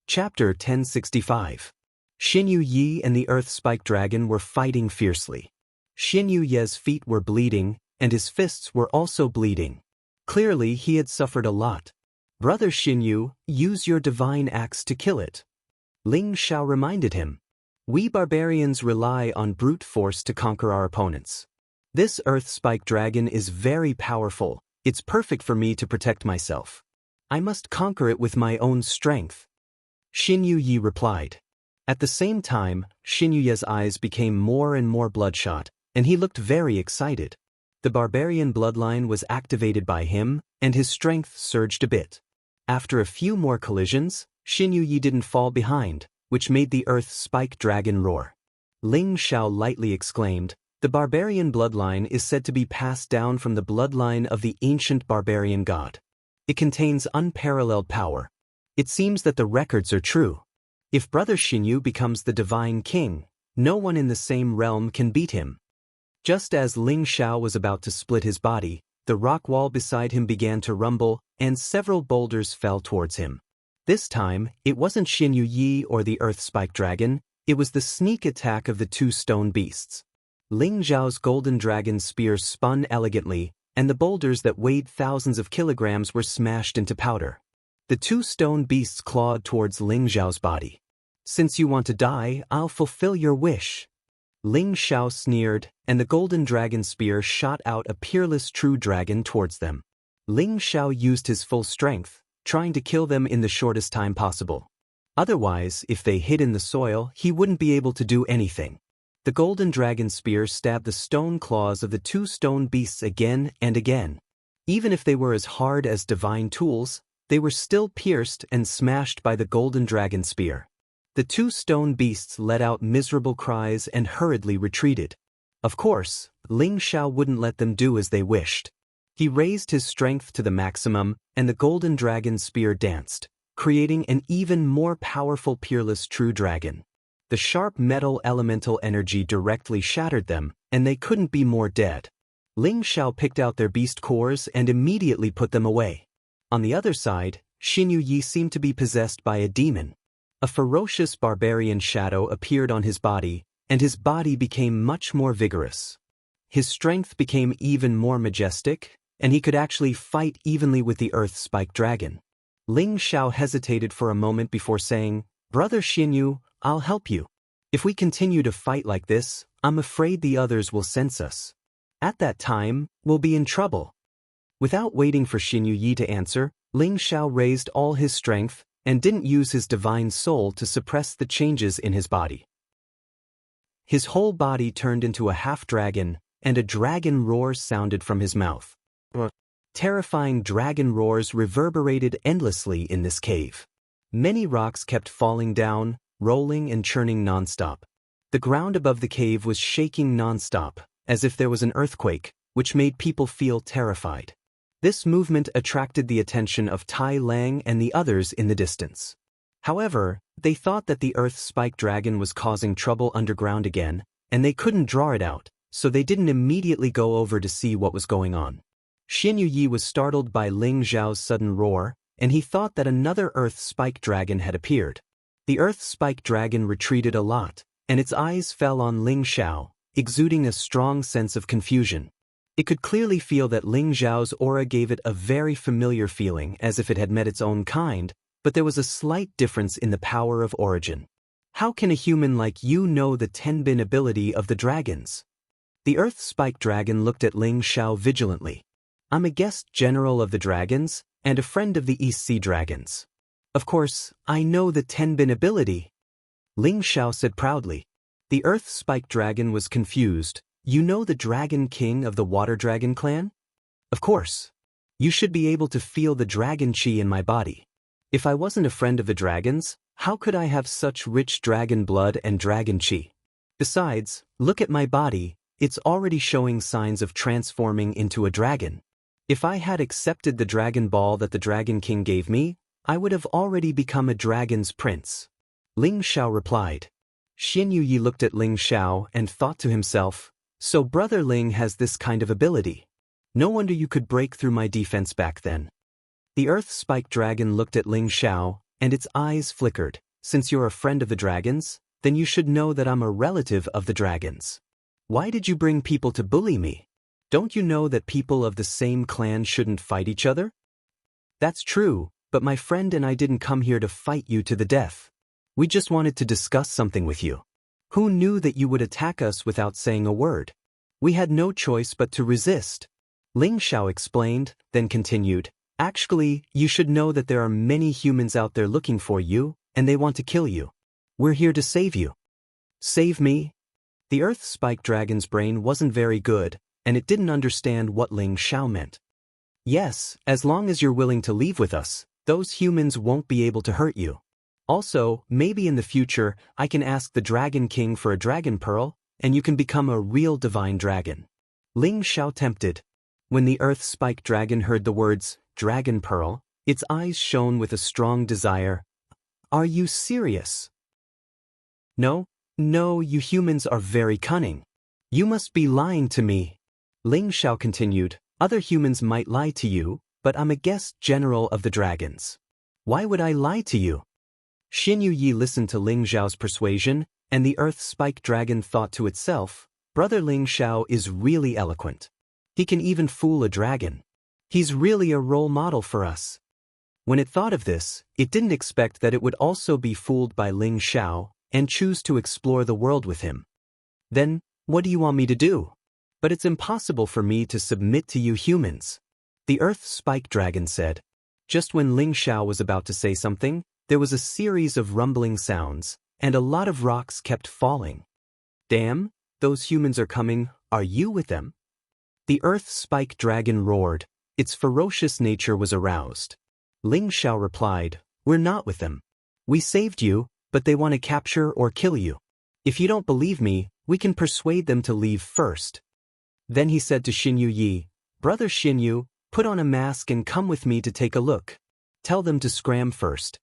Chapter 1065. Xin Yu Yi and the Earth Spike Dragon were fighting fiercely. Xin Yu Ye's feet were bleeding, and his fists were also bleeding. Clearly he had suffered a lot. "Brother Xin Yu, use your divine axe to kill it," Ling Xiao reminded him. "We barbarians rely on brute force to conquer our opponents. This Earth Spike Dragon is very powerful. It's perfect for me to protect myself. I must conquer it with my own strength," Xin Yu Yi replied. At the same time, Xin Yu Ye's eyes became more and more bloodshot, and he looked very excited. The barbarian bloodline was activated by him, and his strength surged a bit. After a few more collisions, Xin Yu Yi didn't fall behind, which made the Earth Spike Dragon roar. Ling Xiao lightly exclaimed, "The barbarian bloodline is said to be passed down from the bloodline of the ancient barbarian god. It contains unparalleled power. It seems that the records are true. If Brother Xin Yu becomes the divine king, no one in the same realm can beat him." Just as Ling Xiao was about to split his body, the rock wall beside him began to rumble, and several boulders fell towards him. This time, it wasn't Xin Yu Yi or the Earth Spike Dragon, it was the sneak attack of the two stone beasts. Ling Xiao's golden dragon spear spun elegantly, and the boulders that weighed thousands of kilograms were smashed into powder. The two stone beasts clawed towards Ling Xiao's body. "Since you want to die, I'll fulfill your wish," Ling Xiao sneered, and the golden dragon spear shot out a peerless true dragon towards them. Ling Xiao used his full strength, trying to kill them in the shortest time possible. Otherwise, if they hid in the soil, he wouldn't be able to do anything. The golden dragon spear stabbed the stone claws of the two stone beasts again and again. Even if they were as hard as divine tools, they were still pierced and smashed by the golden dragon spear. The two stone beasts let out miserable cries and hurriedly retreated. Of course, Ling Xiao wouldn't let them do as they wished. He raised his strength to the maximum, and the golden dragon spear danced, creating an even more powerful peerless true dragon. The sharp metal elemental energy directly shattered them, and they couldn't be more dead. Ling Xiao picked out their beast cores and immediately put them away. On the other side, Xin Yu Yi seemed to be possessed by a demon. A ferocious barbarian shadow appeared on his body, and his body became much more vigorous. His strength became even more majestic, and he could actually fight evenly with the Earth Spike Dragon. Ling Xiao hesitated for a moment before saying, "Brother Xin Yu, I'll help you. If we continue to fight like this, I'm afraid the others will sense us. At that time, we'll be in trouble." Without waiting for Xin Yu Yi to answer, Ling Xiao raised all his strength and didn't use his divine soul to suppress the changes in his body. His whole body turned into a half-dragon, and a dragon roar sounded from his mouth. Terrifying dragon roars reverberated endlessly in this cave. Many rocks kept falling down, rolling and churning non-stop. The ground above the cave was shaking non-stop, as if there was an earthquake, which made people feel terrified. This movement attracted the attention of Tai Lang and the others in the distance. However, they thought that the Earth Spike Dragon was causing trouble underground again, and they couldn't draw it out, so they didn't immediately go over to see what was going on. Xin Yu Yi was startled by Ling Xiao's sudden roar, and he thought that another Earth Spike Dragon had appeared. The Earth Spike Dragon retreated a lot, and its eyes fell on Ling Xiao, exuding a strong sense of confusion. It could clearly feel that Ling Xiao's aura gave it a very familiar feeling, as if it had met its own kind, but there was a slight difference in the power of origin. "How can a human like you know the Tenbin ability of the dragons?" The Earth Spike Dragon looked at Ling Xiao vigilantly. "I'm a guest general of the dragons, and a friend of the East Sea Dragons. Of course, I know the Tenbin ability," Ling Xiao said proudly. The Earth Spike Dragon was confused. "You know the Dragon King of the Water Dragon clan?" "Of course. You should be able to feel the dragon chi in my body. If I wasn't a friend of the dragons, how could I have such rich dragon blood and dragon chi? Besides, look at my body, it's already showing signs of transforming into a dragon. If I had accepted the Dragon Ball that the Dragon King gave me, I would have already become a dragon's prince," Ling Xiao replied. Xin Yu Yi looked at Ling Xiao and thought to himself, "So Brother Ling has this kind of ability. No wonder you could break through my defense back then." The Earth Spike Dragon looked at Ling Xiao, and its eyes flickered. Since you're a friend of the dragons, then you should know that I'm a relative of the dragons. Why did you bring people to bully me? Don't you know that people of the same clan shouldn't fight each other? That's true, but my friend and I didn't come here to fight you to the death. We just wanted to discuss something with you. Who knew that you would attack us without saying a word? We had no choice but to resist. Ling Xiao explained, then continued, actually, you should know that there are many humans out there looking for you, and they want to kill you. We're here to save you. Save me? The Earth Spike Dragon's brain wasn't very good, and it didn't understand what Ling Xiao meant. Yes, as long as you're willing to leave with us, those humans won't be able to hurt you. Also, maybe in the future, I can ask the Dragon King for a dragon pearl, and you can become a real divine dragon. Ling Xiao tempted. When the Earth Spike Dragon heard the words, dragon pearl, its eyes shone with a strong desire. Are you serious? No, you humans are very cunning. You must be lying to me. Ling Xiao continued, other humans might lie to you, but I'm a guest general of the dragons. Why would I lie to you? Xin Yi listened to Ling Xiao's persuasion, and the Earth Spike Dragon thought to itself, Brother Ling Xiao is really eloquent. He can even fool a dragon. He's really a role model for us. When it thought of this, it didn't expect that it would also be fooled by Ling Xiao and choose to explore the world with him. Then, what do you want me to do? But it's impossible for me to submit to you humans. The Earth Spike Dragon said. Just when Ling Xiao was about to say something, there was a series of rumbling sounds, and a lot of rocks kept falling. Damn, those humans are coming, are you with them? The Earth Spike Dragon roared. Its ferocious nature was aroused. Ling Xiao replied, we're not with them. We saved you, but they want to capture or kill you. If you don't believe me, we can persuade them to leave first. Then he said to Xin Yi, Brother Xin Yu, put on a mask and come with me to take a look. Tell them to scram first.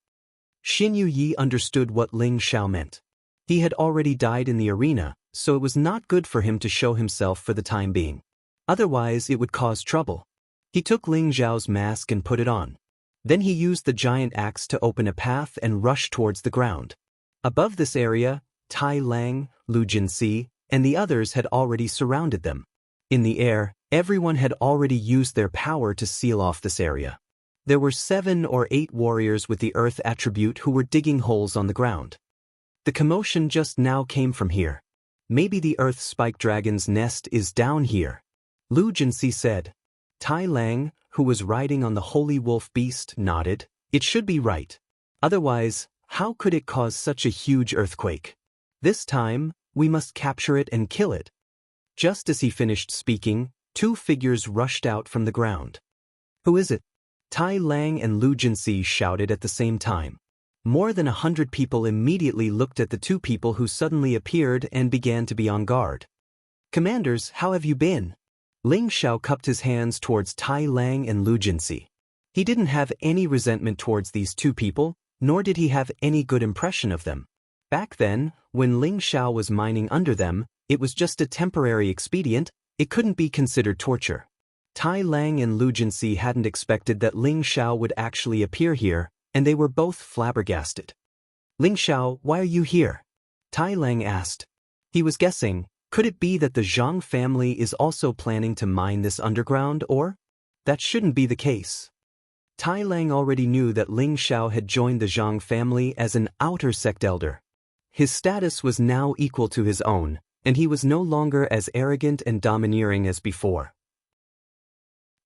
Xin Yi understood what Ling Xiao meant. He had already died in the arena, so it was not good for him to show himself for the time being. Otherwise, it would cause trouble. He took Ling Xiao's mask and put it on. Then he used the giant axe to open a path and rush towards the ground. Above this area, Tai Lang, Lu Jinxi, and the others had already surrounded them. In the air, everyone had already used their power to seal off this area. There were 7 or 8 warriors with the earth attribute who were digging holes on the ground. The commotion just now came from here. Maybe the Earth Spike Dragon's nest is down here. Lu Jinxi said. Tai Lang, who was riding on the holy wolf beast, nodded. It should be right. Otherwise, how could it cause such a huge earthquake? This time, we must capture it and kill it. Just as he finished speaking, 2 figures rushed out from the ground. Who is it? Tai Lang and Lu Jinxi shouted at the same time. More than 100 people immediately looked at the 2 people who suddenly appeared and began to be on guard. Commanders, how have you been? Ling Xiao cupped his hands towards Tai Lang and Lu Jinxi. He didn't have any resentment towards these 2 people, nor did he have any good impression of them. Back then, when Ling Xiao was mining under them, it was just a temporary expedient, it couldn't be considered torture. Tai Lang and Lu Jinxi hadn't expected that Ling Xiao would actually appear here, and they were both flabbergasted. Ling Xiao, why are you here? Tai Lang asked. He was guessing, could it be that the Zhang family is also planning to mine this underground, or? That shouldn't be the case. Tai Lang already knew that Ling Xiao had joined the Zhang family as an outer sect elder. His status was now equal to his own, and he was no longer as arrogant and domineering as before.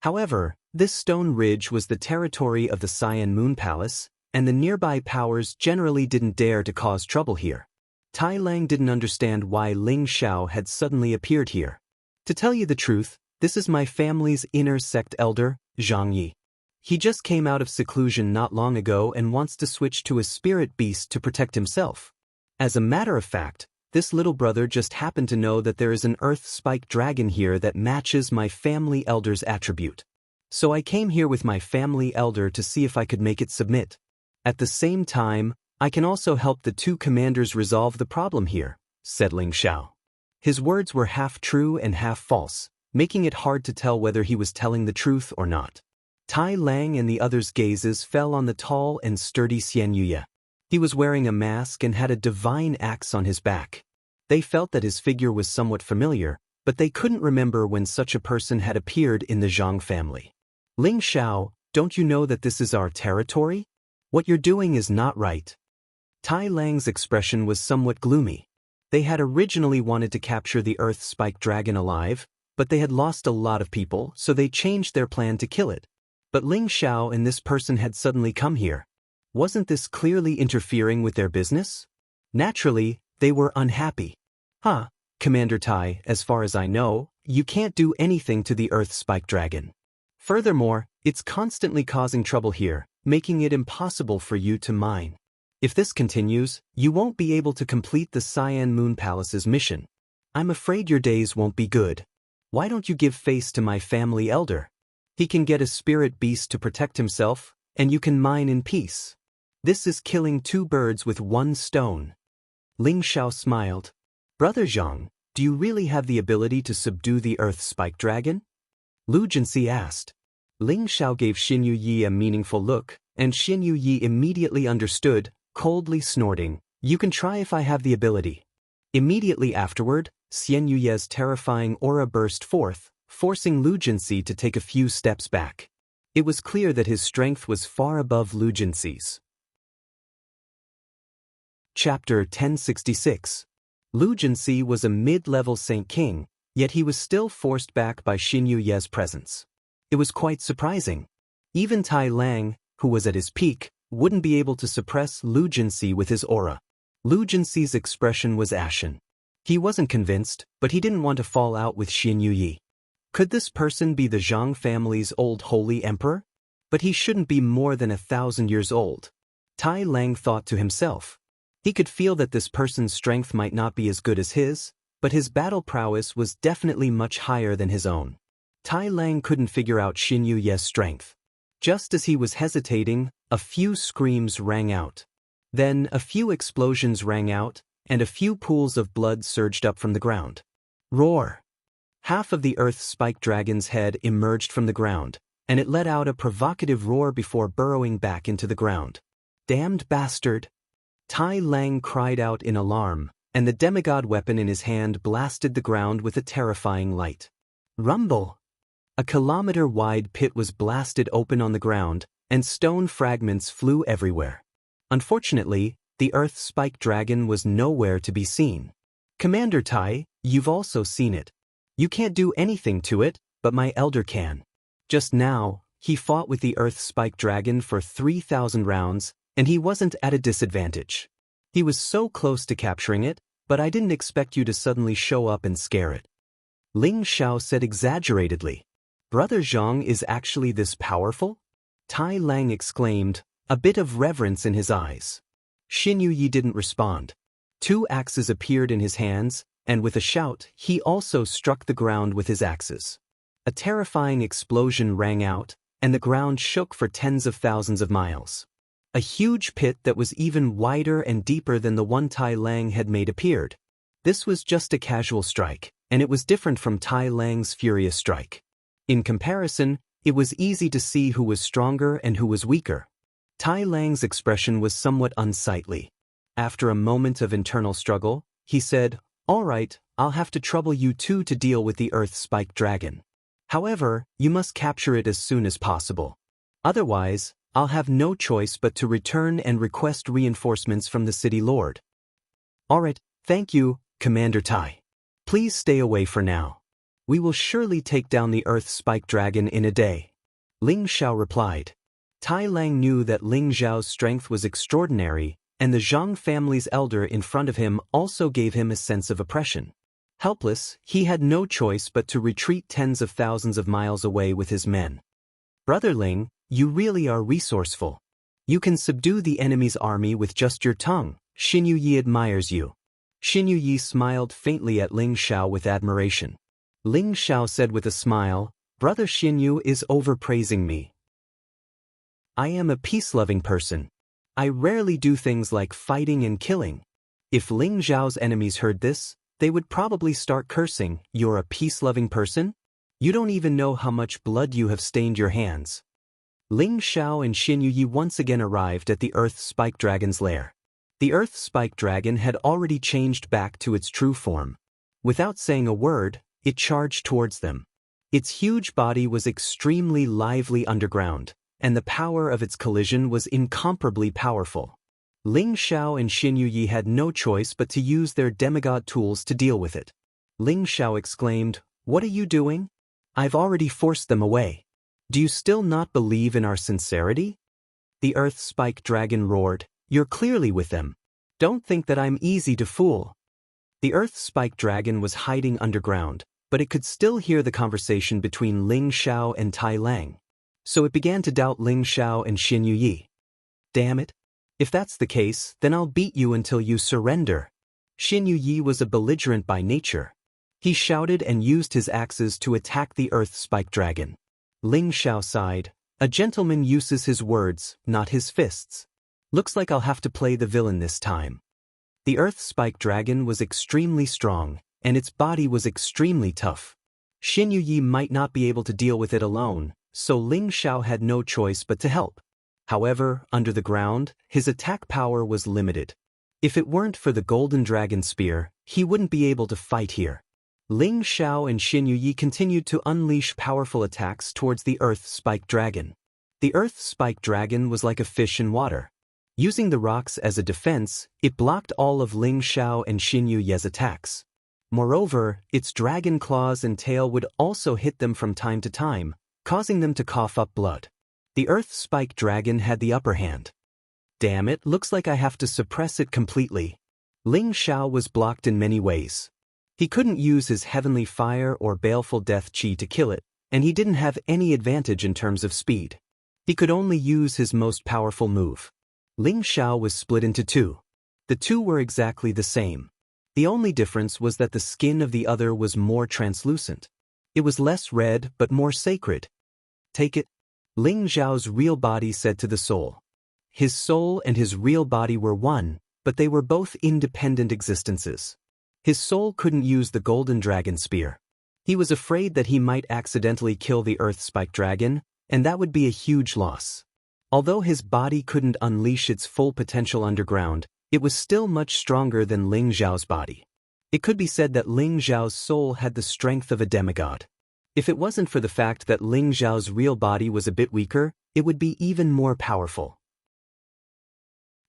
However, this stone ridge was the territory of the Cyan Moon Palace, and the nearby powers generally didn't dare to cause trouble here. Tai Lang didn't understand why Ling Xiao had suddenly appeared here. To tell you the truth, this is my family's inner sect elder, Zhang Yi. He just came out of seclusion not long ago and wants to switch to a spirit beast to protect himself. As a matter of fact, this little brother just happened to know that there is an Earth Spike Dragon here that matches my family elder's attribute. So I came here with my family elder to see if I could make it submit. At the same time, I can also help the 2 commanders resolve the problem here, said Ling Xiao. His words were half true and half false, making it hard to tell whether he was telling the truth or not. Tai Lang and the others' gazes fell on the tall and sturdy Xian Yuye. He was wearing a mask and had a divine axe on his back. They felt that his figure was somewhat familiar, but they couldn't remember when such a person had appeared in the Zhang family. Ling Xiao, don't you know that this is our territory? What you're doing is not right. Tai Lang's expression was somewhat gloomy. They had originally wanted to capture the Earth Spike Dragon alive, but they had lost a lot of people, so they changed their plan to kill it. But Ling Xiao and this person had suddenly come here. Wasn't this clearly interfering with their business? Naturally, they were unhappy. Commander Tai, as far as I know, you can't do anything to the Earth Spike Dragon. Furthermore, it's constantly causing trouble here, making it impossible for you to mine. If this continues, you won't be able to complete the Cyan Moon Palace's mission. I'm afraid your days won't be good. Why don't you give face to my family elder? He can get a spirit beast to protect himself, and you can mine in peace. This is killing two birds with one stone. Ling Xiao smiled. Brother Zhang, do you really have the ability to subdue the Earth Spike Dragon? Lu Jinsi asked. Ling Xiao gave Xin Yuyi a meaningful look, and Xin Yuyi immediately understood, coldly snorting, "You can try if I have the ability." Immediately afterward, Xian Yuye's terrifying aura burst forth, forcing Lu Jinsi to take a few steps back. It was clear that his strength was far above Lu Jinsi's. Chapter 1066. Lu Jinsi was a mid-level Saint King, yet he was still forced back by Xin Yuye's presence. It was quite surprising. Even Tai Lang, who was at his peak, wouldn't be able to suppress Lu Jinsi with his aura. Lu Jinsi's expression was ashen. He wasn't convinced, but he didn't want to fall out with Xin Yuyi. Could this person be the Zhang family's old holy emperor? But he shouldn't be more than 1,000 years old. Tai Lang thought to himself. He could feel that this person's strength might not be as good as his, but his battle prowess was definitely much higher than his own. Tai Lang couldn't figure out Xin Yuye's strength. Just as he was hesitating, a few screams rang out. Then a few explosions rang out, and a few pools of blood surged up from the ground. Roar! Half of the Earth Spike Dragon's head emerged from the ground, and it let out a provocative roar before burrowing back into the ground. Damned bastard! Tai Lang cried out in alarm, and the demigod weapon in his hand blasted the ground with a terrifying light. Rumble! A kilometer-wide pit was blasted open on the ground, and stone fragments flew everywhere. Unfortunately, the Earth Spike Dragon was nowhere to be seen. Commander Tai, you've also seen it. You can't do anything to it, but my elder can. Just now, he fought with the Earth Spike Dragon for 3,000 rounds, and he wasn't at a disadvantage. He was so close to capturing it, but I didn't expect you to suddenly show up and scare it. Ling Xiao said exaggeratedly. Brother Zhang is actually this powerful? Tai Lang exclaimed, a bit of reverence in his eyes. Xin Yuyi didn't respond. Two axes appeared in his hands, and with a shout, he also struck the ground with his axes. A terrifying explosion rang out, and the ground shook for tens of thousands of miles. A huge pit that was even wider and deeper than the one Tai Lang had made appeared. This was just a casual strike, and it was different from Tai Lang's furious strike. In comparison, it was easy to see who was stronger and who was weaker. Tai Lang's expression was somewhat unsightly. After a moment of internal struggle, he said, "All right, I'll have to trouble you two to deal with the Earth Spike Dragon. However, you must capture it as soon as possible. Otherwise, I'll have no choice but to return and request reinforcements from the city lord." "All right, thank you, Commander Tai. Please stay away for now. We will surely take down the Earth Spike Dragon in a day," Ling Xiao replied. Tai Lang knew that Ling Xiao's strength was extraordinary, and the Zhang family's elder in front of him also gave him a sense of oppression. Helpless, he had no choice but to retreat tens of thousands of miles away with his men. "Brother Ling, you really are resourceful. You can subdue the enemy's army with just your tongue. Xin Yuyi admires you." Xin Yuyi smiled faintly at Ling Xiao with admiration. Ling Xiao said with a smile, "Brother Xinyu is overpraising me. I am a peace-loving person. I rarely do things like fighting and killing." If Ling Xiao's enemies heard this, they would probably start cursing, "You're a peace-loving person? You don't even know how much blood you have stained your hands." Ling Xiao and Xin Yuyi once again arrived at the Earth Spike Dragon's lair. The Earth Spike Dragon had already changed back to its true form. Without saying a word, it charged towards them. Its huge body was extremely lively underground, and the power of its collision was incomparably powerful. Ling Xiao and Xin Yuyi had no choice but to use their demigod tools to deal with it. Ling Xiao exclaimed, "What are you doing? I've already forced them away. Do you still not believe in our sincerity?" The Earth Spike Dragon roared, "You're clearly with them. Don't think that I'm easy to fool." The Earth Spike Dragon was hiding underground, but it could still hear the conversation between Ling Xiao and Tai Lang. So it began to doubt Ling Xiao and Xin Yuyi. "Damn it. If that's the case, then I'll beat you until you surrender." Xin Yuyi was a belligerent by nature. He shouted and used his axes to attack the Earth Spike Dragon. Ling Xiao sighed, "A gentleman uses his words, not his fists. Looks like I'll have to play the villain this time." The Earth Spike Dragon was extremely strong, and its body was extremely tough. Xin Yuyi might not be able to deal with it alone, so Ling Xiao had no choice but to help. However, under the ground, his attack power was limited. If it weren't for the Golden Dragon Spear, he wouldn't be able to fight here. Ling Xiao and Xin Yuyi continued to unleash powerful attacks towards the Earth Spike Dragon. The Earth Spike Dragon was like a fish in water. Using the rocks as a defense, it blocked all of Ling Xiao and Xin Yuyi's attacks. Moreover, its dragon claws and tail would also hit them from time to time, causing them to cough up blood. The Earth Spike Dragon had the upper hand. "Damn it, looks like I have to suppress it completely." Ling Xiao was blocked in many ways. He couldn't use his heavenly fire or baleful death chi to kill it, and he didn't have any advantage in terms of speed. He could only use his most powerful move. Ling Xiao was split into two. The two were exactly the same. The only difference was that the skin of the other was more translucent. It was less red but more sacred. "Take it." Ling Xiao's real body said to the soul. His soul and his real body were one, but they were both independent existences. His soul couldn't use the Golden Dragon Spear. He was afraid that he might accidentally kill the Earth Spike Dragon, and that would be a huge loss. Although his body couldn't unleash its full potential underground, it was still much stronger than Ling Xiao's body. It could be said that Ling Xiao's soul had the strength of a demigod. If it wasn't for the fact that Ling Xiao's real body was a bit weaker, it would be even more powerful.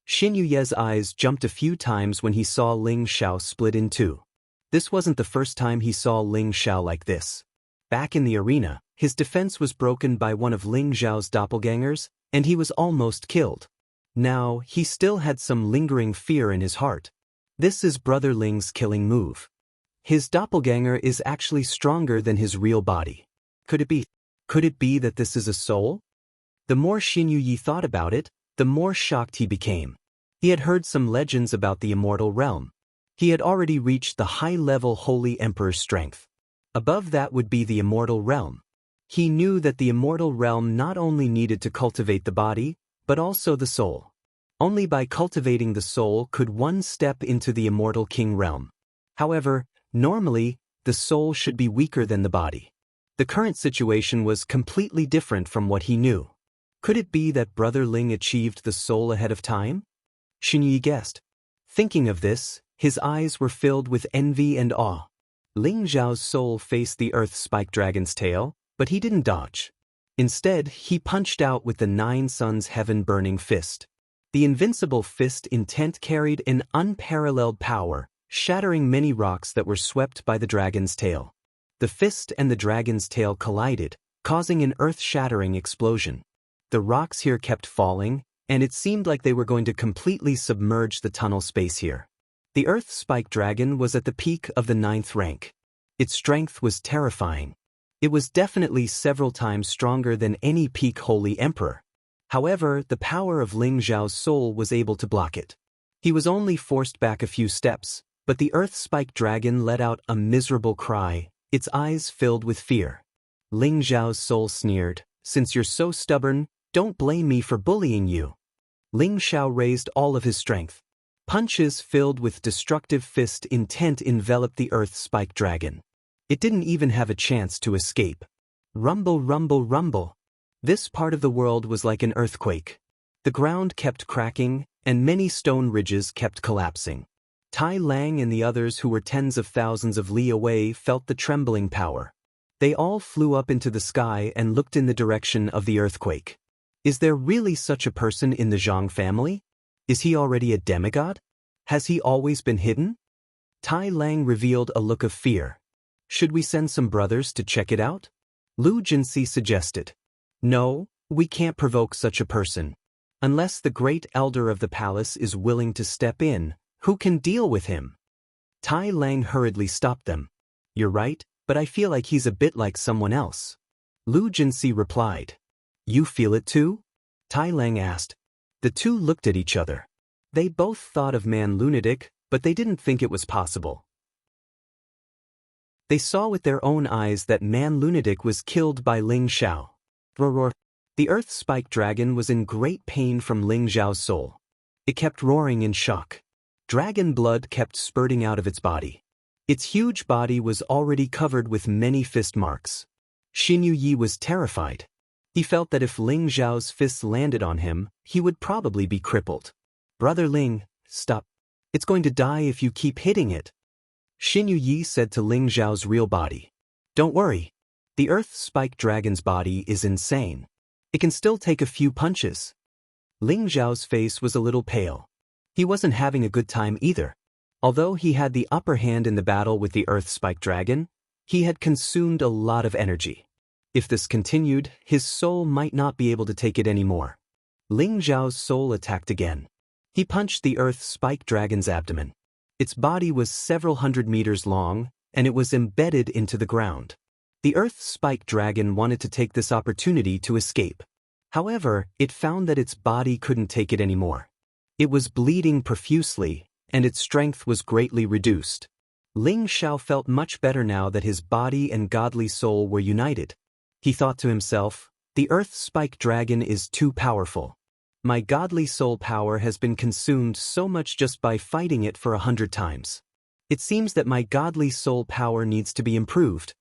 Xin Yuyi's eyes jumped a few times when he saw Ling Xiao split in two. This wasn't the first time he saw Ling Xiao like this. Back in the arena, his defense was broken by one of Ling Xiao's doppelgangers, and he was almost killed. Now, he still had some lingering fear in his heart. This is Brother Ling's killing move. His doppelganger is actually stronger than his real body. Could it be? Could it be that this is a soul? The more Xin Yuyi thought about it, the more shocked he became. He had heard some legends about the immortal realm. He had already reached the high-level Holy Emperor's strength. Above that would be the immortal realm. He knew that the immortal realm not only needed to cultivate the body, but also the soul. Only by cultivating the soul could one step into the immortal king realm. However, normally, the soul should be weaker than the body. The current situation was completely different from what he knew. Could it be that Brother Ling achieved the soul ahead of time? Xin Yuyi guessed. Thinking of this, his eyes were filled with envy and awe. Ling Xiao's soul faced the Earth Spike Dragon's tail, but he didn't dodge. Instead, he punched out with the 9 Suns Heaven-burning fist. The invincible fist intent carried an unparalleled power, shattering many rocks that were swept by the dragon's tail. The fist and the dragon's tail collided, causing an earth-shattering explosion. The rocks here kept falling, and it seemed like they were going to completely submerge the tunnel space here. The Earth Spike Dragon was at the peak of the 9th rank. Its strength was terrifying. It was definitely several times stronger than any peak Holy Emperor. However, the power of Ling Xiao's soul was able to block it. He was only forced back a few steps, but the Earth Spike Dragon let out a miserable cry, its eyes filled with fear. Ling Xiao's soul sneered, "Since you're so stubborn, don't blame me for bullying you." Ling Xiao raised all of his strength. Punches filled with destructive fist intent enveloped the Earth Spike Dragon. It didn't even have a chance to escape. Rumble, rumble, rumble. This part of the world was like an earthquake. The ground kept cracking, and many stone ridges kept collapsing. Tai Lang and the others who were tens of thousands of li away felt the trembling power. They all flew up into the sky and looked in the direction of the earthquake. Is there really such a person in the Zhang family? Is he already a demigod? Has he always been hidden? Tai Lang revealed a look of fear. Should we send some brothers to check it out? Lu Jinsi suggested. No, we can't provoke such a person. Unless the great elder of the palace is willing to step in, who can deal with him? Tai Lang hurriedly stopped them. You're right, but I feel like he's a bit like someone else. Lu Jinsi replied. You feel it too? Tai Lang asked. The two looked at each other. They both thought of Man Lunatic, but they didn't think it was possible. They saw with their own eyes that Man Lunatic was killed by Ling Xiao. Roar. The earth spike dragon was in great pain from Ling Xiao's soul. It kept roaring in shock. Dragon blood kept spurting out of its body. Its huge body was already covered with many fist marks. Xin Yi was terrified. He felt that if Ling Xiao's fists landed on him, he would probably be crippled. Brother Ling, stop. It's going to die if you keep hitting it. Xin Yi said to Ling Xiao's real body. Don't worry. The earth spike dragon's body is insane. It can still take a few punches. Ling Xiao's face was a little pale. He wasn't having a good time either. Although he had the upper hand in the battle with the earth spike dragon, he had consumed a lot of energy. If this continued, his soul might not be able to take it anymore. Ling Xiao's soul attacked again. He punched the earth spike dragon's abdomen. Its body was several hundred meters long, and it was embedded into the ground. The earth spike dragon wanted to take this opportunity to escape. However, it found that its body couldn't take it anymore. It was bleeding profusely, and its strength was greatly reduced. Ling Xiao felt much better now that his body and godly soul were united. He thought to himself, the earth spike dragon is too powerful. My godly soul power has been consumed so much just by fighting it for 100 times. It seems that my godly soul power needs to be improved.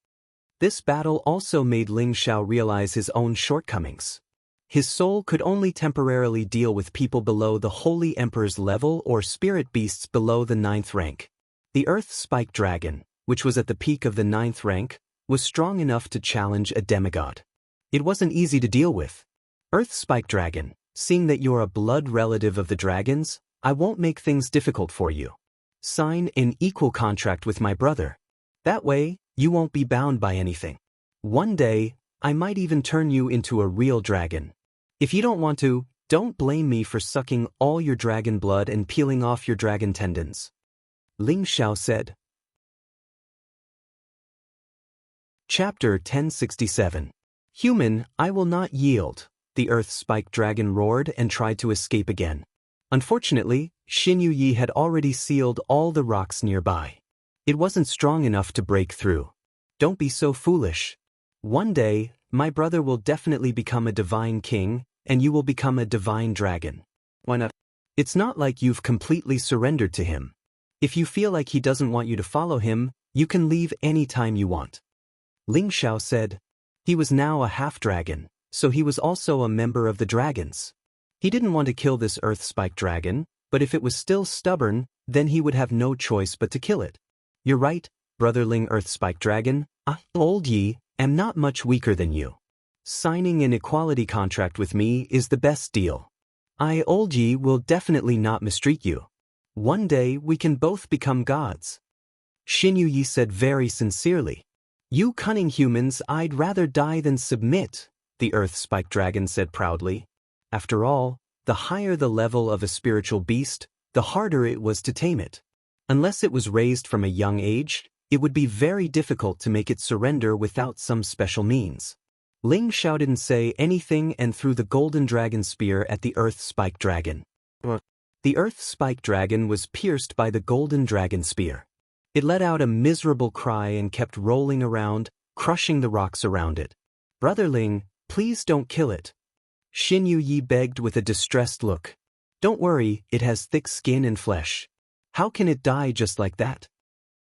This battle also made Ling Xiao realize his own shortcomings. His soul could only temporarily deal with people below the Holy Emperor's level or spirit beasts below the 9th rank. The Earth Spike Dragon, which was at the peak of the 9th rank, was strong enough to challenge a demigod. It wasn't easy to deal with. Earth Spike Dragon, seeing that you're a blood relative of the dragons, I won't make things difficult for you. Sign an equal contract with my brother. That way, you won't be bound by anything. One day, I might even turn you into a real dragon. If you don't want to, don't blame me for sucking all your dragon blood and peeling off your dragon tendons. Ling Xiao said. Chapter 1067. Human, I will not yield. The Earth Spike Dragon roared and tried to escape again. Unfortunately, Xin Yi had already sealed all the rocks nearby. It wasn't strong enough to break through. Don't be so foolish. One day, my brother will definitely become a divine king, and you will become a divine dragon. Why not? It's not like you've completely surrendered to him. If you feel like he doesn't want you to follow him, you can leave any time you want. Ling Xiao said. He was now a half-dragon, so he was also a member of the dragons. He didn't want to kill this Earth Spike Dragon, but if it was still stubborn, then he would have no choice but to kill it. You're right, Brother Ling Earth Spike Dragon, I, Old Yi, am not much weaker than you. Signing an equality contract with me is the best deal. I, Old Yi, will definitely not mistreat you. One day we can both become gods. Xin Yi said very sincerely. You cunning humans, I'd rather die than submit, the Earth Spike Dragon said proudly. After all, the higher the level of a spiritual beast, the harder it was to tame it. Unless it was raised from a young age, it would be very difficult to make it surrender without some special means. Ling Xiao didn't say anything and threw the golden dragon spear at the Earth Spike Dragon. The Earth Spike Dragon was pierced by the golden dragon spear. It let out a miserable cry and kept rolling around, crushing the rocks around it. Brother Ling, please don't kill it. Xin Yi begged with a distressed look. Don't worry, it has thick skin and flesh. How can it die just like that?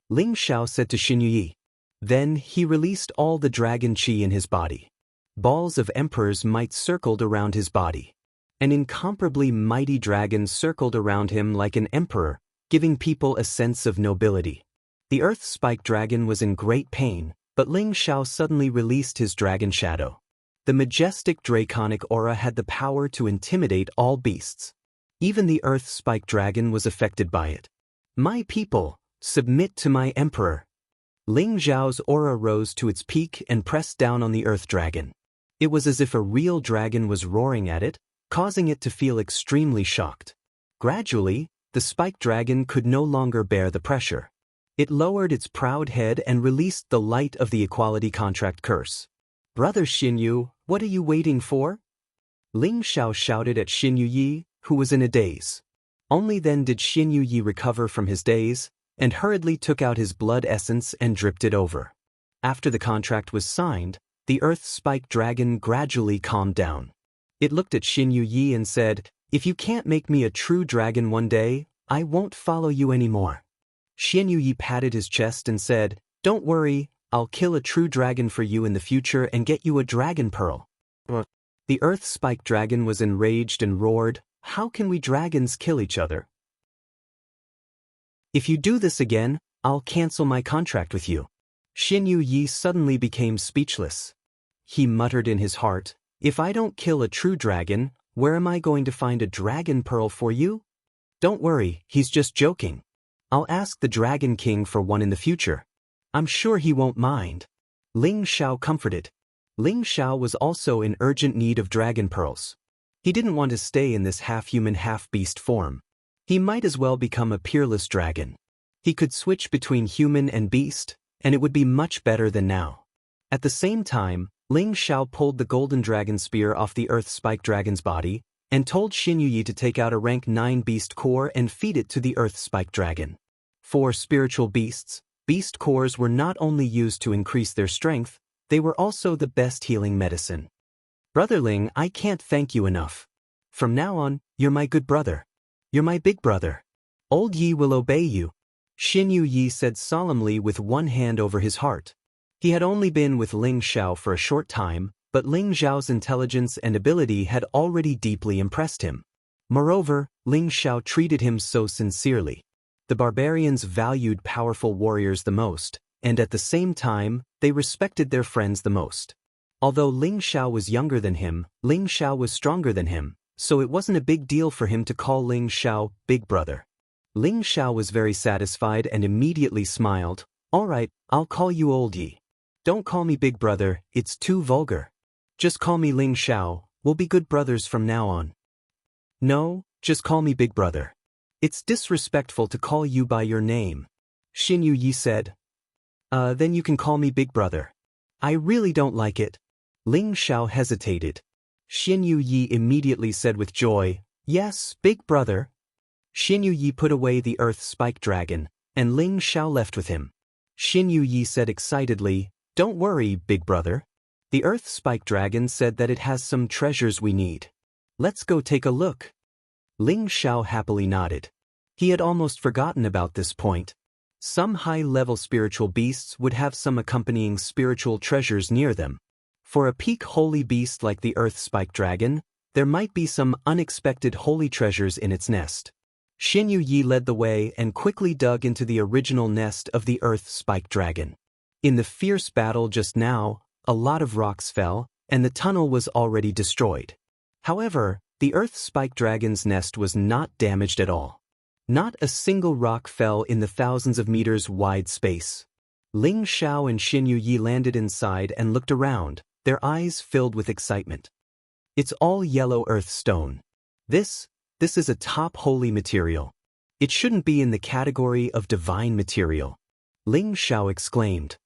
Ling Xiao said to Xin Yi. Then he released all the dragon qi in his body. Balls of emperor's might circled around his body. An incomparably mighty dragon circled around him like an emperor, giving people a sense of nobility. The earth spike dragon was in great pain, but Ling Xiao suddenly released his dragon shadow. The majestic draconic aura had the power to intimidate all beasts. Even the earth spike dragon was affected by it. My people, submit to my emperor. Ling Xiao's aura rose to its peak and pressed down on the earth dragon. It was as if a real dragon was roaring at it, causing it to feel extremely shocked. Gradually, the spike dragon could no longer bear the pressure. It lowered its proud head and released the light of the equality contract curse. Brother Xinyu, what are you waiting for? Ling Xiao shouted at Xinyu Yi, who was in a daze. Only then did Xinyu Yi recover from his daze, and hurriedly took out his blood essence and dripped it over. After the contract was signed, the earth spike dragon gradually calmed down. It looked at Xinyu Yi and said, "If you can't make me a true dragon one day, I won't follow you anymore." Xinyu Yi patted his chest and said, "Don't worry, I'll kill a true dragon for you in the future and get you a dragon pearl." What? The earth spike dragon was enraged and roared, "How can we dragons kill each other? If you do this again, I'll cancel my contract with you." Xinyu Yi suddenly became speechless. He muttered in his heart, "If I don't kill a true dragon, where am I going to find a dragon pearl for you? Don't worry, he's just joking. I'll ask the Dragon King for one in the future. I'm sure he won't mind." Ling Xiao comforted. Ling Xiao was also in urgent need of dragon pearls. He didn't want to stay in this half-human half-beast form. He might as well become a peerless dragon. He could switch between human and beast, and it would be much better than now. At the same time, Ling Xiao pulled the golden dragon spear off the earth spike dragon's body, and told Xinyu Yi to take out a rank 9 beast core and feed it to the earth spike dragon. For spiritual beasts, beast cores were not only used to increase their strength, they were also the best healing medicine. Brother Ling, I can't thank you enough. From now on, you're my good brother. You're my big brother. Old Yi will obey you. Xinyu Yi said solemnly with one hand over his heart. He had only been with Ling Xiao for a short time, but Ling Xiao's intelligence and ability had already deeply impressed him. Moreover, Ling Xiao treated him so sincerely. The barbarians valued powerful warriors the most, and at the same time, they respected their friends the most. Although Ling Xiao was younger than him, Ling Xiao was stronger than him, so it wasn't a big deal for him to call Ling Xiao big brother. Ling Xiao was very satisfied and immediately smiled. "All right, I'll call you Old Yi. Don't call me big brother, it's too vulgar. Just call me Ling Xiao, we'll be good brothers from now on." "No, just call me big brother. It's disrespectful to call you by your name," Xinyu Yi said. Then you can call me big brother." "I really don't like it." Ling Xiao hesitated. Xinyu Yi immediately said with joy, "Yes, big brother." Xinyu Yi put away the earth spike dragon, and Ling Xiao left with him. Xinyu Yi said excitedly, "Don't worry, big brother. The earth spike dragon said that it has some treasures we need. Let's go take a look." Ling Xiao happily nodded. He had almost forgotten about this point. Some high-level spiritual beasts would have some accompanying spiritual treasures near them. For a peak holy beast like the earth spike dragon, there might be some unexpected holy treasures in its nest. Xinyu Yi led the way and quickly dug into the original nest of the earth spike dragon. In the fierce battle just now, a lot of rocks fell, and the tunnel was already destroyed. However, the earth spike dragon's nest was not damaged at all. Not a single rock fell in the thousands of meters wide space. Ling Xiao and Xinyu Yi landed inside and looked around, their eyes filled with excitement. "It's all yellow earth stone. This is a top holy material. It shouldn't be in the category of divine material," Ling Xiao exclaimed.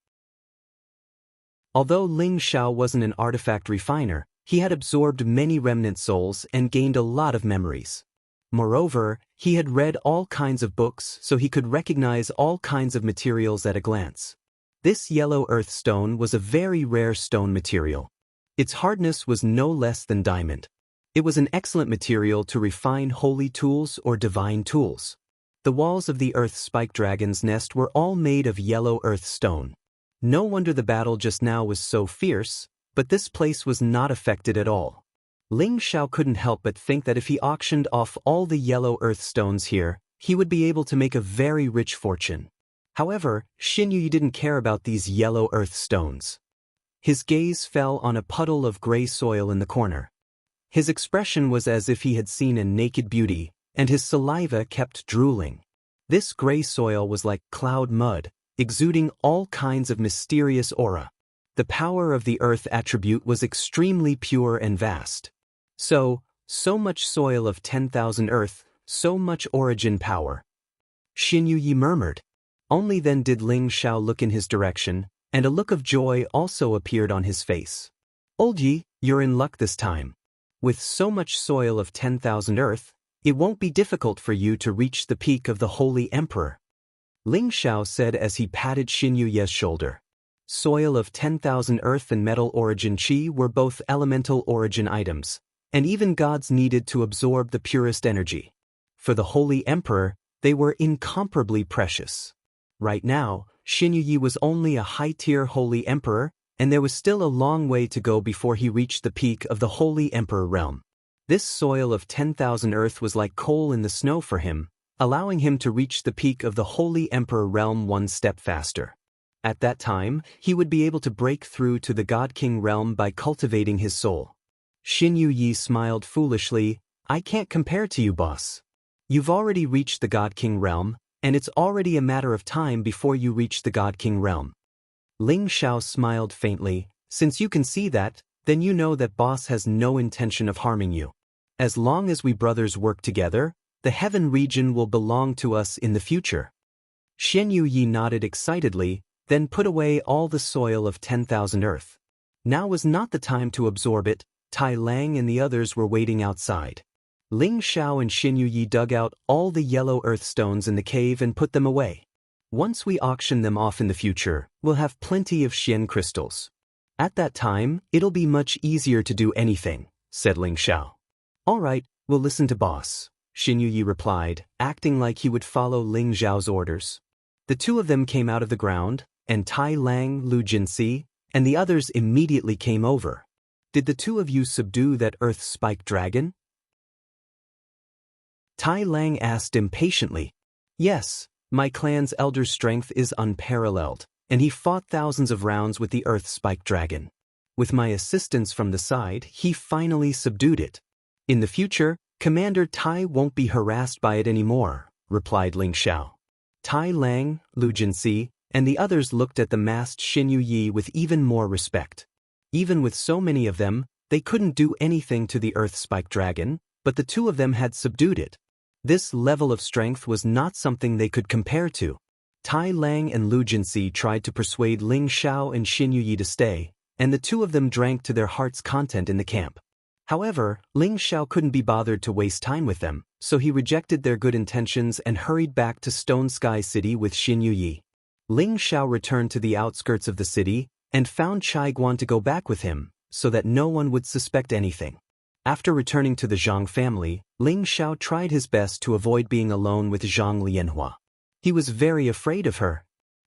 Although Ling Xiao wasn't an artifact refiner, he had absorbed many remnant souls and gained a lot of memories. Moreover, he had read all kinds of books, so he could recognize all kinds of materials at a glance. This yellow earth stone was a very rare stone material. Its hardness was no less than diamond. It was an excellent material to refine holy tools or divine tools. The walls of the earth spike dragon's nest were all made of yellow earth stone. No wonder the battle just now was so fierce. But this place was not affected at all. Ling Xiao couldn't help but think that if he auctioned off all the yellow earth stones here, he would be able to make a very rich fortune. However, Xin Yuyi didn't care about these yellow earth stones. His gaze fell on a puddle of gray soil in the corner. His expression was as if he had seen a naked beauty, and his saliva kept drooling. This gray soil was like cloud mud, exuding all kinds of mysterious aura. The power of the earth attribute was extremely pure and vast. So much soil of 10,000 earth, so much origin power. Xin Yuyi murmured. Only then did Ling Xiao look in his direction, and a look of joy also appeared on his face. Old Yi, you're in luck this time. With so much soil of 10,000 earth, it won't be difficult for you to reach the peak of the Holy Emperor. Ling Xiao said as he patted Xin Yuyi's shoulder. Soil of 10,000 earth and metal origin qi were both elemental origin items, and even gods needed to absorb the purest energy. For the Holy Emperor, they were incomparably precious. Right now, Xin Yuyi was only a high-tier Holy Emperor, and there was still a long way to go before he reached the peak of the Holy Emperor realm. This soil of 10,000 earth was like coal in the snow for him, allowing him to reach the peak of the Holy Emperor realm one step faster. At that time, he would be able to break through to the God King realm by cultivating his soul. Xin Yuyi smiled foolishly. I can't compare to you, boss. You've already reached the God King realm, and it's already a matter of time before you reach the God King realm. Ling Xiao smiled faintly. Since you can see that, then you know that boss has no intention of harming you. As long as we brothers work together, the heaven region will belong to us in the future. Xin Yuyi nodded excitedly, then put away all the soil of 10,000 earth. Now was not the time to absorb it. Tai Lang and the others were waiting outside. Ling Xiao and Xin Yuyi dug out all the yellow earth stones in the cave and put them away. Once we auction them off in the future, we'll have plenty of Xian crystals. At that time, it'll be much easier to do anything, said Ling Xiao. All right, we'll listen to boss, Xin Yuyi replied, acting like he would follow Ling Xiao's orders. The two of them came out of the ground, and Tai Lang, Lu Jinxi, and the others immediately came over. Did the two of you subdue that earth-spiked dragon? Tai Lang asked impatiently. Yes, my clan's elder's strength is unparalleled, and he fought thousands of rounds with the earth-spiked dragon. With my assistance from the side, he finally subdued it. In the future, Commander Tai won't be harassed by it anymore, replied Ling Xiao. Tai Lang, Lu Jinxi, and the others looked at the masked Xin Yuyi with even more respect. Even with so many of them, they couldn't do anything to the earth-spiked dragon, but the two of them had subdued it. This level of strength was not something they could compare to. Tai Lang and Lu Jinxi tried to persuade Ling Xiao and Xin Yuyi to stay, and the two of them drank to their heart's content in the camp. However, Ling Xiao couldn't be bothered to waste time with them, so he rejected their good intentions and hurried back to Stone Sky City with Xin Yuyi. Ling Xiao returned to the outskirts of the city and found Chai Guan to go back with him, so that no one would suspect anything. After returning to the Zhang family, Ling Xiao tried his best to avoid being alone with Zhang Lianhua. He was very afraid of her.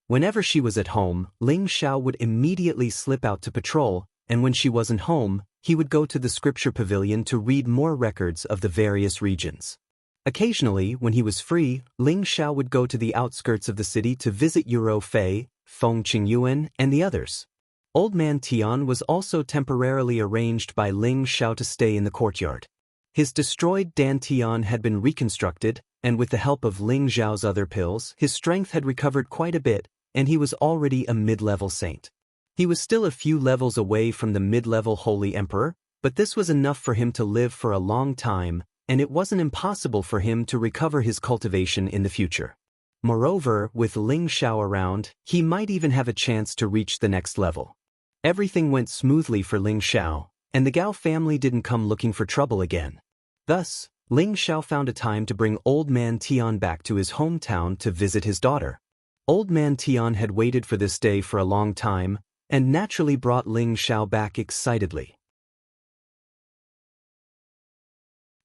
Whenever she was at home, Ling Xiao would immediately slip out to patrol, and when she wasn't home, he would go to the scripture pavilion to read more records of the various regions. Occasionally, when he was free, Ling Xiao would go to the outskirts of the city to visit Yuro Fei, Feng Qingyuan, and the others. Old Man Tian was also temporarily arranged by Ling Xiao to stay in the courtyard. His destroyed dantian had been reconstructed, and with the help of Ling Xiao's other pills, his strength had recovered quite a bit, and he was already a mid-level saint. He was still a few levels away from the mid-level Holy Emperor, but this was enough for him to live for a long time, and it wasn't impossible for him to recover his cultivation in the future. Moreover, with Ling Xiao around, he might even have a chance to reach the next level. Everything went smoothly for Ling Xiao, and the Gao family didn't come looking for trouble again. Thus, Ling Xiao found a time to bring Old Man Tian back to his hometown to visit his daughter. Old Man Tian had waited for this day for a long time, and naturally brought Ling Xiao back excitedly.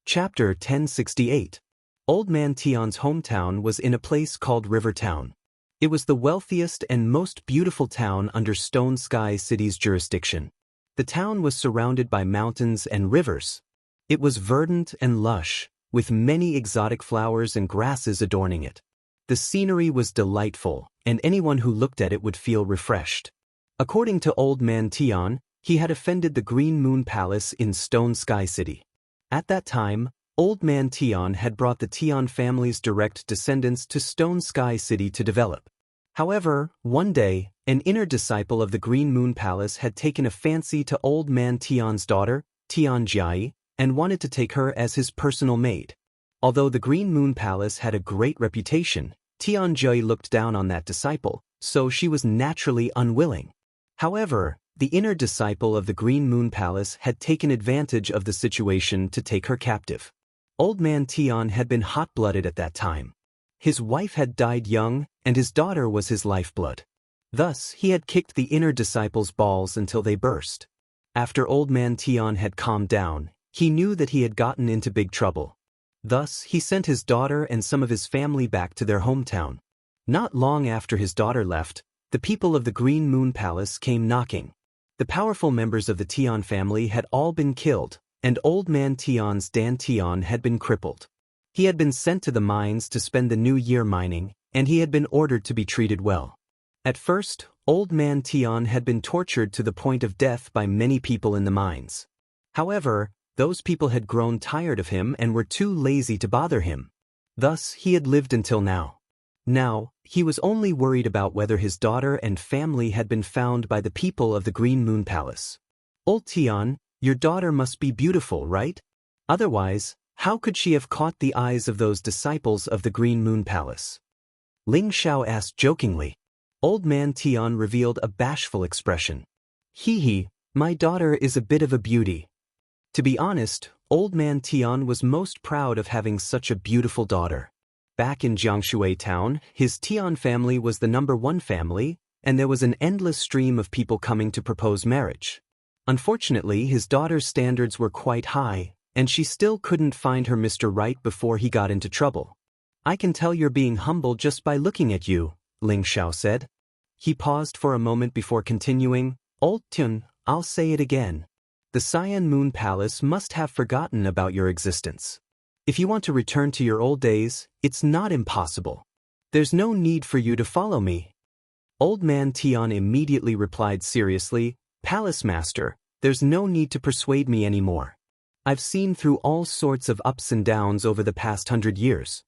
Chapter 1068. Old Man Tian's hometown was in a place called River Town. It was the wealthiest and most beautiful town under Stone Sky City's jurisdiction. The town was surrounded by mountains and rivers. It was verdant and lush, with many exotic flowers and grasses adorning it. The scenery was delightful, and anyone who looked at it would feel refreshed. According to Old Man Tian, he had offended the Green Moon Palace in Stone Sky City. At that time, Old Man Tian had brought the Tian family's direct descendants to Stone Sky City to develop. However, one day, an inner disciple of the Green Moon Palace had taken a fancy to Old Man Tian's daughter, Tian Jiai, and wanted to take her as his personal maid. Although the Green Moon Palace had a great reputation, Tian Jiai looked down on that disciple, so she was naturally unwilling. However, the inner disciple of the Green Moon Palace had taken advantage of the situation to take her captive. Old Man Tian had been hot-blooded at that time. His wife had died young, and his daughter was his lifeblood. Thus, he had kicked the inner disciple's balls until they burst. After Old Man Tian had calmed down, he knew that he had gotten into big trouble. Thus, he sent his daughter and some of his family back to their hometown. Not long after his daughter left, the people of the Green Moon Palace came knocking. The powerful members of the Tian family had all been killed, and Old Man Tian's Dan Tian had been crippled. He had been sent to the mines to spend the new year mining, and he had been ordered to be treated well. At first, Old Man Tian had been tortured to the point of death by many people in the mines. However, those people had grown tired of him and were too lazy to bother him. Thus, he had lived until now. Now, he was only worried about whether his daughter and family had been found by the people of the Green Moon Palace. Old Tian, your daughter must be beautiful, right? Otherwise, how could she have caught the eyes of those disciples of the Green Moon Palace? Ling Xiao asked jokingly. Old Man Tian revealed a bashful expression. Hee, my daughter is a bit of a beauty. To be honest, Old Man Tian was most proud of having such a beautiful daughter. Back in Jiangshui town, his Tian family was the #1 family, and there was an endless stream of people coming to propose marriage. Unfortunately, his daughter's standards were quite high, and she still couldn't find her Mr. Right before he got into trouble. I can tell you're being humble just by looking at you, Ling Xiao said. He paused for a moment before continuing, Old Tian, I'll say it again. The Cyan Moon Palace must have forgotten about your existence. If you want to return to your old days, it's not impossible. There's no need for you to follow me. Old Man Tian immediately replied seriously, Palace Master, there's no need to persuade me anymore. I've seen through all sorts of ups and downs over the past 100 years.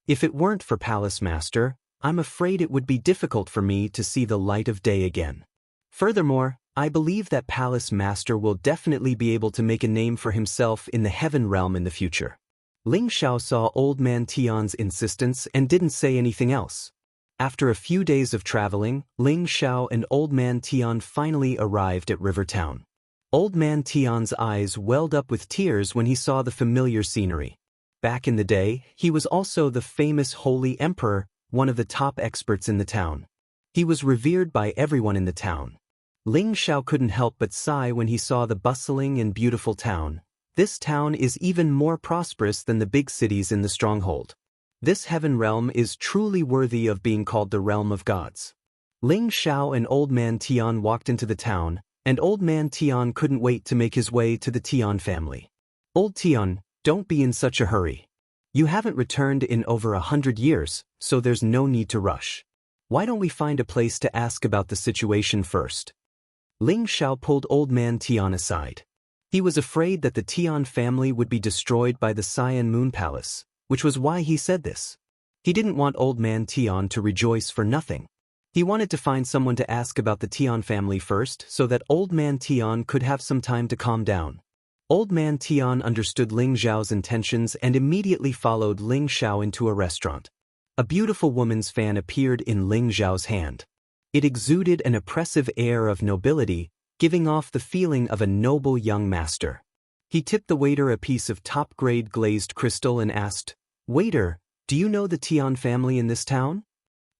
If it weren't for Palace Master, I'm afraid it would be difficult for me to see the light of day again. Furthermore, I believe that Palace Master will definitely be able to make a name for himself in the heaven realm in the future. Ling Xiao saw Old Man Tian's insistence and didn't say anything else. After a few days of traveling, Ling Xiao and Old Man Tian finally arrived at River Town. Old Man Tian's eyes welled up with tears when he saw the familiar scenery. Back in the day, he was also the famous Holy Emperor, one of the top experts in the town. He was revered by everyone in the town. Ling Xiao couldn't help but sigh when he saw the bustling and beautiful town. This town is even more prosperous than the big cities in the stronghold. This heaven realm is truly worthy of being called the realm of gods. Ling Xiao and Old Man Tian walked into the town, and Old Man Tian couldn't wait to make his way to the Tian family. Old Tian, don't be in such a hurry. You haven't returned in over 100 years, so there's no need to rush. Why don't we find a place to ask about the situation first? Ling Xiao pulled Old Man Tian aside. He was afraid that the Tian family would be destroyed by the Cyan Moon Palace, which was why he said this. He didn't want Old Man Tian to rejoice for nothing. He wanted to find someone to ask about the Tian family first so that Old Man Tian could have some time to calm down. Old Man Tian understood Ling Xiao's intentions and immediately followed Ling Xiao into a restaurant. A beautiful woman's fan appeared in Ling Xiao's hand. It exuded an oppressive air of nobility, giving off the feeling of a noble young master. He tipped the waiter a piece of top-grade glazed crystal and asked, Waiter, do you know the Tian family in this town?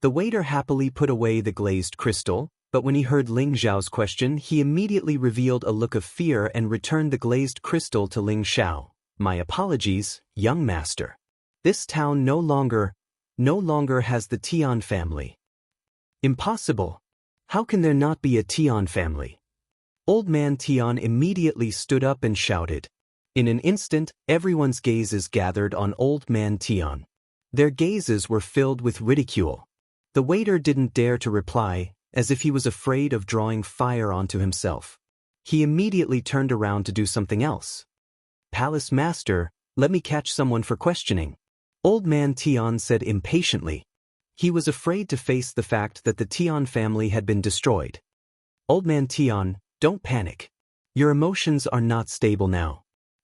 The waiter happily put away the glazed crystal, but when he heard Ling Xiao's question, he immediately revealed a look of fear and returned the glazed crystal to Ling Xiao. My apologies, young master. This town no longer has the Tian family. Impossible. How can there not be a Tian family? Old man Tian immediately stood up and shouted. In an instant, everyone's gazes gathered on Old man Tian. Their gazes were filled with ridicule. The waiter didn't dare to reply, as if he was afraid of drawing fire onto himself. He immediately turned around to do something else. Palace master, let me catch someone for questioning. Old man Tian said impatiently. He was afraid to face the fact that the Tian family had been destroyed. Old man Tian, don't panic. Your emotions are not stable now.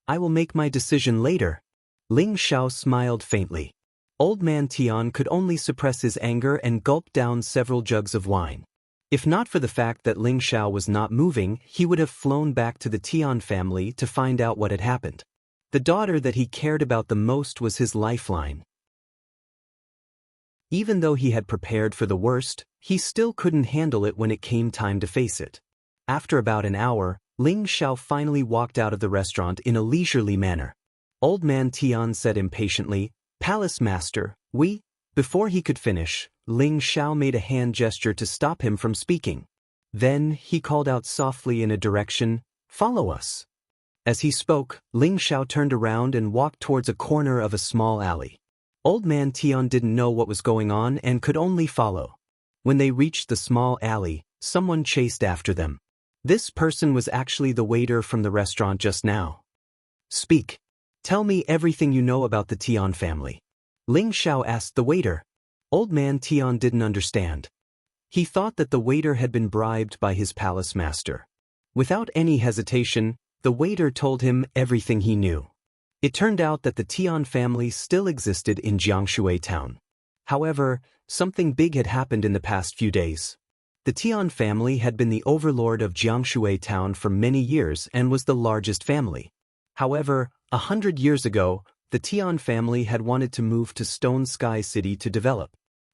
I will make my decision later. Ling Xiao smiled faintly. Old man Tian could only suppress his anger and gulp down several jugs of wine. If not for the fact that Ling Xiao was not moving, he would have flown back to the Tian family to find out what had happened. The daughter that he cared about the most was his lifeline. Even though he had prepared for the worst, he still couldn't handle it when it came time to face it. After about an hour, Ling Xiao finally walked out of the restaurant in a leisurely manner. Old man Tian said impatiently, Palace master, we... Before he could finish, Ling Xiao made a hand gesture to stop him from speaking. Then, he called out softly in a direction, follow us. As he spoke, Ling Xiao turned around and walked towards a corner of a small alley. Old man Tian didn't know what was going on and could only follow. When they reached the small alley, someone chased after them. This person was actually the waiter from the restaurant just now. Speak. Tell me everything you know about the Tian family. Ling Xiao asked the waiter. Old man Tian didn't understand. He thought that the waiter had been bribed by his palace master. Without any hesitation, the waiter told him everything he knew. It turned out that the Tian family still existed in Jiangshui town. However, something big had happened in the past few days. The Tian family had been the overlord of Jiangshui town for many years and was the largest family. However, 100 years ago, the Tian family had wanted to move to Stone Sky City to develop.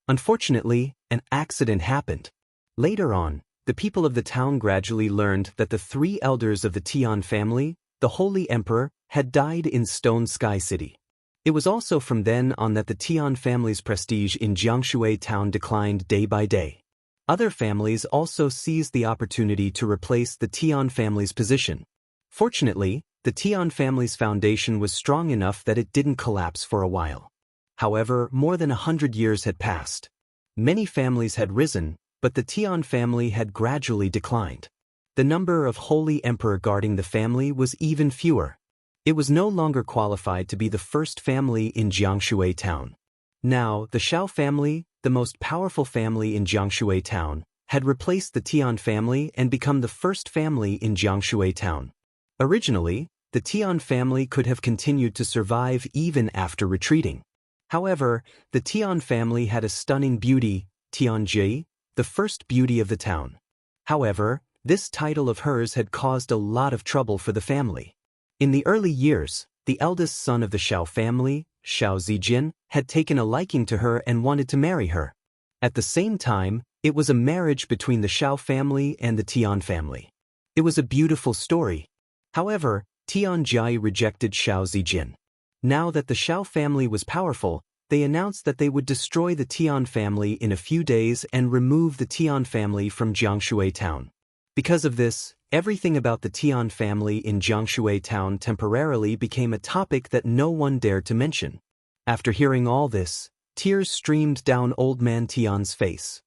Unfortunately, an accident happened. Later on, the people of the town gradually learned that the 3 elders of the Tian family, the Holy Emperor, had died in Stone Sky City. It was also from then on that the Tian family's prestige in Jiangshui town declined day by day. Other families also seized the opportunity to replace the Tian family's position. Fortunately, the Tian family's foundation was strong enough that it didn't collapse for a while. However, more than 100 years had passed. Many families had risen, but the Tian family had gradually declined. The number of Holy Emperor guarding the family was even fewer. It was no longer qualified to be the first family in Jiangshui town. Now, the Xiao family, the most powerful family in Jiangshui town, had replaced the Tian family and become the first family in Jiangshui town. Originally, the Tian family could have continued to survive even after retreating. However, the Tian family had a stunning beauty, Tianji, the first beauty of the town. However, this title of hers had caused a lot of trouble for the family. In the early years, the eldest son of the Xiao family, Xiao Zijin, had taken a liking to her and wanted to marry her. At the same time, it was a marriage between the Xiao family and the Tian family. It was a beautiful story. However, Tianji rejected Xiao Zijin. Now that the Xiao family was powerful, they announced that they would destroy the Tian family in a few days and remove the Tian family from Jiangshui town. Because of this, everything about the Tian family in Jiangshui town temporarily became a topic that no one dared to mention. After hearing all this, tears streamed down old man Tian's face.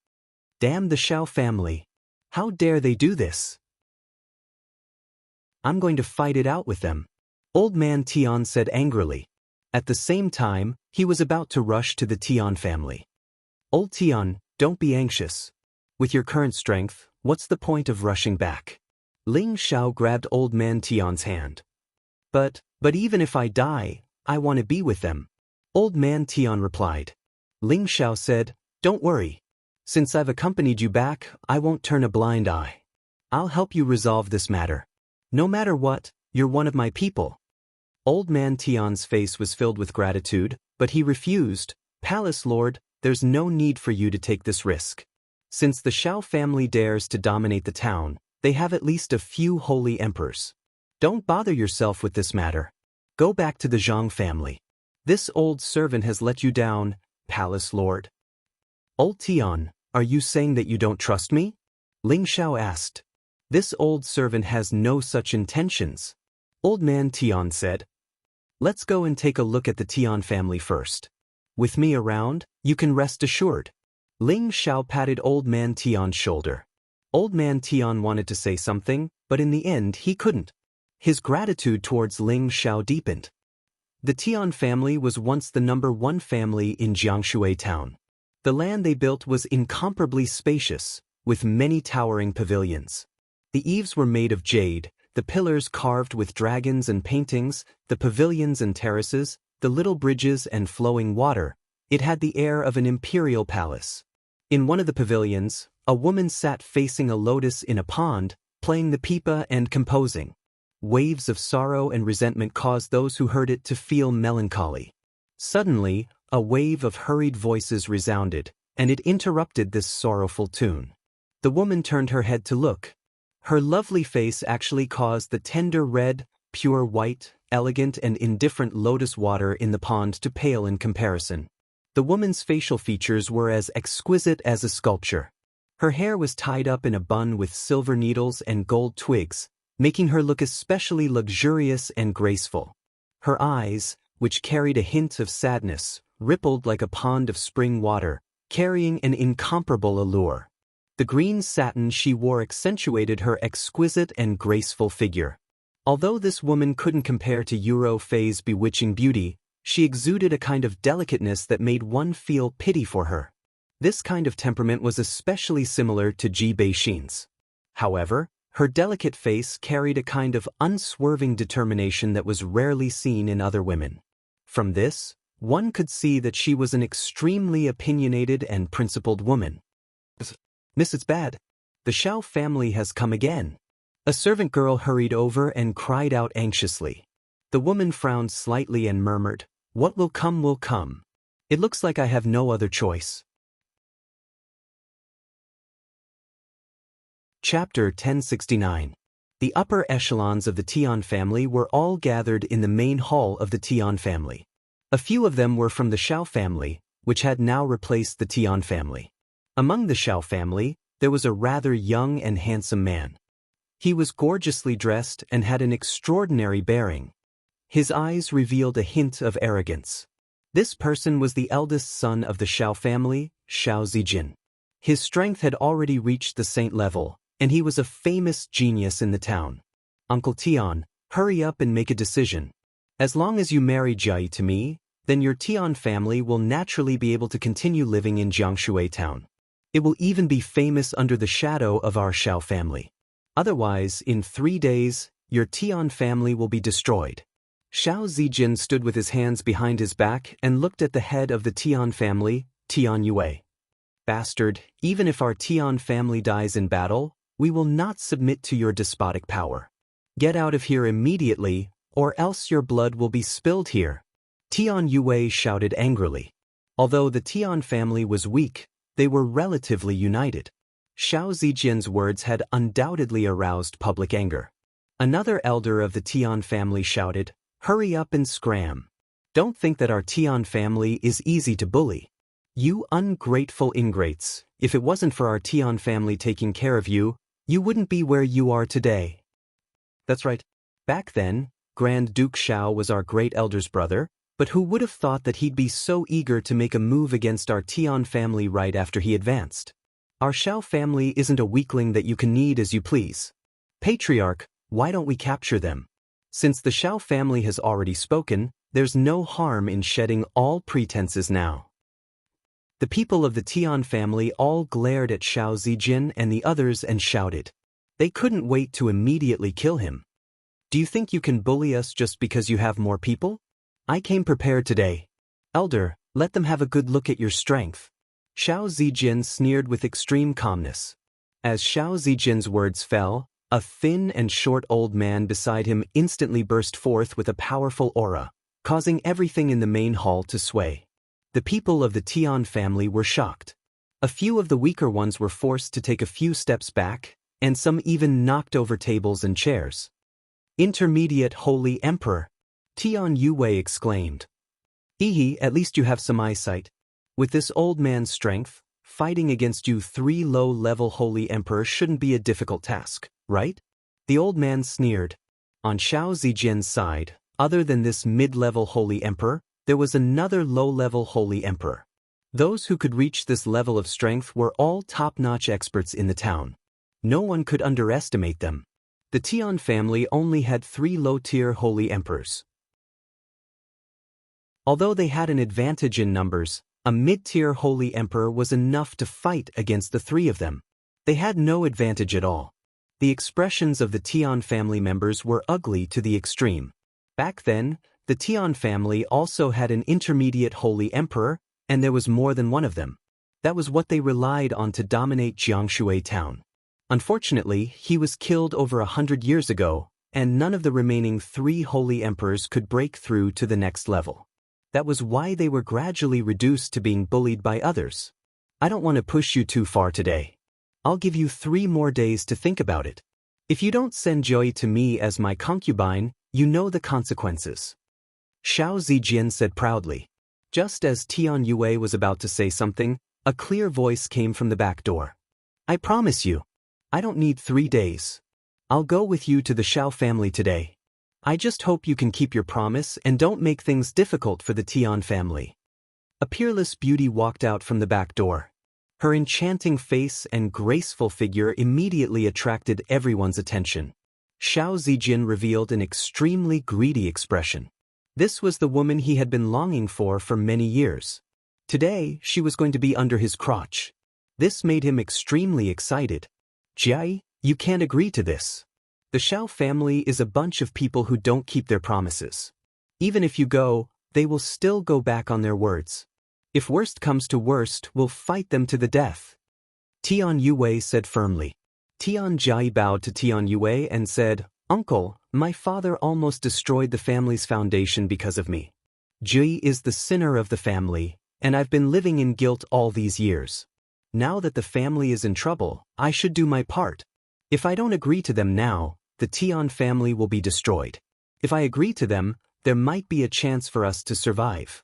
Damn the Xiao family. How dare they do this? I'm going to fight it out with them. Old man Tian said angrily. At the same time, he was about to rush to the Tian family. Old Tian, don't be anxious. With your current strength, what's the point of rushing back? Ling Xiao grabbed old man Tian's hand. But even if I die, I want to be with them. Old man Tian replied. Ling Xiao said, don't worry. Since I've accompanied you back, I won't turn a blind eye. I'll help you resolve this matter. No matter what, you're one of my people. Old man Tian's face was filled with gratitude, but he refused. Palace Lord, there's no need for you to take this risk. Since the Xiao family dares to dominate the town, they have at least a few holy emperors. Don't bother yourself with this matter. Go back to the Zhang family. This old servant has let you down, Palace Lord. Old Tian, are you saying that you don't trust me? Ling Xiao asked. This old servant has no such intentions. Old man Tian said. Let's go and take a look at the Tian family first. With me around, you can rest assured. Ling Xiao patted Old Man Tian's shoulder. Old Man Tian wanted to say something, but in the end he couldn't. His gratitude towards Ling Xiao deepened. The Tian family was once the #1 family in Jiangshui town. The land they built was incomparably spacious, with many towering pavilions. The eaves were made of jade, the pillars carved with dragons and paintings, the pavilions and terraces, the little bridges and flowing water. It had the air of an imperial palace. In one of the pavilions, a woman sat facing a lotus in a pond, playing the pipa and composing. Waves of sorrow and resentment caused those who heard it to feel melancholy. Suddenly, a wave of hurried voices resounded, and it interrupted this sorrowful tune. The woman turned her head to look. Her lovely face actually caused the tender red, pure white, elegant and indifferent lotus water in the pond to pale in comparison. The woman's facial features were as exquisite as a sculpture. Her hair was tied up in a bun with silver needles and gold twigs, making her look especially luxurious and graceful. Her eyes, which carried a hint of sadness, rippled like a pond of spring water, carrying an incomparable allure. The green satin she wore accentuated her exquisite and graceful figure. Although this woman couldn't compare to Euro Fei's bewitching beauty, she exuded a kind of delicateness that made one feel pity for her. This kind of temperament was especially similar to Ji Beixin's. However, her delicate face carried a kind of unswerving determination that was rarely seen in other women. From this, one could see that she was an extremely opinionated and principled woman. Miss, it's bad. The Xiao family has come again. A servant girl hurried over and cried out anxiously. The woman frowned slightly and murmured, "What will come will come. It looks like I have no other choice." Chapter 1069. The upper echelons of the Tian family were all gathered in the main hall of the Tian family. A few of them were from the Xiao family, which had now replaced the Tian family. Among the Xiao family, there was a rather young and handsome man. He was gorgeously dressed and had an extraordinary bearing. His eyes revealed a hint of arrogance. This person was the eldest son of the Xiao family, Xiao Zijin. His strength had already reached the saint level, and he was a famous genius in the town. Uncle Tian, hurry up and make a decision. As long as you marry Jiayi to me, then your Tian family will naturally be able to continue living in Jiangshui town. It will even be famous under the shadow of our Xiao family. Otherwise, in 3 days, your Tian family will be destroyed. Xiao Zijin stood with his hands behind his back and looked at the head of the Tian family, Tian Yue. Bastard, even if our Tian family dies in battle, we will not submit to your despotic power. Get out of here immediately, or else your blood will be spilled here. Tian Yue shouted angrily. Although the Tian family was weak, they were relatively united. Xiao Zijin's words had undoubtedly aroused public anger. Another elder of the Tian family shouted, "Hurry up and scram. Don't think that our Tian family is easy to bully. You ungrateful ingrates, if it wasn't for our Tian family taking care of you, you wouldn't be where you are today." That's right. Back then, Grand Duke Xiao was our great elder's brother, but who would have thought that he'd be so eager to make a move against our Tian family right after he advanced? Our Xiao family isn't a weakling that you can knead as you please. Patriarch, why don't we capture them? Since the Xiao family has already spoken, there's no harm in shedding all pretenses now. The people of the Tian family all glared at Xiao Zijin and the others and shouted. They couldn't wait to immediately kill him. Do you think you can bully us just because you have more people? I came prepared today. Elder, let them have a good look at your strength. Xiao Zijin sneered with extreme calmness. As Xiao Zijin's words fell, a thin and short old man beside him instantly burst forth with a powerful aura, causing everything in the main hall to sway. The people of the Tian family were shocked. A few of the weaker ones were forced to take a few steps back, and some even knocked over tables and chairs. Intermediate Holy Emperor! Tian Yue exclaimed. At least you have some eyesight. With this old man's strength, Fighting against you three low-level holy emperors shouldn't be a difficult task, right? The old man sneered. On Xiao Zijian's side, other than this mid-level holy emperor, there was another low-level holy emperor. Those who could reach this level of strength were all top-notch experts in the town. No one could underestimate them. The Tian family only had 3 low-tier holy emperors. Although they had an advantage in numbers, a mid-tier holy emperor was enough to fight against the 3 of them. They had no advantage at all. The expressions of the Tian family members were ugly to the extreme. Back then, the Tian family also had an intermediate holy emperor, and there was more than one of them. That was what they relied on to dominate Jiangshui town. Unfortunately, he was killed over 100 years ago, and none of the remaining 3 holy emperors could break through to the next level. That was why they were gradually reduced to being bullied by others. I don't want to push you too far today. I'll give you 3 more days to think about it. If you don't send Joy to me as my concubine, you know the consequences. Xiao Zijian said proudly. Just as Tian Yue was about to say something, a clear voice came from the back door. I promise you, I don't need 3 days. I'll go with you to the Xiao family today. I just hope you can keep your promise and don't make things difficult for the Tian family. A peerless beauty walked out from the back door. Her enchanting face and graceful figure immediately attracted everyone's attention. Xiao Zijian revealed an extremely greedy expression. This was the woman he had been longing for many years. Today, she was going to be under his crotch. This made him extremely excited. Jai, you can't agree to this. The Xiao family is a bunch of people who don't keep their promises. Even if you go, they will still go back on their words. If worst comes to worst, we'll fight them to the death. Tian Yue said firmly. Tian Jai bowed to Tian Yue and said, Uncle, my father almost destroyed the family's foundation because of me. Jui is the sinner of the family, and I've been living in guilt all these years. Now that the family is in trouble, I should do my part. If I don't agree to them now, the Tian family will be destroyed. If I agree to them, there might be a chance for us to survive.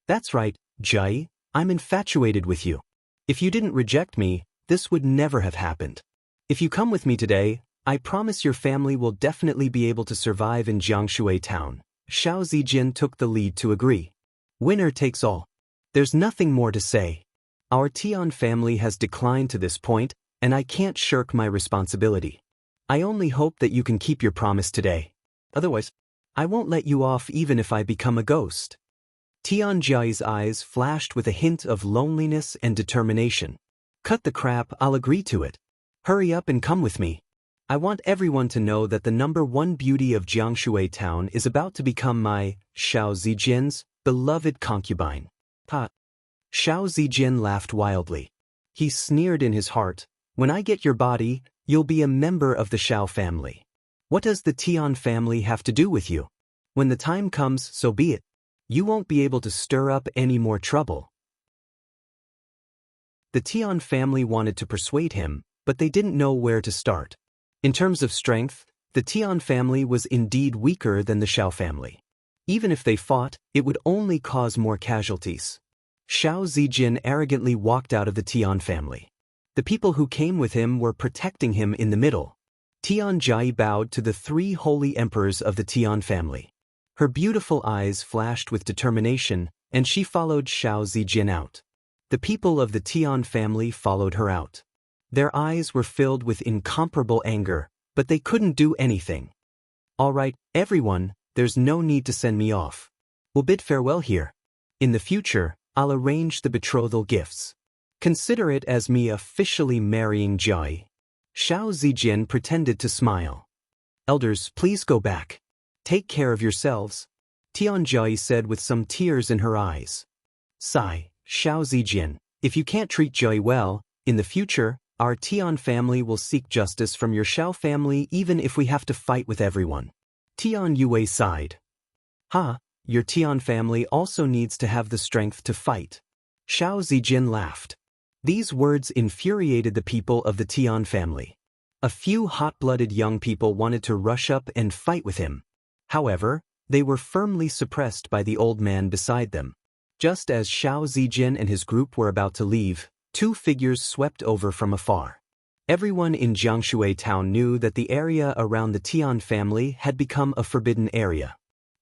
That's right, Jai, I'm infatuated with you. If you didn't reject me, this would never have happened. If you come with me today, I promise your family will definitely be able to survive in Jiangshui town. Xiao Zijian took the lead to agree. Winner takes all. There's nothing more to say. Our Tian family has declined to this point, and I can't shirk my responsibility. I only hope that you can keep your promise today. Otherwise, I won't let you off even if I become a ghost. Tian Jai's eyes flashed with a hint of loneliness and determination. Cut the crap, I'll agree to it. Hurry up and come with me. I want everyone to know that the #1 beauty of Jiangshui town is about to become my, Xiao Zijian's, beloved concubine. Ha! Xiao Zijian laughed wildly. He sneered in his heart, when I get your body, you'll be a member of the Xiao family. What does the Tian family have to do with you? When the time comes, so be it. You won't be able to stir up any more trouble. The Tian family wanted to persuade him, but they didn't know where to start. In terms of strength, the Tian family was indeed weaker than the Xiao family. Even if they fought, it would only cause more casualties. Xiao Zijian arrogantly walked out of the Tian family. The people who came with him were protecting him in the middle. Tian Jai bowed to the 3 holy emperors of the Tian family. Her beautiful eyes flashed with determination, and she followed Xiao Zijian out. The people of the Tian family followed her out. Their eyes were filled with incomparable anger, but they couldn't do anything. All right, everyone, there's no need to send me off. We'll bid farewell here. In the future, I'll arrange the betrothal gifts. Consider it as me officially marrying Jai. Xiao Zijian pretended to smile. Elders, please go back. Take care of yourselves. Tian Jai said with some tears in her eyes. Sigh, Xiao Zijian, if you can't treat Jai well, in the future, our Tian family will seek justice from your Xiao family even if we have to fight with everyone. Tian Yue sighed. Your Tian family also needs to have the strength to fight. Xiao Zijian laughed. These words infuriated the people of the Tian family. A few hot-blooded young people wanted to rush up and fight with him. However, they were firmly suppressed by the old man beside them. Just as Xiao Zijian and his group were about to leave, Two figures swept over from afar. Everyone in Jiangshui town knew that the area around the Tian family had become a forbidden area.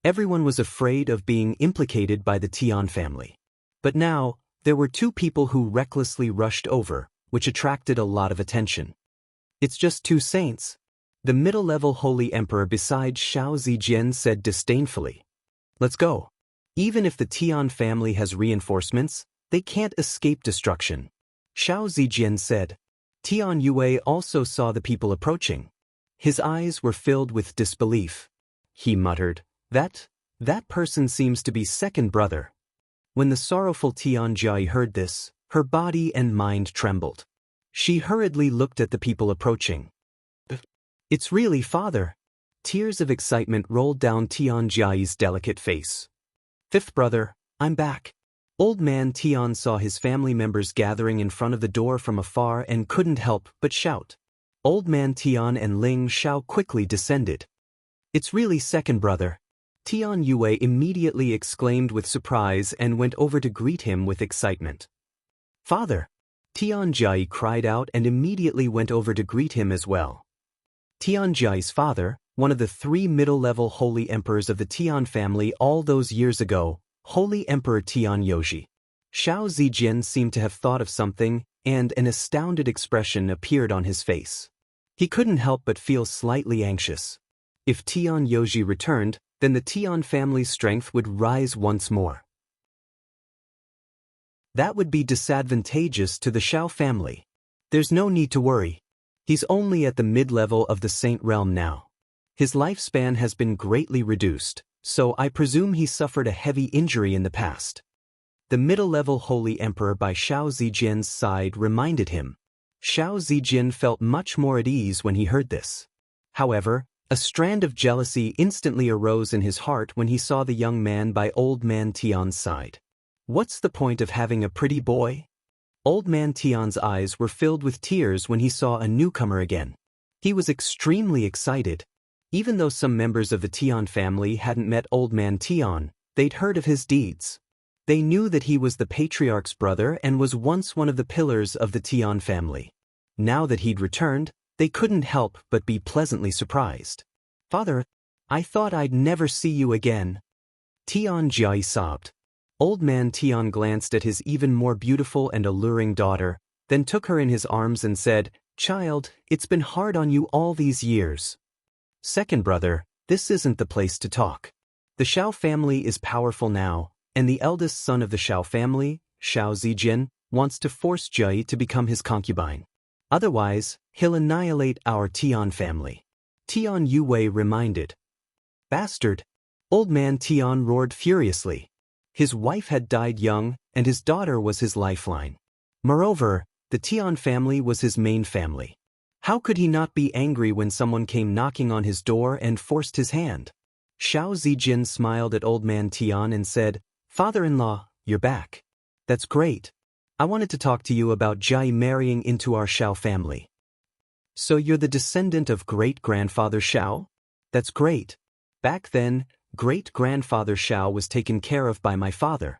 Everyone was afraid of being implicated by the Tian family. But now, there were two people who recklessly rushed over, which attracted a lot of attention. It's just two saints. The middle-level holy emperor beside Xiao Zijian said disdainfully. Let's go. Even if the Tian family has reinforcements, they can't escape destruction. Xiao Zijian said. Tian Yue also saw the people approaching. His eyes were filled with disbelief. He muttered, That person seems to be second brother. When the sorrowful Tian Jai heard this, her body and mind trembled. She hurriedly looked at the people approaching. It's really father. Tears of excitement rolled down Tian Jai's delicate face. Fifth brother, I'm back. Old man Tian saw his family members gathering in front of the door from afar and couldn't help but shout. Old man Tian and Ling Xiao quickly descended. It's really second brother. Tian Yue immediately exclaimed with surprise and went over to greet him with excitement. Father! Tian Jai cried out and immediately went over to greet him as well. Tian Jai's father, one of the three middle-level holy emperors of the Tian family all those years ago, Holy Emperor Tian Yoji. Xiao Zijian seemed to have thought of something, and an astounded expression appeared on his face. He couldn't help but feel slightly anxious. If Tian Yoji returned, then the Tian family's strength would rise once more. That would be disadvantageous to the Xiao family. There's no need to worry. He's only at the mid-level of the Saint realm now. His lifespan has been greatly reduced, so I presume he suffered a heavy injury in the past. The middle-level Holy Emperor by Xiao Zijian's side reminded him. Xiao Zijian felt much more at ease when he heard this. However, a strand of jealousy instantly arose in his heart when he saw the young man by Old Man Tian's side. What's the point of having a pretty boy? Old Man Tian's eyes were filled with tears when he saw a newcomer again. He was extremely excited. Even though some members of the Tian family hadn't met Old Man Tian, they'd heard of his deeds. They knew that he was the patriarch's brother and was once one of the pillars of the Tian family. Now that he'd returned, they couldn't help but be pleasantly surprised. Father, I thought I'd never see you again. Tian Jai sobbed. Old Man Tian glanced at his even more beautiful and alluring daughter, then took her in his arms and said, Child, it's been hard on you all these years. Second brother, this isn't the place to talk. The Xiao family is powerful now, and the eldest son of the Xiao family, Xiao Zijian, wants to force Jai to become his concubine. Otherwise, he'll annihilate our Tian family. Tian Yue reminded. Bastard! Old Man Tian roared furiously. His wife had died young, and his daughter was his lifeline. Moreover, the Tian family was his main family. How could he not be angry when someone came knocking on his door and forced his hand? Xiao Zijian smiled at Old Man Tian and said, Father-in-law, you're back. That's great. I wanted to talk to you about Jai marrying into our Xiao family. So you're the descendant of great-grandfather Xiao? That's great. Back then, great-grandfather Xiao was taken care of by my father.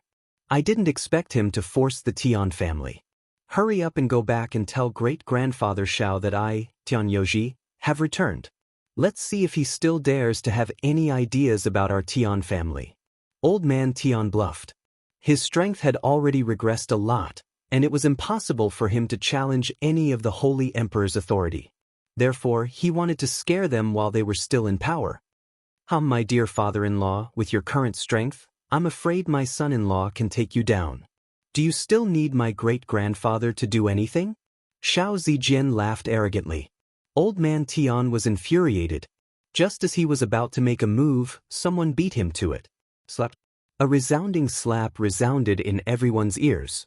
I didn't expect him to force the Tian family. Hurry up and go back and tell great-grandfather Xiao that I, Tian Yoji, have returned. Let's see if he still dares to have any ideas about our Tian family. Old Man Tian bluffed. His strength had already regressed a lot, and it was impossible for him to challenge any of the Holy Emperor's authority. Therefore, he wanted to scare them while they were still in power. My dear father-in-law, with your current strength, I'm afraid my son-in-law can take you down. Do you still need my great-grandfather to do anything? Xiao Zijian laughed arrogantly. Old Man Tian was infuriated. Just as he was about to make a move, someone beat him to it. Slap. A resounding slap resounded in everyone's ears.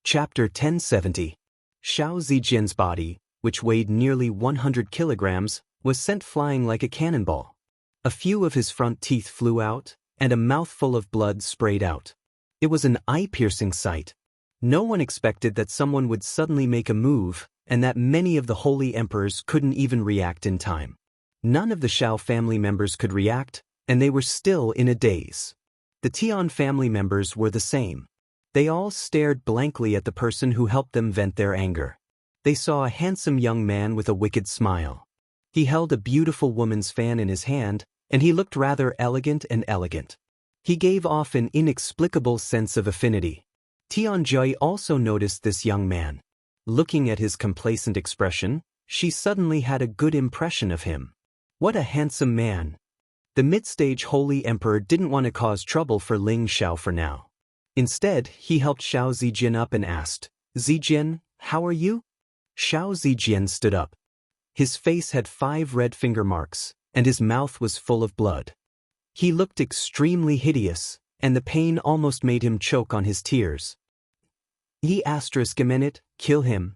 Chapter 1070. Xiao Zijian's body, which weighed nearly 100 kilograms, was sent flying like a cannonball. A few of his front teeth flew out, and a mouthful of blood sprayed out. It was an eye-piercing sight. No one expected that someone would suddenly make a move, and that many of the holy emperors couldn't even react in time. None of the Xiao family members could react, and they were still in a daze. The Tian family members were the same. They all stared blankly at the person who helped them vent their anger. They saw a handsome young man with a wicked smile. He held a beautiful woman's fan in his hand, and he looked rather elegant and elegant. He gave off an inexplicable sense of affinity. Tianjui also noticed this young man. Looking at his complacent expression, she suddenly had a good impression of him. What a handsome man! The mid-stage Holy Emperor didn't want to cause trouble for Ling Xiao for now. Instead, he helped Xiao Zijian up and asked, "Zijian, how are you?" Xiao Zijian stood up. His face had 5 red finger marks, and his mouth was full of blood. He looked extremely hideous, and the pain almost made him choke on his tears. Kill him.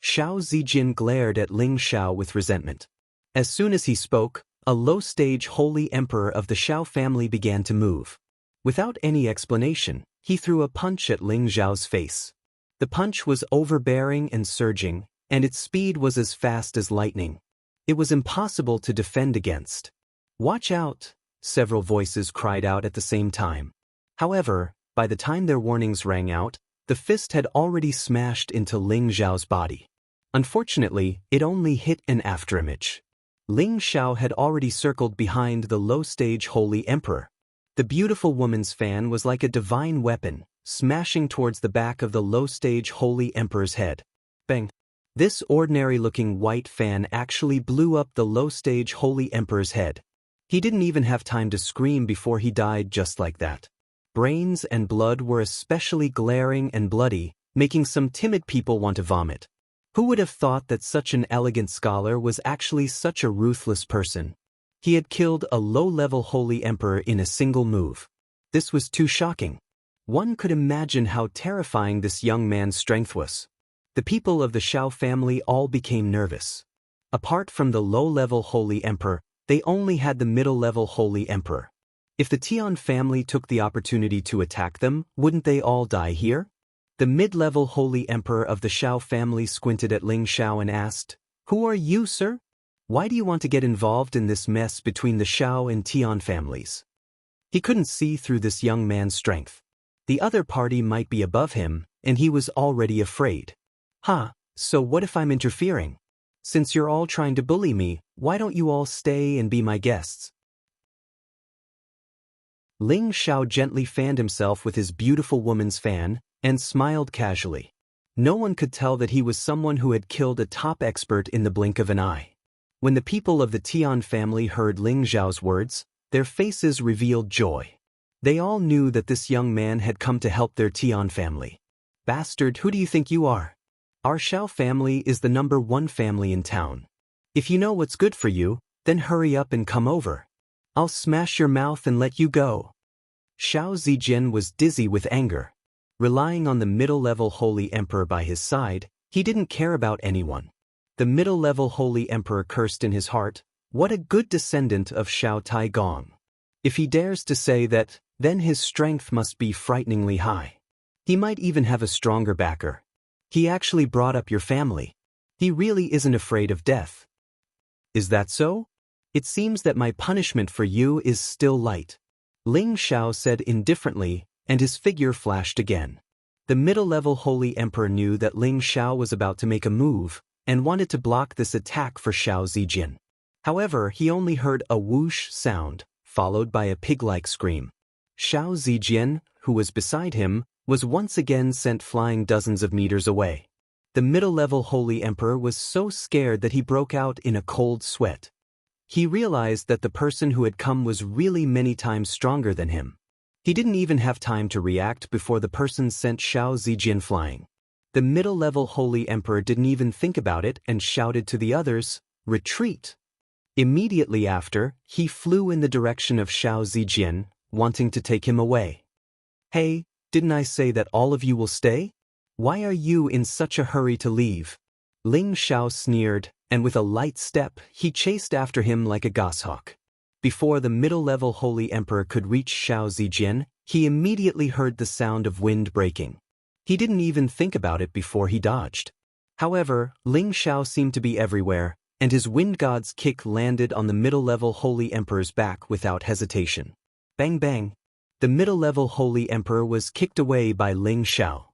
Xiao Zijian glared at Ling Xiao with resentment. As soon as he spoke, a low-stage Holy Emperor of the Xiao family began to move. Without any explanation, he threw a punch at Ling Xiao's face. The punch was overbearing and surging, and its speed was as fast as lightning. It was impossible to defend against. "Watch out!" several voices cried out at the same time. However, by the time their warnings rang out, the fist had already smashed into Ling Xiao's body. Unfortunately, it only hit an afterimage. Ling Xiao had already circled behind the low-stage Holy Emperor. The beautiful woman's fan was like a divine weapon, smashing towards the back of the low-stage Holy Emperor's head. Bang! This ordinary-looking white fan actually blew up the low-stage Holy Emperor's head. He didn't even have time to scream before he died just like that. Brains and blood were especially glaring and bloody, making some timid people want to vomit. Who would have thought that such an elegant scholar was actually such a ruthless person? He had killed a low-level Holy Emperor in a single move. This was too shocking. One could imagine how terrifying this young man's strength was. The people of the Xiao family all became nervous. Apart from the low-level Holy Emperor, they only had the middle-level Holy Emperor. If the Tian family took the opportunity to attack them, wouldn't they all die here? The mid-level Holy Emperor of the Xiao family squinted at Ling Xiao and asked, "Who are you, sir? Why do you want to get involved in this mess between the Xiao and Tian families?" He couldn't see through this young man's strength. The other party might be above him, and he was already afraid. So what if I'm interfering? Since you're all trying to bully me, why don't you all stay and be my guests? Ling Xiao gently fanned himself with his beautiful woman's fan, and smiled casually. No one could tell that he was someone who had killed a top expert in the blink of an eye. When the people of the Tian family heard Ling Xiao's words, their faces revealed joy. They all knew that this young man had come to help their Tian family. "Bastard, who do you think you are? Our Xiao family is the #1 family in town. If you know what's good for you, then hurry up and come over. I'll smash your mouth and let you go." Xiao Zijian was dizzy with anger. Relying on the middle-level Holy Emperor by his side, he didn't care about anyone. The middle-level Holy Emperor cursed in his heart, "What a good descendant of Xiao Taigong. If he dares to say that, then his strength must be frighteningly high. He might even have a stronger backer. He actually brought up your family. He really isn't afraid of death. Is that so? It seems that my punishment for you is still light." Ling Xiao said indifferently, and his figure flashed again. The middle-level Holy Emperor knew that Ling Xiao was about to make a move, and wanted to block this attack for Xiao Zijian. However, he only heard a whoosh sound, followed by a pig-like scream. Xiao Zijian, who was beside him, was once again sent flying dozens of meters away. The middle-level Holy Emperor was so scared that he broke out in a cold sweat. He realized that the person who had come was really many times stronger than him. He didn't even have time to react before the person sent Xiao Zijian flying. The middle-level Holy Emperor didn't even think about it and shouted to the others, "Retreat!" Immediately after, he flew in the direction of Xiao Zijian, wanting to take him away. "Hey, didn't I say that all of you will stay? Why are you in such a hurry to leave?" Ling Xiao sneered, and with a light step, he chased after him like a goshawk. Before the middle-level Holy Emperor could reach Xiao Zijian, he immediately heard the sound of wind breaking. He didn't even think about it before he dodged. However, Ling Xiao seemed to be everywhere, and his wind god's kick landed on the middle-level Holy Emperor's back without hesitation. Bang bang! The middle-level Holy Emperor was kicked away by Ling Xiao.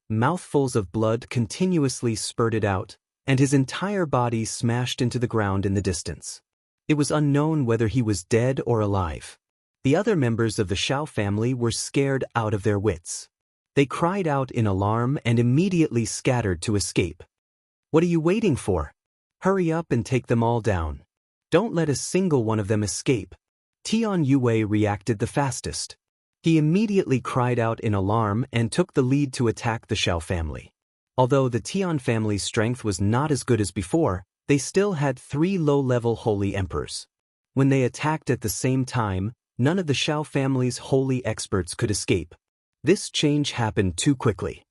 Mouthfuls of blood continuously spurted out, and his entire body smashed into the ground in the distance. It was unknown whether he was dead or alive. The other members of the Xiao family were scared out of their wits. They cried out in alarm and immediately scattered to escape. "What are you waiting for? Hurry up and take them all down. Don't let a single one of them escape." Tian Yue reacted the fastest. He immediately cried out in alarm and took the lead to attack the Xiao family. Although the Tian family's strength was not as good as before, they still had 3 low-level holy emperors. When they attacked at the same time, none of the Xiao family's holy experts could escape. This change happened too quickly.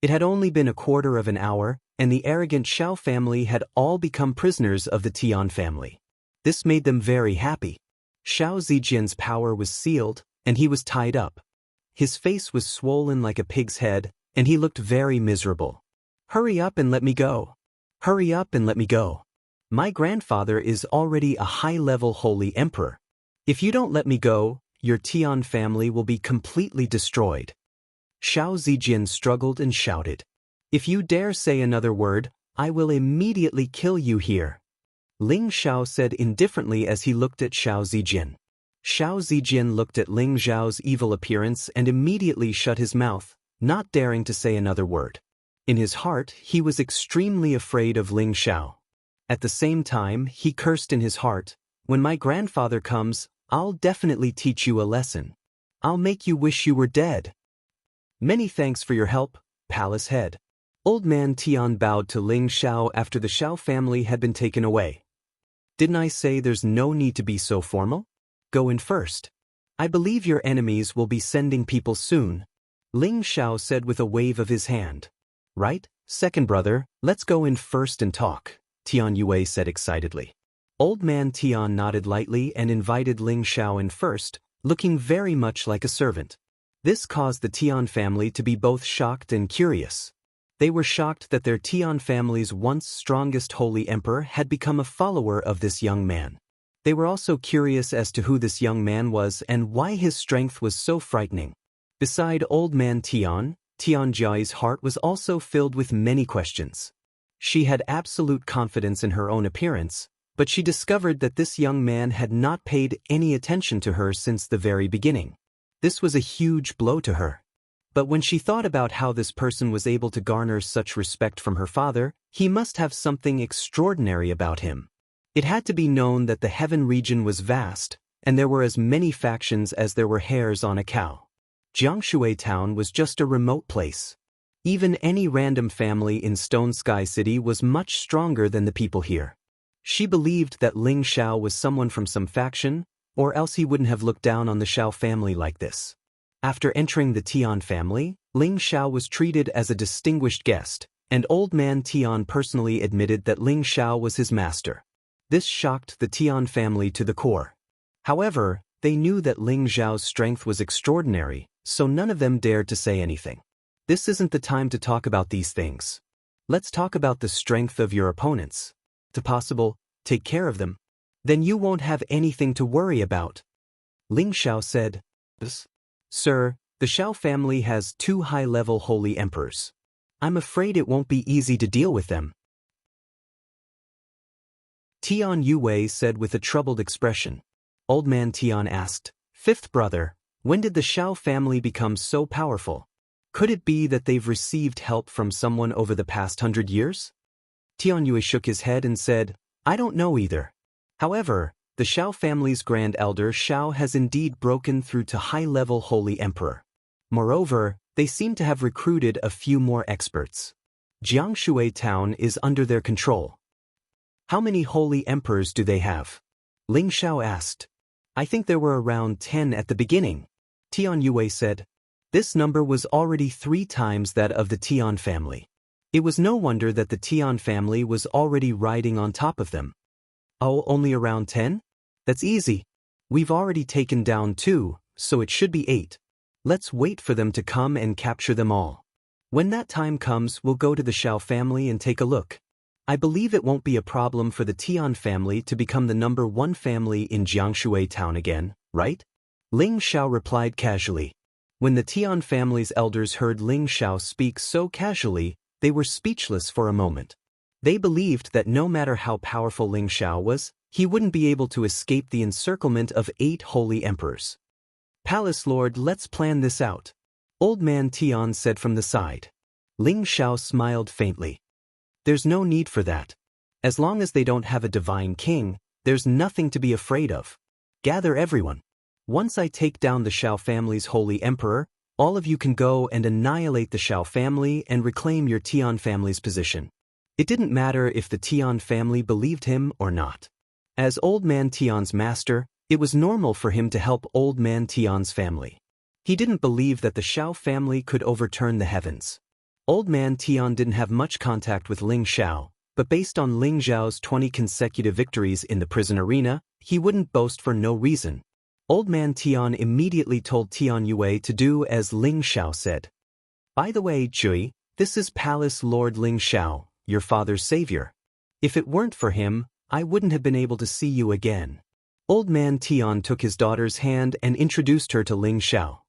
It had only been a quarter of an hour, and the arrogant Xiao family had all become prisoners of the Tian family. This made them very happy. Xiao Zijian's power was sealed, and he was tied up. His face was swollen like a pig's head, and he looked very miserable. "Hurry up and let me go. Hurry up and let me go. My grandfather is already a high-level holy emperor. If you don't let me go, your Tian family will be completely destroyed." Xiao Zijian struggled and shouted, "If you dare say another word, I will immediately kill you here." Ling Xiao said indifferently as he looked at Xiao Zijian. Xiao Zijian looked at Ling Xiao's evil appearance and immediately shut his mouth, not daring to say another word. In his heart, he was extremely afraid of Ling Xiao. At the same time, he cursed in his heart, "When my grandfather comes, I'll definitely teach you a lesson. I'll make you wish you were dead." "Many thanks for your help, Palace Head." Old Man Tian bowed to Ling Xiao after the Xiao family had been taken away. "Didn't I say there's no need to be so formal? Go in first. I believe your enemies will be sending people soon," Ling Xiao said with a wave of his hand. "Right, second brother, let's go in first and talk," Tian Yue said excitedly. Old Man Tian nodded lightly and invited Ling Xiao in first, looking very much like a servant. This caused the Tian family to be both shocked and curious. They were shocked that their Tian family's once strongest holy emperor had become a follower of this young man. They were also curious as to who this young man was and why his strength was so frightening. Beside Old Man Tian, Tian Jiai's heart was also filled with many questions. She had absolute confidence in her own appearance, but she discovered that this young man had not paid any attention to her since the very beginning. This was a huge blow to her. But when she thought about how this person was able to garner such respect from her father, he must have something extraordinary about him. It had to be known that the heaven region was vast, and there were as many factions as there were hairs on a cow. Jiangshui Town was just a remote place. Even any random family in Stone Sky City was much stronger than the people here. She believed that Ling Xiao was someone from some faction, or else he wouldn't have looked down on the Xiao family like this. After entering the Tian family, Ling Xiao was treated as a distinguished guest, and Old Man Tian personally admitted that Ling Xiao was his master. This shocked the Tian family to the core. However, they knew that Ling Xiao's strength was extraordinary, so none of them dared to say anything. This isn't the time to talk about these things. Let's talk about the strength of your opponents. If possible, take care of them. Then you won't have anything to worry about. Ling Xiao said, "Sir, the Xiao family has 2 high-level holy emperors. I'm afraid it won't be easy to deal with them." Tian Yue said with a troubled expression. Old Man Tian asked, "Fifth brother, when did the Xiao family become so powerful? Could it be that they've received help from someone over the past 100 years? Tian Yue shook his head and said, "I don't know either. However, the Xiao family's grand elder Xiao has indeed broken through to high-level holy emperor. Moreover, they seem to have recruited a few more experts. Jiangshui Town is under their control." "How many holy emperors do they have?" Ling Xiao asked. "I think there were around 10 at the beginning," Tian Yue said. This number was already 3 times that of the Tian family. It was no wonder that the Tian family was already riding on top of them. "Oh, only around 10? That's easy. We've already taken down 2, so it should be 8. Let's wait for them to come and capture them all. When that time comes, we'll go to the Xiao family and take a look. I believe it won't be a problem for the Tian family to become the #1 family in Jiangshui Town again, right?" Ling Xiao replied casually. When the Tian family's elders heard Ling Xiao speak so casually, they were speechless for a moment. They believed that no matter how powerful Ling Xiao was, he wouldn't be able to escape the encirclement of 8 holy emperors. Palace Lord, let's plan this out, Old Man Tian said from the side. Ling Xiao smiled faintly. There's no need for that. As long as they don't have a divine king, there's nothing to be afraid of. Gather everyone. Once I take down the Xiao family's holy emperor, all of you can go and annihilate the Xiao family and reclaim your Tian family's position. It didn't matter if the Tian family believed him or not. As Old Man Tian's master, it was normal for him to help Old Man Tian's family. He didn't believe that the Xiao family could overturn the heavens. Old Man Tian didn't have much contact with Ling Xiao, but based on Ling Xiao's 20 consecutive victories in the prison arena, he wouldn't boast for no reason. Old Man Tian immediately told Tian Yue to do as Ling Xiao said. By the way, Jui, this is Palace Lord Ling Xiao, your father's savior. If it weren't for him, I wouldn't have been able to see you again. Old Man Tian took his daughter's hand and introduced her to Ling Xiao.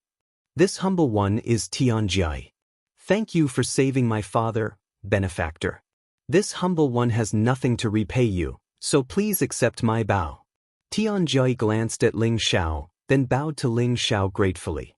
This humble one is Tian Jai. Thank you for saving my father, benefactor. This humble one has nothing to repay you, so please accept my bow. Tian Jai glanced at Ling Xiao, then bowed to Ling Xiao gratefully.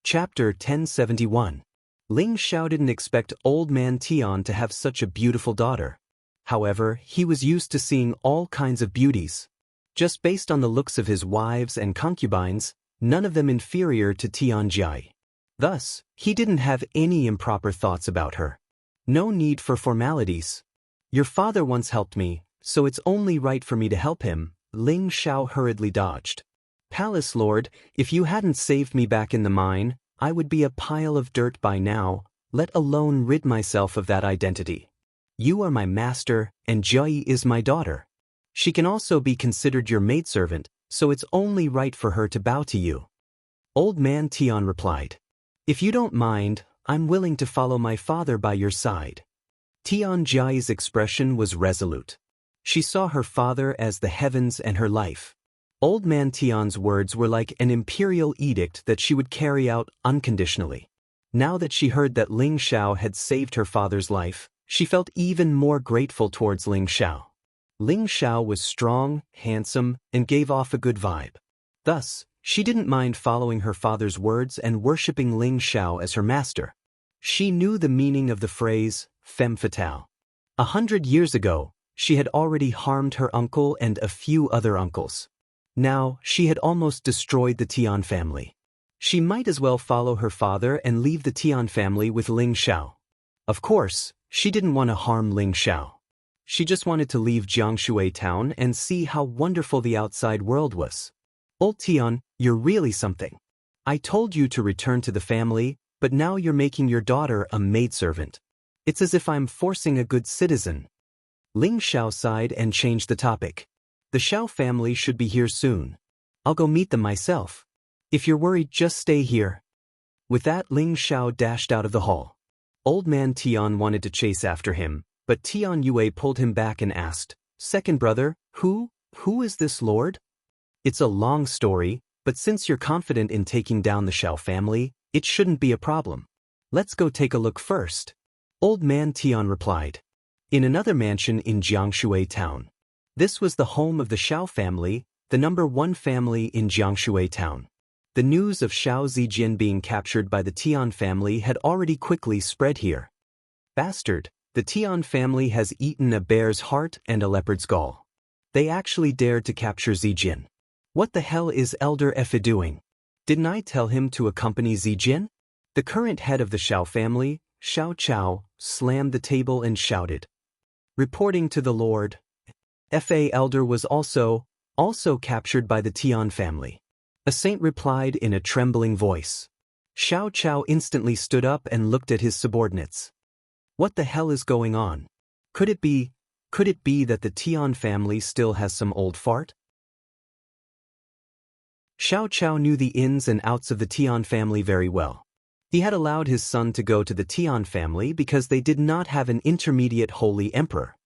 Chapter 1071. Ling Xiao didn't expect Old Man Tian to have such a beautiful daughter. However, he was used to seeing all kinds of beauties. Just based on the looks of his wives and concubines, none of them inferior to Tian Jai. Thus, he didn't have any improper thoughts about her. No need for formalities. Your father once helped me, so it's only right for me to help him, Ling Xiao hurriedly dodged. Palace Lord, if you hadn't saved me back in the mine, I would be a pile of dirt by now, let alone rid myself of that identity. You are my master, and Jai is my daughter. She can also be considered your maidservant, so it's only right for her to bow to you. Old Man Tian replied. If you don't mind, I'm willing to follow my father by your side. Tian Jai's expression was resolute. She saw her father as the heavens and her life. Old Man Tian's words were like an imperial edict that she would carry out unconditionally. Now that she heard that Ling Xiao had saved her father's life, she felt even more grateful towards Ling Xiao. Ling Xiao was strong, handsome, and gave off a good vibe. Thus, she didn't mind following her father's words and worshipping Ling Xiao as her master. She knew the meaning of the phrase, femme fatale. 100 years ago, she had already harmed her uncle and a few other uncles. Now, she had almost destroyed the Tian family. She might as well follow her father and leave the Tian family with Ling Xiao. Of course, she didn't want to harm Ling Xiao. She just wanted to leave Jiangshui town and see how wonderful the outside world was. Old Tian, you're really something. I told you to return to the family, but now you're making your daughter a maidservant. It's as if I'm forcing a good citizen. Ling Xiao sighed and changed the topic. The Xiao family should be here soon. I'll go meet them myself. If you're worried, just stay here. With that, Ling Xiao dashed out of the hall. Old Man Tian wanted to chase after him, but Tian Yue pulled him back and asked, Second brother, who is this lord? It's a long story, but since you're confident in taking down the Xiao family, it shouldn't be a problem. Let's go take a look first. Old Man Tian replied. In another mansion in Jiangshui town. This was the home of the Xiao family, the #1 family in Jiangshui town. The news of Xiao Zijin being captured by the Tian family had already quickly spread here. Bastard, the Tian family has eaten a bear's heart and a leopard's gall. They actually dared to capture Zijin. What the hell is Elder Effa doing? Didn't I tell him to accompany Zijin? The current head of the Xiao family, Xiao Chao, slammed the table and shouted. Reporting to the Lord. Fa Elder was also captured by the Tian family. A saint replied in a trembling voice. Xiao Chao instantly stood up and looked at his subordinates. What the hell is going on? Could it be that the Tian family still has some old fart? Xiao Chao knew the ins and outs of the Tian family very well. He had allowed his son to go to the Tian family because they did not have an intermediate holy emperor.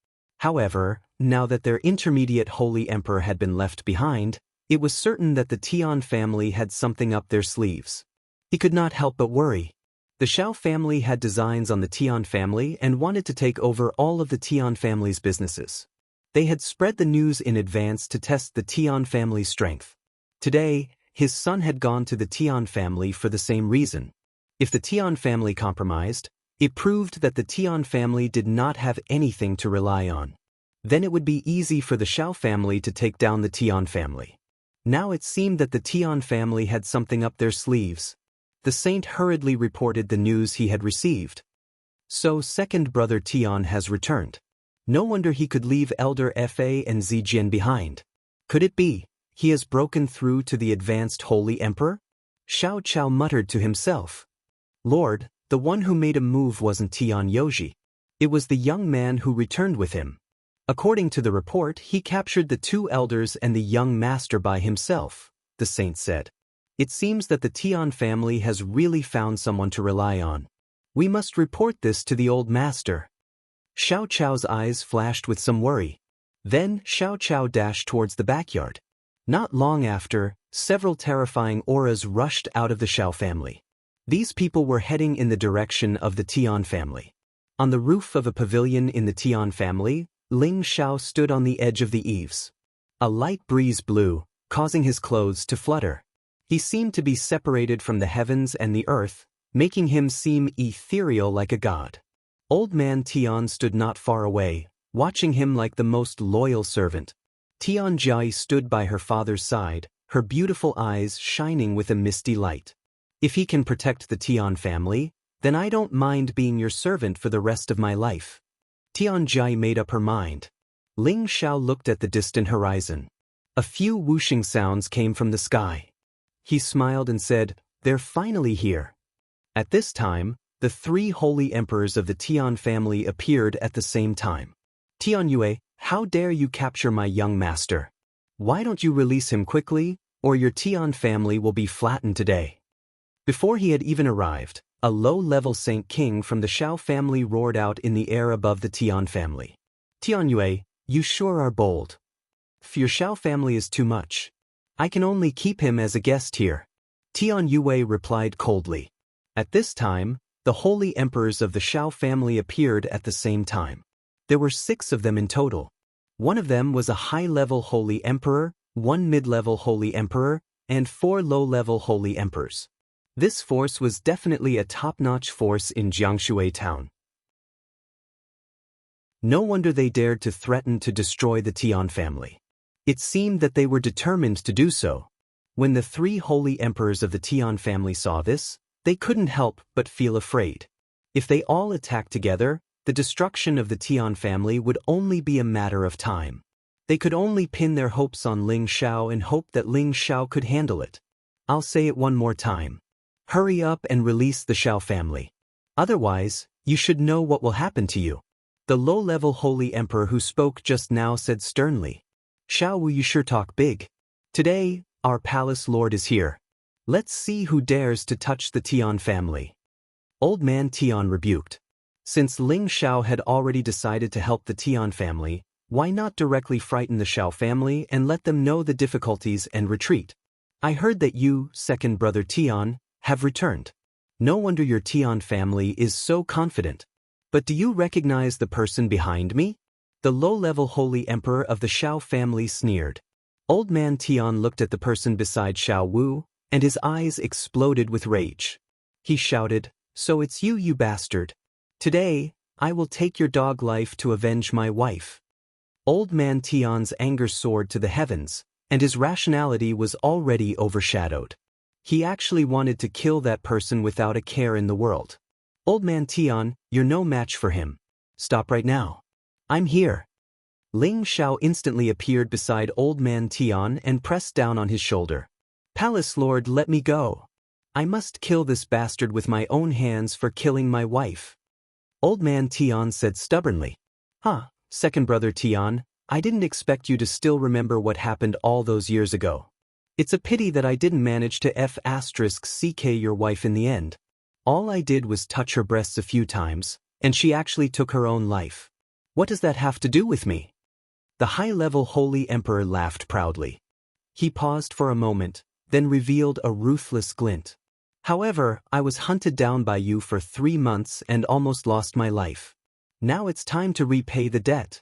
However, now that their intermediate holy emperor had been left behind, it was certain that the Tian family had something up their sleeves. He could not help but worry. The Shao family had designs on the Tian family and wanted to take over all of the Tian family's businesses. They had spread the news in advance to test the Tian family's strength. Today, his son had gone to the Tian family for the same reason. If the Tian family compromised, it proved that the Tian family did not have anything to rely on. Then it would be easy for the Shao family to take down the Tian family. Now it seemed that the Tian family had something up their sleeves. The saint hurriedly reported the news he had received. So second brother Tian has returned. No wonder he could leave elder Fa and Zijian behind. Could it be he has broken through to the advanced holy emperor? Xiao Chao muttered to himself. Lord, the one who made a move wasn't Tian Yoji. It was the young man who returned with him. According to the report, he captured the two elders and the young master by himself, the saint said. It seems that the Tian family has really found someone to rely on. We must report this to the old master. Xiao Chao's eyes flashed with some worry. Then Xiao Chao dashed towards the backyard. Not long after, several terrifying auras rushed out of the Shao family. These people were heading in the direction of the Tian family. On the roof of a pavilion in the Tian family, Ling Shao stood on the edge of the eaves. A light breeze blew, causing his clothes to flutter. He seemed to be separated from the heavens and the earth, making him seem ethereal like a god. Old man Tian stood not far away, watching him like the most loyal servant. Tian Jai stood by her father's side, her beautiful eyes shining with a misty light. If he can protect the Tian family, then I don't mind being your servant for the rest of my life. Tian Jai made up her mind. Ling Shao looked at the distant horizon. A few whooshing sounds came from the sky. He smiled and said, "They're finally here." At this time, the three holy emperors of the Tian family appeared at the same time. Tian Yue, how dare you capture my young master? Why don't you release him quickly, or your Tian family will be flattened today? Before he had even arrived, a low-level Saint King from the Shao family roared out in the air above the Tian family. Tian Yue, you sure are bold. Your Shao family is too much. I can only keep him as a guest here. Tian Yue replied coldly. At this time, the holy emperors of the Shao family appeared at the same time. There were 6 of them in total. One of them was a high-level holy emperor, 1 mid-level holy emperor, and 4 low-level holy emperors. This force was definitely a top-notch force in Jiangshui town. No wonder they dared to threaten to destroy the Tian family. It seemed that they were determined to do so. When the 3 holy emperors of the Tian family saw this, they couldn't help but feel afraid. If they all attacked together, the destruction of the Tian family would only be a matter of time. They could only pin their hopes on Ling Shao and hope that Ling Shao could handle it. I'll say it one more time. Hurry up and release the Shao family. Otherwise, you should know what will happen to you. The low-level holy emperor who spoke just now said sternly. Shao Wu, you sure talk big. Today, our palace lord is here. Let's see who dares to touch the Tian family. Old man Tian rebuked. Since Ling Shao had already decided to help the Tian family, why not directly frighten the Shao family and let them know the difficulties and retreat? I heard that you, second brother Tian, have returned. No wonder your Tian family is so confident. But do you recognize the person behind me? The low-level holy emperor of the Shao family sneered. Old man Tian looked at the person beside Xiao Wu, and his eyes exploded with rage. He shouted, "So it's you, you bastard. Today, I will take your dog life to avenge my wife." Old man Tian's anger soared to the heavens, and his rationality was already overshadowed. He actually wanted to kill that person without a care in the world. Old man Tian, you're no match for him. Stop right now. I'm here. Ling Shao instantly appeared beside old man Tian and pressed down on his shoulder. Palace Lord, let me go. I must kill this bastard with my own hands for killing my wife. Old man Tian said stubbornly. Second brother Tian, I didn't expect you to still remember what happened all those years ago. It's a pity that I didn't manage to *CK your wife in the end. All I did was touch her breasts a few times, and she actually took her own life. What does that have to do with me? The high-level Holy Emperor laughed proudly. He paused for a moment, then revealed a ruthless glint. However, I was hunted down by you for 3 months and almost lost my life. Now it's time to repay the debt.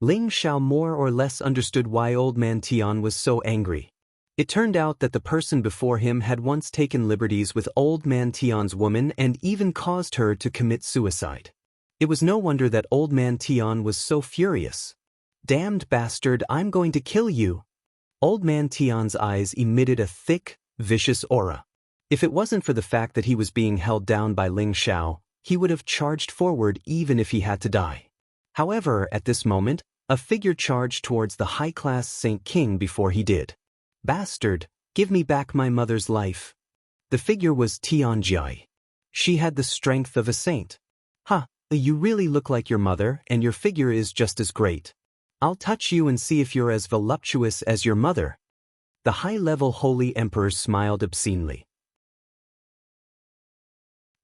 Ling Xiao more or less understood why Old Man Tian was so angry. It turned out that the person before him had once taken liberties with Old Man Tian's woman and even caused her to commit suicide. It was no wonder that Old Man Tian was so furious. Damned bastard, I'm going to kill you. Old Man Tian's eyes emitted a thick, vicious aura. If it wasn't for the fact that he was being held down by Ling Xiao, he would have charged forward even if he had to die. However, at this moment, a figure charged towards the high-class Saint King before he did. Bastard, give me back my mother's life. The figure was Tianjai. She had the strength of a saint. Ha, you really look like your mother and your figure is just as great. I'll touch you and see if you're as voluptuous as your mother. The high-level Holy Emperor smiled obscenely.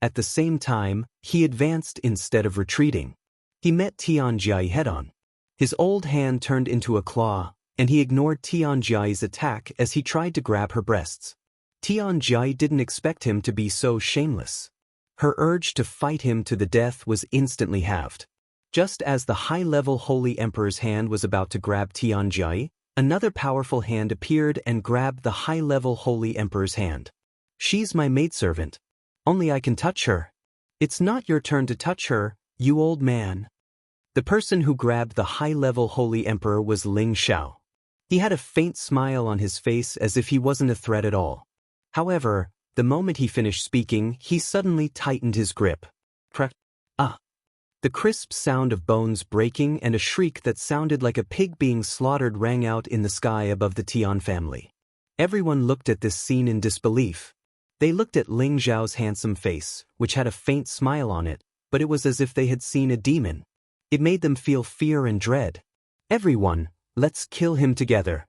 At the same time, he advanced instead of retreating. He met Tianjai head-on. His old hand turned into a claw, and he ignored Tianjai's attack as he tried to grab her breasts. Tianjai didn't expect him to be so shameless. Her urge to fight him to the death was instantly halved. Just as the high-level Holy Emperor's hand was about to grab Tianjai, another powerful hand appeared and grabbed the high-level Holy Emperor's hand. She's my maidservant. Only I can touch her. It's not your turn to touch her, you old man. The person who grabbed the high-level Holy Emperor was Ling Xiao. He had a faint smile on his face as if he wasn't a threat at all. However, the moment he finished speaking, he suddenly tightened his grip. Crack. Ah. The crisp sound of bones breaking and a shriek that sounded like a pig being slaughtered rang out in the sky above the Tian family. Everyone looked at this scene in disbelief. They looked at Ling Xiao's handsome face, which had a faint smile on it, but it was as if they had seen a demon. It made them feel fear and dread. Everyone, let's kill him together.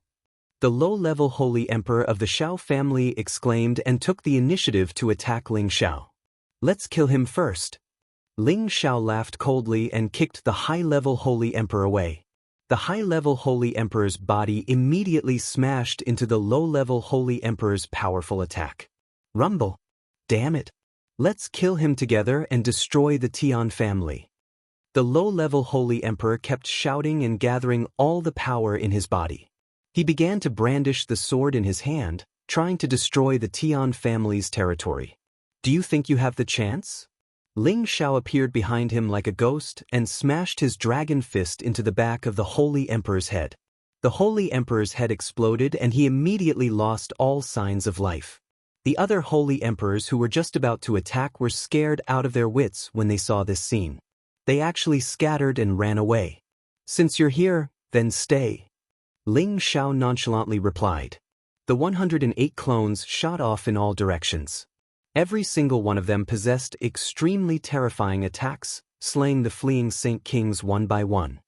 The low-level Holy Emperor of the Xiao family exclaimed and took the initiative to attack Ling Xiao. Let's kill him first. Ling Xiao laughed coldly and kicked the high-level Holy Emperor away. The high-level Holy Emperor's body immediately smashed into the low-level Holy Emperor's powerful attack. Rumble. Damn it. Let's kill him together and destroy the Tian family. The low-level Holy Emperor kept shouting and gathering all the power in his body. He began to brandish the sword in his hand, trying to destroy the Tian family's territory. Do you think you have the chance? Ling Xiao appeared behind him like a ghost and smashed his dragon fist into the back of the Holy Emperor's head. The Holy Emperor's head exploded and he immediately lost all signs of life. The other Holy Emperors who were just about to attack were scared out of their wits when they saw this scene. They actually scattered and ran away. Since you're here, then stay. Ling Xiao nonchalantly replied. The 108 clones shot off in all directions. Every single one of them possessed extremely terrifying attacks, slaying the fleeing Saint Kings one by one.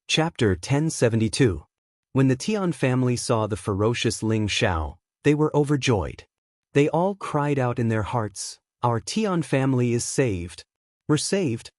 Chapter 1072. When the Tian family saw the ferocious Ling Xiao, they were overjoyed. They all cried out in their hearts, "Our Tian family is saved. We're saved."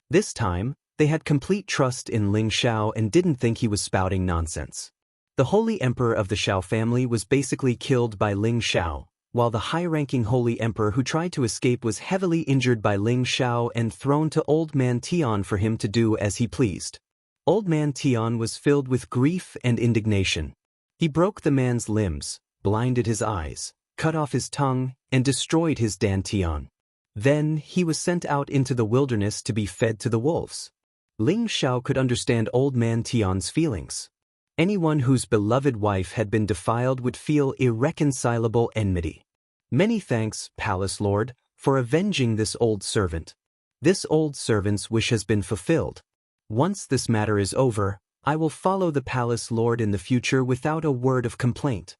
This time, they had complete trust in Ling Xiao and didn't think he was spouting nonsense. The Holy Emperor of the Xiao family was basically killed by Ling Xiao, while the high-ranking Holy Emperor who tried to escape was heavily injured by Ling Xiao and thrown to Old Man Tian for him to do as he pleased. Old Man Tian was filled with grief and indignation. He broke the man's limbs, blinded his eyes, cut off his tongue, and destroyed his dantian. Then he was sent out into the wilderness to be fed to the wolves. Ling Xiao could understand Old Man Tian's feelings. Anyone whose beloved wife had been defiled would feel irreconcilable enmity. Many thanks, Palace Lord, for avenging this old servant. This old servant's wish has been fulfilled. Once this matter is over, I will follow the Palace Lord in the future without a word of complaint.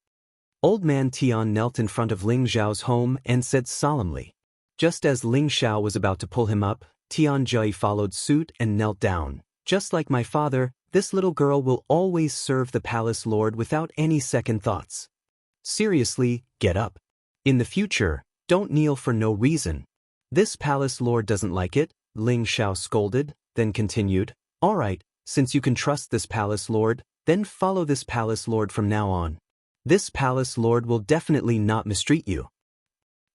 Old Man Tian knelt in front of Ling Xiao's home and said solemnly. Just as Ling Xiao was about to pull him up, Tianjai followed suit and knelt down. Just like my father, this little girl will always serve the Palace Lord without any second thoughts. Seriously, get up. In the future, don't kneel for no reason. This palace lord doesn't like it, Ling Xiao scolded, then continued, all right, since you can trust this palace lord, then follow this palace lord from now on. This palace lord will definitely not mistreat you.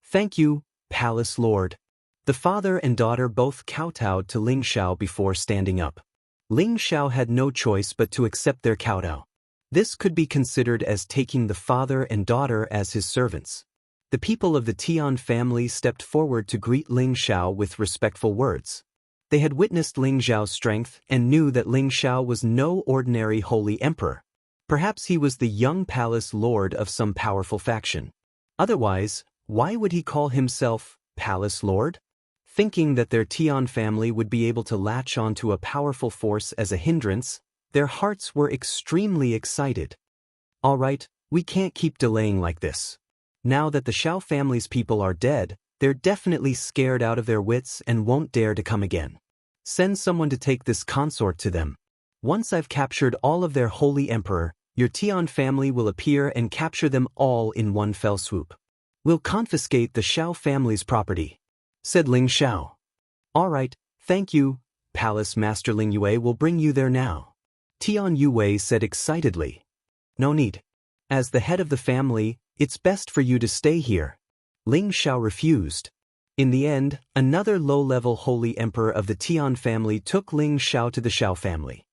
Thank you, palace lord. The father and daughter both kowtowed to Ling Xiao before standing up. Ling Xiao had no choice but to accept their kowtow. This could be considered as taking the father and daughter as his servants. The people of the Tian family stepped forward to greet Ling Xiao with respectful words. They had witnessed Ling Xiao's strength and knew that Ling Xiao was no ordinary holy emperor. Perhaps he was the young palace lord of some powerful faction. Otherwise, why would he call himself palace lord? Thinking that their Tian family would be able to latch onto a powerful force as a hindrance, their hearts were extremely excited. All right, we can't keep delaying like this. Now that the Xiao family's people are dead, they're definitely scared out of their wits and won't dare to come again. Send someone to take this consort to them. Once I've captured all of their holy emperor, your Tian family will appear and capture them all in one fell swoop. We'll confiscate the Xiao family's property, said Ling Xiao. All right, thank you, Palace Master Ling Yue will bring you there now, Tian Yue said excitedly. No need. As the head of the family, it's best for you to stay here. Ling Xiao refused. In the end, another low-level holy emperor of the Tian family took Ling Xiao to the Xiao family.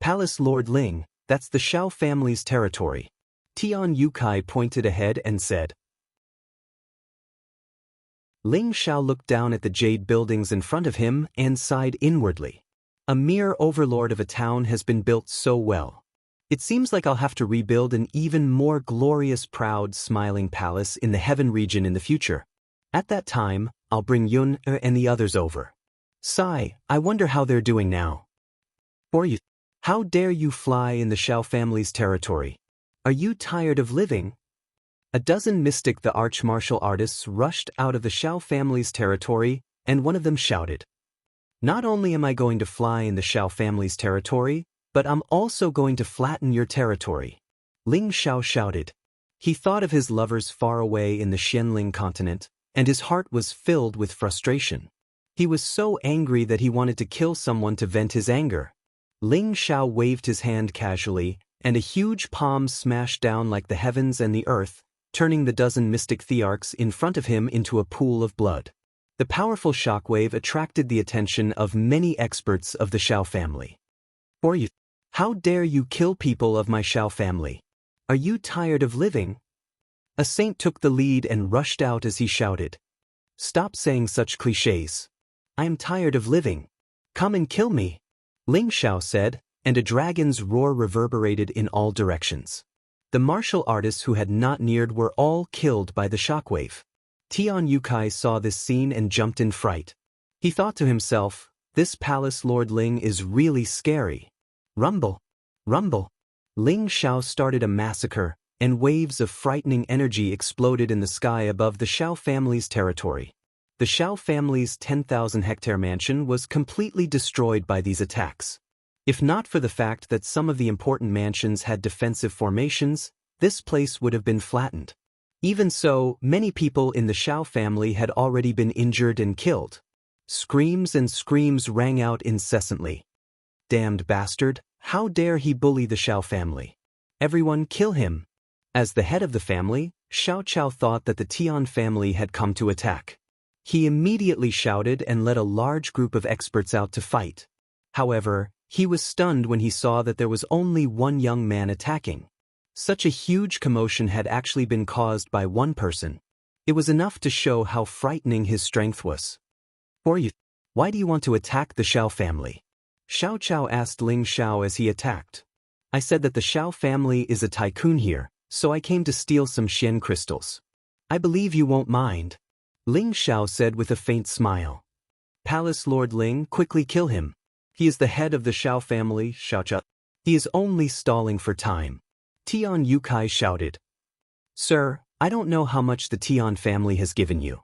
Palace Lord Ling, that's the Xiao family's territory. Tian Yukai pointed ahead and said. Ling Xiao looked down at the jade buildings in front of him and sighed inwardly. A mere overlord of a town has been built so well. It seems like I'll have to rebuild an even more glorious, proud, smiling palace in the heaven region in the future. At that time, I'll bring Yun and the others over. Sigh, I wonder how they're doing now. Or you, how dare you fly in the Xiao family's territory? Are you tired of living? A dozen mystic the arch martial artists rushed out of the Xiao family's territory, and one of them shouted. Not only am I going to fly in the Xiao family's territory, but I'm also going to flatten your territory. Ling Xiao shouted. He thought of his lovers far away in the Xianling continent, and his heart was filled with frustration. He was so angry that he wanted to kill someone to vent his anger. Ling Xiao waved his hand casually, and a huge palm smashed down like the heavens and the earth, turning the dozen mystic thearchs in front of him into a pool of blood. The powerful shockwave attracted the attention of many experts of the Xiao family. Or you, how dare you kill people of my Xiao family? Are you tired of living? A saint took the lead and rushed out as he shouted. Stop saying such clichés. I am tired of living. Come and kill me, Ling Xiao said, and a dragon's roar reverberated in all directions. The martial artists who had not neared were all killed by the shockwave. Tian Yukai saw this scene and jumped in fright. He thought to himself, this palace Lord Ling is really scary. Rumble! Rumble! Ling Xiao started a massacre, and waves of frightening energy exploded in the sky above the Xiao family's territory. The Xiao family's 10,000-hectare mansion was completely destroyed by these attacks. If not for the fact that some of the important mansions had defensive formations, this place would have been flattened. Even so, many people in the Xiao family had already been injured and killed. Screams and screams rang out incessantly. Damned bastard, how dare he bully the Xiao family? Everyone kill him. As the head of the family, Xiao Chao thought that the Tian family had come to attack. He immediately shouted and led a large group of experts out to fight. However, he was stunned when he saw that there was only one young man attacking. Such a huge commotion had actually been caused by one person. It was enough to show how frightening his strength was. Or you, why do you want to attack the Xiao family? Xiao Chao asked Ling Xiao as he attacked. I said that the Xiao family is a tycoon here, so I came to steal some Xian crystals. I believe you won't mind. Ling Xiao said with a faint smile. Palace Lord Ling, quickly kill him. He is the head of the Xiao family, Xiao Chao. He is only stalling for time. Tian Yukai shouted. Sir, I don't know how much the Tian family has given you.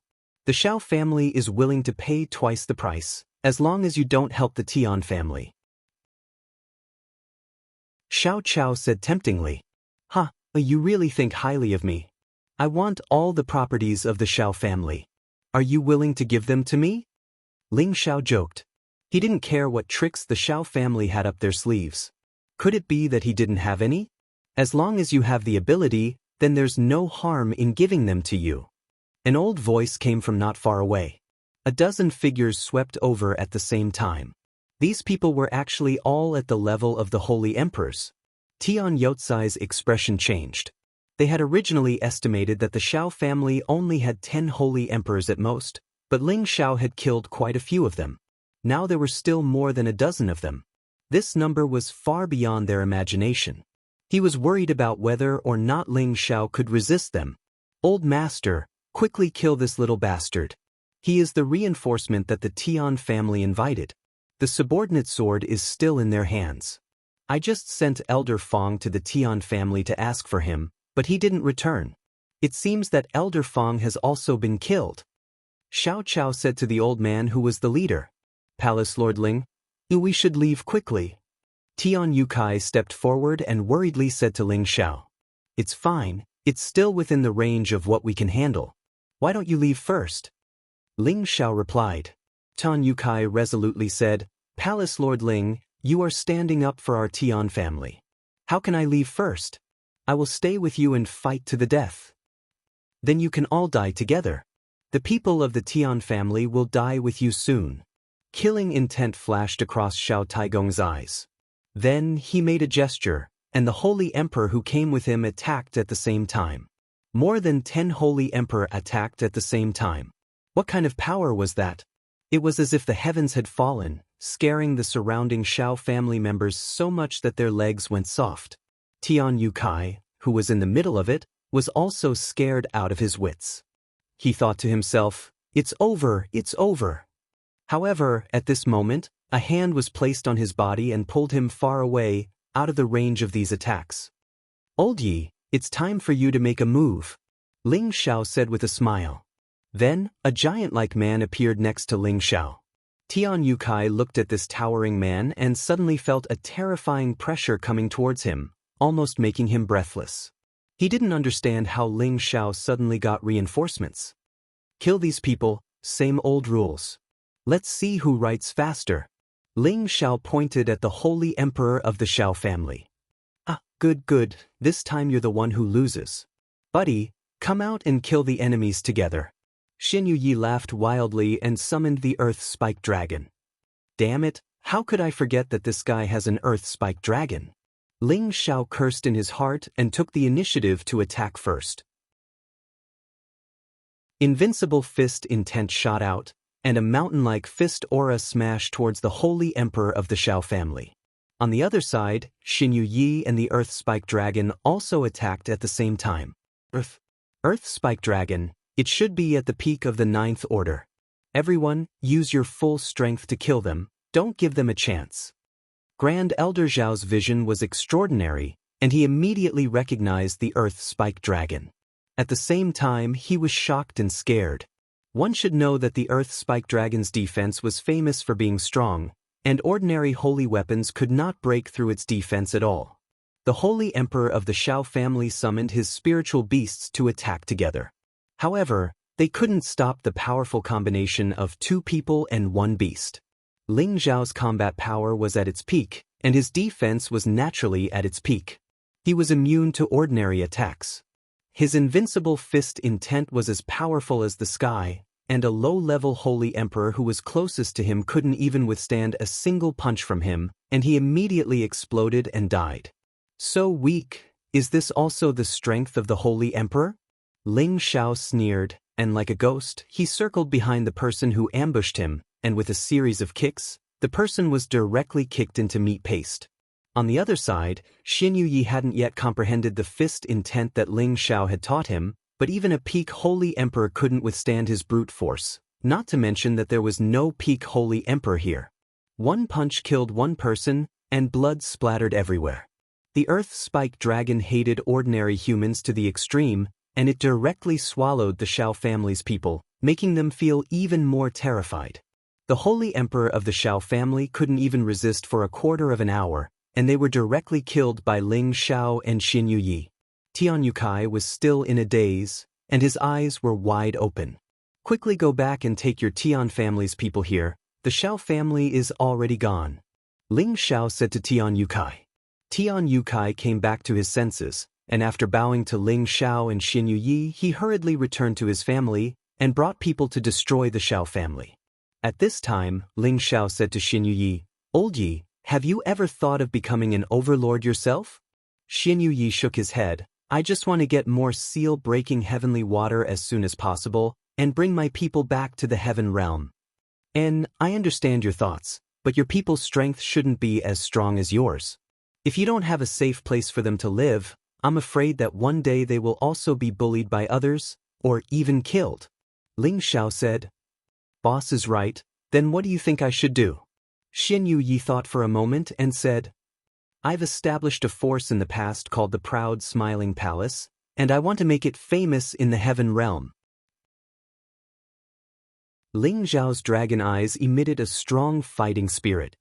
The Xiao family is willing to pay twice the price, as long as you don't help the Tian family. Xiao Chao said temptingly. Ha, you really think highly of me. I want all the properties of the Xiao family. Are you willing to give them to me? Ling Xiao joked. He didn't care what tricks the Xiao family had up their sleeves. Could it be that he didn't have any? As long as you have the ability, then there's no harm in giving them to you. An old voice came from not far away. A dozen figures swept over at the same time. These people were actually all at the level of the holy emperors. Tian Youcai's expression changed. They had originally estimated that the Xiao family only had 10 holy emperors at most, but Ling Xiao had killed quite a few of them. Now there were still more than a dozen of them. This number was far beyond their imagination. He was worried about whether or not Ling Xiao could resist them. Old master, quickly kill this little bastard. He is the reinforcement that the Tian family invited. The subordinate sword is still in their hands. I just sent Elder Fong to the Tian family to ask for him, but he didn't return. It seems that Elder Fong has also been killed. Xiao Chao said to the old man who was the leader. Palace Lord Ling, we should leave quickly. Tian Youcai stepped forward and worriedly said to Ling Xiao. It's fine, it's still within the range of what we can handle. Why don't you leave first? Ling Xiao replied. Tian Youcai resolutely said, Palace Lord Ling, you are standing up for our Tian family. How can I leave first? I will stay with you and fight to the death. Then you can all die together. The people of the Tian family will die with you soon. Killing intent flashed across Xiao Taigong's eyes. Then he made a gesture, and the holy emperor who came with him attacked at the same time. More than 10 holy emperor attacked at the same time. What kind of power was that? It was as if the heavens had fallen, scaring the surrounding Xiao family members so much that their legs went soft. Tian Youcai, who was in the middle of it, was also scared out of his wits. He thought to himself, it's over, it's over. However, at this moment, a hand was placed on his body and pulled him far away, out of the range of these attacks. Old Yi, it's time for you to make a move, Ling Xiao said with a smile. Then, a giant-like man appeared next to Ling Xiao. Tian Youcai looked at this towering man and suddenly felt a terrifying pressure coming towards him, almost making him breathless. He didn't understand how Ling Xiao suddenly got reinforcements. Kill these people, same old rules. Let's see who writes faster. Ling Xiao pointed at the holy emperor of the Xiao family. Ah, good, this time you're the one who loses. Buddy, come out and kill the enemies together. Xin Yuyi laughed wildly and summoned the earth-spiked dragon. Damn it, how could I forget that this guy has an earth-spiked dragon? Ling Xiao cursed in his heart and took the initiative to attack first. Invincible fist intent shot out, and a mountain-like fist aura smashed towards the holy emperor of the Xiao family. On the other side, Xin Yuyi and the earth-spiked dragon also attacked at the same time. Earth-spiked dragon, it should be at the peak of the 9th order. Everyone, use your full strength to kill them, don't give them a chance. Grand Elder Zhao's vision was extraordinary, and he immediately recognized the earth-spiked dragon. At the same time, he was shocked and scared. One should know that the earth-spiked dragon's defense was famous for being strong, and ordinary holy weapons could not break through its defense at all. The holy emperor of the Xiao family summoned his spiritual beasts to attack together. However, they couldn't stop the powerful combination of 2 people and 1 beast. Ling Zhao's combat power was at its peak, and his defense was naturally at its peak. He was immune to ordinary attacks. His invincible fist intent was as powerful as the sky, and a low-level holy emperor who was closest to him couldn't even withstand a single punch from him, and he immediately exploded and died. So weak, is this also the strength of the holy emperor? Ling Xiao sneered, and like a ghost, he circled behind the person who ambushed him, and with a series of kicks, the person was directly kicked into meat paste. On the other side, Xin Yuyi hadn't yet comprehended the fist intent that Ling Xiao had taught him, but even a peak holy emperor couldn't withstand his brute force, not to mention that there was no peak holy emperor here. 1 punch killed 1 person, and blood splattered everywhere. The earth-spiked dragon hated ordinary humans to the extreme, and it directly swallowed the Xiao family's people, making them feel even more terrified. The holy emperor of the Xiao family couldn't even resist for a quarter of an hour, and they were directly killed by Ling Xiao and Xin Yuyi. Tian Youcai was still in a daze, and his eyes were wide open. Quickly go back and take your Tian family's people here, the Xiao family is already gone. Ling Xiao said to Tian Yukai. Tian Yukai came back to his senses, and after bowing to Ling Xiao and Xin Yuyi, he hurriedly returned to his family and brought people to destroy the Xiao family. At this time, Ling Xiao said to Xin Yuyi, "Old Yi, have you ever thought of becoming an overlord yourself?" Xin Yuyi shook his head. "I just want to get more seal-breaking heavenly water as soon as possible and bring my people back to the heaven realm. And I understand your thoughts, but your people's strength shouldn't be as strong as yours. If you don't have a safe place for them to live, I'm afraid that one day they will also be bullied by others, or even killed." Ling Xiao said, "Boss is right, then what do you think I should do?" Xin Yuyi thought for a moment and said, "I've established a force in the past called the Proud Smiling Palace, and I want to make it famous in the heaven realm." Ling Xiao's dragon eyes emitted a strong fighting spirit.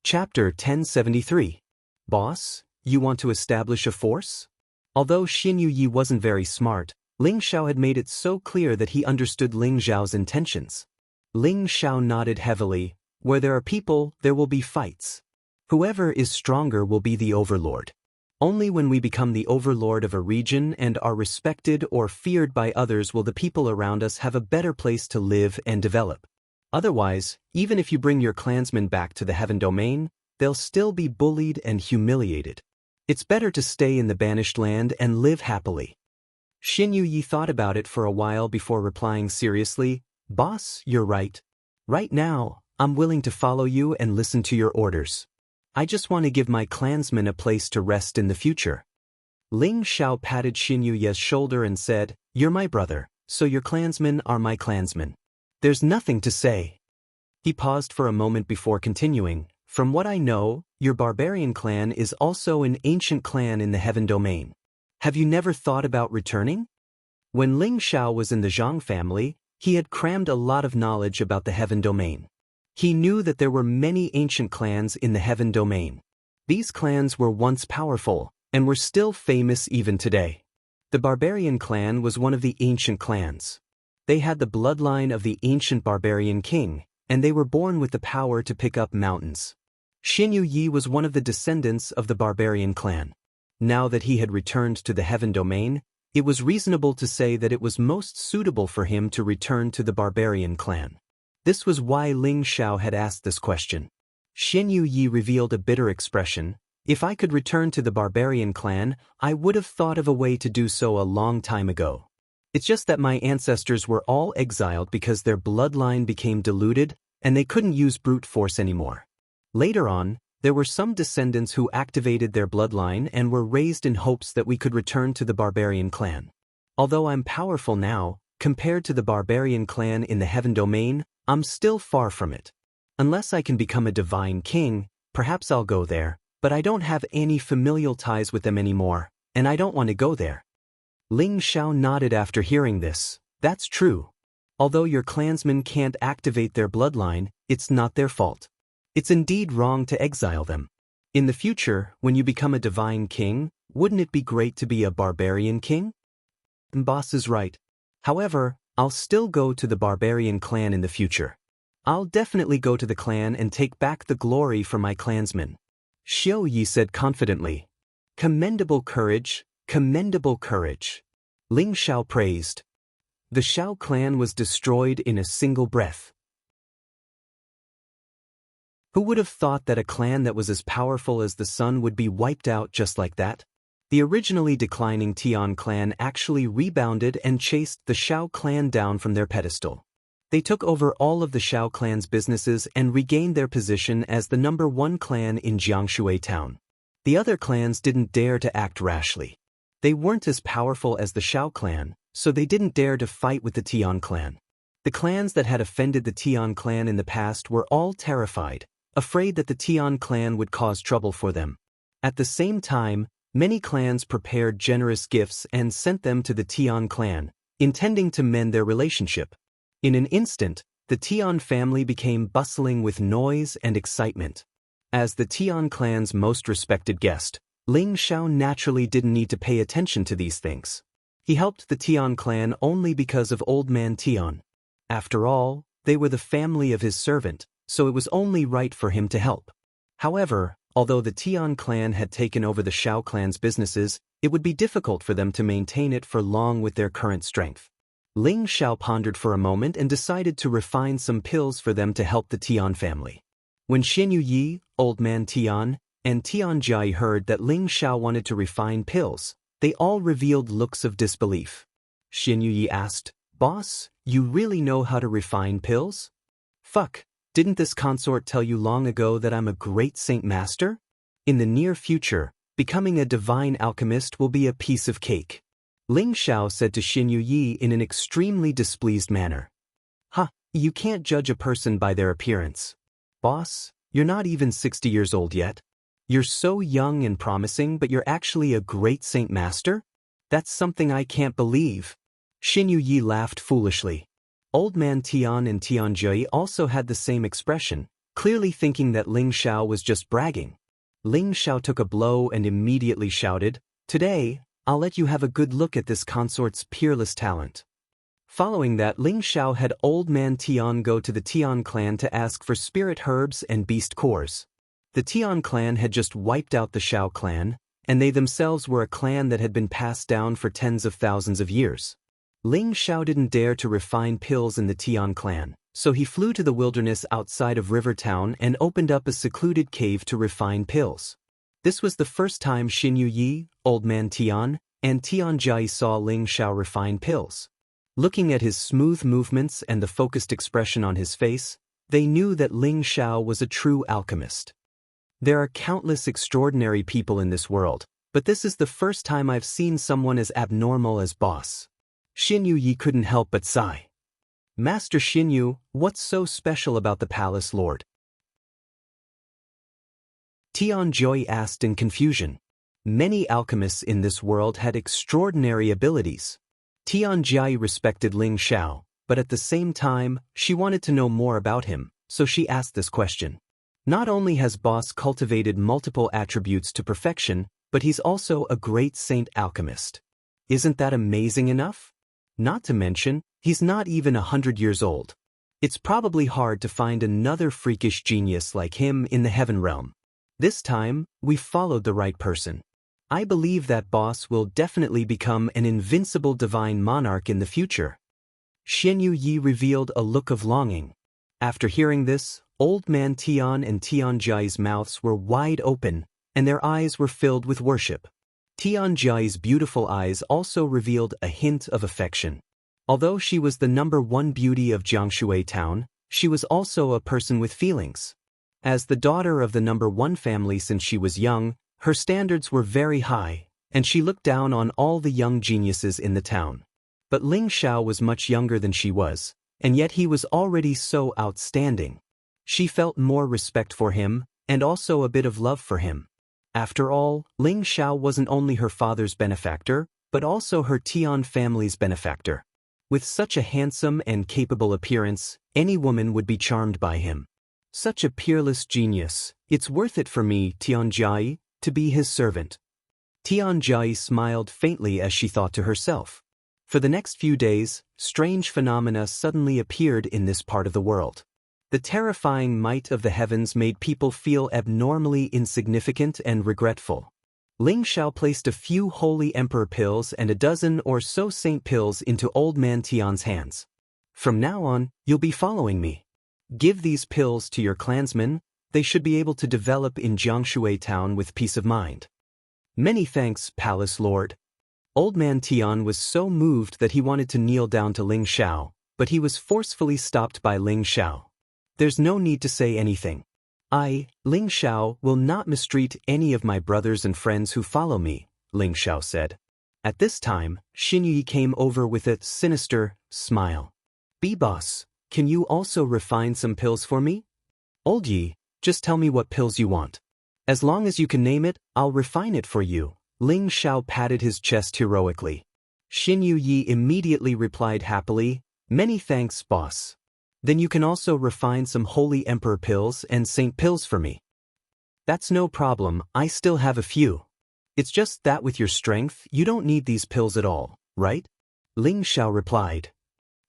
Chapter 1073. Boss, you want to establish a force? Although Xin Yuyi wasn't very smart, Ling Xiao had made it so clear that he understood Ling Xiao's intentions. Ling Xiao nodded heavily. "Where there are people, there will be fights. Whoever is stronger will be the overlord. Only when we become the overlord of a region and are respected or feared by others will the people around us have a better place to live and develop. Otherwise, even if you bring your clansmen back to the heaven domain, they'll still be bullied and humiliated. It's better to stay in the banished land and live happily." Xin Yuyi thought about it for a while before replying seriously, "Boss, you're right. Right now, I'm willing to follow you and listen to your orders. I just want to give my clansmen a place to rest in the future." Ling Xiao patted Xin Yuyi's shoulder and said, "You're my brother, so your clansmen are my clansmen. There's nothing to say." He paused for a moment before continuing, "From what I know, your barbarian clan is also an ancient clan in the heaven domain. Have you never thought about returning?" When Ling Xiao was in the Zhang family, he had crammed a lot of knowledge about the heaven domain. He knew that there were many ancient clans in the heaven domain. These clans were once powerful, and were still famous even today. The barbarian clan was one of the ancient clans. They had the bloodline of the ancient barbarian king, and they were born with the power to pick up mountains. Xin Yuyi was one of the descendants of the barbarian clan. Now that he had returned to the heaven domain, it was reasonable to say that it was most suitable for him to return to the barbarian clan. This was why Ling Xiao had asked this question. Xin Yuyi revealed a bitter expression. "If I could return to the barbarian clan, I would have thought of a way to do so a long time ago. It's just that my ancestors were all exiled because their bloodline became diluted and they couldn't use brute force anymore. Later on, there were some descendants who activated their bloodline and were raised in hopes that we could return to the barbarian clan. Although I'm powerful now, compared to the barbarian clan in the heaven domain, I'm still far from it. Unless I can become a divine king, perhaps I'll go there, but I don't have any familial ties with them anymore, and I don't want to go there." Ling Xiao nodded after hearing this. "That's true. Although your clansmen can't activate their bloodline, it's not their fault. It's indeed wrong to exile them. In the future, when you become a divine king, wouldn't it be great to be a barbarian king?" "Boss is right. However, I'll still go to the barbarian clan in the future. I'll definitely go to the clan and take back the glory for my clansmen," Xiao Yi said confidently. "Commendable courage, commendable courage," Ling Xiao praised. The Xiao clan was destroyed in a single breath. Who would have thought that a clan that was as powerful as the sun would be wiped out just like that? The originally declining Tian clan actually rebounded and chased the Xiao clan down from their pedestal. They took over all of the Xiao clan's businesses and regained their position as the #1 clan in Jiangshui town. The other clans didn't dare to act rashly. They weren't as powerful as the Xiao clan, so they didn't dare to fight with the Tian clan. The clans that had offended the Tian clan in the past were all terrified, afraid that the Tian clan would cause trouble for them. At the same time, many clans prepared generous gifts and sent them to the Tian clan, intending to mend their relationship. In an instant, the Tian family became bustling with noise and excitement. As the Tian clan's most respected guest, Ling Xiao naturally didn't need to pay attention to these things. He helped the Tian clan only because of Old Man Tian. After all, they were the family of his servant, so it was only right for him to help. However, although the Tian clan had taken over the Xiao clan's businesses, it would be difficult for them to maintain it for long with their current strength. Ling Xiao pondered for a moment and decided to refine some pills for them to help the Tian family. When Xinyu Yi, Old Man Tian, and Tian Jai heard that Ling Xiao wanted to refine pills, they all revealed looks of disbelief. Xinyu Yi asked, "Boss, you really know how to refine pills?" "Fuck, didn't this consort tell you long ago that I'm a great saint master? In the near future, becoming a divine alchemist will be a piece of cake," Ling Xiao said to Xinyu Yi in an extremely displeased manner. "Ha, you can't judge a person by their appearance. Boss, you're not even 60 years old yet. You're so young and promising, but you're actually a great saint master? That's something I can't believe." Xinyu Yi laughed foolishly. Old Man Tian and Tian Jui also had the same expression, clearly thinking that Ling Xiao was just bragging. Ling Xiao took a blow and immediately shouted, "Today, I'll let you have a good look at this consort's peerless talent." Following that, Ling Xiao had Old Man Tian go to the Tian clan to ask for spirit herbs and beast cores. The Tian clan had just wiped out the Xiao clan, and they themselves were a clan that had been passed down for tens of thousands of years. Ling Xiao didn't dare to refine pills in the Tian clan, so he flew to the wilderness outside of River Town and opened up a secluded cave to refine pills. This was the first time Xinyu Yi, Old Man Tian, and Tian Jai saw Ling Xiao refine pills. Looking at his smooth movements and the focused expression on his face, they knew that Ling Xiao was a true alchemist. There are countless extraordinary people in this world, but this is the first time I've seen someone as abnormal as Boss. Xinyu Yi couldn't help but sigh. "Master Xinyu, what's so special about the palace lord?" Tian Jui asked in confusion. Many alchemists in this world had extraordinary abilities. Tian Jai respected Ling Xiao, but at the same time, she wanted to know more about him, so she asked this question. Not only has Boss cultivated multiple attributes to perfection, but he's also a great saint alchemist. Isn't that amazing enough? Not to mention, he's not even 100 years old. It's probably hard to find another freakish genius like him in the heaven realm. This time, we followed the right person. I believe that Boss will definitely become an invincible divine monarch in the future. Xinyu Yi revealed a look of longing. After hearing this, Old Man Tian and Tian Jai's mouths were wide open, and their eyes were filled with worship. Tian Jai's beautiful eyes also revealed a hint of affection. Although she was the #1 beauty of Jiangshui town, she was also a person with feelings. As the daughter of the #1 family since she was young, her standards were very high, and she looked down on all the young geniuses in the town. But Ling Xiao was much younger than she was, and yet he was already so outstanding. She felt more respect for him, and also a bit of love for him. After all, Ling Xiao wasn't only her father's benefactor, but also her Tian family's benefactor. With such a handsome and capable appearance, any woman would be charmed by him. Such a peerless genius, it's worth it for me, Tian Jai, to be his servant. Tian Jai smiled faintly as she thought to herself. For the next few days, strange phenomena suddenly appeared in this part of the world. The terrifying might of the heavens made people feel abnormally insignificant and regretful. Ling Xiao placed a few holy emperor pills and a dozen or so saint pills into Old Man Tian's hands. "From now on, you'll be following me. Give these pills to your clansmen, they should be able to develop in Jiangshui town with peace of mind." "Many thanks, Palace Lord." Old Man Tian was so moved that he wanted to kneel down to Ling Xiao, but he was forcefully stopped by Ling Xiao. "There's no need to say anything. I, Ling Xiao, will not mistreat any of my brothers and friends who follow me," Ling Xiao said. At this time, Xinyu Yi came over with a sinister smile. "B-Boss, can you also refine some pills for me?" "Old Yi, just tell me what pills you want. As long as you can name it, I'll refine it for you." Ling Xiao patted his chest heroically. Xinyu Yi immediately replied happily, "Many thanks, boss. Then you can also refine some holy emperor pills and saint pills for me." "That's no problem, I still have a few." It's just that with your strength, you don't need these pills at all, right? Ling Xiao replied.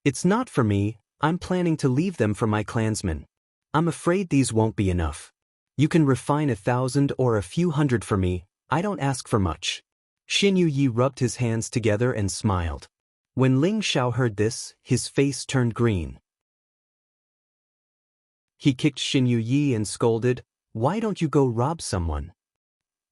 It's not for me, I'm planning to leave them for my clansmen. I'm afraid these won't be enough. You can refine 1,000 or a few hundred for me, I don't ask for much. Xin Yi rubbed his hands together and smiled. When Ling Xiao heard this, his face turned green. He kicked Xin Yi and scolded, "Why don't you go rob someone?"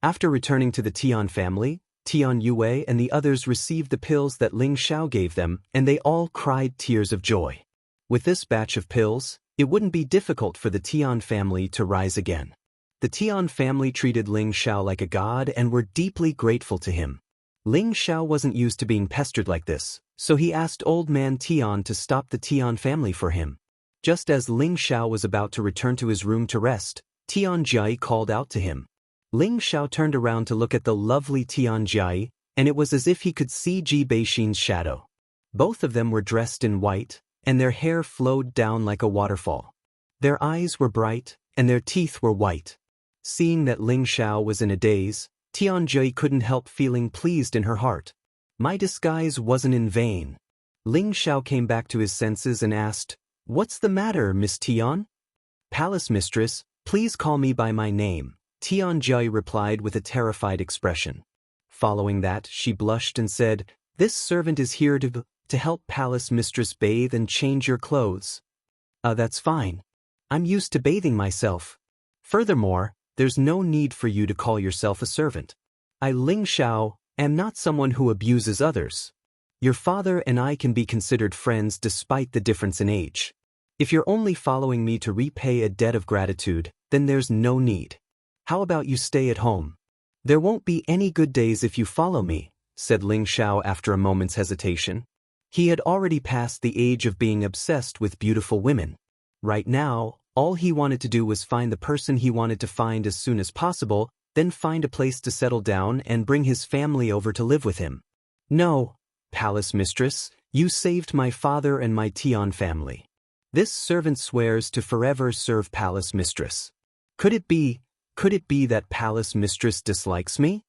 After returning to the Tian family, Tian Yue and the others received the pills that Ling Xiao gave them, and they all cried tears of joy. With this batch of pills, it wouldn't be difficult for the Tian family to rise again. The Tian family treated Ling Xiao like a god and were deeply grateful to him. Ling Xiao wasn't used to being pestered like this, so he asked Old Man Tian to stop the Tian family for him. Just as Ling Xiao was about to return to his room to rest, Tian Jia called out to him. Ling Xiao turned around to look at the lovely Tian Jia, and it was as if he could see Ji Beixin's shadow. Both of them were dressed in white, and their hair flowed down like a waterfall. Their eyes were bright, and their teeth were white. Seeing that Ling Xiao was in a daze, Tian Jia couldn't help feeling pleased in her heart. My disguise wasn't in vain. Ling Xiao came back to his senses and asked, "What's the matter, Miss Tian?" "Palace Mistress, please call me by my name," Tian Jia replied with a terrified expression. Following that, she blushed and said, "This servant is here to help Palace Mistress bathe and change your clothes." That's fine. I'm used to bathing myself. Furthermore, there's no need for you to call yourself a servant. I, Ling Xiao, am not someone who abuses others. Your father and I can be considered friends despite the difference in age. If you're only following me to repay a debt of gratitude, then there's no need. How about you stay at home? There won't be any good days if you follow me, said Ling Xiao after a moment's hesitation. He had already passed the age of being obsessed with beautiful women. Right now, all he wanted to do was find the person he wanted to find as soon as possible, then find a place to settle down and bring his family over to live with him. No, Palace Mistress, you saved my father and my Tian family. This servant swears to forever serve Palace Mistress. Could it be that Palace Mistress dislikes me?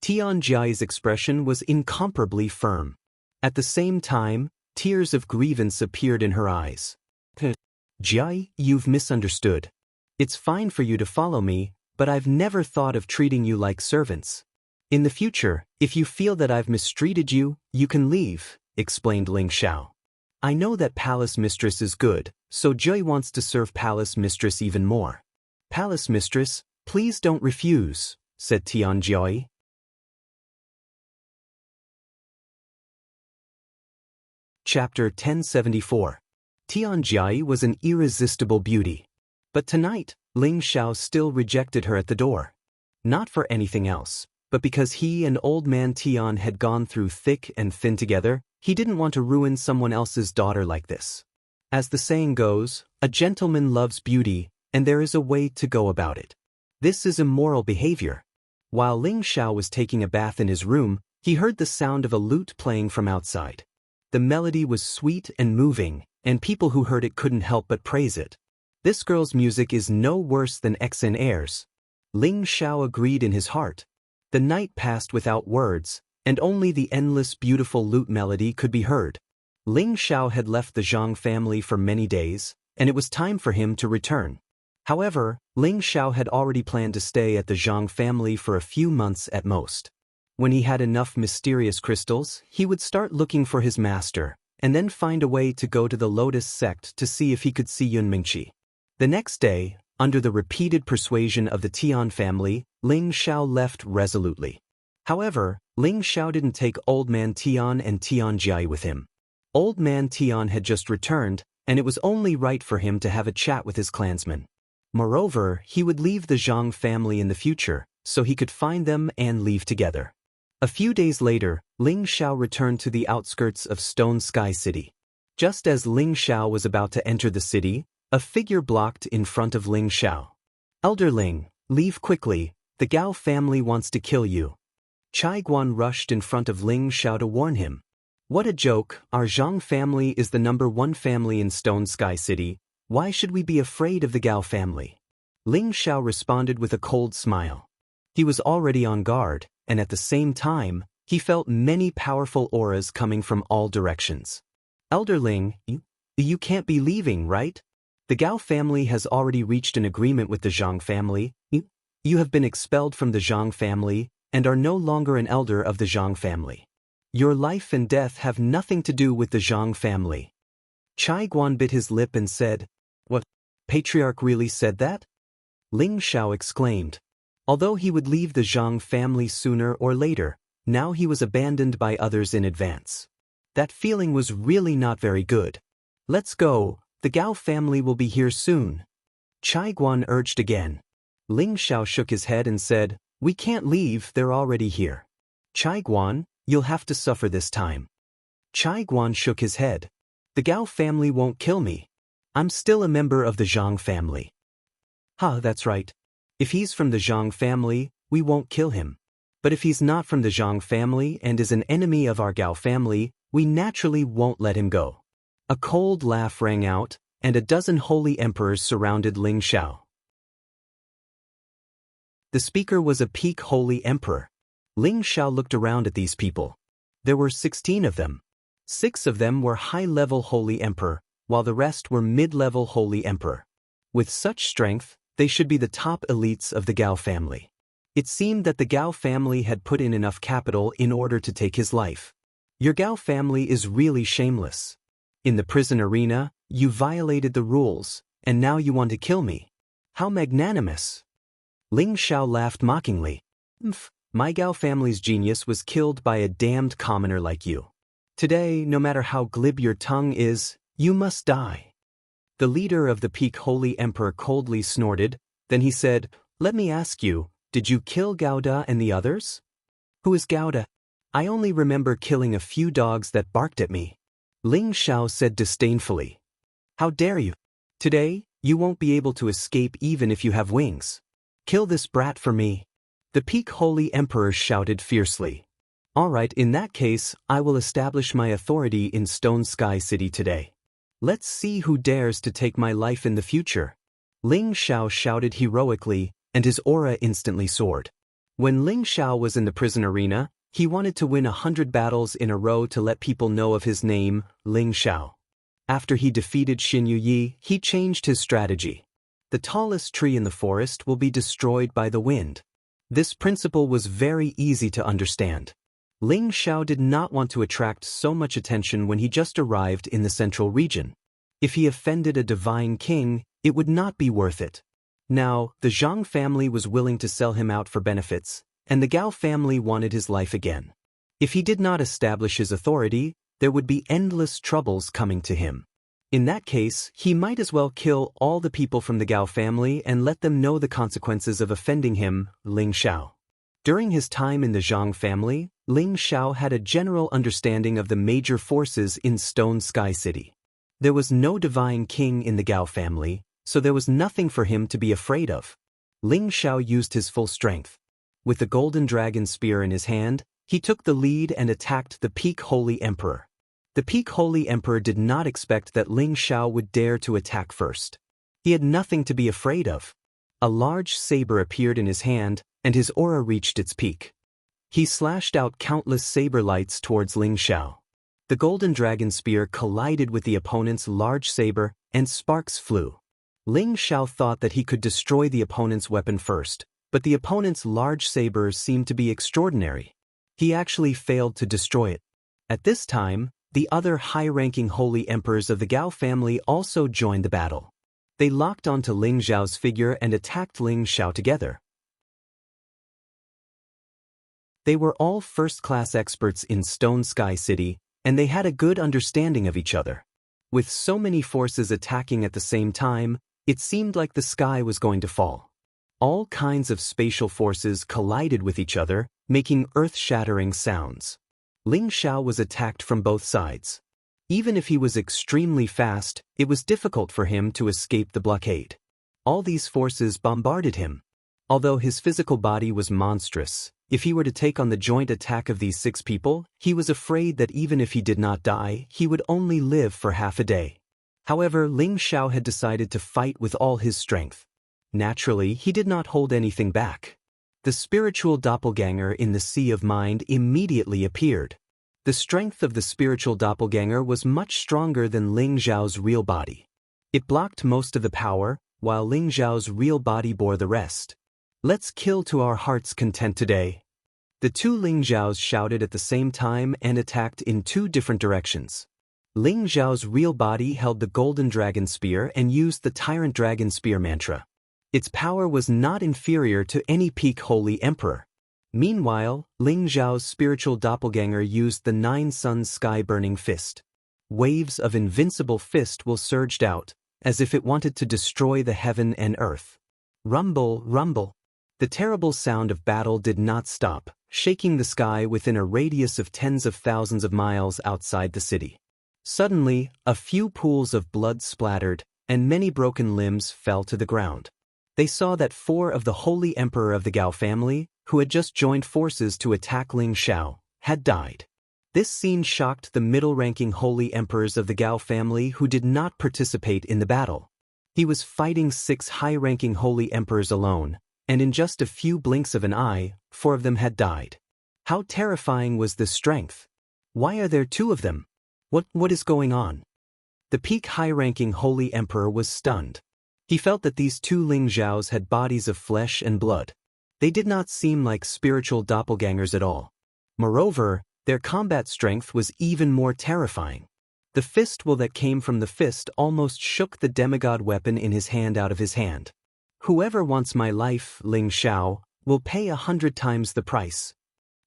Tian Jia's expression was incomparably firm. At the same time, tears of grievance appeared in her eyes. Jia, you've misunderstood. It's fine for you to follow me, but I've never thought of treating you like servants. In the future, if you feel that I've mistreated you, you can leave, explained Ling Xiao. I know that Palace Mistress is good, so Jia wants to serve Palace Mistress even more. Palace Mistress, please don't refuse, said Tian Jia. Chapter 1074. Tian Jia was an irresistible beauty. But tonight, Ling Xiao still rejected her at the door. Not for anything else, but because he and Old Man Tian had gone through thick and thin together, he didn't want to ruin someone else's daughter like this. As the saying goes, a gentleman loves beauty, and there is a way to go about it. This is immoral behavior. While Ling Xiao was taking a bath in his room, he heard the sound of a lute playing from outside. The melody was sweet and moving, and people who heard it couldn't help but praise it. This girl's music is no worse than Exen airs. Ling Xiao agreed in his heart. The night passed without words, and only the endless beautiful lute melody could be heard. Ling Xiao had left the Zhang family for many days, and it was time for him to return. However, Ling Xiao had already planned to stay at the Zhang family for a few months at most. When he had enough mysterious crystals, he would start looking for his master, and then find a way to go to the Lotus sect to see if he could see Yun Mingqi. The next day, under the repeated persuasion of the Tian family, Ling Xiao left resolutely. However, Ling Xiao didn't take Old Man Tian and Tian Jia with him. Old Man Tian had just returned, and it was only right for him to have a chat with his clansmen. Moreover, he would leave the Zhang family in the future, so he could find them and leave together. A few days later, Ling Xiao returned to the outskirts of Stone Sky City. Just as Ling Xiao was about to enter the city, a figure blocked in front of Ling Xiao. "Elder Ling, leave quickly, the Gao family wants to kill you." Chai Guan rushed in front of Ling Xiao to warn him. "What a joke, our Zhang family is the #1 family in Stone Sky City, why should we be afraid of the Gao family?" Ling Xiao responded with a cold smile. He was already on guard, and at the same time, he felt many powerful auras coming from all directions. Elderling, you can't be leaving, right? The Gao family has already reached an agreement with the Zhang family. You have been expelled from the Zhang family and are no longer an elder of the Zhang family. Your life and death have nothing to do with the Zhang family. Chai Guan bit his lip and said, "What? Patriarch really said that?" Ling Xiao exclaimed. Although he would leave the Zhang family sooner or later, now he was abandoned by others in advance. That feeling was really not very good. "Let's go, the Gao family will be here soon." Chai Guan urged again. Ling Xiao shook his head and said, "We can't leave, they're already here." "Chai Guan, you'll have to suffer this time." Chai Guan shook his head. "The Gao family won't kill me. I'm still a member of the Zhang family." That's right. If he's from the Zhang family, we won't kill him. But if he's not from the Zhang family and is an enemy of our Gao family, we naturally won't let him go." A cold laugh rang out, and a dozen holy emperors surrounded Ling Xiao. The speaker was a peak holy emperor. Ling Xiao looked around at these people. There were 16 of them. 6 of them were high-level holy emperor, while the rest were mid-level holy emperor. With such strength, they should be the top elites of the Gao family. It seemed that the Gao family had put in enough capital in order to take his life. Your Gao family is really shameless. In the prison arena, you violated the rules, and now you want to kill me. How magnanimous. Ling Xiao laughed mockingly. My Gao family's genius was killed by a damned commoner like you. Today, no matter how glib your tongue is, you must die. The leader of the peak holy emperor coldly snorted, then he said, "Let me ask you, did you kill Gauda and the others?" "Who is Gauda? I only remember killing a few dogs that barked at me." Ling Xiao said disdainfully. "How dare you? Today, you won't be able to escape even if you have wings. Kill this brat for me." The peak holy emperor shouted fiercely. "All right, in that case, I will establish my authority in Stone Sky City today. Let's see who dares to take my life in the future." Ling Xiao shouted heroically, and his aura instantly soared. When Ling Xiao was in the prison arena, he wanted to win 100 battles in a row to let people know of his name, Ling Xiao. After he defeated Xin Yuyi, he changed his strategy. The tallest tree in the forest will be destroyed by the wind. This principle was very easy to understand. Ling Xiao did not want to attract so much attention when he just arrived in the central region. If he offended a divine king, it would not be worth it. Now, the Zhang family was willing to sell him out for benefits, and the Gao family wanted his life again. If he did not establish his authority, there would be endless troubles coming to him. In that case, he might as well kill all the people from the Gao family and let them know the consequences of offending him, Ling Xiao. During his time in the Zhang family, Ling Xiao had a general understanding of the major forces in Stone Sky City. There was no divine king in the Gao family, so there was nothing for him to be afraid of. Ling Xiao used his full strength. With the golden dragon spear in his hand, he took the lead and attacked the peak holy emperor. The peak holy emperor did not expect that Ling Xiao would dare to attack first. He had nothing to be afraid of. A large saber appeared in his hand, and his aura reached its peak. He slashed out countless saber lights towards Ling Xiao. The golden dragon spear collided with the opponent's large saber, and sparks flew. Ling Xiao thought that he could destroy the opponent's weapon first, but the opponent's large saber seemed to be extraordinary. He actually failed to destroy it. At this time, the other high-ranking holy emperors of the Gao family also joined the battle. They locked onto Ling Xiao's figure and attacked Ling Xiao together. They were all first-class experts in Stone Sky City, and they had a good understanding of each other. With so many forces attacking at the same time, it seemed like the sky was going to fall. All kinds of spatial forces collided with each other, making earth-shattering sounds. Ling Xiao was attacked from both sides. Even if he was extremely fast, it was difficult for him to escape the blockade. All these forces bombarded him. Although his physical body was monstrous, if he were to take on the joint attack of these 6 people, he was afraid that even if he did not die, he would only live for half a day. However, Ling Xiao had decided to fight with all his strength. Naturally, he did not hold anything back. The spiritual doppelganger in the sea of mind immediately appeared. The strength of the spiritual doppelganger was much stronger than Ling Zhao's real body. It blocked most of the power, while Ling Zhao's real body bore the rest. Let's kill to our heart's content today. The two Ling Zhaos shouted at the same time and attacked in two different directions. Ling Zhao's real body held the golden dragon spear and used the tyrant dragon spear mantra. Its power was not inferior to any peak holy emperor. Meanwhile, Ling Zhao's spiritual doppelganger used the 9 suns sky-burning fist. Waves of invincible fist will surged out, as if it wanted to destroy the heaven and earth. Rumble, rumble. The terrible sound of battle did not stop, shaking the sky within a radius of tens of thousands of miles outside the city. Suddenly, a few pools of blood splattered, and many broken limbs fell to the ground. They saw that 4 of the holy emperor of the Gao family, who had just joined forces to attack Ling Zhao, had died. This scene shocked the middle-ranking holy emperors of the Gao family who did not participate in the battle. He was fighting 6 high-ranking holy emperors alone, and in just a few blinks of an eye, 4 of them had died. How terrifying was this strength? Why are there 2 of them? What is going on? The peak high-ranking holy emperor was stunned. He felt that these 2 Ling Zhaos had bodies of flesh and blood. They did not seem like spiritual doppelgangers at all. Moreover, their combat strength was even more terrifying. The fist will that came from the fist almost shook the demigod weapon in his hand out of his hand. Whoever wants my life, Ling Zhao, will pay 100 times the price.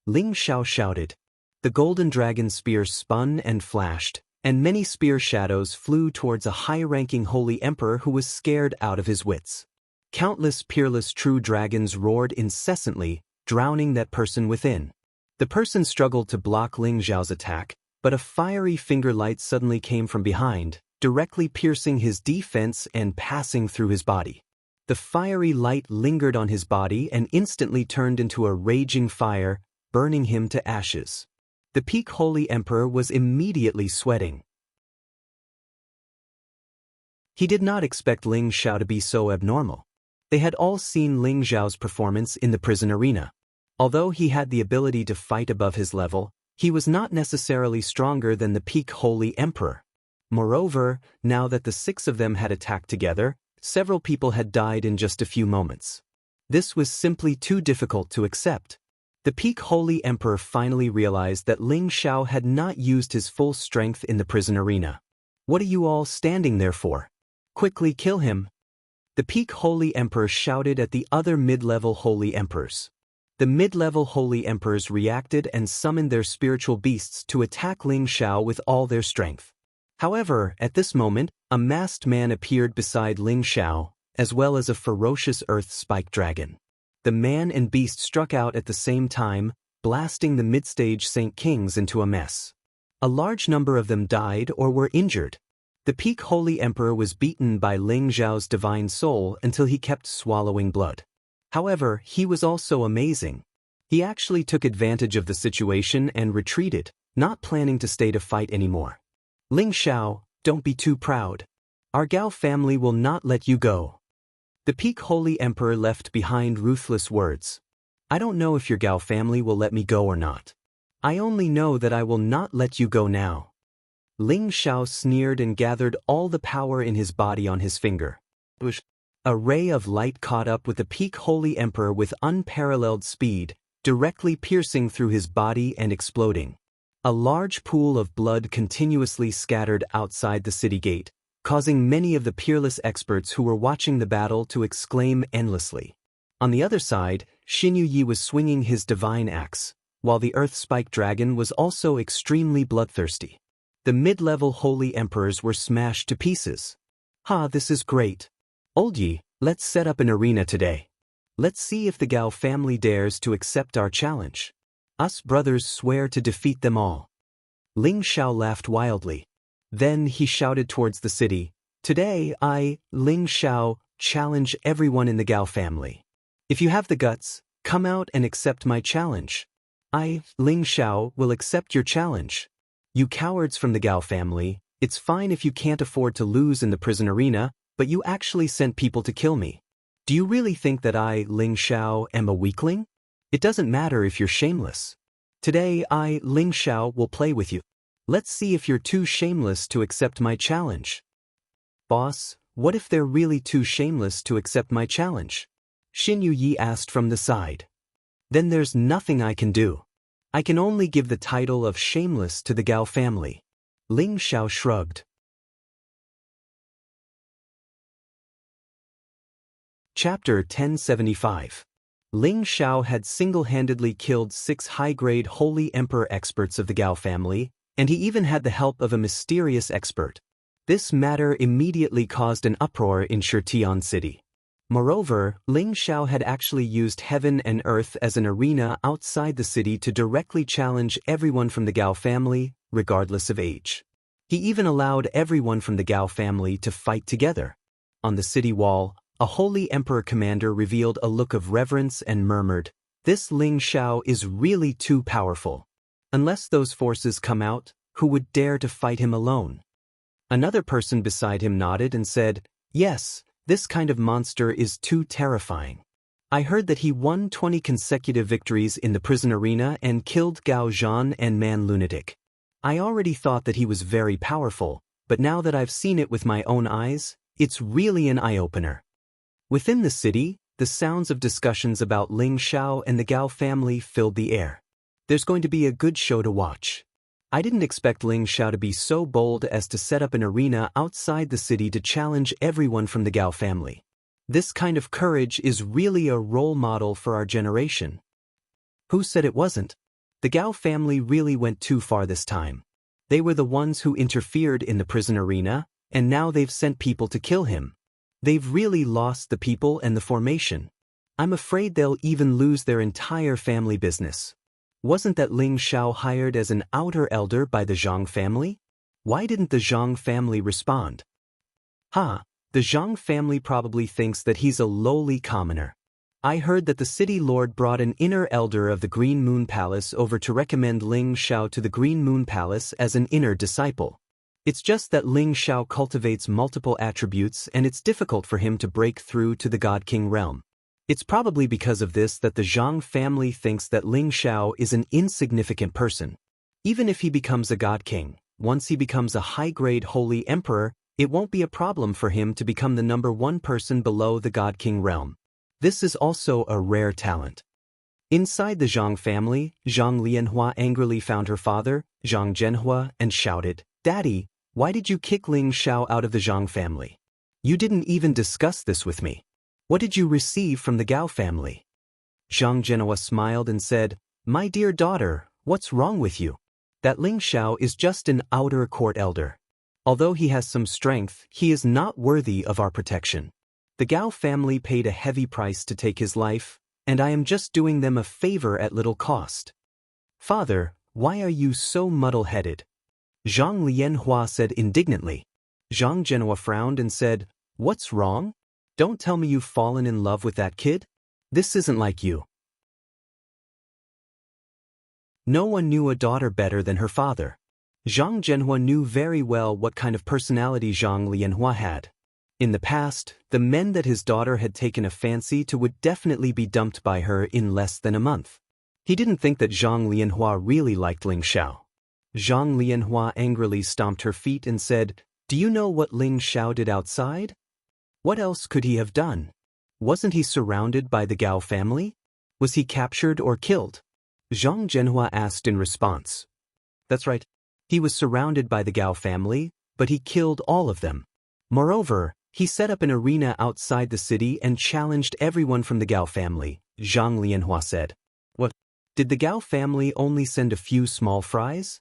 Ling Zhao shouted. The golden dragon spear spun and flashed, and many spear shadows flew towards a high-ranking holy emperor who was scared out of his wits. Countless peerless true dragons roared incessantly, drowning that person within. The person struggled to block Ling Zhao's attack, but a fiery finger light suddenly came from behind, directly piercing his defense and passing through his body. The fiery light lingered on his body and instantly turned into a raging fire, burning him to ashes. The peak holy emperor was immediately sweating. He did not expect Ling Zhao to be so abnormal. They had all seen Ling Zhao's performance in the prison arena. Although he had the ability to fight above his level, he was not necessarily stronger than the peak holy emperor. Moreover, now that the 6 of them had attacked together, several people had died in just a few moments. This was simply too difficult to accept. The peak holy emperor finally realized that Ling Zhao had not used his full strength in the prison arena. What are you all standing there for? Quickly kill him. The peak holy emperor shouted at the other mid-level holy emperors. The mid-level holy emperors reacted and summoned their spiritual beasts to attack Ling Zhao with all their strength. However, at this moment, a masked man appeared beside Ling Zhao, as well as a ferocious earth-spiked dragon. The man and beast struck out at the same time, blasting the mid-stage Saint Kings into a mess. A large number of them died or were injured. The peak holy emperor was beaten by Ling Zhao's divine soul until he kept swallowing blood. However, he was also amazing. He actually took advantage of the situation and retreated, not planning to stay to fight anymore. Ling Zhao, don't be too proud. Our Gao family will not let you go. The peak holy emperor left behind ruthless words. I don't know if your Gao family will let me go or not. I only know that I will not let you go now. Ling Zhao sneered and gathered all the power in his body on his finger. A ray of light caught up with the peak holy emperor with unparalleled speed, directly piercing through his body and exploding. A large pool of blood continuously scattered outside the city gate, causing many of the peerless experts who were watching the battle to exclaim endlessly. On the other side, Xinyu Yi was swinging his divine axe, while the earth-spiked dragon was also extremely bloodthirsty. The mid-level holy emperors were smashed to pieces. This is great. Old Yi, let's set up an arena today. Let's see if the Gao family dares to accept our challenge. Us brothers swear to defeat them all. Ling Zhao laughed wildly. Then he shouted towards the city, Today I, Ling Zhao, challenge everyone in the Gao family. If you have the guts, come out and accept my challenge. I, Ling Zhao, will accept your challenge. You cowards from the Gao family, it's fine if you can't afford to lose in the prison arena, but you actually sent people to kill me. Do you really think that I, Ling Xiao, am a weakling? It doesn't matter if you're shameless. Today I, Ling Xiao, will play with you. Let's see if you're too shameless to accept my challenge. Boss, what if they're really too shameless to accept my challenge? Xin Yi asked from the side. Then there's nothing I can do. I can only give the title of shameless to the Gao family. Ling Xiao shrugged. Chapter 1075. Ling Xiao had single-handedly killed 6 high-grade Holy Emperor experts of the Gao family, and he even had the help of a mysterious expert. This matter immediately caused an uproar in Shitian City. Moreover, Ling Xiao had actually used heaven and earth as an arena outside the city to directly challenge everyone from the Gao family, regardless of age. He even allowed everyone from the Gao family to fight together. On the city wall, a Holy Emperor commander revealed a look of reverence and murmured, "This Ling Xiao is really too powerful. Unless those forces come out, who would dare to fight him alone?" Another person beside him nodded and said, "Yes, this kind of monster is too terrifying. I heard that he won 20 consecutive victories in the prison arena and killed Gao Zhan and Man Lunatic. I already thought that he was very powerful, but now that I've seen it with my own eyes, it's really an eye-opener." Within the city, the sounds of discussions about Ling Xiao and the Gao family filled the air. There's going to be a good show to watch. I didn't expect Ling Xiao to be so bold as to set up an arena outside the city to challenge everyone from the Gao family. This kind of courage is really a role model for our generation. Who said it wasn't? The Gao family really went too far this time. They were the ones who interfered in the prison arena, and now they've sent people to kill him. They've really lost the people and the formation. I'm afraid they'll even lose their entire family business. Wasn't that Ling Xiao hired as an outer elder by the Zhang family? Why didn't the Zhang family respond? The Zhang family probably thinks that he's a lowly commoner. I heard that the city lord brought an inner elder of the Green Moon Palace over to recommend Ling Xiao to the Green Moon Palace as an inner disciple. It's just that Ling Xiao cultivates multiple attributes and it's difficult for him to break through to the God King realm. It's probably because of this that the Zhang family thinks that Ling Xiao is an insignificant person. Even if he becomes a God King, once he becomes a high-grade Holy Emperor, it won't be a problem for him to become the #1 person below the God King realm. This is also a rare talent. Inside the Zhang family, Zhang Lianhua angrily found her father, Zhang Zhenhua, and shouted, "Daddy, why did you kick Ling Xiao out of the Zhang family? You didn't even discuss this with me. What did you receive from the Gao family?" Zhang Zhenhua smiled and said, "My dear daughter, what's wrong with you? That Ling Xiao is just an outer court elder. Although he has some strength, he is not worthy of our protection. The Gao family paid a heavy price to take his life, and I am just doing them a favor at little cost." "Father, why are you so muddle-headed?" Zhang Lianhua said indignantly. Zhang Zhenhua frowned and said, "What's wrong? Don't tell me you've fallen in love with that kid? This isn't like you." No one knew a daughter better than her father. Zhang Zhenhua knew very well what kind of personality Zhang Lianhua had. In the past, the men that his daughter had taken a fancy to would definitely be dumped by her in less than a month. He didn't think that Zhang Lianhua really liked Ling Xiao. Zhang Lianhua angrily stomped her feet and said, "Do you know what Ling Xiao did outside? What else could he have done? Wasn't he surrounded by the Gao family? Was he captured or killed?" Zhang Zhenhua asked in response. "That's right. He was surrounded by the Gao family, but he killed all of them. Moreover, he set up an arena outside the city and challenged everyone from the Gao family," Zhang Lianhua said. "What? Did the Gao family only send a few small fries?"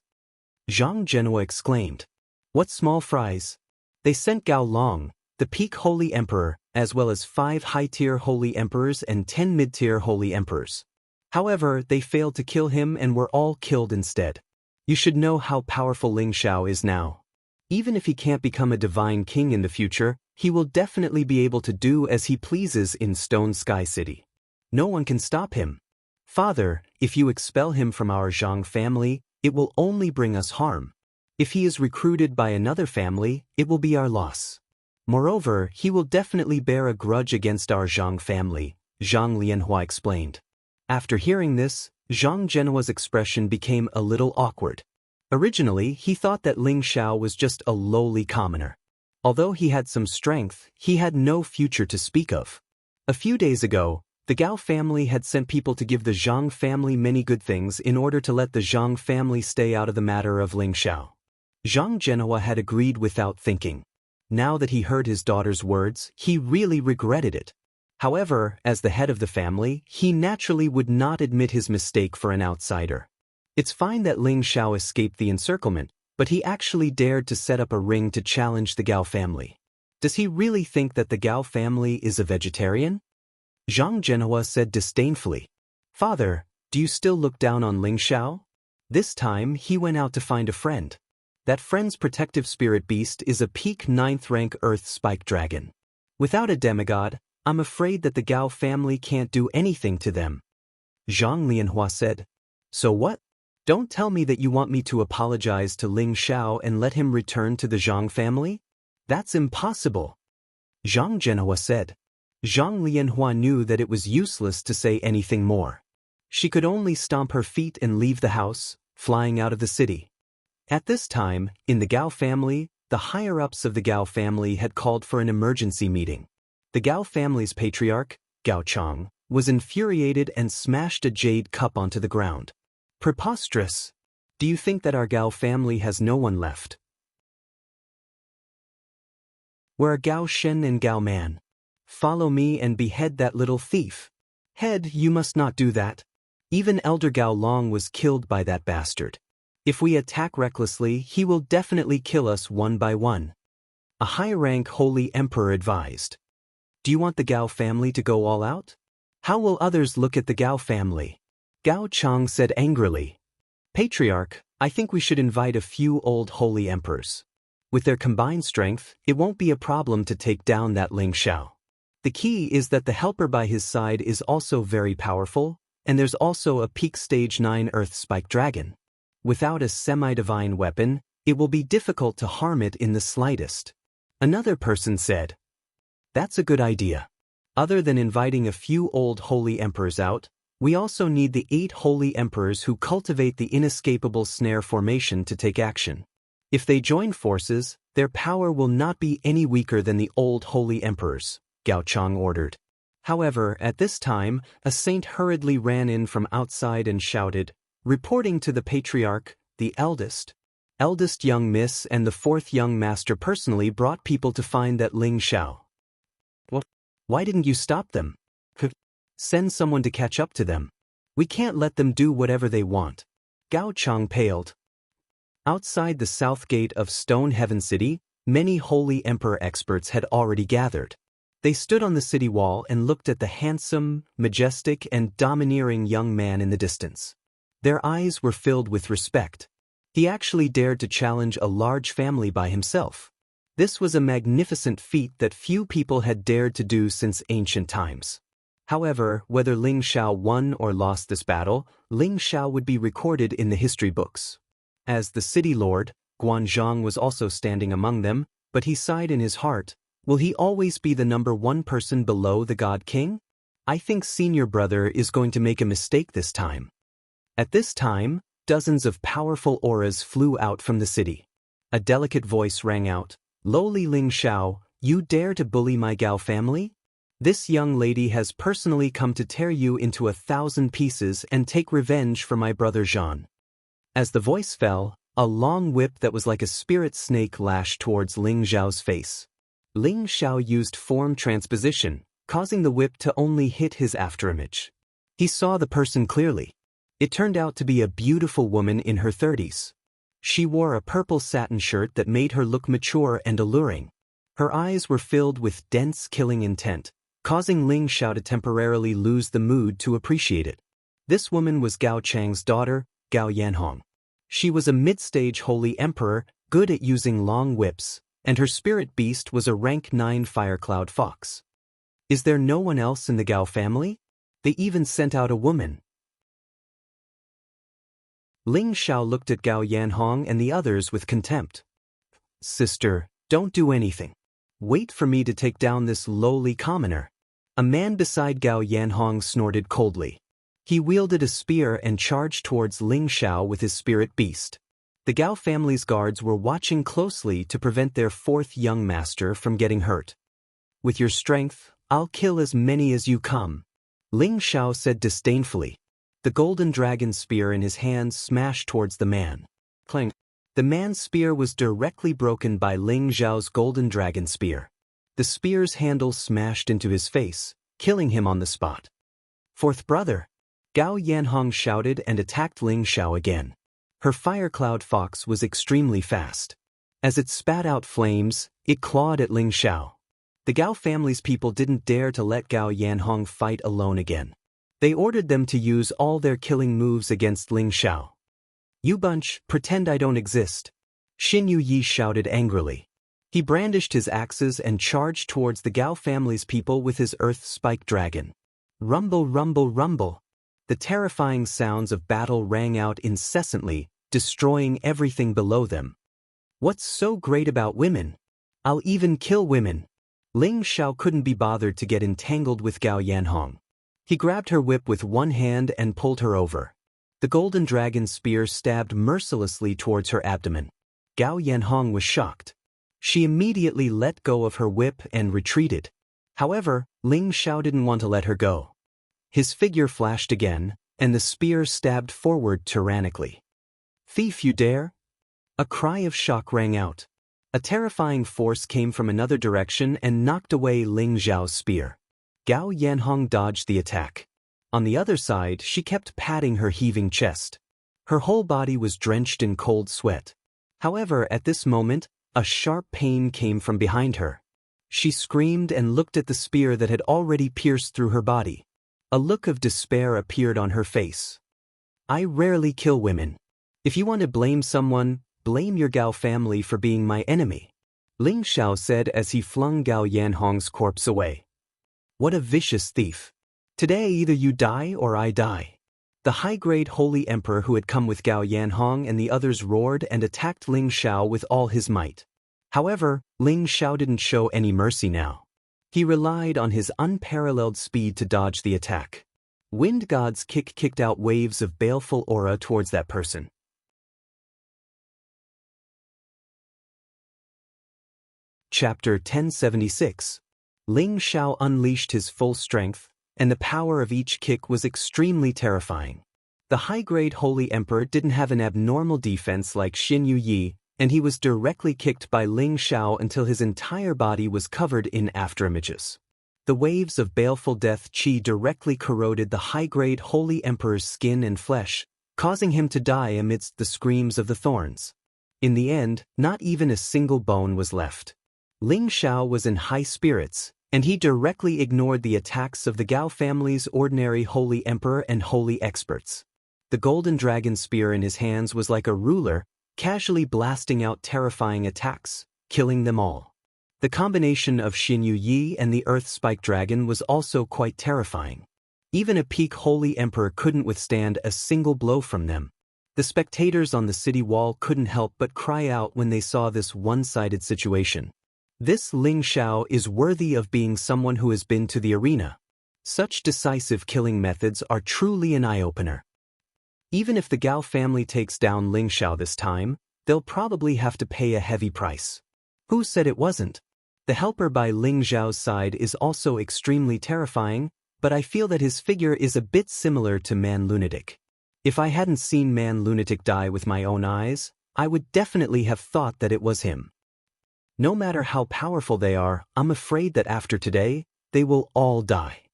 Zhang Zhenhua exclaimed. "What small fries? They sent Gao Long, the peak Holy Emperor, as well as 5 high-tier Holy Emperors and 10 mid-tier Holy Emperors. However, they failed to kill him and were all killed instead. You should know how powerful Ling Xiao is now. Even if he can't become a divine king in the future, he will definitely be able to do as he pleases in Stone Sky City. No one can stop him. Father, if you expel him from our Zhang family, it will only bring us harm. If he is recruited by another family, it will be our loss. Moreover, he will definitely bear a grudge against our Zhang family, Zhang Lianhua explained. After hearing this, Zhang Zhenhua's expression became a little awkward. Originally, he thought that Ling Xiao was just a lowly commoner. Although he had some strength, he had no future to speak of. A few days ago, the Gao family had sent people to give the Zhang family many good things in order to let the Zhang family stay out of the matter of Ling Xiao. Zhang Zhenhua had agreed without thinking. Now that he heard his daughter's words, he really regretted it. However, as the head of the family, he naturally would not admit his mistake for an outsider. It's fine that Ling Xiao escaped the encirclement, but he actually dared to set up a ring to challenge the Gao family. Does he really think that the Gao family is a vegetarian? Zhang Zhenhua said disdainfully. Father, do you still look down on Ling Xiao? This time, he went out to find a friend. That friend's protective spirit beast is a peak 9th rank Earth Spike Dragon. Without a demigod, I'm afraid that the Gao family can't do anything to them. Zhang Lianhua said. So what? Don't tell me that you want me to apologize to Ling Xiao and let him return to the Zhang family? That's impossible. Zhang Zhenhua said. Zhang Lianhua knew that it was useless to say anything more. She could only stomp her feet and leave the house, flying out of the city. At this time, in the Gao family, the higher-ups of the Gao family had called for an emergency meeting. The Gao family's patriarch, Gao Chang, was infuriated and smashed a jade cup onto the ground. Preposterous! Do you think that our Gao family has no one left? Where are Gao Shen and Gao Man? Follow me and behead that little thief. Head, you must not do that. Even Elder Gao Long was killed by that bastard. If we attack recklessly, he will definitely kill us one by one. A high-rank holy emperor advised. Do you want the Gao family to go all out? How will others look at the Gao family? Gao Chang said angrily. Patriarch, I think we should invite a few old holy emperors. With their combined strength, it won't be a problem to take down that Ling Xiao. The key is that the helper by his side is also very powerful, and there's also a peak stage 9 Earth Spike Dragon. Without a semi-divine weapon, it will be difficult to harm it in the slightest. Another person said. That's a good idea. Other than inviting a few old holy emperors out, we also need the 8 holy emperors who cultivate the inescapable snare formation to take action. If they join forces, their power will not be any weaker than the old holy emperors, Gao Chang ordered. However, at this time, a saint hurriedly ran in from outside and shouted, reporting to the patriarch, the eldest young miss and the 4th young master personally brought people to find that Ling Xiao. What? Why didn't you stop them? Send someone to catch up to them. We can't let them do whatever they want. Gao Chang paled. Outside the south gate of Stone Heaven City, many holy emperor experts had already gathered. They stood on the city wall and looked at the handsome, majestic, and domineering young man in the distance. Their eyes were filled with respect. He actually dared to challenge a large family by himself. This was a magnificent feat that few people had dared to do since ancient times. However, whether Ling Xiao won or lost this battle, Ling Xiao would be recorded in the history books. As the city lord, Guanzhong was also standing among them, but he sighed in his heart, will he always be the number 1 person below the God King? I think senior brother is going to make a mistake this time. At this time, dozens of powerful auras flew out from the city. A delicate voice rang out, lowly Ling Xiao, you dare to bully my Gao family? This young lady has personally come to tear you into 1,000 pieces and take revenge for my brother Jean. As the voice fell, a long whip that was like a spirit snake lashed towards Ling Xiao's face. Ling Xiao used form transposition, causing the whip to only hit his afterimage. He saw the person clearly. It turned out to be a beautiful woman in her 30s. She wore a purple satin shirt that made her look mature and alluring. Her eyes were filled with dense killing intent, causing Ling Xiao to temporarily lose the mood to appreciate it. This woman was Gao Chang's daughter, Gao Yanhong. She was a mid-stage holy emperor, good at using long whips, and her spirit beast was a rank 9 Firecloud fox. Is there no one else in the Gao family? They even sent out a woman. Ling Xiao looked at Gao Yanhong and the others with contempt. Sister, don't do anything. Wait for me to take down this lowly commoner. A man beside Gao Yanhong snorted coldly. He wielded a spear and charged towards Ling Xiao with his spirit beast. The Gao family's guards were watching closely to prevent their fourth young master from getting hurt. With your strength, I'll kill as many as you come, Ling Xiao said disdainfully. The golden dragon spear in his hand smashed towards the man. Clang! The man's spear was directly broken by Ling Xiao's golden dragon spear. The spear's handle smashed into his face, killing him on the spot. Fourth brother! Gao Yanhong shouted and attacked Ling Xiao again. Her fire cloud fox was extremely fast. As it spat out flames, it clawed at Ling Xiao. The Gao family's people didn't dare to let Gao Yanhong fight alone again. They ordered them to use all their killing moves against Ling Xiao. You bunch, pretend I don't exist, Xin Yuyi shouted angrily. He brandished his axes and charged towards the Gao family's people with his earth spike dragon. Rumble, rumble, rumble. The terrifying sounds of battle rang out incessantly, destroying everything below them. What's so great about women? I'll even kill women. Ling Xiao couldn't be bothered to get entangled with Gao Yanhong. He grabbed her whip with one hand and pulled her over. The golden dragon spear stabbed mercilessly towards her abdomen. Gao Yanhong was shocked. She immediately let go of her whip and retreated. However, Ling Xiao didn't want to let her go. His figure flashed again, and the spear stabbed forward tyrannically. Thief, you dare? A cry of shock rang out. A terrifying force came from another direction and knocked away Ling Xiao's spear. Gao Yanhong dodged the attack. On the other side, she kept patting her heaving chest. Her whole body was drenched in cold sweat. However, at this moment, a sharp pain came from behind her. She screamed and looked at the spear that had already pierced through her body. A look of despair appeared on her face. I rarely kill women. If you want to blame someone, blame your Gao family for being my enemy, Ling Xiao said as he flung Gao Yanhong's corpse away. What a vicious thief. Today either you die or I die. The high-grade holy emperor who had come with Gao Yanhong and the others roared and attacked Ling Xiao with all his might. However, Ling Xiao didn't show any mercy now. He relied on his unparalleled speed to dodge the attack. Wind God's kick kicked out waves of baleful aura towards that person. Chapter 1076. Ling Xiao unleashed his full strength, and the power of each kick was extremely terrifying. The high-grade holy emperor didn't have an abnormal defense like Xin Yuyi, and he was directly kicked by Ling Xiao until his entire body was covered in afterimages. The waves of baleful death qi directly corroded the high-grade holy emperor's skin and flesh, causing him to die amidst the screams of the thorns. In the end, not even a single bone was left. Ling Xiao was in high spirits, and he directly ignored the attacks of the Gao family's ordinary holy emperor and holy experts. The golden dragon spear in his hands was like a ruler, casually blasting out terrifying attacks, killing them all. The combination of Xin Yuyi and the Earth Spike Dragon was also quite terrifying. Even a peak holy emperor couldn't withstand a single blow from them. The spectators on the city wall couldn't help but cry out when they saw this one-sided situation. This Ling Xiao is worthy of being someone who has been to the arena. Such decisive killing methods are truly an eye-opener. Even if the Gao family takes down Ling Xiao this time, they'll probably have to pay a heavy price. Who said it wasn't? The helper by Ling Xiao's side is also extremely terrifying, but I feel that his figure is a bit similar to Man Lunatic. If I hadn't seen Man Lunatic die with my own eyes, I would definitely have thought that it was him. No matter how powerful they are, I'm afraid that after today, they will all die.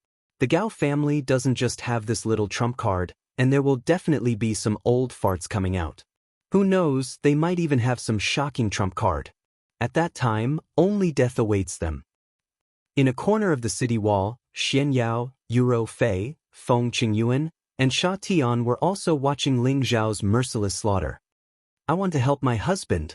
The Gao family doesn't just have this little trump card, and there will definitely be some old farts coming out. Who knows, they might even have some shocking trump card. At that time, only death awaits them. In a corner of the city wall, Xian Yao, Yuro Fei, Feng Qingyuan, and Sha Tian were also watching Ling Xiao's merciless slaughter. I want to help my husband.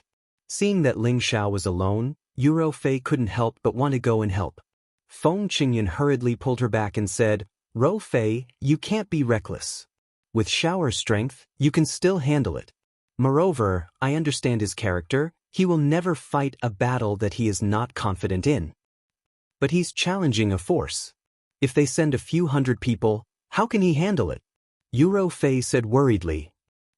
Seeing that Ling Xiao was alone, Yuro Fei couldn't help but want to go and help. Feng Qingyuan hurriedly pulled her back and said, Ro Fei, you can't be reckless. With shower strength, you can still handle it. Moreover, I understand his character, He will never fight a battle that he is not confident in. But he's challenging a force. If they send a few hundred people, how can he handle it? Euro Fei said worriedly.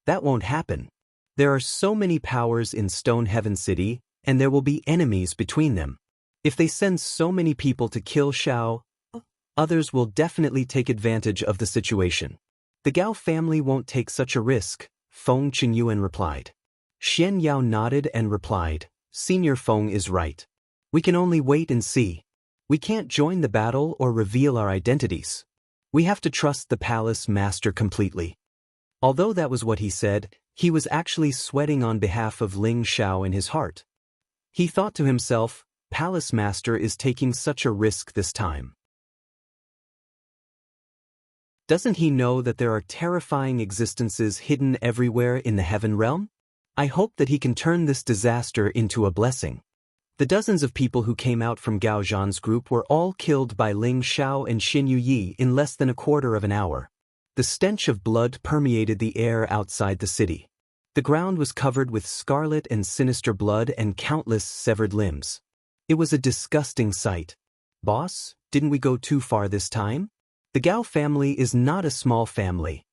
That won't happen. There are so many powers in Stone Heaven City, and there will be enemies between them. If they send so many people to kill Xiao, others will definitely take advantage of the situation. The Gao family won't take such a risk, Feng Qingyuan replied. Xian Yao nodded and replied, Senior Feng is right. We can only wait and see. We can't join the battle or reveal our identities. We have to trust the palace master completely. Although that was what he said, he was actually sweating on behalf of Ling Xiao in his heart. He thought to himself, Palace Master is taking such a risk this time. Doesn't he know that there are terrifying existences hidden everywhere in the heaven realm? I hope that he can turn this disaster into a blessing. The dozens of people who came out from Gao Zhan's group were all killed by Ling Xiao and Xin Yuyi in less than a quarter of an hour. The stench of blood permeated the air outside the city. The ground was covered with scarlet and sinister blood and countless severed limbs. It was a disgusting sight. Boss, didn't we go too far this time? The Gao family is not a small family.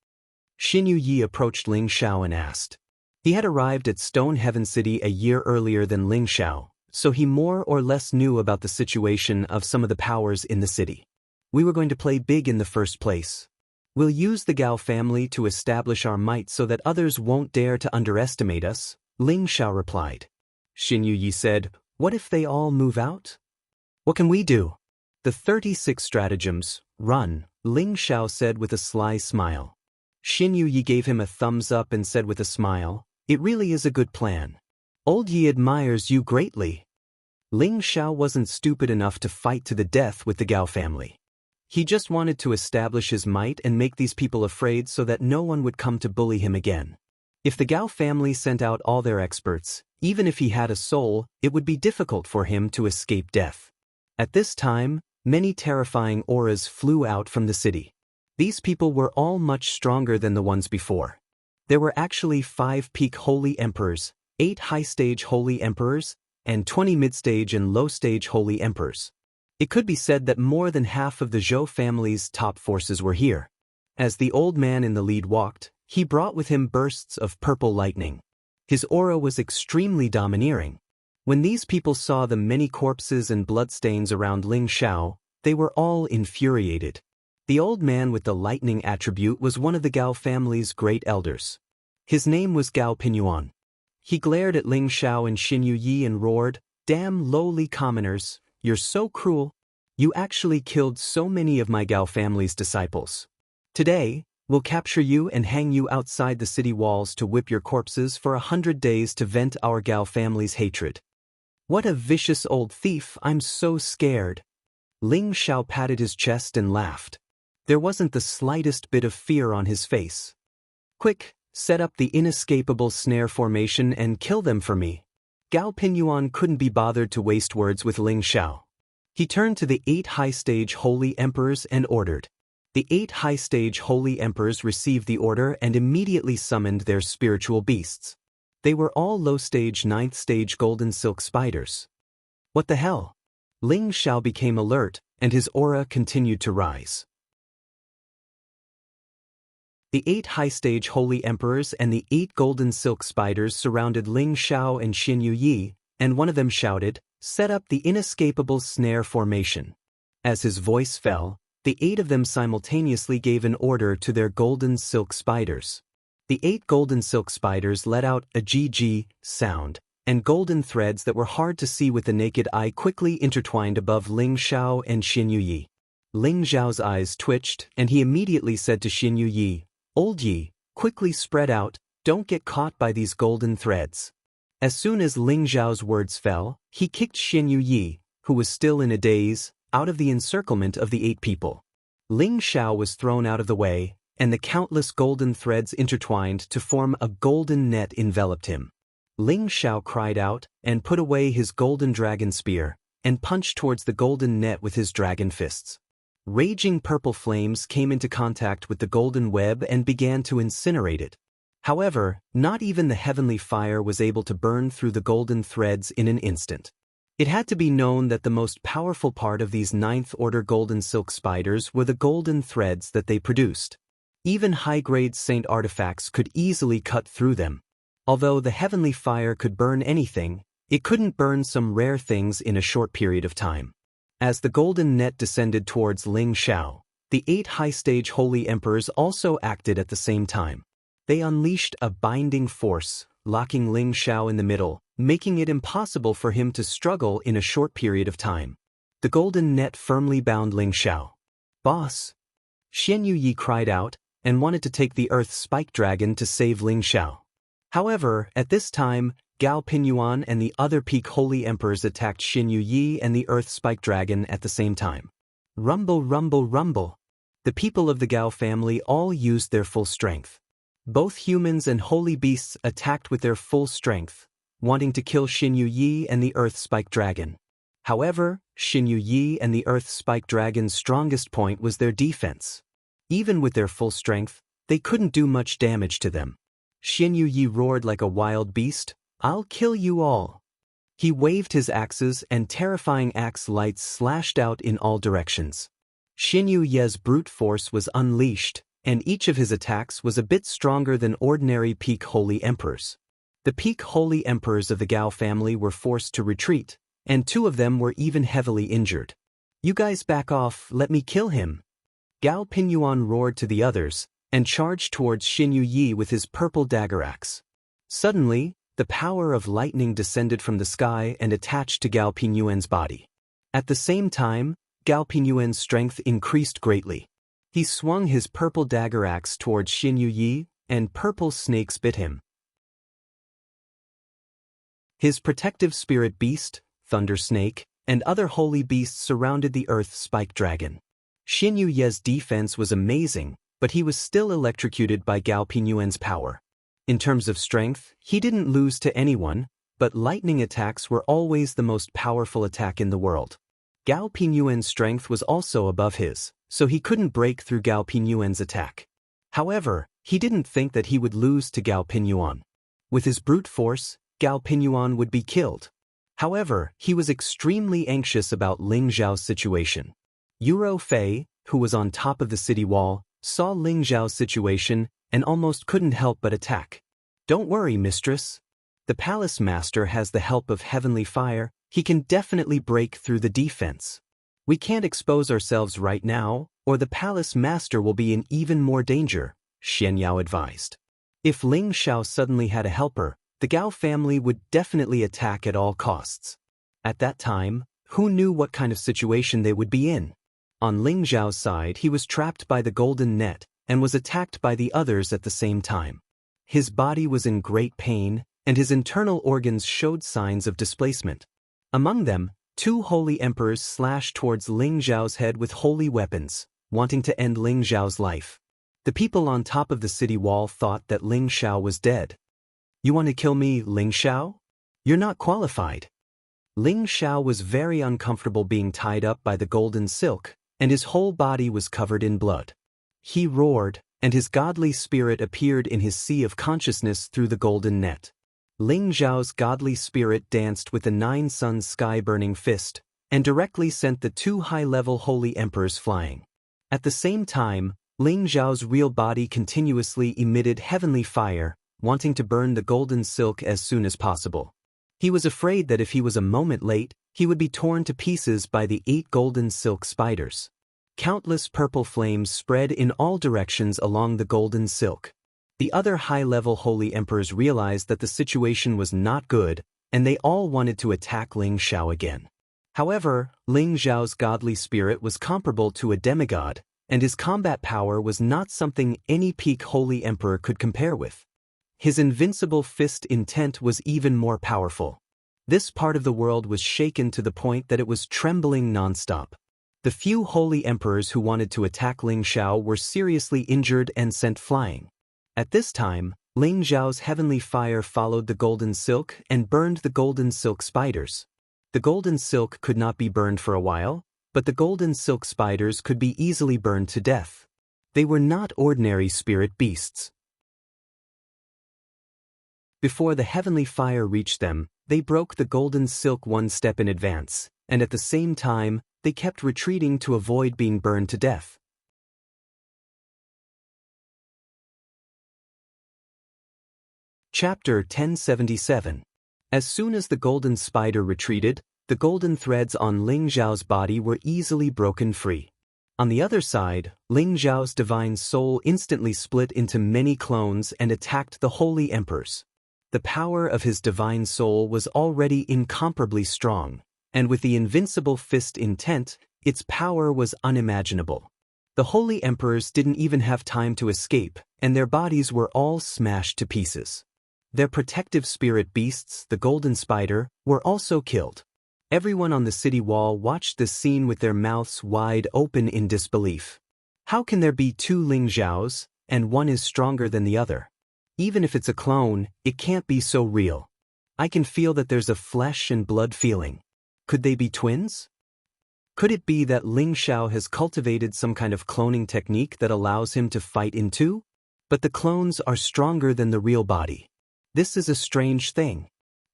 Xin Yuyi approached Ling Xiao and asked. He had arrived at Stone Heaven City a year earlier than Ling Xiao, so he more or less knew about the situation of some of the powers in the city. We were going to play big in the first place. We'll use the Gao family to establish our might so that others won't dare to underestimate us, Ling Xiao replied. Xin Yuyi said, What if they all move out? What can we do? The 36 stratagems, run, Ling Xiao said with a sly smile. Xin Yuyi gave him a thumbs up and said with a smile, It really is a good plan. Old Yi admires you greatly. Ling Xiao wasn't stupid enough to fight to the death with the Gao family. He just wanted to establish his might and make these people afraid so that no one would come to bully him again. If the Gao family sent out all their experts, even if he had a soul, it would be difficult for him to escape death. At this time, many terrifying auras flew out from the city. These people were all much stronger than the ones before. There were actually 5 peak holy emperors, 8 high-stage holy emperors, and 20 mid-stage and low-stage holy emperors. It could be said that more than half of the Zhou family's top forces were here. As the old man in the lead walked, he brought with him bursts of purple lightning. His aura was extremely domineering. When these people saw the many corpses and bloodstains around Ling Xiao, they were all infuriated. The old man with the lightning attribute was one of the Gao family's great elders. His name was Gao Pinyuan. He glared at Ling Xiao and Xin Yuyi and roared, Damn lowly commoners, you're so cruel. You actually killed so many of my Gao family's disciples. Today, we'll capture you and hang you outside the city walls to whip your corpses for 100 days to vent our Gao family's hatred. What a vicious old thief, I'm so scared. Ling Xiao patted his chest and laughed. There wasn't the slightest bit of fear on his face. Quick, set up the inescapable snare formation and kill them for me. Gao Pinyuan couldn't be bothered to waste words with Ling Xiao. He turned to the 8 high-stage holy emperors and ordered. The 8 high-stage holy emperors received the order and immediately summoned their spiritual beasts. They were all low-stage 9th-stage golden silk spiders. What the hell? Ling Xiao became alert, and his aura continued to rise. The 8 high-stage holy emperors and the 8 golden silk spiders surrounded Ling Xiao and Xin Yuyi, and one of them shouted, Set up the inescapable snare formation. As his voice fell, the 8 of them simultaneously gave an order to their golden silk spiders. The 8 golden silk spiders let out a GG sound, and golden threads that were hard to see with the naked eye quickly intertwined above Ling Xiao and Xin Yuyi. Ling Xiao's eyes twitched, and he immediately said to Xin Yuyi, Old Yi, quickly spread out, don't get caught by these golden threads. As soon as Ling Xiao's words fell, he kicked Xin Yuyi, who was still in a daze, out of the encirclement of the 8 people. Ling Xiao was thrown out of the way, and the countless golden threads intertwined to form a golden net enveloped him. Ling Xiao cried out, and put away his golden dragon spear, and punched towards the golden net with his dragon fists. Raging purple flames came into contact with the golden web and began to incinerate it. However, not even the heavenly fire was able to burn through the golden threads in an instant. It had to be known that the most powerful part of these ninth-order golden silk spiders were the golden threads that they produced. Even high-grade saint artifacts could easily cut through them. Although the heavenly fire could burn anything, it couldn't burn some rare things in a short period of time. As the golden net descended towards Ling Xiao, the 8 high-stage holy emperors also acted at the same time. They unleashed a binding force, locking Ling Xiao in the middle, making it impossible for him to struggle in a short period of time. The golden net firmly bound Ling Xiao. "Boss!" Xian Yi cried out, and wanted to take the earth spike dragon to save Ling Xiao. However, at this time, Gao Pinyuan and the other peak holy emperors attacked Xin Yi and the earth spike dragon at the same time. Rumble, rumble, rumble. The people of the Gao family all used their full strength. Both humans and holy beasts attacked with their full strength, wanting to kill Xin Yi and the earth spike dragon. However, Xin Yi and the earth spike dragon's strongest point was their defense. Even with their full strength, they couldn't do much damage to them. Xin Yi roared like a wild beast, "I'll kill you all." He waved his axes and terrifying axe lights slashed out in all directions. Xin Yu's brute force was unleashed, and each of his attacks was a bit stronger than ordinary peak holy emperors. The peak holy emperors of the Gao family were forced to retreat, and 2 of them were even heavily injured. "You guys back off, let me kill him." Gao Pinyuan roared to the others, and charged towards Xin Yi with his purple dagger axe. Suddenly, the power of lightning descended from the sky and attached to Gao Pinyuan's body. At the same time, Gao Pinyuan's strength increased greatly. He swung his purple dagger axe towards Xin Yi, and purple snakes bit him. His protective spirit beast, Thunder Snake, and other holy beasts surrounded the earth spike dragon. Xin Yu's defense was amazing, but he was still electrocuted by Gao Pinyuan's power. In terms of strength, he didn't lose to anyone, but lightning attacks were always the most powerful attack in the world. Gao Pinyuan's strength was also above his, so he couldn't break through Gao Pinyuan's attack. However, he didn't think that he would lose to Gao Pinyuan. With his brute force, Gao Pinyuan would be killed. However, he was extremely anxious about Ling Xiao's situation. Yuro Fei, who was on top of the city wall, saw Ling Xiao's situation and almost couldn't help but attack. "Don't worry, mistress. The palace master has the help of heavenly fire. He can definitely break through the defense. We can't expose ourselves right now, or the palace master will be in even more danger," Xian Yao advised. If Ling Xiao suddenly had a helper, the Gao family would definitely attack at all costs. At that time, who knew what kind of situation they would be in? On Ling Xiao's side, he was trapped by the golden net and was attacked by the others at the same time. His body was in great pain, and his internal organs showed signs of displacement. Among them, 2 holy emperors slashed towards Ling Xiao's head with holy weapons, wanting to end Ling Xiao's life. The people on top of the city wall thought that Ling Xiao was dead. "You want to kill me, Ling Xiao? You're not qualified." Ling Xiao was very uncomfortable being tied up by the golden silk, and his whole body was covered in blood. He roared, and his godly spirit appeared in his sea of consciousness through the golden net. Ling Xiao's godly spirit danced with the 9 suns sky-burning fist, and directly sent the 2 high-level holy emperors flying. At the same time, Ling Xiao's real body continuously emitted heavenly fire, wanting to burn the golden silk as soon as possible. He was afraid that if he was a moment late, he would be torn to pieces by the 8 golden silk spiders. Countless purple flames spread in all directions along the golden silk. The other high-level holy emperors realized that the situation was not good, and they all wanted to attack Ling Xiao again. However, Ling Xiao's godly spirit was comparable to a demigod, and his combat power was not something any peak holy emperor could compare with. His invincible fist intent was even more powerful. This part of the world was shaken to the point that it was trembling nonstop. The few holy emperors who wanted to attack Ling Xiao were seriously injured and sent flying. At this time, Ling Xiao's heavenly fire followed the golden silk and burned the golden silk spiders. The golden silk could not be burned for a while, but the golden silk spiders could be easily burned to death. They were not ordinary spirit beasts. Before the heavenly fire reached them, they broke the golden silk one step in advance, and at the same time, they kept retreating to avoid being burned to death. Chapter 1077. As soon as the golden spider retreated, the golden threads on Ling Zhao's body were easily broken free. On the other side, Ling Zhao's divine soul instantly split into many clones and attacked the holy emperors. The power of his divine soul was already incomparably strong, and with the invincible fist intent, its power was unimaginable. The holy emperors didn't even have time to escape, and their bodies were all smashed to pieces. Their protective spirit beasts, the golden spider, were also killed. Everyone on the city wall watched this scene with their mouths wide open in disbelief. How can there be two Ling Zhaos, and one is stronger than the other? Even if it's a clone, it can't be so real. I can feel that there's a flesh and blood feeling. Could they be twins? Could it be that Ling Zhao has cultivated some kind of cloning technique that allows him to fight in two? But the clones are stronger than the real body. This is a strange thing.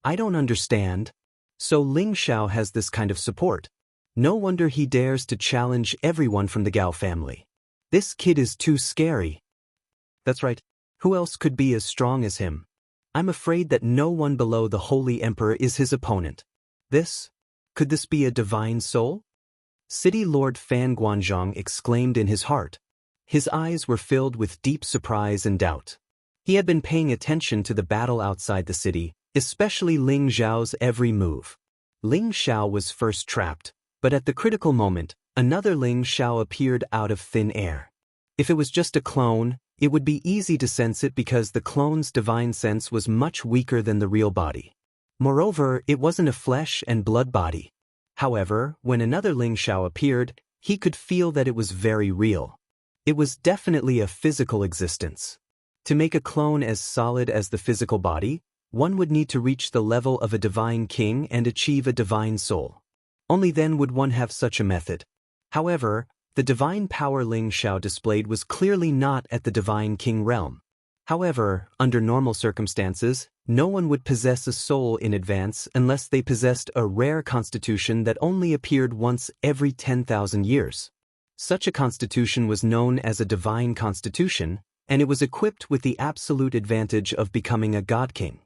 I don't understand. So Ling Zhao has this kind of support. No wonder he dares to challenge everyone from the Gao family. This kid is too scary. That's right. Who else could be as strong as him? I'm afraid that no one below the Holy Emperor is his opponent. Could this be a divine soul? City Lord Fan Guanzhong exclaimed in his heart. His eyes were filled with deep surprise and doubt. He had been paying attention to the battle outside the city, especially Ling Zhao's every move. Ling Zhao was first trapped, but at the critical moment, another Ling Zhao appeared out of thin air. If it was just a clone, it would be easy to sense it because the clone's divine sense was much weaker than the real body. Moreover, it wasn't a flesh and blood body. However, when another Ling Zhao appeared, he could feel that it was very real. It was definitely a physical existence. To make a clone as solid as the physical body, one would need to reach the level of a divine king and achieve a divine soul. Only then would one have such a method. However, the divine power Ling Zhao displayed was clearly not at the divine king realm. However, under normal circumstances, no one would possess a soul in advance unless they possessed a rare constitution that only appeared once every 10,000 years. Such a constitution was known as a divine constitution, and it was equipped with the absolute advantage of becoming a god king.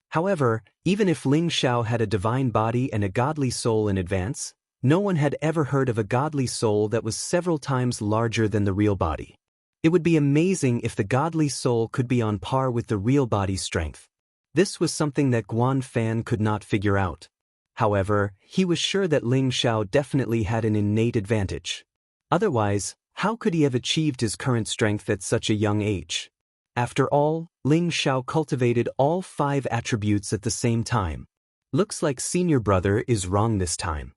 However, even if Ling Zhao had a divine body and a godly soul in advance, no one had ever heard of a godly soul that was several times larger than the real body. It would be amazing if the godly soul could be on par with the real body's strength. This was something that Guan Fan could not figure out. However, he was sure that Ling Zhao definitely had an innate advantage. Otherwise, how could he have achieved his current strength at such a young age? After all, Ling Zhao cultivated all 5 attributes at the same time. Looks like senior brother is wrong this time.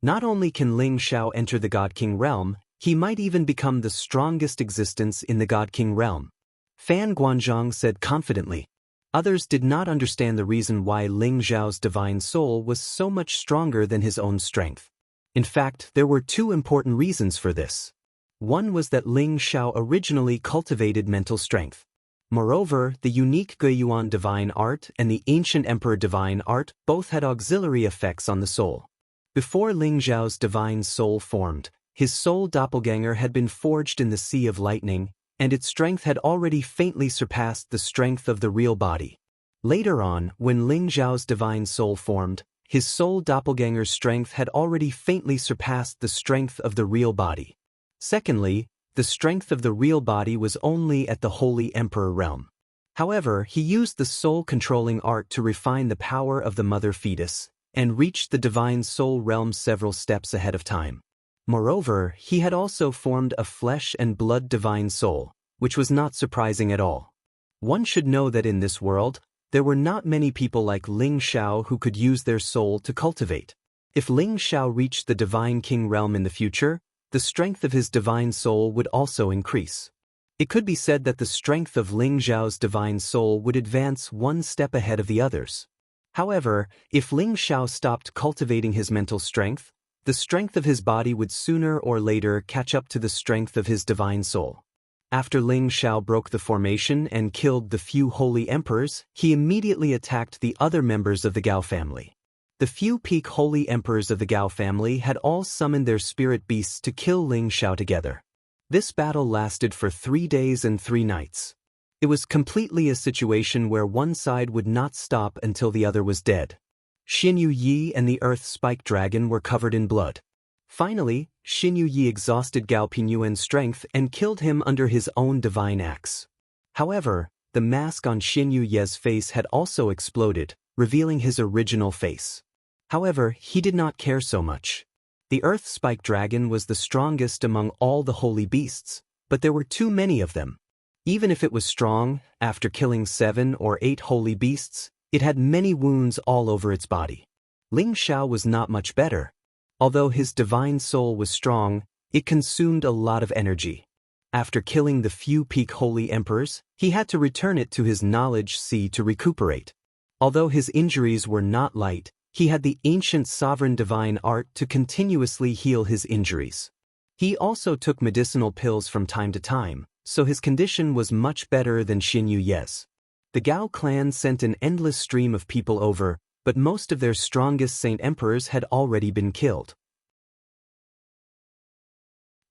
Not only can Ling Zhao enter the God King realm, he might even become the strongest existence in the God King realm. Fan Guanzhong said confidently. Others did not understand the reason why Ling Zhao's divine soul was so much stronger than his own strength. In fact, there were 2 important reasons for this. One was that Ling Zhao originally cultivated mental strength. Moreover, the unique Guiyuan divine art and the ancient emperor divine art both had auxiliary effects on the soul. Before Ling Zhao's divine soul formed, his soul doppelganger had been forged in the Sea of Lightning, and its strength had already faintly surpassed the strength of the real body. Later on, when Ling Zhao's divine soul formed, his soul doppelganger's strength had already faintly surpassed the strength of the real body. Secondly, the strength of the real body was only at the Holy Emperor realm. However, he used the soul-controlling art to refine the power of the mother fetus, and reached the divine soul realm several steps ahead of time. Moreover, he had also formed a flesh and blood divine soul, which was not surprising at all. One should know that in this world, there were not many people like Ling Zhao who could use their soul to cultivate. If Ling Zhao reached the divine king realm in the future, the strength of his divine soul would also increase. It could be said that the strength of Ling Zhao's divine soul would advance one step ahead of the others. However, if Ling Zhao stopped cultivating his mental strength, the strength of his body would sooner or later catch up to the strength of his divine soul. After Ling Xiao broke the formation and killed the few holy emperors, he immediately attacked the other members of the Gao family. The few peak holy emperors of the Gao family had all summoned their spirit beasts to kill Ling Xiao together. This battle lasted for 3 days and 3 nights. It was completely a situation where one side would not stop until the other was dead. Xinyu Yi and the Earth Spike Dragon were covered in blood. Finally, Xinyu Yi exhausted Gao Pingyuan's strength and killed him under his own divine axe. However, the mask on Xinyu Ye's face had also exploded, revealing his original face. However, he did not care so much. The Earth Spike Dragon was the strongest among all the holy beasts, but there were too many of them. Even if it was strong, after killing 7 or 8 holy beasts, it had many wounds all over its body. Ling Xiao was not much better. Although his divine soul was strong, it consumed a lot of energy. After killing the few peak holy emperors, he had to return it to his knowledge sea to recuperate. Although his injuries were not light, he had the ancient sovereign divine art to continuously heal his injuries. He also took medicinal pills from time to time, so his condition was much better than Xinyu Ye's. The Gao clan sent an endless stream of people over, but most of their strongest saint emperors had already been killed.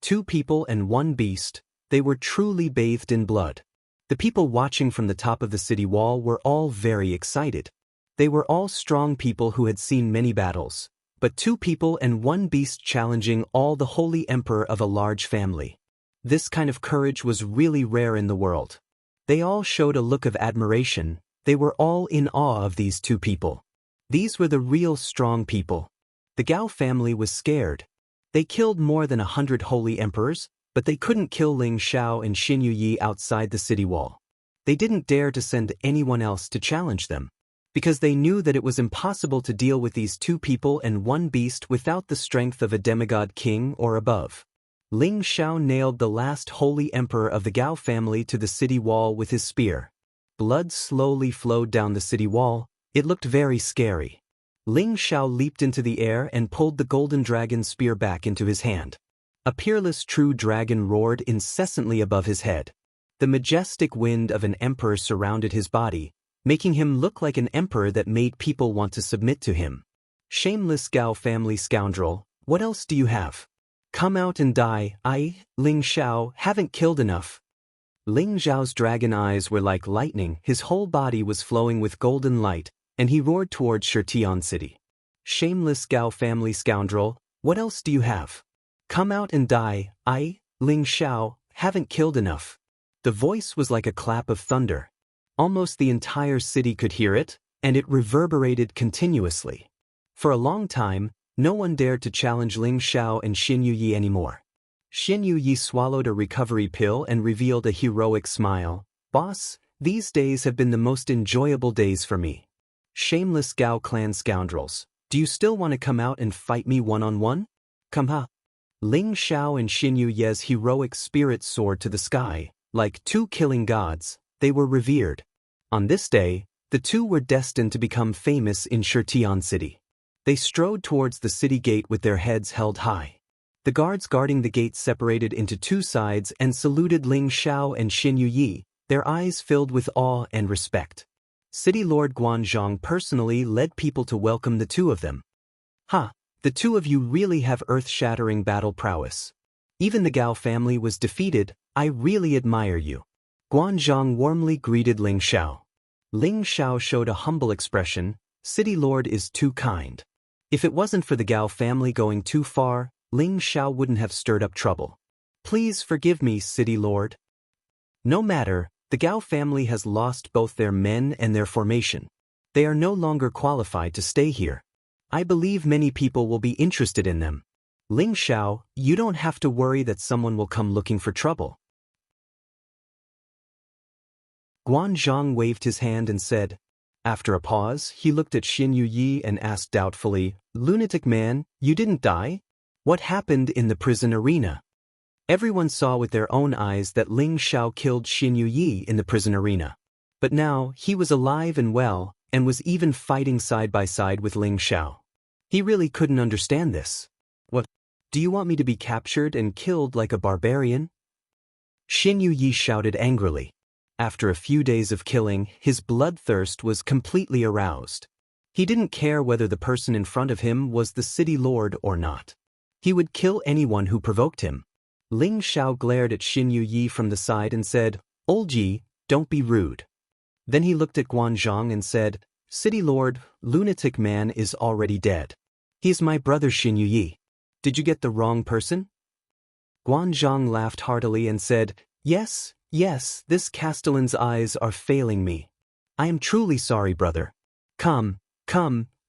2 people and 1 beast, they were truly bathed in blood. The people watching from the top of the city wall were all very excited. They were all strong people who had seen many battles, but 2 people and 1 beast challenging all the holy emperor of a large family. This kind of courage was really rare in the world. They all showed a look of admiration. They were all in awe of these 2 people. These were the real strong people. The Gao family was scared. They killed more than 100 holy emperors, but they couldn't kill Ling Xiao and Xinyu Yi outside the city wall. They didn't dare to send anyone else to challenge them, because they knew that it was impossible to deal with these 2 people and 1 beast without the strength of a demigod king or above. Ling Xiao nailed the last holy emperor of the Gao family to the city wall with his spear. Blood slowly flowed down the city wall. It looked very scary. Ling Xiao leaped into the air and pulled the golden dragon spear back into his hand. A peerless true dragon roared incessantly above his head. The majestic wind of an emperor surrounded his body, making him look like an emperor that made people want to submit to him. Shameless Gao family scoundrel, what else do you have? Come out and die. I, Ling Xiao, haven't killed enough. Ling Xiao's dragon eyes were like lightning, his whole body was flowing with golden light, and he roared towards Shitian City. Shameless Gao family scoundrel, what else do you have? Come out and die. I, Ling Xiao, haven't killed enough. The voice was like a clap of thunder. Almost the entire city could hear it, and it reverberated continuously. For a long time, no one dared to challenge Ling Xiao and Xinyu Yi anymore. Xinyu Yi swallowed a recovery pill and revealed a heroic smile. Boss, these days have been the most enjoyable days for me. Shameless Gao clan scoundrels, do you still want to come out and fight me one-on-one? Come ha! Ling Xiao and Xinyu Ye's heroic spirit soared to the sky. Like 2 killing gods, they were revered. On this day, the 2 were destined to become famous in Shitian City. They strode towards the city gate with their heads held high. The guards guarding the gate separated into 2 sides and saluted Ling Xiao and Xinyu Yi, their eyes filled with awe and respect. City Lord Guanzhong personally led people to welcome the 2 of them. Ha! The 2 of you really have earth-shattering battle prowess. Even the Gao family was defeated. I really admire you. Guanzhong warmly greeted Ling Xiao. Ling Xiao showed a humble expression. City Lord is too kind. If it wasn't for the Gao family going too far, Ling Xiao wouldn't have stirred up trouble. Please forgive me, City Lord. No matter, the Gao family has lost both their men and their formation. They are no longer qualified to stay here. I believe many people will be interested in them. Ling Xiao, you don't have to worry that someone will come looking for trouble. Guanzhong waved his hand and said. After a pause, he looked at Xinyu Yi and asked doubtfully, Lunatic man, you didn't die? What happened in the prison arena? Everyone saw with their own eyes that Ling Xiao killed Xinyu Yi in the prison arena. But now, he was alive and well, and was even fighting side by side with Ling Xiao. He really couldn't understand this. What? Do you want me to be captured and killed like a barbarian? Xin Yi shouted angrily. After a few days of killing, his bloodthirst was completely aroused. He didn't care whether the person in front of him was the city lord or not. He would kill anyone who provoked him. Ling Xiao glared at Xin Yi from the side and said, "Old Yi, don't be rude." Then he looked at Guanzhong and said, "City Lord, lunatic man is already dead. He is my brother Xin Yi. Did you get the wrong person?" Guanzhong laughed heartily and said, Yes, this castellan's eyes are failing me. I am truly sorry, brother. Come,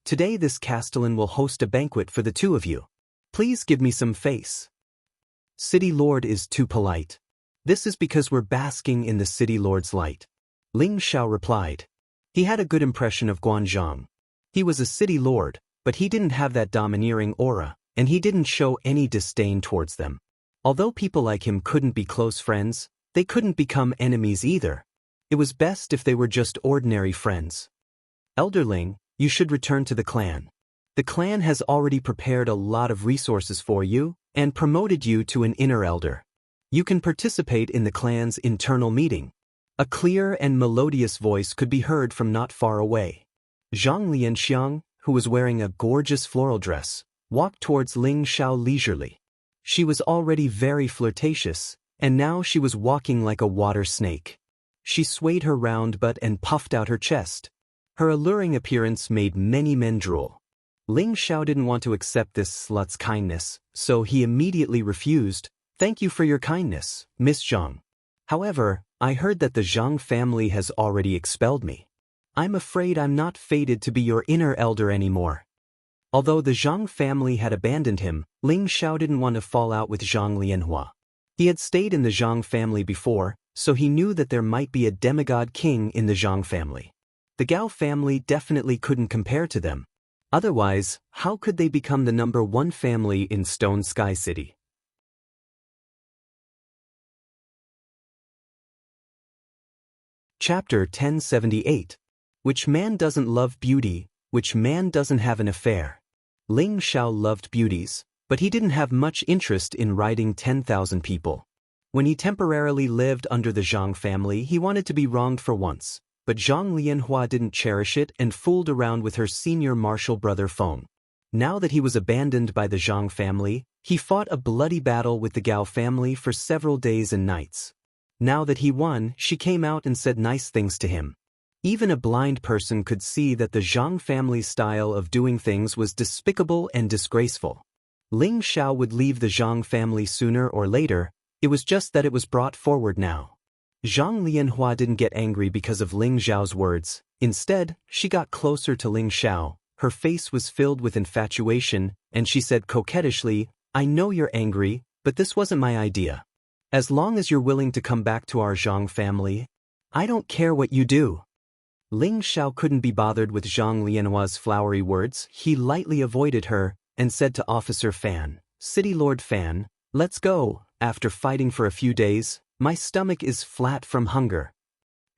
today this castellan will host a banquet for the two of you. Please give me some face." City Lord is too polite. "This is because we're basking in the City Lord's light," Ling Xiao replied. He had a good impression of Guanzhong. He was a City Lord, but he didn't have that domineering aura, and he didn't show any disdain towards them. Although people like him couldn't be close friends, they couldn't become enemies either. It was best if they were just ordinary friends. "Elderling, you should return to the clan. The clan has already prepared a lot of resources for you and promoted you to an inner elder. You can participate in the clan's internal meeting." A clear and melodious voice could be heard from not far away. Zhang Lianxiang, who was wearing a gorgeous floral dress, walked towards Ling Xiao leisurely. She was already very flirtatious, and now she was walking like a water snake. She swayed her round butt and puffed out her chest. Her alluring appearance made many men drool. Ling Xiao didn't want to accept this slut's kindness, so he immediately refused. "Thank you for your kindness, Miss Zhang. However, I heard that the Zhang family has already expelled me. I'm afraid I'm not fated to be your inner elder anymore." Although the Zhang family had abandoned him, Ling Xiao didn't want to fall out with Zhang Lianhua. He had stayed in the Zhang family before, so he knew that there might be a demigod king in the Zhang family. The Gao family definitely couldn't compare to them. Otherwise, how could they become the #1 family in Stone Sky City? Chapter 1078. Which man doesn't love beauty, which man doesn't have an affair? Ling Xiao loved beauties, but he didn't have much interest in riding 10,000 people. When he temporarily lived under the Zhang family, he wanted to be wronged for once, but Zhang Lianhua didn't cherish it and fooled around with her senior martial brother Feng. Now that he was abandoned by the Zhang family, he fought a bloody battle with the Gao family for several days and nights. Now that he won, she came out and said nice things to him. Even a blind person could see that the Zhang family's style of doing things was despicable and disgraceful. Ling Xiao would leave the Zhang family sooner or later, it was just that it was brought forward now. Zhang Lianhua didn't get angry because of Ling Xiao's words. Instead, she got closer to Ling Xiao. Her face was filled with infatuation, and she said coquettishly, "I know you're angry, but this wasn't my idea. As long as you're willing to come back to our Zhang family, I don't care what you do." Ling Xiao couldn't be bothered with Zhang Lianhua's flowery words. He lightly avoided her and said to Officer Fan, "City Lord Fan, let's go. After fighting for a few days, my stomach is flat from hunger."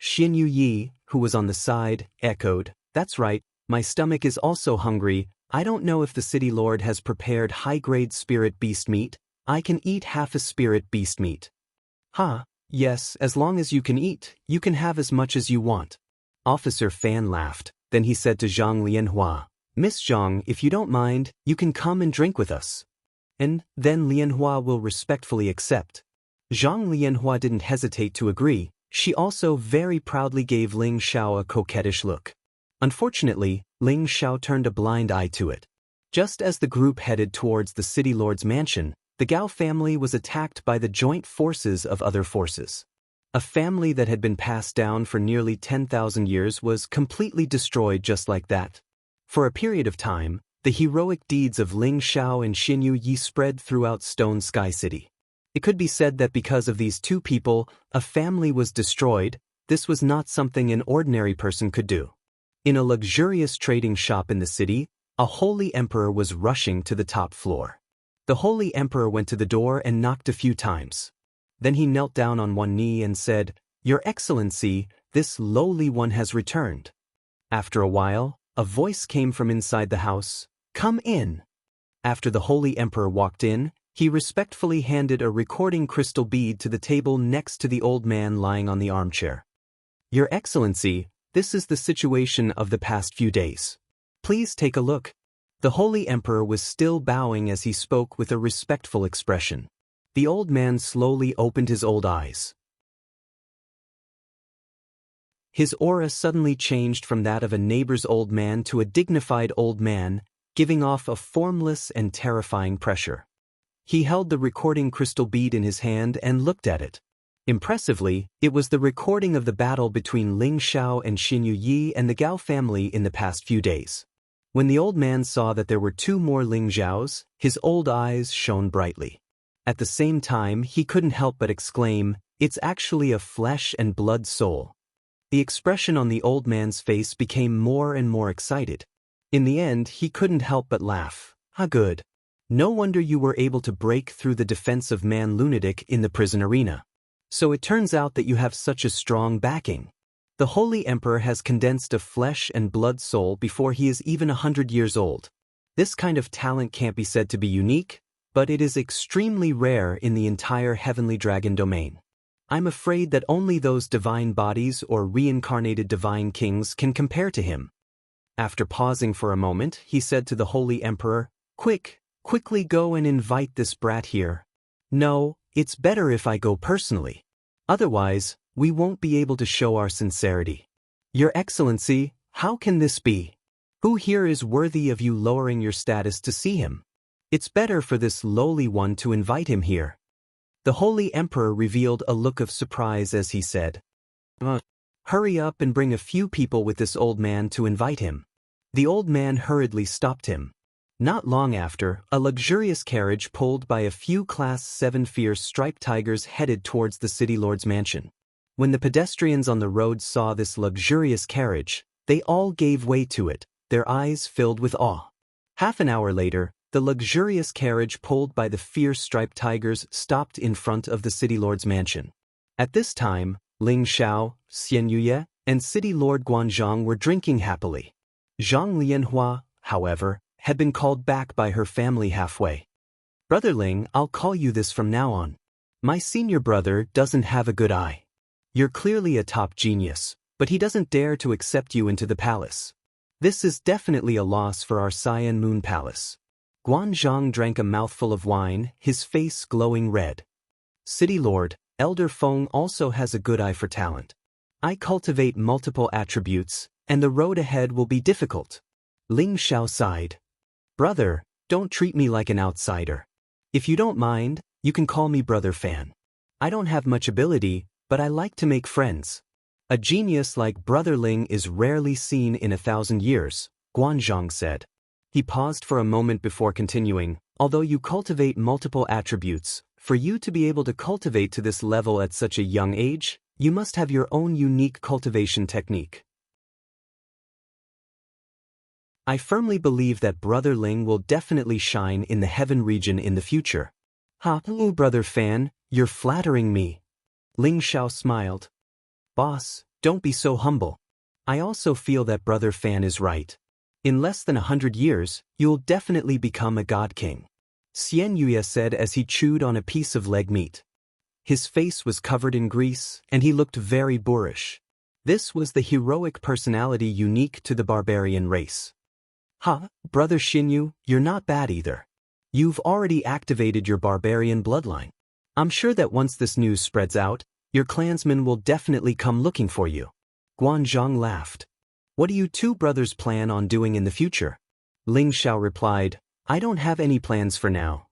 Xin Yi, who was on the side, echoed, "That's right, my stomach is also hungry. I don't know if the City Lord has prepared high-grade spirit beast meat. I can eat half a spirit beast meat." "Huh, yes, as long as you can eat, you can have as much as you want." Officer Fan laughed. Then he said to Zhang Lianhua, "Miss Zhang, if you don't mind, you can come and drink with us." And then Lianhua will respectfully accept. Zhang Lianhua didn't hesitate to agree. She also very proudly gave Ling Xiao a coquettish look. Unfortunately, Ling Xiao turned a blind eye to it. Just as the group headed towards the City Lord's mansion, the Gao family was attacked by the joint forces of other forces. A family that had been passed down for nearly 10,000 years was completely destroyed just like that. For a period of time, the heroic deeds of Ling Xiao and Xin Yi spread throughout Stone Sky City. It could be said that because of these two people, a family was destroyed. This was not something an ordinary person could do. In a luxurious trading shop in the city, a holy emperor was rushing to the top floor. The holy emperor went to the door and knocked a few times. Then he knelt down on one knee and said, "Your Excellency, this lowly one has returned." After a while, a voice came from inside the house, "Come in." After the holy emperor walked in, He respectfully handed a recording crystal bead to the table next to the old man lying on the armchair. Your Excellency, this is the situation of the past few days. Please take a look. The Holy Emperor was still bowing as he spoke with a respectful expression. The old man slowly opened his old eyes. His aura suddenly changed from that of a neighbor's old man to a dignified old man, giving off a formless and terrifying pressure. He held the recording crystal bead in his hand and looked at it. Impressively, it was the recording of the battle between Ling Xiao and Xin Yi and the Gao family in the past few days. When the old man saw that there were 2 more Ling Xiaos, his old eyes shone brightly. At the same time, he couldn't help but exclaim, "It's actually a flesh and blood soul." The expression on the old man's face became more and more excited. In the end, he couldn't help but laugh. "Ah, good. No wonder you were able to break through the defense of man lunatic in the prison arena. So it turns out that you have such a strong backing. The Holy Emperor has condensed a flesh and blood soul before he is even 100 years old. This kind of talent can't be said to be unique, but it is extremely rare in the entire heavenly dragon domain. I'm afraid that only those divine bodies or reincarnated divine kings can compare to him." After pausing for a moment, he said to the Holy Emperor, Quickly go and invite this brat here. No, it's better if I go personally. Otherwise, we won't be able to show our sincerity. Your Excellency, how can this be? Who here is worthy of you lowering your status to see him? It's better for this lowly one to invite him here." The Holy Emperor revealed a look of surprise as he said, "Hurry up and bring a few people with this old man to invite him." The old man hurriedly stopped him. Not long after, a luxurious carriage pulled by a few Class 7 fierce striped tigers headed towards the city lord's mansion. When the pedestrians on the road saw this luxurious carriage, they all gave way to it, their eyes filled with awe. Half an hour later, the luxurious carriage pulled by the fierce striped tigers stopped in front of the city lord's mansion. At this time, Ling Xiao, Xian Yuye, and city lord Guanzhong were drinking happily. Zhang Lianhua, however, had been called back by her family halfway. "Brother Ling, I'll call you this from now on. My senior brother doesn't have a good eye. You're clearly a top genius, but he doesn't dare to accept you into the palace. This is definitely a loss for our Cyan Moon Palace." Guanzhong drank a mouthful of wine, his face glowing red. "City Lord, Elder Feng also has a good eye for talent. I cultivate multiple attributes, and the road ahead will be difficult." Ling Xiao sighed. "Brother, don't treat me like an outsider. If you don't mind, you can call me Brother Fan. I don't have much ability, but I like to make friends. A genius like Brother Ling is rarely seen in 1,000 years, Guanzhong said. He paused for a moment before continuing, "Although you cultivate multiple attributes, for you to be able to cultivate to this level at such a young age, you must have your own unique cultivation technique. I firmly believe that Brother Ling will definitely shine in the heaven region in the future." "Hello, Brother Fan, you're flattering me." Ling Xiao smiled. "Boss, don't be so humble. I also feel that Brother Fan is right. In less than 100 years, you'll definitely become a god king," Xian Yuye said as he chewed on a piece of leg meat. His face was covered in grease, and he looked very boorish. This was the heroic personality unique to the barbarian race. Brother Xinyu, you're not bad either. You've already activated your barbarian bloodline. I'm sure that once this news spreads out, your clansmen will definitely come looking for you." Guanzhong laughed. "What do you two brothers plan on doing in the future?" Ling Xiao replied, "I don't have any plans for now."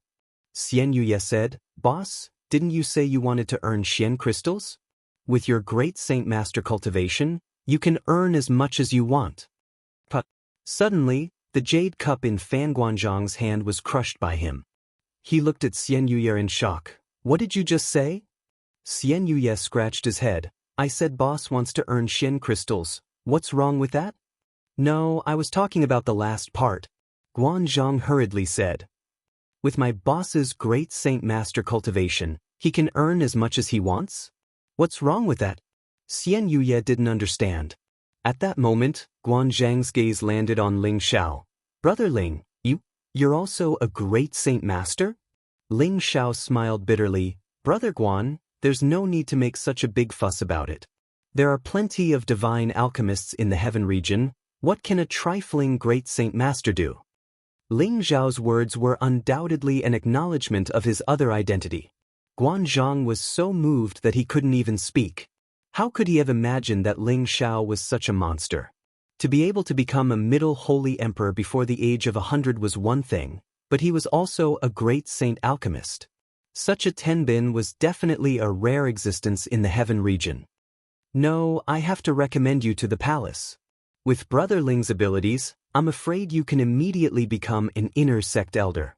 Xian Yuye said, "Boss, didn't you say you wanted to earn Xian crystals? With your great Saint Master cultivation, you can earn as much as you want." Suddenly, the jade cup in Fan Guanzhong's hand was crushed by him. He looked at Xian Yuye in shock. "What did you just say?" Xian Yuye scratched his head. "I said boss wants to earn Xian crystals. What's wrong with that?" "No, I was talking about the last part," Guanzhong hurriedly said. "With my boss's great Saint Master cultivation, he can earn as much as he wants? What's wrong with that?" Xian Yuye didn't understand. At that moment, Guanzhang's gaze landed on Ling Xiao. "Brother Ling, you're also a great Saint Master?" Ling Xiao smiled bitterly. Brother Guan, there's no need to make such a big fuss about it. There are plenty of divine alchemists in the heaven region. What can a trifling great saint master do? Ling Xiao's words were undoubtedly an acknowledgement of his other identity. Guan Zhang was so moved that he couldn't even speak. How could he have imagined that Ling Xiao was such a monster? To be able to become a middle holy emperor before the age of 100 was one thing, but he was also a great saint alchemist. Such a tenbin was definitely a rare existence in the heaven region. No, I have to recommend you to the palace. With Brother Ling's abilities, I'm afraid you can immediately become an inner sect elder.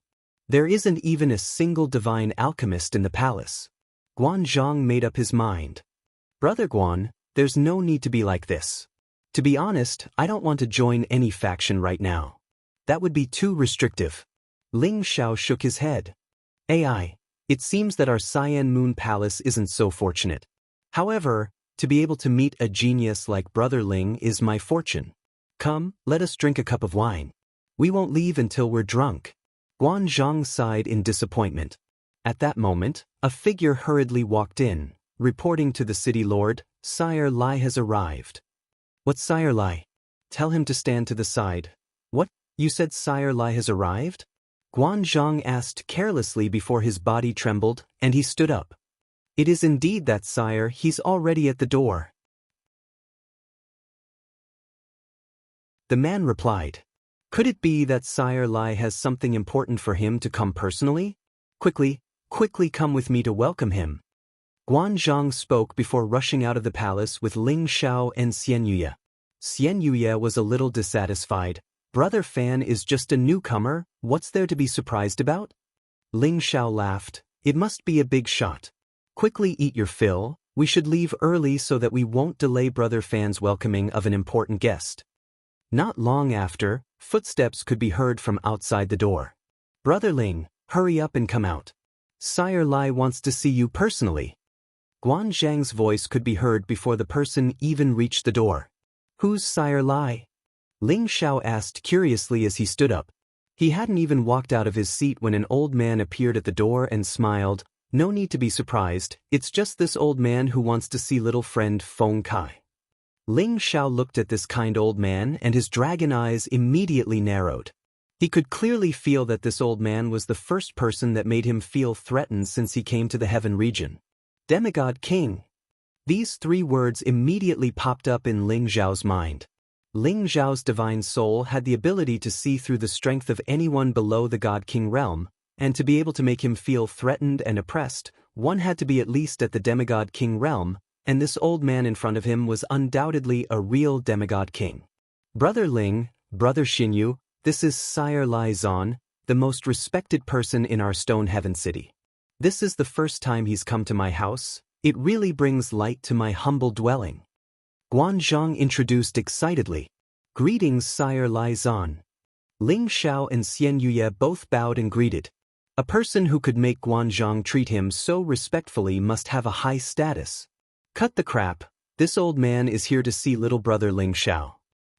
There isn't even a single divine alchemist in the palace. Guan Zhang made up his mind. Brother Guan, there's no need to be like this. To be honest, I don't want to join any faction right now. That would be too restrictive. Ling Xiao shook his head. AI, it seems that our Cyan Moon Palace isn't so fortunate. However, to be able to meet a genius like Brother Ling is my fortune. Come, let us drink a cup of wine. We won't leave until we're drunk. Guan Zhang sighed in disappointment. At that moment, a figure hurriedly walked in, reporting to the city lord, Sire Lai has arrived. What's Sire Lai? Tell him to stand to the side. What, you said Sire Lai has arrived? Guan Zhang asked carelessly before his body trembled, and he stood up. It is indeed that, sire, he's already at the door. The man replied. Could it be that Sire Lai has something important for him to come personally? Quickly come with me to welcome him. Guan Zhang spoke before rushing out of the palace with Ling Xiao and Xian Yuye. Xian Yuye was a little dissatisfied. Brother Fan is just a newcomer, what's there to be surprised about? Ling Xiao laughed. It must be a big shot. Quickly eat your fill, we should leave early so that we won't delay Brother Fan's welcoming of an important guest. Not long after, footsteps could be heard from outside the door. Brother Ling, hurry up and come out. Sire Lai wants to see you personally. Guan Zhang's voice could be heard before the person even reached the door. Who's Sire Lai? Ling Xiao asked curiously as he stood up. He hadn't even walked out of his seat when an old man appeared at the door and smiled. No need to be surprised, it's just this old man who wants to see little friend Feng Kai. Ling Xiao looked at this kind old man and his dragon eyes immediately narrowed. He could clearly feel that this old man was the first person that made him feel threatened since he came to the heaven region. Demigod King. These three words immediately popped up in Ling Xiao's mind. Ling Xiao's divine soul had the ability to see through the strength of anyone below the God King realm, and to be able to make him feel threatened and oppressed, one had to be at least at the Demigod King realm, and this old man in front of him was undoubtedly a real Demigod King. Brother Ling, Brother Xinyu, this is Sire Lai Zan, the most respected person in our Stone Heaven City. This is the first time he's come to my house. It really brings light to my humble dwelling. Guan Zhang introduced excitedly. Greetings, Sire Lai Zan. Ling Xiao and Xian Yuye both bowed and greeted. A person who could make Guan Zhang treat him so respectfully must have a high status. Cut the crap, this old man is here to see little brother Ling Xiao.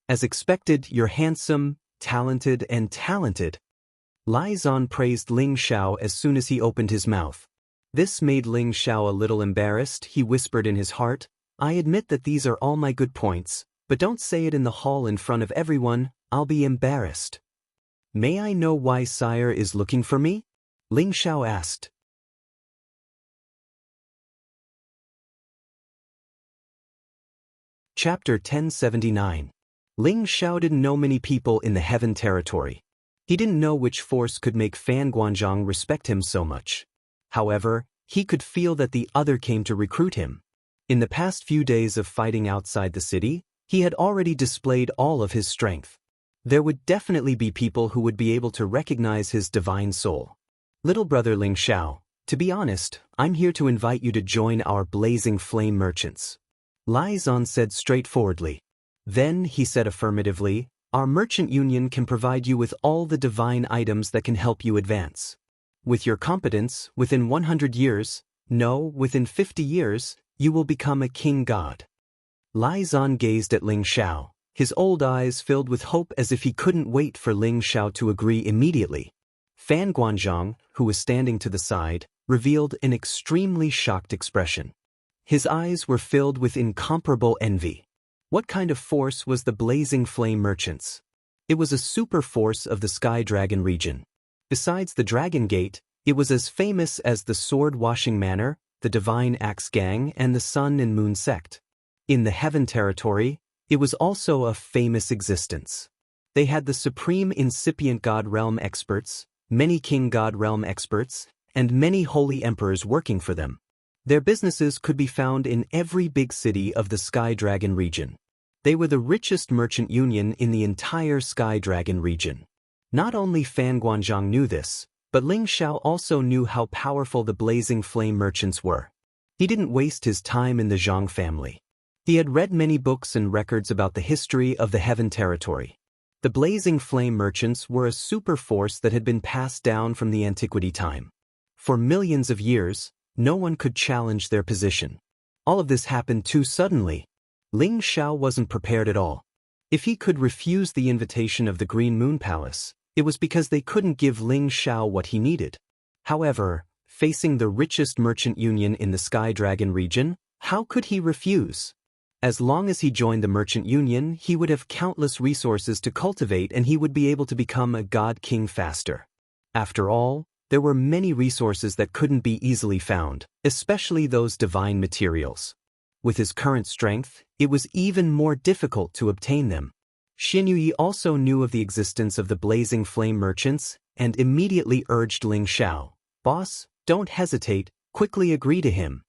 As expected, you're handsome, talented. Lai Zan praised Ling Xiao as soon as he opened his mouth. This made Ling Xiao a little embarrassed. He whispered in his heart, I admit that these are all my good points, but don't say it in the hall in front of everyone, I'll be embarrassed. May I know why Sire is looking for me? Ling Xiao asked. Chapter 1079. Ling Xiao didn't know many people in the heaven territory. He didn't know which force could make Fan Guanzhang respect him so much. However, he could feel that the other came to recruit him. In the past few days of fighting outside the city, he had already displayed all of his strength. There would definitely be people who would be able to recognize his divine soul. Little brother Ling Xiao, to be honest, I'm here to invite you to join our blazing flame merchants. Lai Zan said straightforwardly. Then, he said affirmatively, our merchant union can provide you with all the divine items that can help you advance. With your competence, within 100 years, no, within 50 years, you will become a king god. Lai Zan gazed at Ling Xiao, his old eyes filled with hope as if he couldn't wait for Ling Xiao to agree immediately. Fan Guanzhong, who was standing to the side, revealed an extremely shocked expression. His eyes were filled with incomparable envy. What kind of force was the Blazing Flame Merchants? It was a super force of the Sky Dragon region. Besides the Dragon Gate, it was as famous as the Sword Washing Manor, the Divine Axe Gang, and the Sun and Moon Sect. In the Heaven Territory, it was also a famous existence. They had the supreme incipient God Realm experts, many King God Realm experts, and many holy emperors working for them. Their businesses could be found in every big city of the Sky Dragon region. They were the richest merchant union in the entire Sky Dragon region. Not only Fan Guanzhong knew this, but Ling Xiao also knew how powerful the Blazing Flame Merchants were. He didn't waste his time in the Zhang family. He had read many books and records about the history of the Heaven Territory. The Blazing Flame Merchants were a super force that had been passed down from the antiquity time. For millions of years, no one could challenge their position. All of this happened too suddenly. Ling Xiao wasn't prepared at all. If he could refuse the invitation of the Green Moon Palace, it was because they couldn't give Ling Xiao what he needed. However, facing the richest merchant union in the Sky Dragon region, how could he refuse? As long as he joined the merchant union, he would have countless resources to cultivate and he would be able to become a god king faster. After all, there were many resources that couldn't be easily found, especially those divine materials. With his current strength, it was even more difficult to obtain them. Xin Yuyi also knew of the existence of the Blazing Flame Merchants and immediately urged Ling Xiao, "Boss, don't hesitate, quickly agree to him."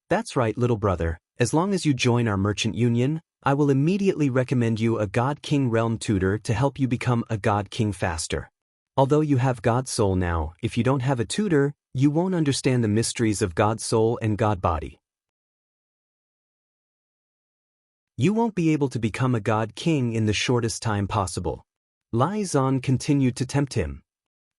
"That's right, little brother. As long as you join our merchant union, I will immediately recommend you a God King Realm tutor to help you become a God King faster. Although you have God Soul now, if you don't have a tutor, you won't understand the mysteries of God Soul and God Body. You won't be able to become a God King in the shortest time possible." Lai Zan continued to tempt him.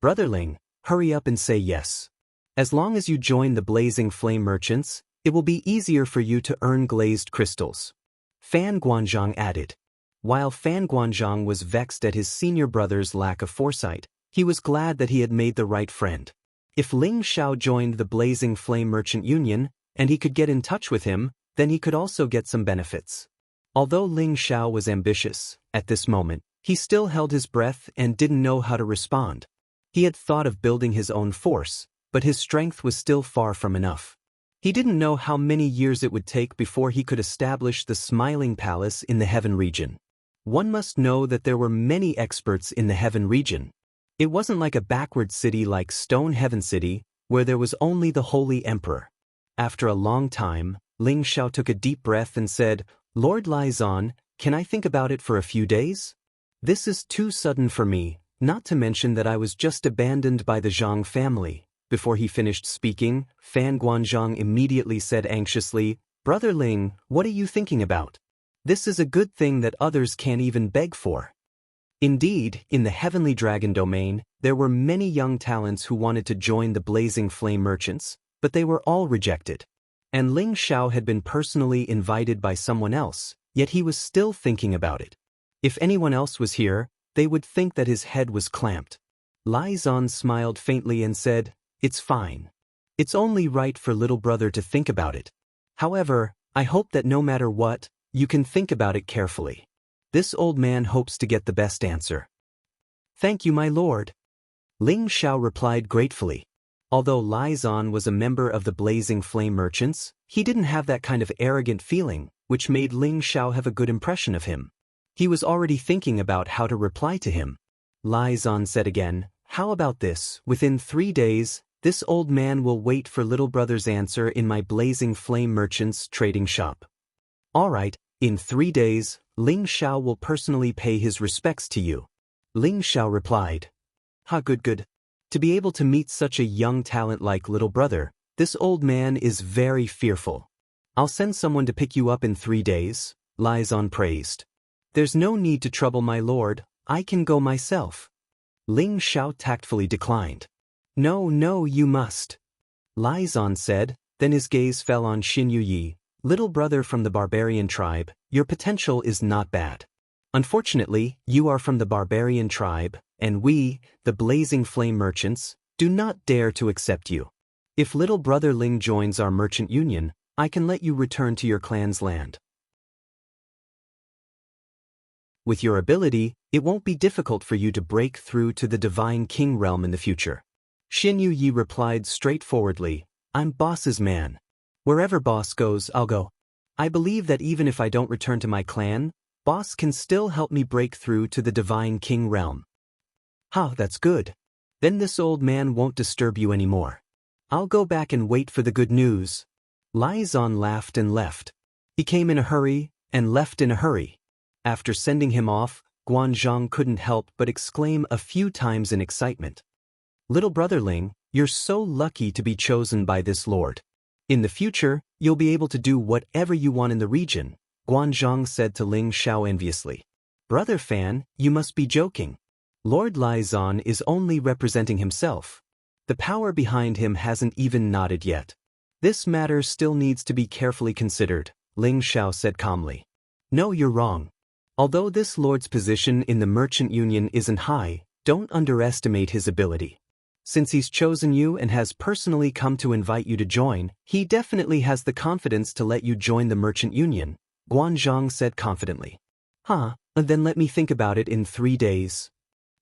"Brother Ling, hurry up and say yes. As long as you join the Blazing Flame Merchants, it will be easier for you to earn glazed crystals." Fan Guanzhong added. While Fan Guanzhong was vexed at his senior brother's lack of foresight, he was glad that he had made the right friend. If Ling Xiao joined the Blazing Flame Merchant Union, and he could get in touch with him, then he could also get some benefits. Although Ling Xiao was ambitious, at this moment, he still held his breath and didn't know how to respond. He had thought of building his own force, but his strength was still far from enough. He didn't know how many years it would take before he could establish the Smiling Palace in the Heaven region. One must know that there were many experts in the Heaven region. It wasn't like a backward city like Stone Heaven City, where there was only the Holy Emperor. After a long time, Ling Xiao took a deep breath and said, "Lord Lai Zan, can I think about it for a few days? This is too sudden for me, not to mention that I was just abandoned by the Zhang family." Before he finished speaking, Fan Guanzhong immediately said anxiously, "Brother Ling, what are you thinking about? This is a good thing that others can't even beg for." Indeed, in the Heavenly Dragon domain, there were many young talents who wanted to join the Blazing Flame Merchants, but they were all rejected. And Ling Xiao had been personally invited by someone else, yet he was still thinking about it. If anyone else was here, they would think that his head was clamped. Lai Zan smiled faintly and said, "It's fine. It's only right for little brother to think about it. However, I hope that no matter what, you can think about it carefully. This old man hopes to get the best answer." "Thank you, my lord." Ling Xiao replied gratefully. Although Lai Zan was a member of the Blazing Flame Merchants, he didn't have that kind of arrogant feeling, which made Ling Xiao have a good impression of him. He was already thinking about how to reply to him. Lai Zan said again, "How about this? Within 3 days, this old man will wait for little brother's answer in my Blazing Flame Merchants trading shop." "All right, in 3 days, Ling Xiao will personally pay his respects to you." Ling Xiao replied. Good. To be able to meet such a young talent like little brother, this old man is very fearful. "I'll send someone to pick you up in 3 days, Lai Zan praised. "There's no need to trouble my lord, I can go myself." Ling Xiao tactfully declined. No, you must," Lai Zan said, then his gaze fell on Xin Yuyi. "Little brother from the barbarian tribe, your potential is not bad. Unfortunately, you are from the barbarian tribe, and we, the blazing flame merchants, do not dare to accept you. If little brother Ling joins our merchant union, I can let you return to your clan's land. With your ability, it won't be difficult for you to break through to the Divine King realm in the future. Xin Yi replied straightforwardly, I'm boss's man. Wherever boss goes, I'll go. I believe that even if I don't return to my clan, boss can still help me break through to the Divine King realm. That's good. Then this old man won't disturb you anymore. I'll go back and wait for the good news. Lai Zan laughed and left. He came in a hurry, and left in a hurry. After sending him off, Guanzhong couldn't help but exclaim a few times in excitement. Little brother Ling, you're so lucky to be chosen by this lord. In the future, you'll be able to do whatever you want in the region, Guanzhong said to Ling Xiao enviously. Brother Fan, you must be joking. Lord Lai Zan is only representing himself. The power behind him hasn't even nodded yet. This matter still needs to be carefully considered, Ling Xiao said calmly. No, you're wrong. Although this lord's position in the merchant union isn't high, don't underestimate his ability. Since he's chosen you and has personally come to invite you to join, he definitely has the confidence to let you join the merchant union, Guanzhong said confidently. Then let me think about it in 3 days.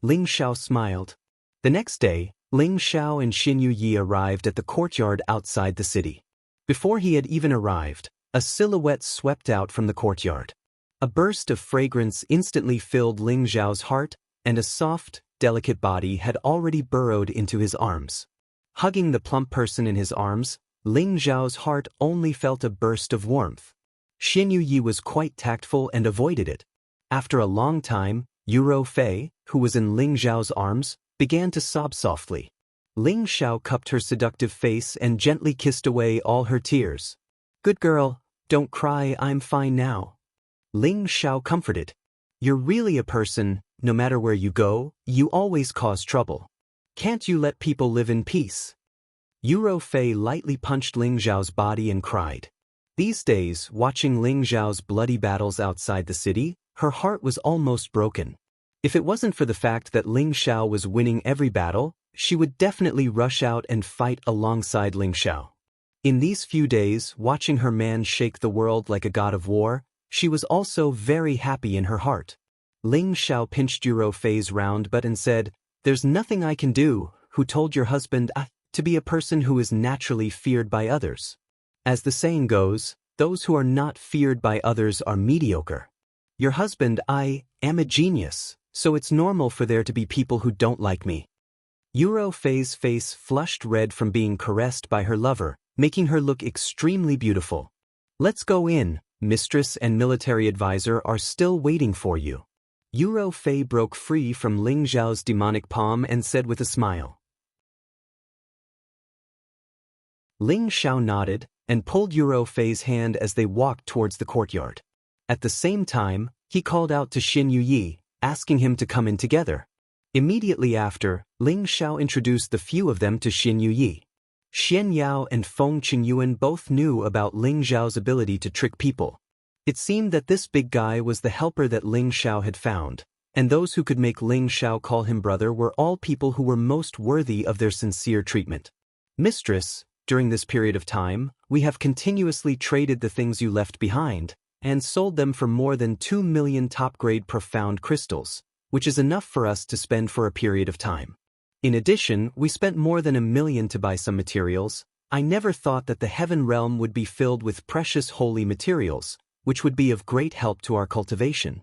Ling Xiao smiled. The next day, Ling Xiao and Xin Yi arrived at the courtyard outside the city. Before he had even arrived, a silhouette swept out from the courtyard. A burst of fragrance instantly filled Ling Xiao's heart, and a soft, delicate body had already burrowed into his arms. Hugging the plump person in his arms, Ling Xiao's heart only felt a burst of warmth. Xin Yi was quite tactful and avoided it. After a long time, Yuro Fei, who was in Ling Xiao's arms, began to sob softly. Ling Xiao cupped her seductive face and gently kissed away all her tears. Good girl, don't cry, I'm fine now. Ling Xiao comforted. You're really a person, no matter where you go, you always cause trouble. Can't you let people live in peace? Yuro Fei lightly punched Ling Xiao's body and cried. These days, watching Ling Xiao's bloody battles outside the city, her heart was almost broken. If it wasn't for the fact that Ling Xiao was winning every battle, she would definitely rush out and fight alongside Ling Xiao. In these few days, watching her man shake the world like a god of war, she was also very happy in her heart. Ling Xiao pinched Yuro Fei's round butt and said, There's nothing I can do. Who told your husband to be a person who is naturally feared by others? As the saying goes, those who are not feared by others are mediocre. Your husband, I am a genius, so it's normal for there to be people who don't like me. Yuro Fei's face flushed red from being caressed by her lover, making her look extremely beautiful. Let's go in. Mistress and military advisor are still waiting for you. Yuro Fei broke free from Ling Xiao's demonic palm and said with a smile. Ling Xiao nodded and pulled Yuro Fei's hand as they walked towards the courtyard. At the same time, he called out to Xin Yi, asking him to come in together. Immediately after, Ling Xiao introduced the few of them to Xin Yi. Xian Yao and Feng Qingyuan both knew about Ling Xiao's ability to trick people. It seemed that this big guy was the helper that Ling Xiao had found, and those who could make Ling Xiao call him brother were all people who were most worthy of their sincere treatment. Mistress, during this period of time, we have continuously traded the things you left behind, and sold them for more than 2 million top-grade profound crystals, which is enough for us to spend for a period of time. In addition, we spent more than 1 million to buy some materials. I never thought that the heaven realm would be filled with precious holy materials, which would be of great help to our cultivation.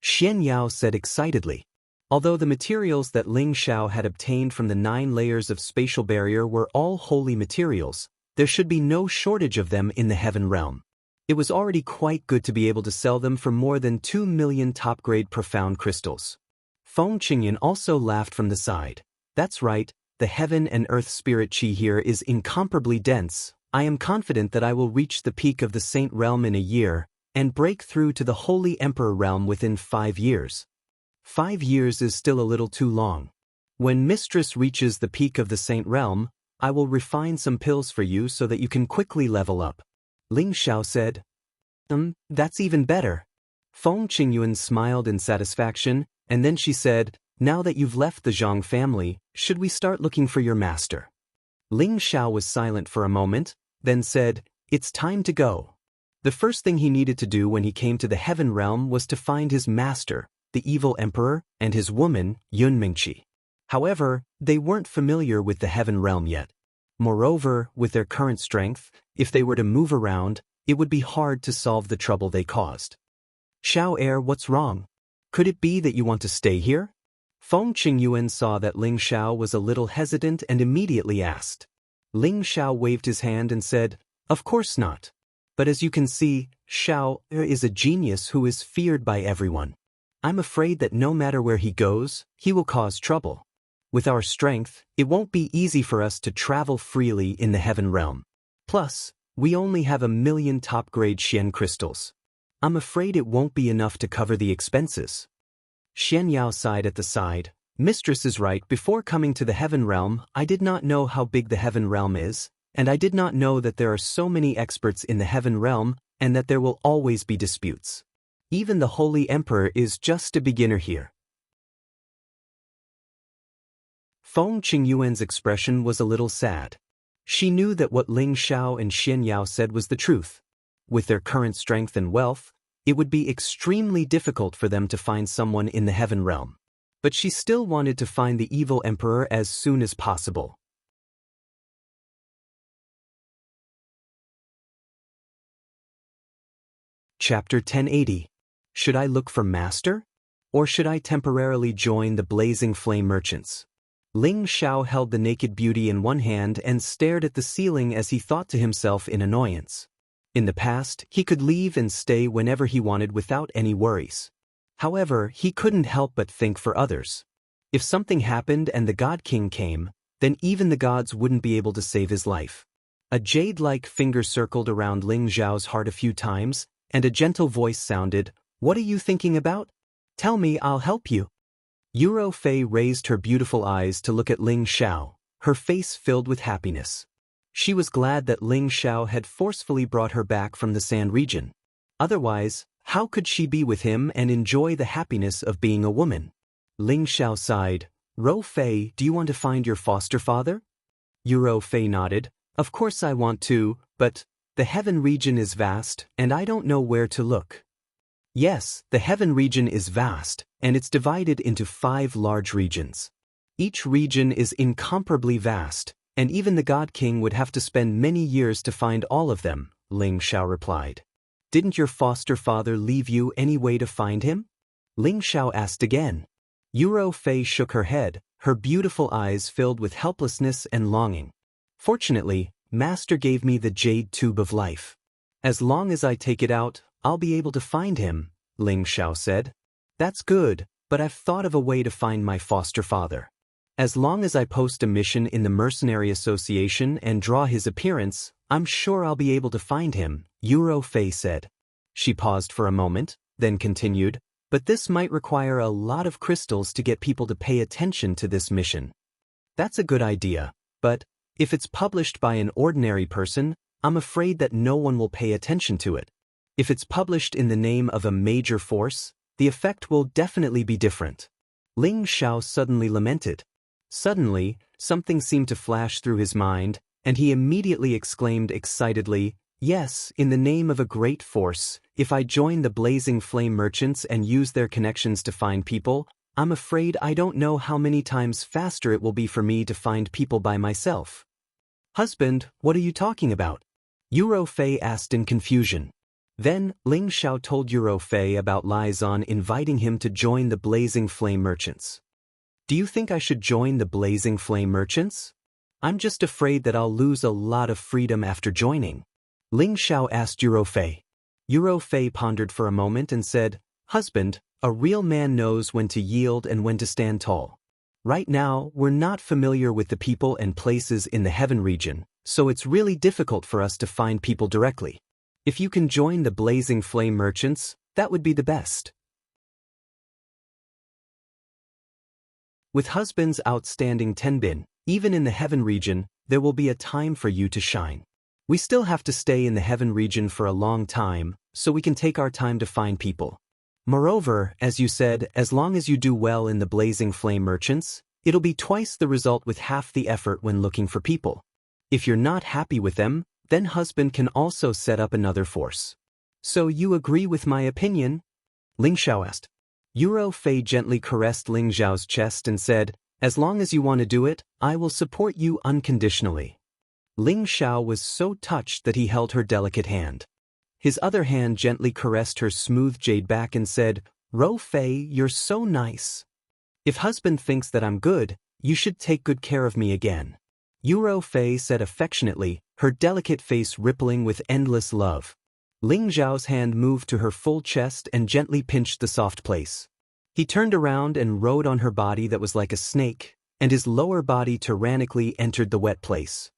Xian Yao said excitedly. Although the materials that Ling Xiao had obtained from the 9 layers of spatial barrier were all holy materials, there should be no shortage of them in the heaven realm. It was already quite good to be able to sell them for more than 2 million top-grade profound crystals. Feng Qingyan also laughed from the side. That's right, the heaven and earth spirit chi here is incomparably dense. I am confident that I will reach the peak of the saint realm in a year, and break through to the holy emperor realm within 5 years. 5 years is still a little too long. When Mistress reaches the peak of the saint realm, I will refine some pills for you so that you can quickly level up. Ling Xiao said. That's even better. Feng Qingyuan smiled in satisfaction, and then she said, "Now that you've left the Zhang family, should we start looking for your master?" Ling Xiao was silent for a moment, then said, "It's time to go." The first thing he needed to do when he came to the heaven realm was to find his master, the evil emperor, and his woman, Yun Mingqi. However, they weren't familiar with the heaven realm yet. Moreover, with their current strength, if they were to move around, it would be hard to solve the trouble they caused. "Xiao heir, what's wrong? Could it be that you want to stay here?" Feng Qingyuan saw that Ling Xiao was a little hesitant and immediately asked. Ling Xiao waved his hand and said, "Of course not. But as you can see, Xiao is a genius who is feared by everyone. I'm afraid that no matter where he goes, he will cause trouble. With our strength, it won't be easy for us to travel freely in the heaven realm. Plus, we only have 1,000,000 top-grade Xian crystals. I'm afraid it won't be enough to cover the expenses." Xian Yao sighed at the side. "Mistress is right. Before coming to the heaven realm, I did not know how big the heaven realm is, and I did not know that there are so many experts in the heaven realm and that there will always be disputes. Even the Holy Emperor is just a beginner here." Feng Qingyuan's expression was a little sad. She knew that what Ling Xiao and Xian Yao said was the truth. With their current strength and wealth, it would be extremely difficult for them to find someone in the heaven realm. But she still wanted to find the evil emperor as soon as possible. Chapter 1080. Should I look for master? Or should I temporarily join the blazing flame merchants? Ling Xiao held the naked beauty in one hand and stared at the ceiling as he thought to himself in annoyance. In the past, he could leave and stay whenever he wanted without any worries. However, he couldn't help but think for others. If something happened and the God King came, then even the gods wouldn't be able to save his life. A jade-like finger circled around Ling Xiao's heart a few times, and a gentle voice sounded, "What are you thinking about? Tell me, I'll help you." Yuro Fei raised her beautiful eyes to look at Ling Xiao, her face filled with happiness. She was glad that Ling Xiao had forcefully brought her back from the sand region. Otherwise, how could she be with him and enjoy the happiness of being a woman? Ling Xiao sighed. "Ro Fei, do you want to find your foster father?" Yuro Fei nodded. "Of course I want to, but the heaven region is vast, and I don't know where to look." Yes, the heaven region is vast, and it's divided into 5 large regions. Each region is incomparably vast, and even the God King would have to spend many years to find all of them, Ling Xiao replied. "Didn't your foster father leave you any way to find him?" Ling Xiao asked again. Yuro Fei shook her head, her beautiful eyes filled with helplessness and longing. "Fortunately, Master gave me the jade tube of life. As long as I take it out, I'll be able to find him," Ling Xiao said. "That's good, but I've thought of a way to find my foster father. As long as I post a mission in the Mercenary Association and draw his appearance, I'm sure I'll be able to find him," Yuro Fei said. She paused for a moment, then continued, "But this might require a lot of crystals to get people to pay attention to this mission." "That's a good idea, but if it's published by an ordinary person, I'm afraid that no one will pay attention to it. If it's published in the name of a major force, the effect will definitely be different." Ling Xiao suddenly lamented. Suddenly, something seemed to flash through his mind, and he immediately exclaimed excitedly, "Yes, in the name of a great force, if I join the blazing flame merchants and use their connections to find people, I'm afraid I don't know how many times faster it will be for me to find people by myself." "Husband, what are you talking about?" Yuro Fei asked in confusion. Then, Ling Xiao told Yuro Fei about Lai Zan inviting him to join the blazing flame merchants. "Do you think I should join the blazing flame merchants? I'm just afraid that I'll lose a lot of freedom after joining," Ling Xiao asked Yuro Fei. Yuro Fei pondered for a moment and said, "Husband, a real man knows when to yield and when to stand tall. Right now, we're not familiar with the people and places in the heaven region, so it's really difficult for us to find people directly. If you can join the blazing flame merchants, that would be the best." With husband's outstanding tenbin, even in the heaven region, there will be a time for you to shine. We still have to stay in the heaven region for a long time, so we can take our time to find people. Moreover, as you said, as long as you do well in the blazing flame merchants, it'll be twice the result with half the effort when looking for people. If you're not happy with them, then husband can also set up another force. So you agree with my opinion? Ling Xiao asked. Yuro Fei gently caressed Ling Xiao's chest and said, as long as you want to do it, I will support you unconditionally. Ling Xiao was so touched that he held her delicate hand. His other hand gently caressed her smooth jade back and said, Ro Fei, you're so nice. If husband thinks that I'm good, you should take good care of me again. Yuro Fei said affectionately, her delicate face rippling with endless love. Ling Xiao's hand moved to her full chest and gently pinched the soft place. He turned around and rode on her body that was like a snake, and his lower body tyrannically entered the wet place.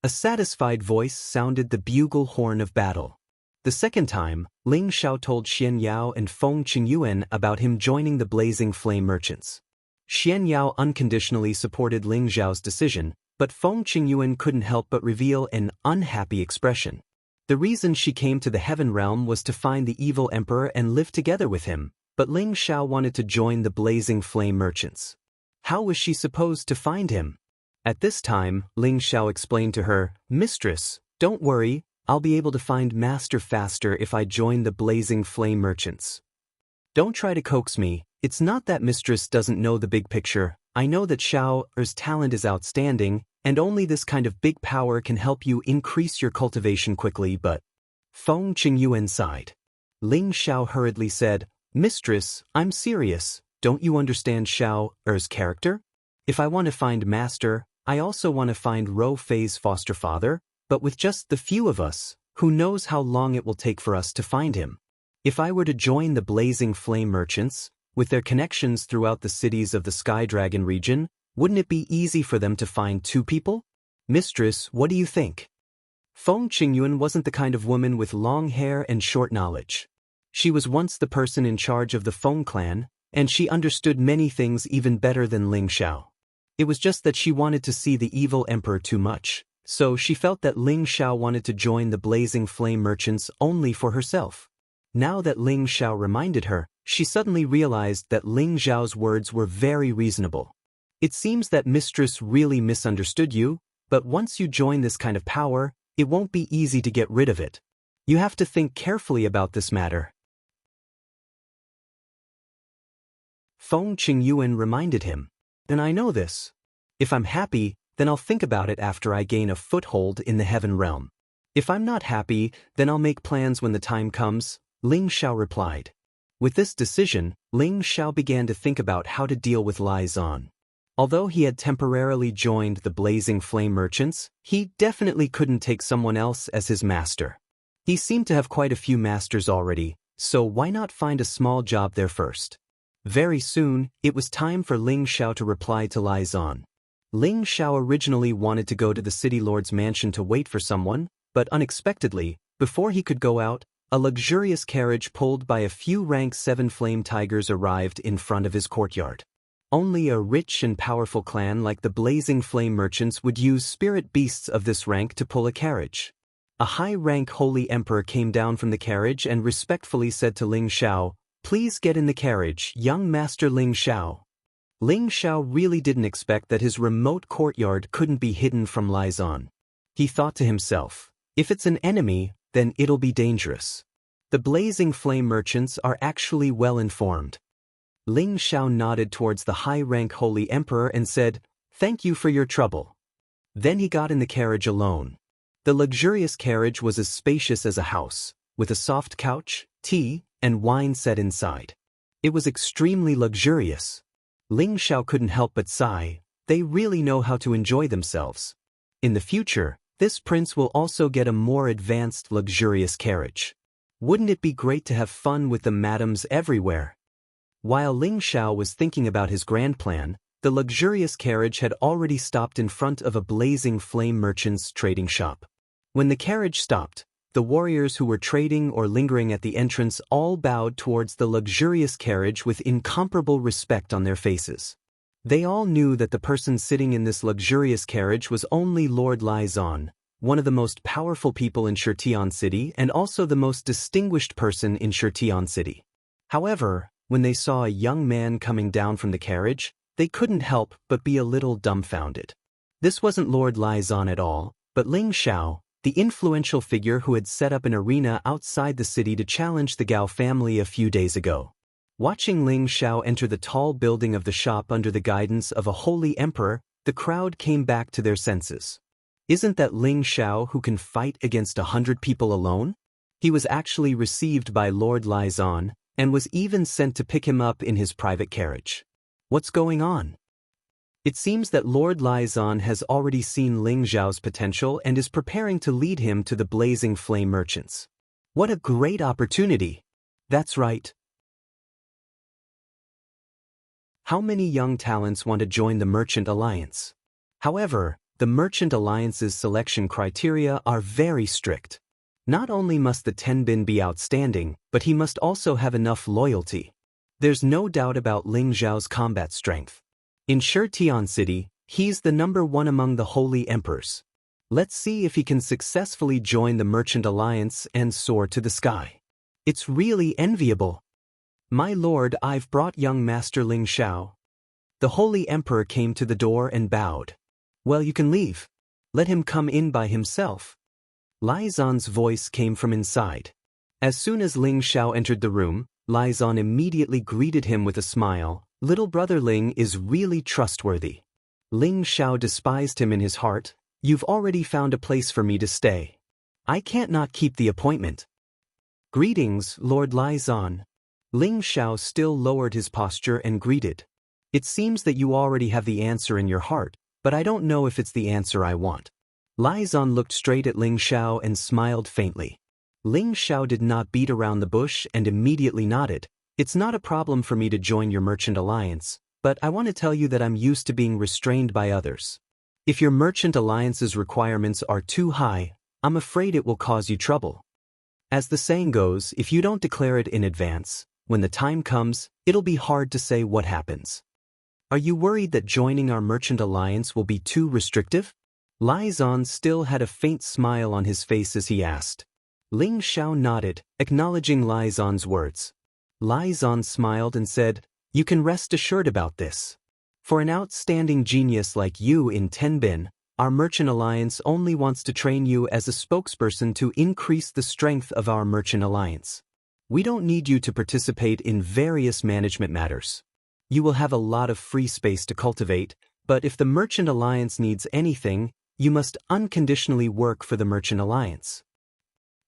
A satisfied voice sounded the bugle horn of battle. The second time, Ling Xiao told Xian Yao and Feng Qingyuan about him joining the blazing flame merchants. Xian Yao unconditionally supported Ling Xiao's decision, but Feng Qingyuan couldn't help but reveal an unhappy expression. The reason she came to the heaven realm was to find the evil emperor and live together with him, but Ling Xiao wanted to join the blazing flame merchants. How was she supposed to find him? At this time, Ling Xiao explained to her, Mistress, don't worry, I'll be able to find Master faster if I join the blazing flame merchants. Don't try to coax me, it's not that Mistress doesn't know the big picture. I know that Xiao's talent is outstanding, and only this kind of big power can help you increase your cultivation quickly, but... Feng Qingyuan sighed. Ling Xiao hurriedly said, Mistress, I'm serious, don't you understand Xiao's character? If I want to find Master, I also want to find Ro Fei's foster father, but with just the few of us, who knows how long it will take for us to find him. If I were to join the blazing flame merchants, with their connections throughout the cities of the Sky Dragon region, wouldn't it be easy for them to find two people? Mistress, what do you think? Feng Qingyuan wasn't the kind of woman with long hair and short knowledge. She was once the person in charge of the Feng clan, and she understood many things even better than Ling Xiao. It was just that she wanted to see the evil emperor too much, so she felt that Ling Xiao wanted to join the blazing flame merchants only for herself. Now that Ling Xiao reminded her, she suddenly realized that Ling Xiao's words were very reasonable. It seems that Mistress really misunderstood you, but once you join this kind of power, it won't be easy to get rid of it. You have to think carefully about this matter. Feng Qingyuan reminded him. And I know this. If I'm happy, then I'll think about it after I gain a foothold in the heaven realm. If I'm not happy, then I'll make plans when the time comes, Ling Xiao replied. With this decision, Ling Xiao began to think about how to deal with Lai Zan. Although he had temporarily joined the blazing flame merchants, he definitely couldn't take someone else as his master. He seemed to have quite a few masters already, so why not find a small job there first? Very soon, it was time for Ling Xiao to reply to Lai Zan. Ling Xiao originally wanted to go to the city lord's mansion to wait for someone, but unexpectedly, before he could go out, a luxurious carriage pulled by a few rank 7 flame tigers arrived in front of his courtyard. Only a rich and powerful clan like the blazing flame merchants would use spirit beasts of this rank to pull a carriage. A high-rank holy emperor came down from the carriage and respectfully said to Ling Xiao, Please get in the carriage, young Master Ling Xiao. Ling Xiao really didn't expect that his remote courtyard couldn't be hidden from Lai Zan. He thought to himself, if it's an enemy, then it'll be dangerous. The blazing flame merchants are actually well informed. Ling Xiao nodded towards the high-rank holy emperor and said, Thank you for your trouble. Then he got in the carriage alone. The luxurious carriage was as spacious as a house, with a soft couch, tea, and wine set inside. It was extremely luxurious. Ling Xiao couldn't help but sigh, they really know how to enjoy themselves. In the future, this prince will also get a more advanced luxurious carriage. Wouldn't it be great to have fun with the madams everywhere? While Ling Xiao was thinking about his grand plan, the luxurious carriage had already stopped in front of a blazing flame merchant's trading shop. When the carriage stopped, the warriors who were trading or lingering at the entrance all bowed towards the luxurious carriage with incomparable respect on their faces. They all knew that the person sitting in this luxurious carriage was only Lord Lai Zan, one of the most powerful people in Shitian City and also the most distinguished person in Shitian City. However, when they saw a young man coming down from the carriage, they couldn't help but be a little dumbfounded. This wasn't Lord Lizon at all, but Ling Xiao, the influential figure who had set up an arena outside the city to challenge the Gao family a few days ago. Watching Ling Xiao enter the tall building of the shop under the guidance of a holy emperor, the crowd came back to their senses. Isn't that Ling Xiao who can fight against 100 people alone? He was actually received by Lord Lizon, and was even sent to pick him up in his private carriage. What's going on? It seems that Lord Lizon has already seen Ling Xiao's potential and is preparing to lead him to the Blazing Flame Merchants. What a great opportunity! That's right. How many young talents want to join the Merchant Alliance? However, the Merchant Alliance's selection criteria are very strict. Not only must the Tenbin be outstanding, but he must also have enough loyalty. There's no doubt about Ling Xiao's combat strength. In Shitian City, he's the #1 among the holy emperors. Let's see if he can successfully join the Merchant Alliance and soar to the sky. It's really enviable. My lord, I've brought young Master Ling Xiao. The holy emperor came to the door and bowed. Well, you can leave. Let him come in by himself. Lizon's voice came from inside. As soon as Ling Xiao entered the room, Lizon immediately greeted him with a smile. Little brother Ling is really trustworthy. Ling Xiao despised him in his heart. You've already found a place for me to stay. I can't not keep the appointment. Greetings, Lord Lizon. Ling Xiao still lowered his posture and greeted. It seems that you already have the answer in your heart, but I don't know if it's the answer I want. Lizon looked straight at Ling Xiao and smiled faintly. Ling Xiao did not beat around the bush and immediately nodded. It's not a problem for me to join your Merchant Alliance, but I want to tell you that I'm used to being restrained by others. If your Merchant Alliance's requirements are too high, I'm afraid it will cause you trouble. As the saying goes, if you don't declare it in advance, when the time comes, it'll be hard to say what happens. Are you worried that joining our Merchant Alliance will be too restrictive? Lizon still had a faint smile on his face as he asked. Ling Xiao nodded, acknowledging Lizon's words. Lizon smiled and said, You can rest assured about this. For an outstanding genius like you in Tenbin, our Merchant Alliance only wants to train you as a spokesperson to increase the strength of our Merchant Alliance. We don't need you to participate in various management matters. You will have a lot of free space to cultivate, but if the Merchant Alliance needs anything, you must unconditionally work for the Merchant Alliance.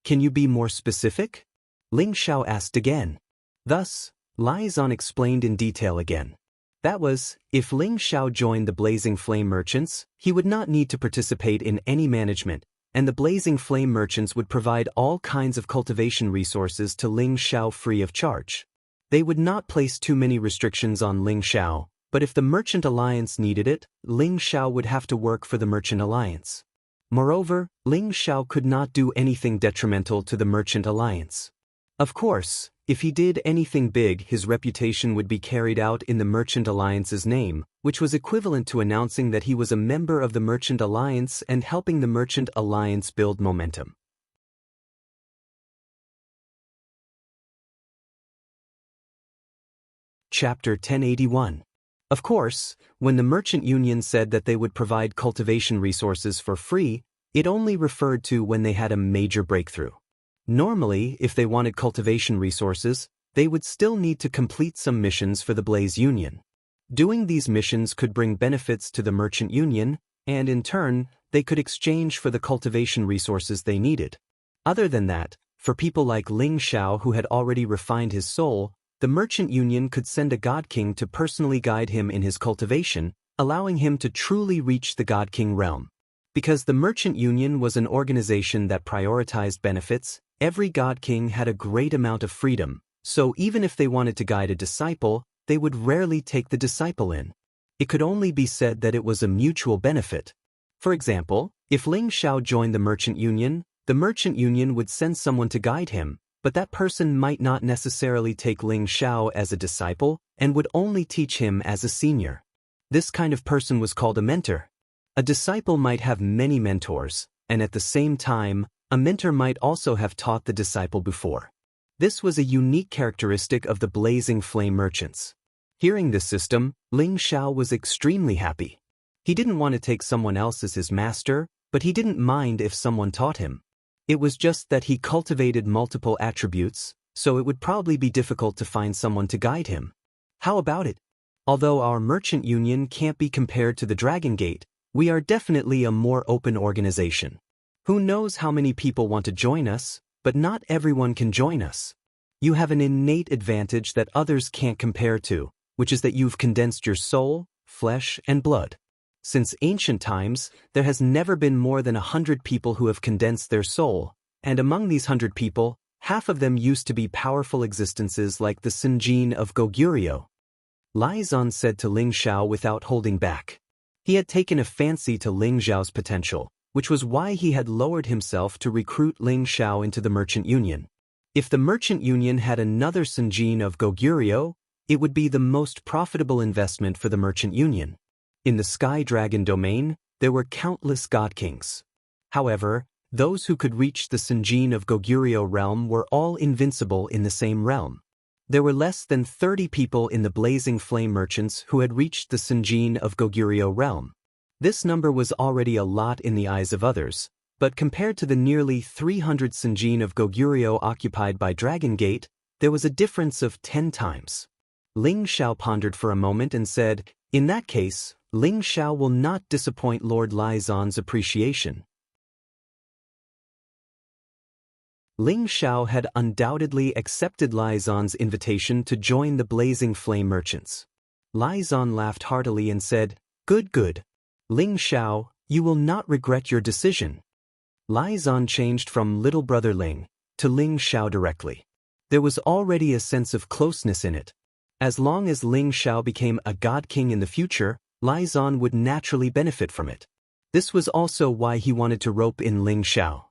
Can you be more specific? Ling Xiao asked again. Thus, Lizon explained in detail again. That was, if Ling Xiao joined the Blazing Flame Merchants, he would not need to participate in any management, and the Blazing Flame Merchants would provide all kinds of cultivation resources to Ling Xiao free of charge. They would not place too many restrictions on Ling Xiao, but if the Merchant Alliance needed it, Ling Xiao would have to work for the Merchant Alliance. Moreover, Ling Xiao could not do anything detrimental to the Merchant Alliance. Of course, if he did anything big, his reputation would be carried out in the Merchant Alliance's name, which was equivalent to announcing that he was a member of the Merchant Alliance and helping the Merchant Alliance build momentum. Chapter 1081. Of course, when the Merchant Union said that they would provide cultivation resources for free, it only referred to when they had a major breakthrough. Normally, if they wanted cultivation resources, they would still need to complete some missions for the Blaze Union. Doing these missions could bring benefits to the Merchant Union, and in turn, they could exchange for the cultivation resources they needed. Other than that, for people like Ling Xiao who had already refined his soul, the Merchant Union could send a God King to personally guide him in his cultivation, allowing him to truly reach the God King realm. Because the Merchant Union was an organization that prioritized benefits, every God King had a great amount of freedom, so even if they wanted to guide a disciple, they would rarely take the disciple in. It could only be said that it was a mutual benefit. For example, if Ling Xiao joined the Merchant Union would send someone to guide him, but that person might not necessarily take Ling Xiao as a disciple and would only teach him as a senior. This kind of person was called a mentor. A disciple might have many mentors, and at the same time, a mentor might also have taught the disciple before. This was a unique characteristic of the blazing flame merchants. Hearing this system, Ling Xiao was extremely happy. He didn't want to take someone else as his master, but he didn't mind if someone taught him. It was just that he cultivated multiple attributes, so it would probably be difficult to find someone to guide him. How about it? Although our merchant union can't be compared to the Dragon Gate, we are definitely a more open organization. Who knows how many people want to join us, but not everyone can join us. You have an innate advantage that others can't compare to, which is that you've condensed your soul, flesh, and blood. Since ancient times, there has never been more than 100 people who have condensed their soul, and among these 100 people, half of them used to be powerful existences like the Sinjin of Goguryeo. Lai Zan said to Ling Xiao without holding back. He had taken a fancy to Ling Xiao's potential, which was why he had lowered himself to recruit Ling Xiao into the merchant union. If the merchant union had another Sinjin of Goguryeo, it would be the most profitable investment for the merchant union. In the Sky Dragon domain, there were countless god kings. However, those who could reach the Sinjin of Goguryeo realm were all invincible in the same realm. There were less than 30 people in the Blazing Flame merchants who had reached the Sinjin of Goguryeo realm. This number was already a lot in the eyes of others, but compared to the nearly 300 Sinjin of Goguryeo occupied by Dragon Gate, there was a difference of 10 times. Ling Xiao pondered for a moment and said, "In that case, Ling Xiao will not disappoint Lord Lai Zan's appreciation." Ling Xiao had undoubtedly accepted Lai Zan's invitation to join the Blazing Flame merchants. Lai Zan laughed heartily and said, "Good, good. Ling Xiao, you will not regret your decision." Lai Zan changed from little brother Ling to Ling Xiao directly. There was already a sense of closeness in it. As long as Ling Xiao became a god king in the future, Lai Zan would naturally benefit from it. This was also why he wanted to rope in Ling Xiao.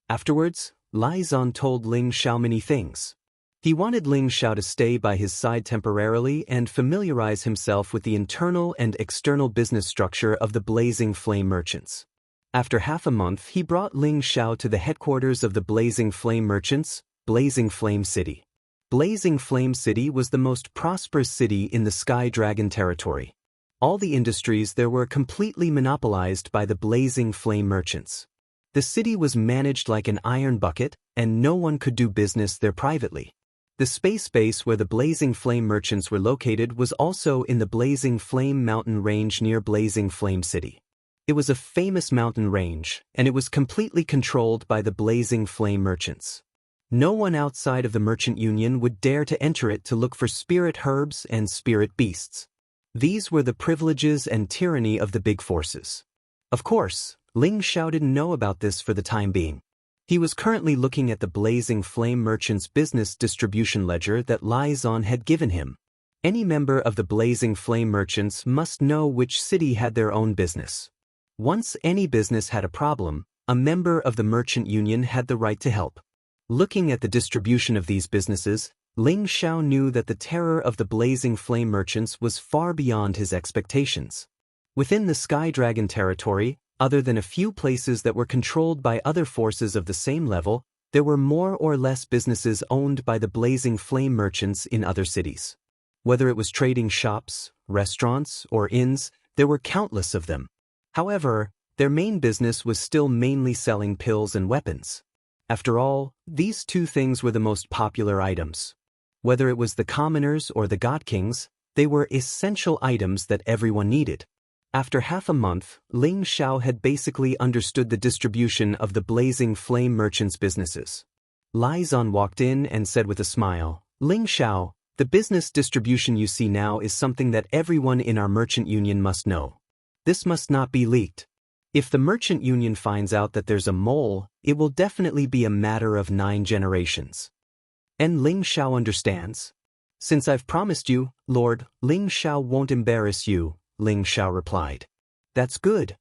Afterwards, Lai Zan told Ling Xiao many things. He wanted Ling Xiao to stay by his side temporarily and familiarize himself with the internal and external business structure of the Blazing Flame merchants. After half a month, he brought Ling Xiao to the headquarters of the Blazing Flame merchants, Blazing Flame City. Blazing Flame City was the most prosperous city in the Sky Dragon territory. All the industries there were completely monopolized by the Blazing Flame merchants. The city was managed like an iron bucket, and no one could do business there privately. The space base where the Blazing Flame merchants were located was also in the Blazing Flame mountain range near Blazing Flame City. It was a famous mountain range, and it was completely controlled by the Blazing Flame merchants. No one outside of the merchant union would dare to enter it to look for spirit herbs and spirit beasts. These were the privileges and tyranny of the big forces. Of course, Ling Xiao didn't know about this for the time being. He was currently looking at the Blazing Flame merchant's business distribution ledger that Lai Zan had given him. Any member of the Blazing Flame merchants must know which city had their own business. Once any business had a problem, a member of the merchant union had the right to help. Looking at the distribution of these businesses, Ling Xiao knew that the terror of the Blazing Flame merchants was far beyond his expectations. Within the Sky Dragon territory, other than a few places that were controlled by other forces of the same level, there were more or less businesses owned by the Blazing Flame merchants in other cities. Whether it was trading shops, restaurants, or inns, there were countless of them. However, their main business was still mainly selling pills and weapons. After all, these two things were the most popular items. Whether it was the commoners or the god kings, they were essential items that everyone needed. After half a month, Ling Xiao had basically understood the distribution of the Blazing Flame merchants' businesses. Lai Zan walked in and said with a smile, "Ling Xiao, the business distribution you see now is something that everyone in our merchant union must know. This must not be leaked. If the merchant union finds out that there's a mole, it will definitely be a matter of 9 generations." And Ling Xiao understands. "Since I've promised you, Lord, Ling Xiao won't embarrass you," Ling Xiao replied. "That's good.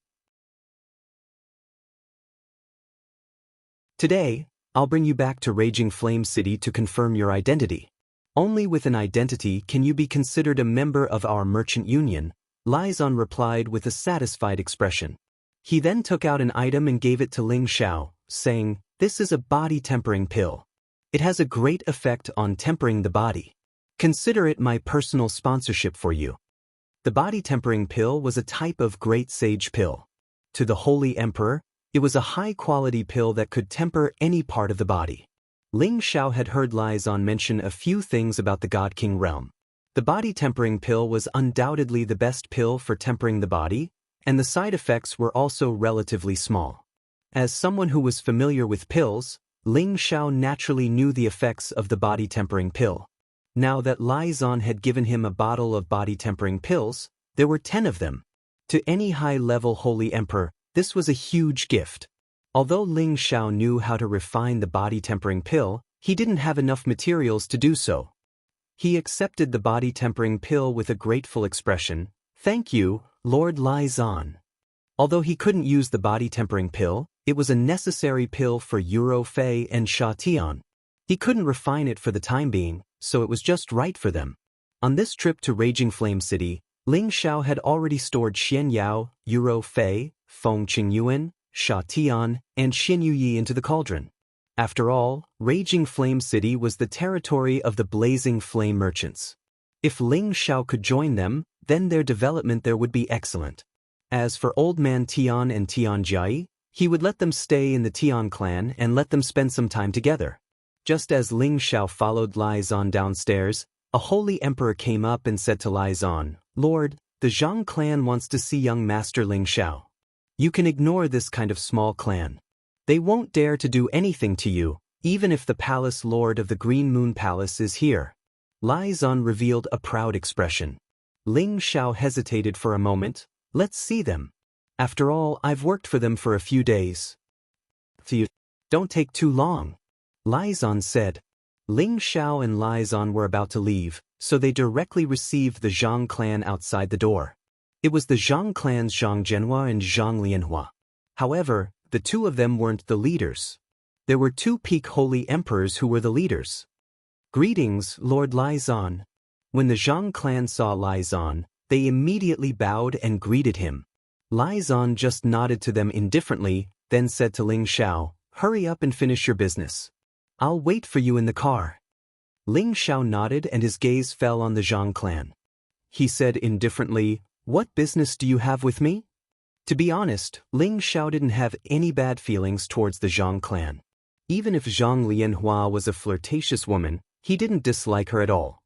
Today, I'll bring you back to Raging Flame City to confirm your identity. Only with an identity can you be considered a member of our merchant union," Lai Zan replied with a satisfied expression. He then took out an item and gave it to Ling Xiao, saying, "This is a body-tempering pill. It has a great effect on tempering the body. Consider it my personal sponsorship for you. The body tempering pill was a type of great sage pill. To the Holy Emperor, it was a high-quality pill that could temper any part of the body. Ling Xiao had heard Lai Zan mention a few things about the God King realm. The body tempering pill was undoubtedly the best pill for tempering the body, and the side effects were also relatively small. As someone who was familiar with pills, Ling Xiao naturally knew the effects of the body tempering pill. Now that Lai Zan had given him a bottle of body tempering pills, there were 10 of them. To any high-level Holy Emperor, this was a huge gift. Although Ling Xiao knew how to refine the body tempering pill, he didn't have enough materials to do so. He accepted the body tempering pill with a grateful expression. "Thank you, Lord Lai Zan." Although he couldn't use the body tempering pill, it was a necessary pill for Euro Fei and Sha Tian. He couldn't refine it for the time being, so it was just right for them. On this trip to Raging Flame City, Ling Xiao had already stored Xian Yao, Euro Fei, Feng Qingyuan, Sha Tian, and Xin Yuyi into the cauldron. After all, Raging Flame City was the territory of the Blazing Flame Merchants. If Ling Xiao could join them, then their development there would be excellent. As for Old Man Tian and Tian Jai, he would let them stay in the Tian clan and let them spend some time together. Just as Ling Xiao followed Lai Zan downstairs, a holy emperor came up and said to Lai Zan, "Lord, the Zhang clan wants to see young Master Ling Xiao. You can ignore this kind of small clan. They won't dare to do anything to you, even if the palace lord of the Green Moon Palace is here." Lai Zan revealed a proud expression. Ling Xiao hesitated for a moment. "Let's see them. After all, I've worked for them for a few days." "Don't take too long," Lai Zan said. Ling Xiao and Lai Zan were about to leave, so they directly received the Zhang clan outside the door. It was the Zhang clan's Zhang Zhenhua and Zhang Lianhua. However, the two of them weren't the leaders. There were two peak holy emperors who were the leaders. "Greetings, Lord Lai Zan." When the Zhang clan saw Lai Zan, they immediately bowed and greeted him. Lai Zan just nodded to them indifferently, then said to Ling Xiao, "Hurry up and finish your business. I'll wait for you in the car." Ling Xiao nodded and his gaze fell on the Zhang clan. He said indifferently, "What business do you have with me?" To be honest, Ling Xiao didn't have any bad feelings towards the Zhang clan. Even if Zhang Lianhua was a flirtatious woman, he didn't dislike her at all.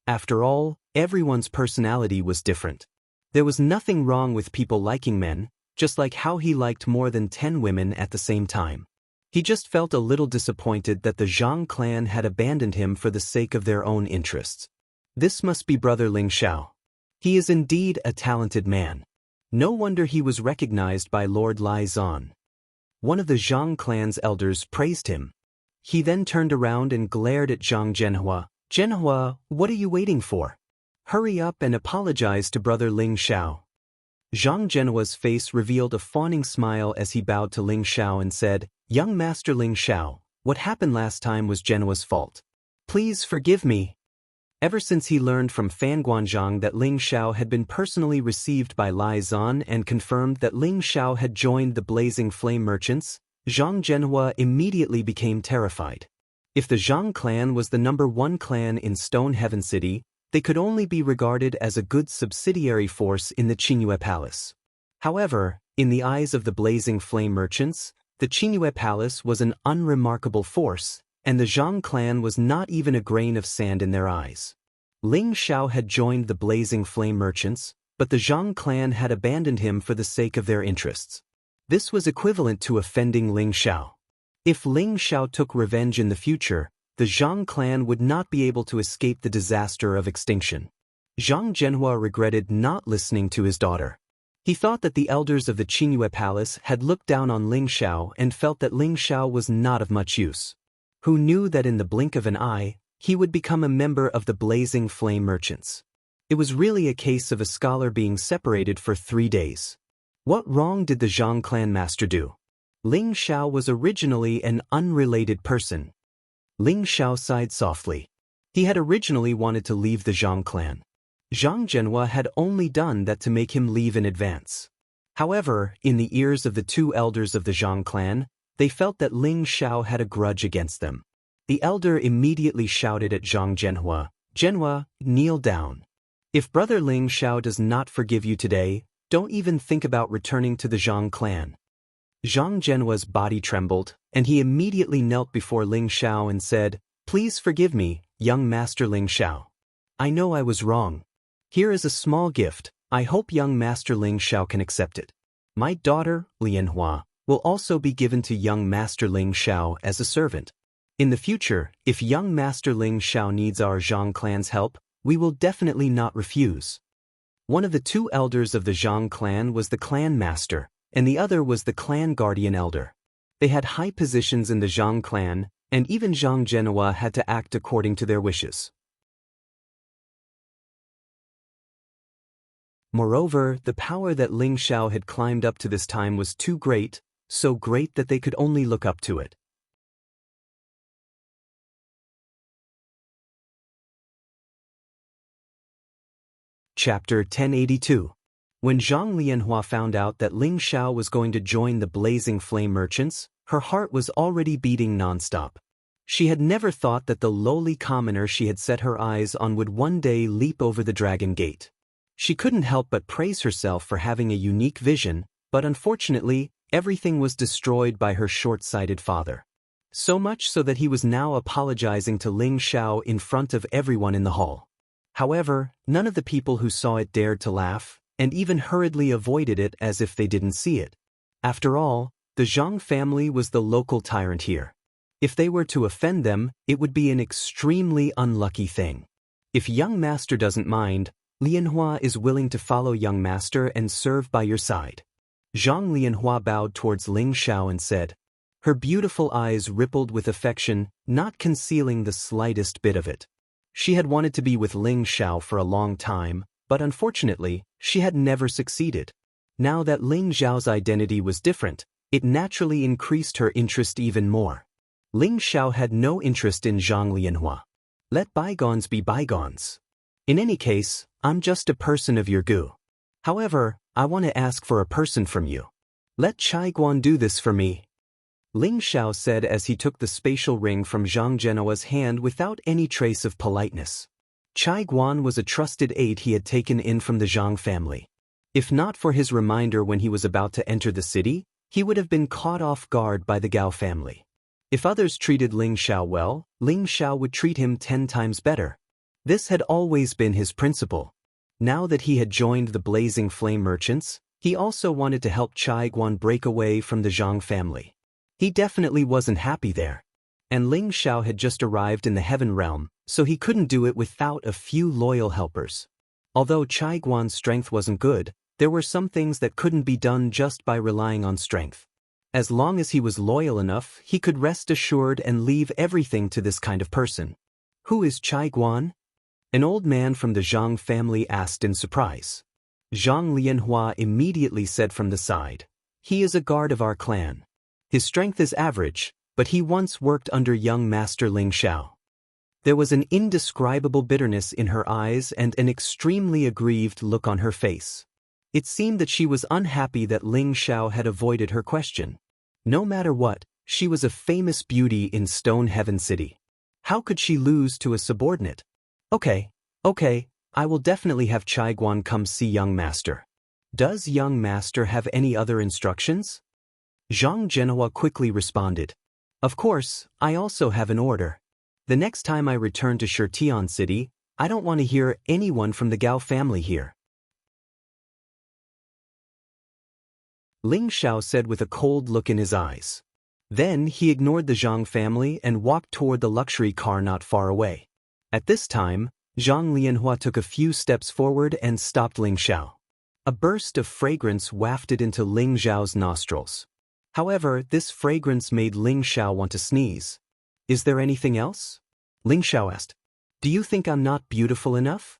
After all, everyone's personality was different. There was nothing wrong with people liking men, just like how he liked more than 10 women at the same time. He just felt a little disappointed that the Zhang clan had abandoned him for the sake of their own interests. This must be Brother Ling Xiao. He is indeed a talented man. No wonder he was recognized by Lord Lai Zan. One of the Zhang clan's elders praised him. He then turned around and glared at Zhang Zhenhua. "Zhenhua, what are you waiting for? Hurry up and apologize to Brother Ling Xiao." Zhang Zhenhua's face revealed a fawning smile as he bowed to Ling Xiao and said, "Young Master Ling Xiao, what happened last time was Zhenhua's fault. Please forgive me." Ever since he learned from Fan Guanzhang that Ling Xiao had been personally received by Lai Zan and confirmed that Ling Xiao had joined the Blazing Flame Merchants, Zhang Zhenhua immediately became terrified. If the Zhang clan was the #1 clan in Stone Heaven City, they could only be regarded as a good subsidiary force in the Qingyue Palace. However, in the eyes of the Blazing Flame Merchants, the Qingyue Palace was an unremarkable force, and the Zhang clan was not even a grain of sand in their eyes. Ling Xiao had joined the Blazing Flame Merchants, but the Zhang clan had abandoned him for the sake of their interests. This was equivalent to offending Ling Xiao. If Ling Xiao took revenge in the future, the Zhang clan would not be able to escape the disaster of extinction. Zhang Zhenhua regretted not listening to his daughter. He thought that the elders of the Qingyue Palace had looked down on Ling Xiao and felt that Ling Xiao was not of much use. Who knew that in the blink of an eye, he would become a member of the Blazing Flame Merchants? It was really a case of a scholar being separated for 3 days. What wrong did the Zhang clan master do? Ling Xiao was originally an unrelated person. Ling Xiao sighed softly. He had originally wanted to leave the Zhang clan. Zhang Zhenhua had only done that to make him leave in advance. However, in the ears of the two elders of the Zhang clan, They felt that Ling Xiao had a grudge against them. The elder immediately shouted at Zhang Zhenhua, "Zhenhua, kneel down. If brother Ling Xiao does not forgive you today, don't even think about returning to the Zhang clan." Zhang Zhenhua's body trembled, and he immediately knelt before Ling Xiao and said, "Please forgive me, young master Ling Xiao. I know I was wrong. Here is a small gift. I hope young master Ling Xiao can accept it. My daughter, Lianhua, will also be given to young master Ling Xiao as a servant. In the future, if young master Ling Xiao needs our Zhang clan's help, we will definitely not refuse." One of the two elders of the Zhang clan was the clan master, and the other was the clan guardian elder. They had high positions in the Zhang clan, and even Zhang Zhenhua had to act according to their wishes. Moreover, the power that Ling Xiao had climbed up to this time was too great, so great that they could only look up to it. Chapter 1082. When Zhang Lianhua found out that Ling Xiao was going to join the Blazing Flame merchants, her heart was already beating nonstop. She had never thought that the lowly commoner she had set her eyes on would one day leap over the Dragon Gate. She couldn't help but praise herself for having a unique vision, but unfortunately, everything was destroyed by her short-sighted father. So much so that he was now apologizing to Ling Xiao in front of everyone in the hall. However, none of the people who saw it dared to laugh, and even hurriedly avoided it as if they didn't see it. After all, the Zhang family was the local tyrant here. If they were to offend them, it would be an extremely unlucky thing. If young master doesn't mind, Lianhua is willing to follow young master and serve by your side. Zhang Lianhua bowed towards Ling Xiao and said. Her beautiful eyes rippled with affection, not concealing the slightest bit of it. She had wanted to be with Ling Xiao for a long time, but unfortunately, she had never succeeded. Now that Ling Xiao's identity was different, it naturally increased her interest even more. Ling Xiao had no interest in Zhang Lianhua. Let bygones be bygones. In any case, I'm just a person of your gu. However, I want to ask for a person from you. Let Chai Guan do this for me. Ling Xiao said as he took the spatial ring from Zhang Zhenhua's hand without any trace of politeness. Chai Guan was a trusted aide he had taken in from the Zhang family. If not for his reminder when he was about to enter the city, he would have been caught off guard by the Gao family. If others treated Ling Xiao well, Ling Xiao would treat him 10 times better. This had always been his principle. Now that he had joined the Blazing Flame merchants, he also wanted to help Chai Guan break away from the Zhang family. He definitely wasn't happy there. And Ling Xiao had just arrived in the Heaven Realm, so he couldn't do it without a few loyal helpers. Although Chai Guan's strength wasn't good, there were some things that couldn't be done just by relying on strength. As long as he was loyal enough, he could rest assured and leave everything to this kind of person. Who is Chai Guan? An old man from the Zhang family asked in surprise. Zhang Lianhua immediately said from the side, He is a guard of our clan. His strength is average, but he once worked under young master Ling Xiao. There was an indescribable bitterness in her eyes and an extremely aggrieved look on her face. It seemed that she was unhappy that Ling Xiao had avoided her question. No matter what, she was a famous beauty in Stone Heaven City. How could she lose to a subordinate? Okay, I will definitely have Chai Guan come see young master. Does young master have any other instructions? Zhang Zhenhua quickly responded. Of course, I also have an order. The next time I return to Shirtian City, I don't want to hear anyone from the Gao family here. Ling Xiao said with a cold look in his eyes. Then he ignored the Zhang family and walked toward the luxury car not far away. At this time, Zhang Lianhua took a few steps forward and stopped Ling Xiao. A burst of fragrance wafted into Ling Xiao's nostrils. However, this fragrance made Ling Xiao want to sneeze. Is there anything else? Ling Xiao asked. Do you think I'm not beautiful enough?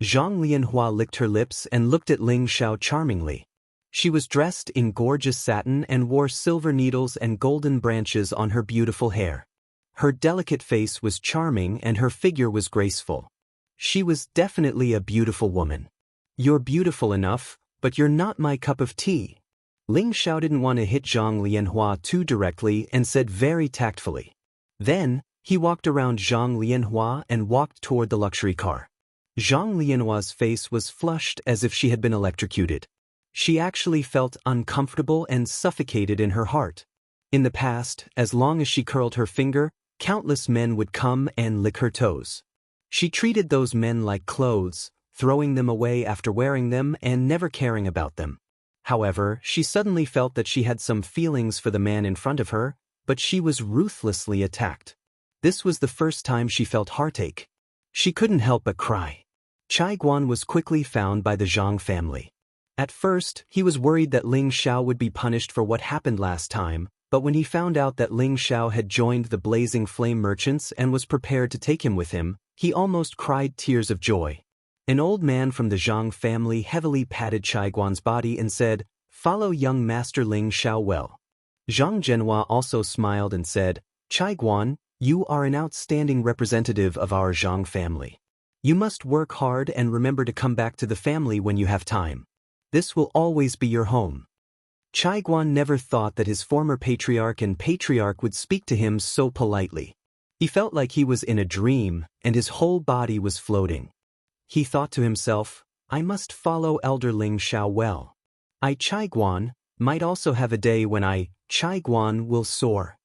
Zhang Lianhua licked her lips and looked at Ling Xiao charmingly. She was dressed in gorgeous satin and wore silver needles and golden branches on her beautiful hair. Her delicate face was charming and her figure was graceful. She was definitely a beautiful woman. You're beautiful enough, but you're not my cup of tea. Ling Xiao didn't want to hit Zhang Lianhua too directly and said very tactfully. Then, he walked around Zhang Lianhua and walked toward the luxury car. Zhang Lianhua's face was flushed as if she had been electrocuted. She actually felt uncomfortable and suffocated in her heart. In the past, as long as she curled her finger, countless men would come and lick her toes. She treated those men like clothes, throwing them away after wearing them and never caring about them. However, she suddenly felt that she had some feelings for the man in front of her, but she was ruthlessly attacked. This was the first time she felt heartache. She couldn't help but cry. Chai Guan was quickly found by the Zhang family. At first, he was worried that Ling Xiao would be punished for what happened last time, but when he found out that Ling Xiao had joined the Blazing Flame merchants and was prepared to take him with him, he almost cried tears of joy. An old man from the Zhang family heavily patted Chai Guan's body and said, "Follow young Master Ling Xiao well." Zhang Zhenhua also smiled and said, "Chai Guan, you are an outstanding representative of our Zhang family. You must work hard and remember to come back to the family when you have time. This will always be your home." Chai Guan never thought that his former patriarch and patriarch would speak to him so politely. He felt like he was in a dream, and his whole body was floating. He thought to himself, "I must follow Elder Ling Xiao well. I, Chai Guan, might also have a day when I, Chai Guan, will soar."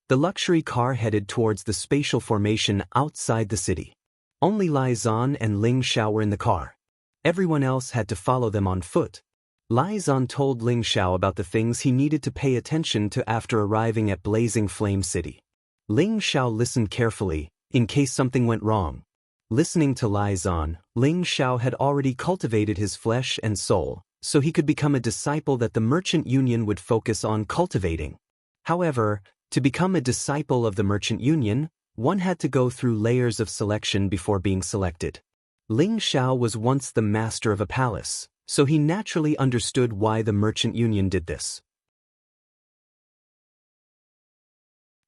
The luxury car headed towards the spatial formation outside the city. Only Lai Zan and Ling Xiao were in the car. Everyone else had to follow them on foot. Lai Zan told Ling Xiao about the things he needed to pay attention to after arriving at Blazing Flame City. Ling Xiao listened carefully, in case something went wrong. Listening to Lai Zan, Ling Xiao had already cultivated his flesh and soul, so he could become a disciple that the Merchant Union would focus on cultivating. However, to become a disciple of the Merchant Union, one had to go through layers of selection before being selected. Ling Xiao was once the master of a palace, so he naturally understood why the Merchant Union did this.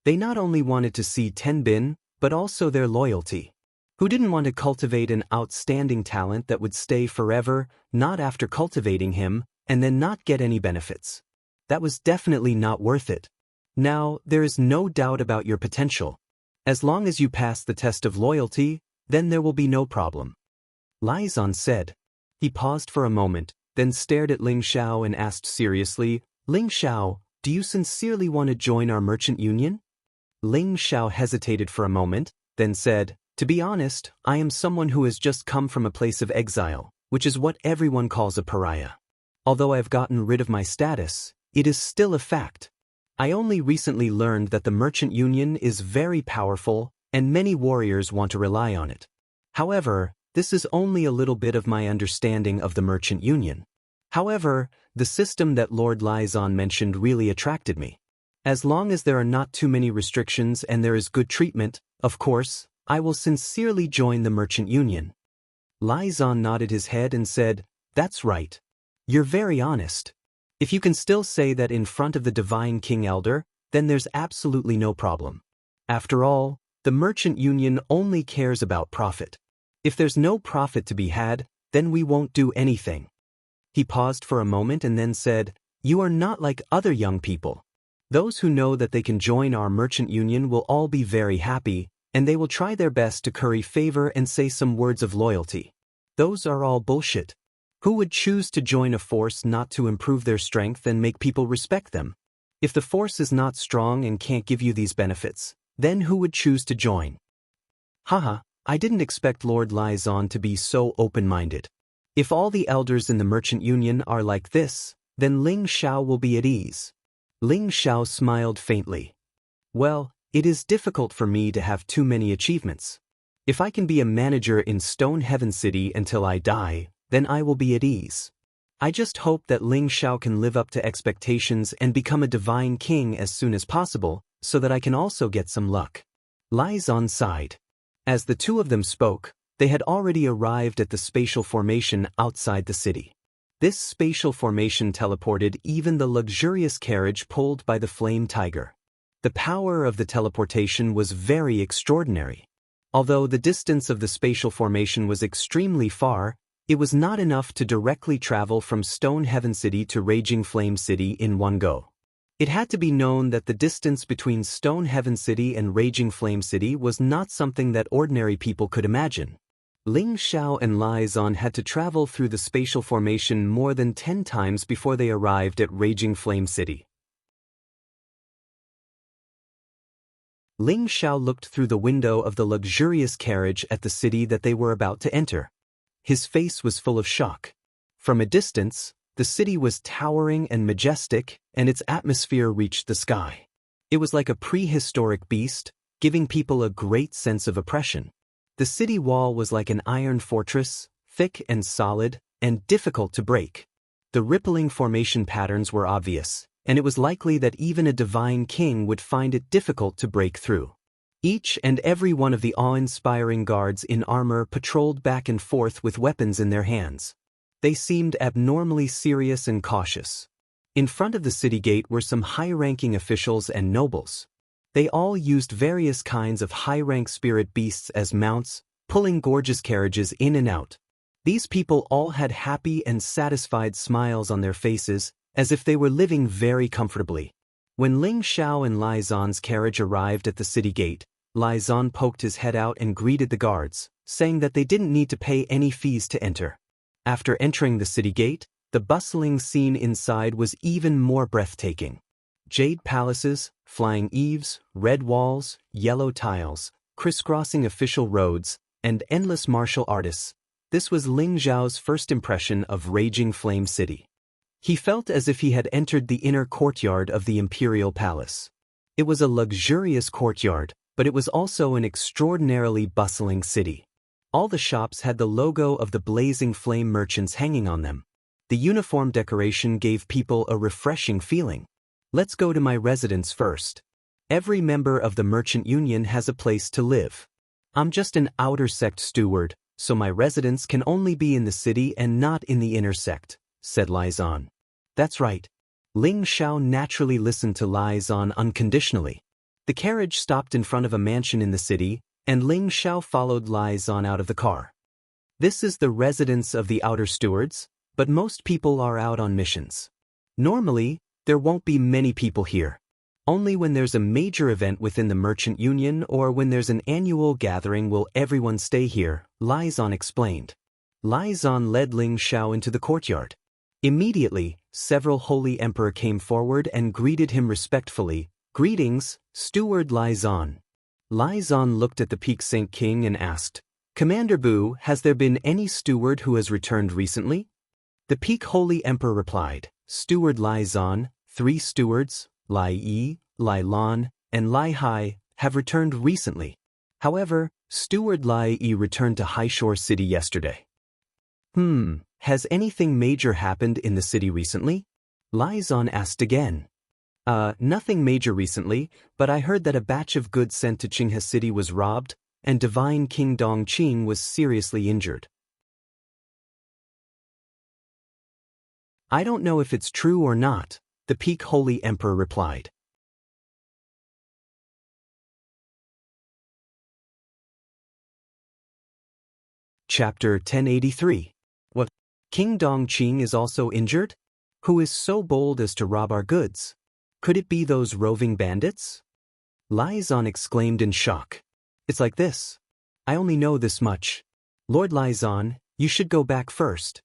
They not only wanted to see Ten Bin, but also their loyalty. Who didn't want to cultivate an outstanding talent that would stay forever, not after cultivating him, and then not get any benefits? That was definitely not worth it. Now, there is no doubt about your potential. As long as you pass the test of loyalty, then there will be no problem. Lai Zan said. He paused for a moment, then stared at Ling Xiao and asked seriously, "Ling Xiao, do you sincerely want to join our merchant union?" Ling Xiao hesitated for a moment, then said, "To be honest, I am someone who has just come from a place of exile, which is what everyone calls a pariah. Although I have gotten rid of my status, it is still a fact. I only recently learned that the merchant union is very powerful, and many warriors want to rely on it. However, this is only a little bit of my understanding of the merchant union. However, the system that Lord Lai Zan mentioned really attracted me. As long as there are not too many restrictions and there is good treatment, of course, I will sincerely join the merchant union." Lai Zan nodded his head and said, "That's right. You're very honest. If you can still say that in front of the Divine King Elder, then there's absolutely no problem. After all, the merchant union only cares about profit. If there's no profit to be had, then we won't do anything." He paused for a moment and then said, "You are not like other young people. Those who know that they can join our merchant union will all be very happy, and they will try their best to curry favor and say some words of loyalty. Those are all bullshit. Who would choose to join a force not to improve their strength and make people respect them? If the force is not strong and can't give you these benefits, then who would choose to join?" Haha, I didn't expect Lord Lai Zan to be so open-minded. If all the elders in the merchant union are like this, then Ling Xiao will be at ease. Ling Xiao smiled faintly. "Well, it is difficult for me to have too many achievements. If I can be a manager in Stone Heaven City until I die, then I will be at ease. I just hope that Ling Xiao can live up to expectations and become a divine king as soon as possible, so that I can also get some luck." Lai Zan sighed. As the two of them spoke, they had already arrived at the spatial formation outside the city. This spatial formation teleported even the luxurious carriage pulled by the flame tiger. The power of the teleportation was very extraordinary. Although the distance of the spatial formation was extremely far, It was not enough to directly travel from Stone Heaven City to Raging Flame City in one go. It had to be known that the distance between Stone Heaven City and Raging Flame City was not something that ordinary people could imagine. Ling Xiao and Lai Zan had to travel through the spatial formation more than 10 times before they arrived at Raging Flame City. Ling Xiao looked through the window of the luxurious carriage at the city that they were about to enter. His face was full of shock. From a distance, the city was towering and majestic, and its atmosphere reached the sky. It was like a prehistoric beast, giving people a great sense of oppression. The city wall was like an iron fortress, thick and solid, and difficult to break. The rippling formation patterns were obvious, and it was likely that even a divine king would find it difficult to break through. Each and every one of the awe-inspiring guards in armor patrolled back and forth with weapons in their hands. They seemed abnormally serious and cautious. In front of the city gate were some high-ranking officials and nobles. They all used various kinds of high-rank spirit beasts as mounts, pulling gorgeous carriages in and out. These people all had happy and satisfied smiles on their faces, as if they were living very comfortably. When Ling Xiao and Lai Zan's carriage arrived at the city gate, Lai Zan poked his head out and greeted the guards, saying that they didn't need to pay any fees to enter. After entering the city gate, the bustling scene inside was even more breathtaking. Jade palaces, flying eaves, red walls, yellow tiles, crisscrossing official roads, and endless martial artists. This was Ling Xiao's first impression of Raging Flame City. He felt as if he had entered the inner courtyard of the imperial palace. It was a luxurious courtyard, but it was also an extraordinarily bustling city. All the shops had the logo of the blazing flame merchants hanging on them. The uniform decoration gave people a refreshing feeling. Let's go to my residence first. Every member of the merchant union has a place to live. I'm just an outer sect steward, so my residence can only be in the city and not in the inner sect, said Lai Zan. That's right. Ling Xiao naturally listened to Lai Zan unconditionally. The carriage stopped in front of a mansion in the city, and Ling Xiao followed Lai Zan out of the car. This is the residence of the outer stewards, but most people are out on missions. Normally, there won't be many people here. Only when there's a major event within the merchant union or when there's an annual gathering will everyone stay here, Lai Zan explained. Lai Zan led Ling Xiao into the courtyard. Immediately, several holy emperor came forward and greeted him respectfully. Greetings, Steward Lai Zan. Lai Zan looked at the Peak Saint King and asked, Commander Bu, has there been any steward who has returned recently? The Peak Holy Emperor replied, Steward Lai Zan, 3 stewards, Lai Yi, Lai Lan, and Lai Hai, have returned recently. However, Steward Lai Yi returned to Highshore City yesterday. Has anything major happened in the city recently? Lai Zan asked again. Nothing major recently, but I heard that a batch of goods sent to Qinghe City was robbed, and Divine King Dongqing was seriously injured. I don't know if it's true or not, the Peak Holy Emperor replied. Chapter 1083. What? King Dongqing is also injured? Who is so bold as to rob our goods? Could it be those roving bandits? Lai Zan exclaimed in shock. It's like this. I only know this much. Lord Lai Zan, you should go back first.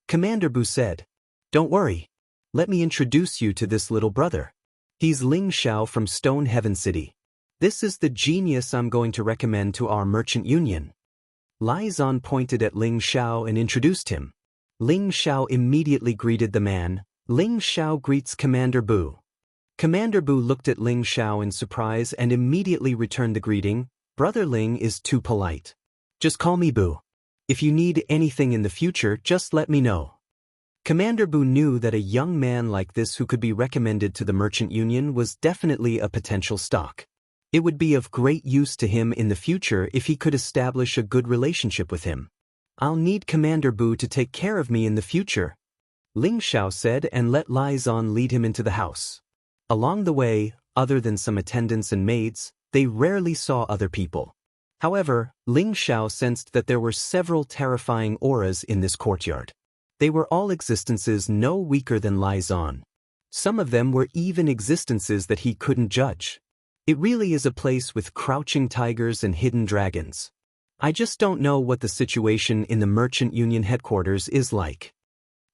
Commander Bu said. Don't worry. Let me introduce you to this little brother. He's Ling Xiao from Stone Heaven City. This is the genius I'm going to recommend to our merchant union. Lai Zan pointed at Ling Xiao and introduced him. Ling Xiao immediately greeted the man. Ling Xiao greets Commander Bu. Commander Bu looked at Ling Xiao in surprise and immediately returned the greeting. Brother Ling is too polite. Just call me Bu. If you need anything in the future, just let me know. Commander Bu knew that a young man like this who could be recommended to the merchant union was definitely a potential stock. It would be of great use to him in the future if he could establish a good relationship with him. I'll need Commander Bu to take care of me in the future, Ling Xiao said and let Lai Zan lead him into the house. Along the way, other than some attendants and maids, they rarely saw other people. However, Ling Xiao sensed that there were several terrifying auras in this courtyard. They were all existences no weaker than Lai Zan. Some of them were even existences that he couldn't judge. It really is a place with crouching tigers and hidden dragons. I just don't know what the situation in the Merchant Union headquarters is like.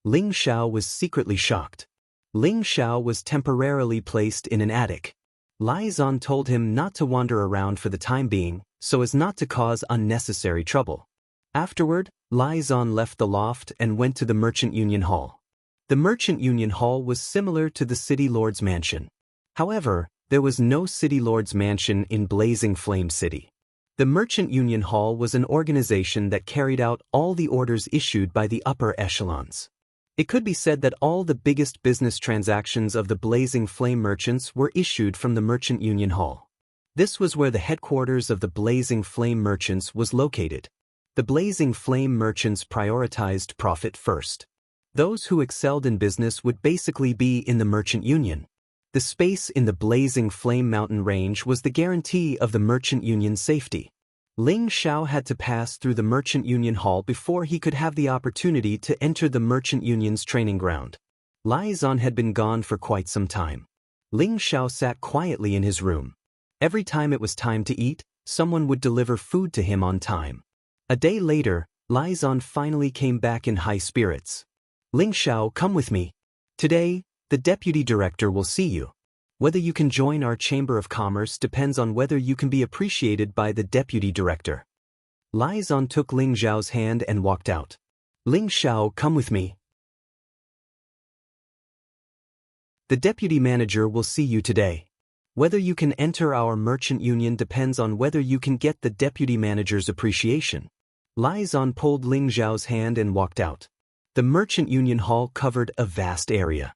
Ling Xiao was secretly shocked. Ling Xiao was temporarily placed in an attic. Lai Zan told him not to wander around for the time being, so as not to cause unnecessary trouble. Afterward, Lai Zan left the loft and went to the Merchant Union Hall. The Merchant Union Hall was similar to the City Lord's mansion. However, there was no City Lord's mansion in Blazing Flame City. The Merchant Union Hall was an organization that carried out all the orders issued by the upper echelons. It could be said that all the biggest business transactions of the Blazing Flame merchants were issued from the Merchant Union Hall. This was where the headquarters of the Blazing Flame merchants was located. The Blazing Flame merchants prioritized profit first. Those who excelled in business would basically be in the Merchant Union. The space in the Blazing Flame mountain range was the guarantee of the Merchant Union's safety. Ling Xiao had to pass through the Merchant Union Hall before he could have the opportunity to enter the Merchant Union's training ground. Lai Zan had been gone for quite some time. Ling Xiao sat quietly in his room. Every time it was time to eat, someone would deliver food to him on time. A day later, Lai Zan finally came back in high spirits. Ling Xiao, come with me. Today, the deputy director will see you. Whether you can join our Chamber of Commerce depends on whether you can be appreciated by the deputy director. Lai Zan took Ling Xiao's hand and walked out. Ling Xiao, come with me. The deputy manager will see you today. Whether you can enter our merchant union depends on whether you can get the deputy manager's appreciation. Lai Zan pulled Ling Xiao's hand and walked out. The merchant union hall covered a vast area.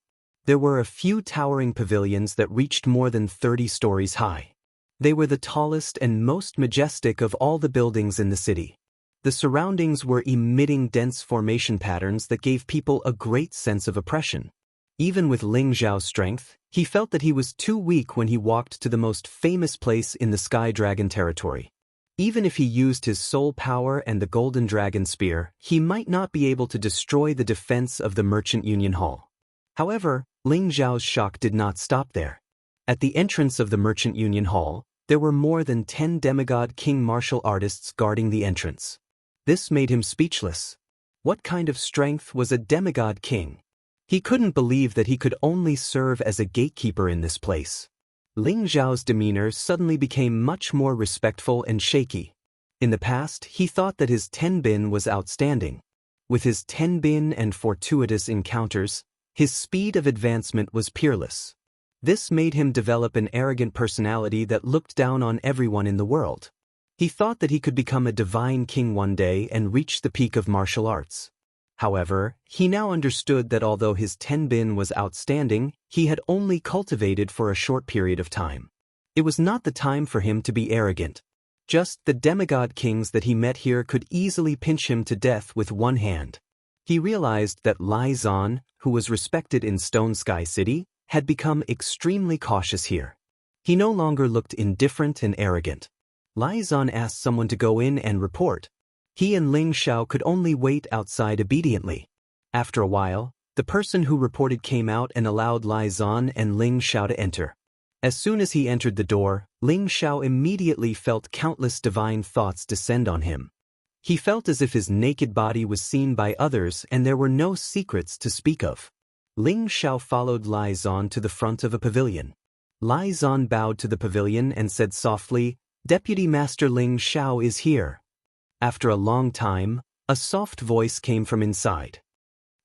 There were a few towering pavilions that reached more than 30 stories high. They were the tallest and most majestic of all the buildings in the city. The surroundings were emitting dense formation patterns that gave people a great sense of oppression. Even with Ling Xiao's strength, he felt that he was too weak when he walked to the most famous place in the Sky Dragon territory. Even if he used his soul power and the Golden Dragon Spear, he might not be able to destroy the defense of the Merchant Union Hall. However, Ling Xiao's shock did not stop there. At the entrance of the Merchant Union Hall, there were more than 10 demigod king martial artists guarding the entrance. This made him speechless. What kind of strength was a demigod king? He couldn't believe that he could only serve as a gatekeeper in this place. Ling Xiao's demeanor suddenly became much more respectful and shaky. In the past, he thought that his tenbin was outstanding. With his tenbin and fortuitous encounters, his speed of advancement was peerless. This made him develop an arrogant personality that looked down on everyone in the world. He thought that he could become a divine king one day and reach the peak of martial arts. However, he now understood that although his tenbin was outstanding, he had only cultivated for a short period of time. It was not the time for him to be arrogant. Just the demigod kings that he met here could easily pinch him to death with one hand. He realized that Lai Zan, who was respected in Stone Sky City, had become extremely cautious here. He no longer looked indifferent and arrogant. Lai Zan asked someone to go in and report. He and Ling Xiao could only wait outside obediently. After a while, the person who reported came out and allowed Lai Zan and Ling Xiao to enter. As soon as he entered the door, Ling Xiao immediately felt countless divine thoughts descend on him. He felt as if his naked body was seen by others and there were no secrets to speak of. Ling Xiao followed Lai Zan to the front of a pavilion. Lai Zan bowed to the pavilion and said softly, "Deputy Master Ling Xiao is here." After a long time, a soft voice came from inside.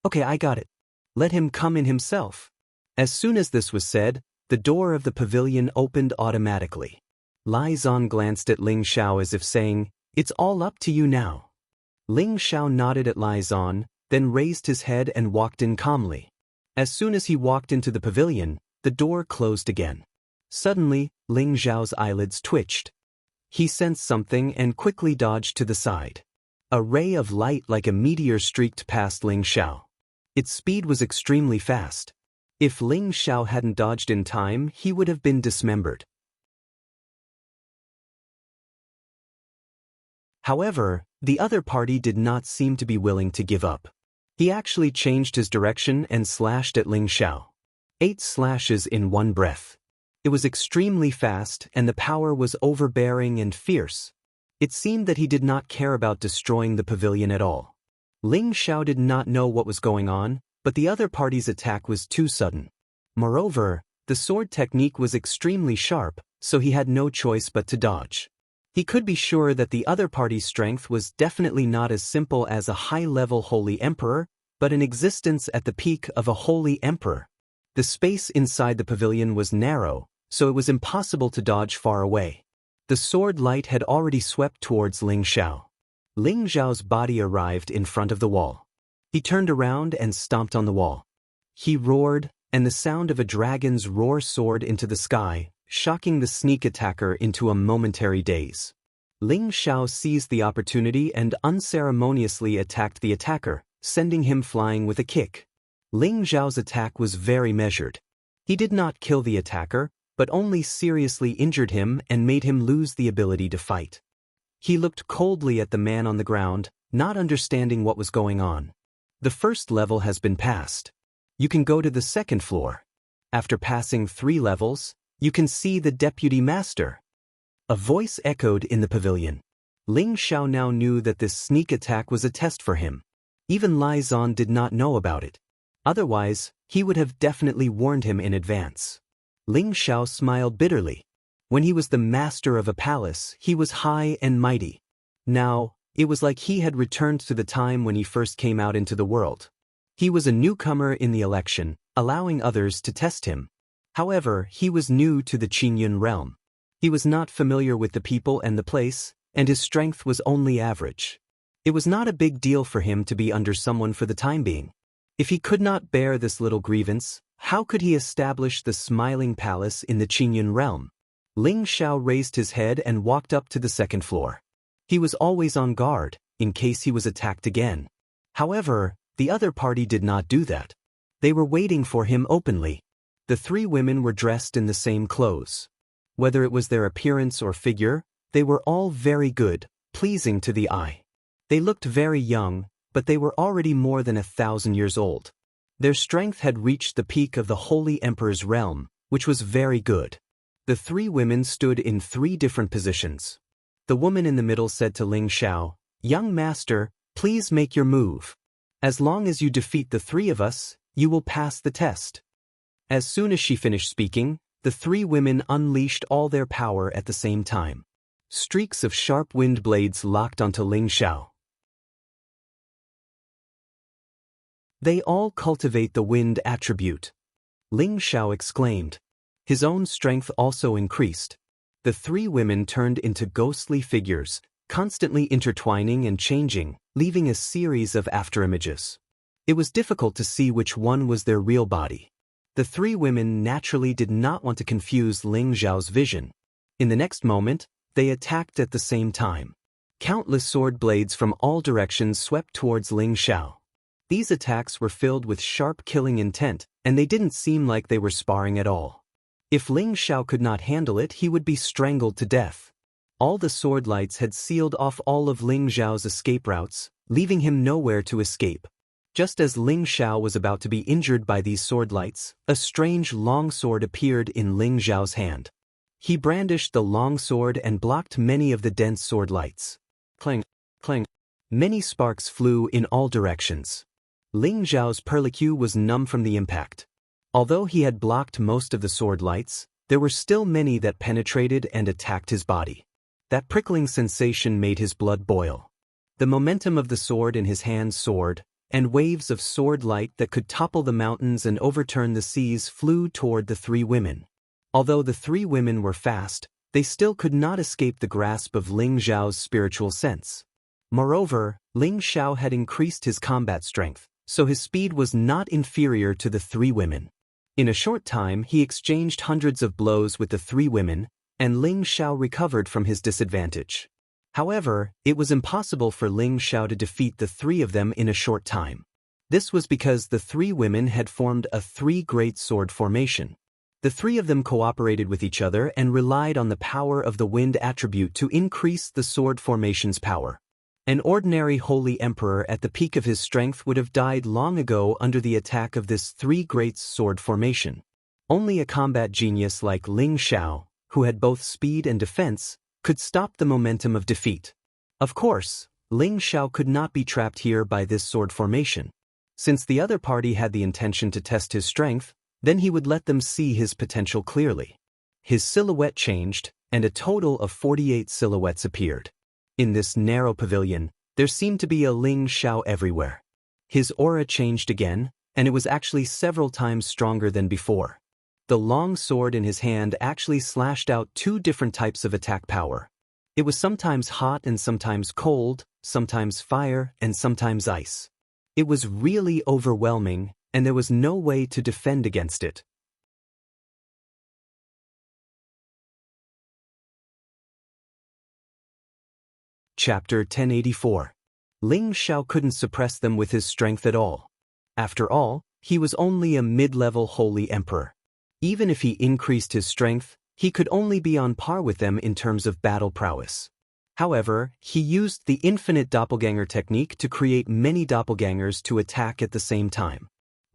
"Okay, I got it. Let him come in himself." As soon as this was said, the door of the pavilion opened automatically. Lai Zan glanced at Ling Xiao as if saying, "It's all up to you now." Ling Xiao nodded at Lai Zan, then raised his head and walked in calmly. As soon as he walked into the pavilion, the door closed again. Suddenly, Ling Xiao's eyelids twitched. He sensed something and quickly dodged to the side. A ray of light like a meteor streaked past Ling Xiao. Its speed was extremely fast. If Ling Xiao hadn't dodged in time, he would have been dismembered. However, the other party did not seem to be willing to give up. He actually changed his direction and slashed at Ling Xiao. 8 slashes in one breath. It was extremely fast and the power was overbearing and fierce. It seemed that he did not care about destroying the pavilion at all. Ling Xiao did not know what was going on, but the other party's attack was too sudden. Moreover, the sword technique was extremely sharp, so he had no choice but to dodge. He could be sure that the other party's strength was definitely not as simple as a high-level holy emperor, but an existence at the peak of a holy emperor. The space inside the pavilion was narrow, so it was impossible to dodge far away. The sword light had already swept towards Ling Xiao. Ling Xiao's body arrived in front of the wall. He turned around and stomped on the wall. He roared, and the sound of a dragon's roar soared into the sky, shocking the sneak attacker into a momentary daze. Ling Xiao seized the opportunity and unceremoniously attacked the attacker, sending him flying with a kick. Ling Xiao's attack was very measured. He did not kill the attacker, but only seriously injured him and made him lose the ability to fight. He looked coldly at the man on the ground, not understanding what was going on. The first level has been passed. You can go to the second floor. After passing 3 levels, you can see the deputy master. A voice echoed in the pavilion. Ling Xiao now knew that this sneak attack was a test for him. Even Lai Zan did not know about it. Otherwise, he would have definitely warned him in advance. Ling Xiao smiled bitterly. When he was the master of a palace, he was high and mighty. Now, it was like he had returned to the time when he first came out into the world. He was a newcomer in the election, allowing others to test him. However, he was new to the Qingyun realm. He was not familiar with the people and the place, and his strength was only average. It was not a big deal for him to be under someone for the time being. If he could not bear this little grievance, how could he establish the smiling palace in the Qingyun realm? Ling Xiao raised his head and walked up to the second floor. He was always on guard, in case he was attacked again. However, the other party did not do that. They were waiting for him openly. The 3 women were dressed in the same clothes. Whether it was their appearance or figure, they were all very good, pleasing to the eye. They looked very young, but they were already more than 1,000 years old. Their strength had reached the peak of the Holy Emperor's realm, which was very good. The 3 women stood in 3 different positions. The woman in the middle said to Ling Xiao, "Young master, please make your move. As long as you defeat the 3 of us, you will pass the test." As soon as she finished speaking, the 3 women unleashed all their power at the same time. Streaks of sharp wind blades locked onto Ling Xiao. They all cultivate the wind attribute. Ling Xiao exclaimed. His own strength also increased. The 3 women turned into ghostly figures, constantly intertwining and changing, leaving a series of afterimages. It was difficult to see which one was their real body. The 3 women naturally did not want to confuse Ling Xiao's vision. In the next moment, they attacked at the same time. Countless sword blades from all directions swept towards Ling Xiao. These attacks were filled with sharp killing intent, and they didn't seem like they were sparring at all. If Ling Xiao could not handle it, he would be strangled to death. All the sword lights had sealed off all of Ling Xiao's escape routes, leaving him nowhere to escape. Just as Ling Xiao was about to be injured by these sword lights, a strange long sword appeared in Ling Xiao's hand. He brandished the long sword and blocked many of the dense sword lights. Clang, clang. Many sparks flew in all directions. Ling Xiao's perlicue was numb from the impact. Although he had blocked most of the sword lights, there were still many that penetrated and attacked his body. That prickling sensation made his blood boil. The momentum of the sword in his hand soared, and waves of sword light that could topple the mountains and overturn the seas flew toward the 3 women. Although the 3 women were fast, they still could not escape the grasp of Ling Xiao's spiritual sense. Moreover, Ling Xiao had increased his combat strength, so his speed was not inferior to the 3 women. In a short time, he exchanged hundreds of blows with the 3 women, and Ling Xiao recovered from his disadvantage. However, it was impossible for Ling Xiao to defeat the 3 of them in a short time. This was because the 3 women had formed a 3 great sword formation. The three of them cooperated with each other and relied on the power of the wind attribute to increase the sword formation's power. An ordinary holy emperor at the peak of his strength would have died long ago under the attack of this three greats sword formation. Only a combat genius like Ling Xiao, who had both speed and defense, could stop the momentum of defeat. Of course, Ling Xiao could not be trapped here by this sword formation. Since the other party had the intention to test his strength, then he would let them see his potential clearly. His silhouette changed, and a total of 48 silhouettes appeared. In this narrow pavilion, there seemed to be a Ling Xiao everywhere. His aura changed again, and it was actually several times stronger than before. The long sword in his hand actually slashed out two different types of attack power. It was sometimes hot and sometimes cold, sometimes fire and sometimes ice. It was really overwhelming, and there was no way to defend against it. Chapter 1084. Ling Xiao couldn't suppress them with his strength at all. After all, he was only a mid-level holy emperor. Even if he increased his strength, he could only be on par with them in terms of battle prowess. However, he used the infinite doppelganger technique to create many doppelgangers to attack at the same time.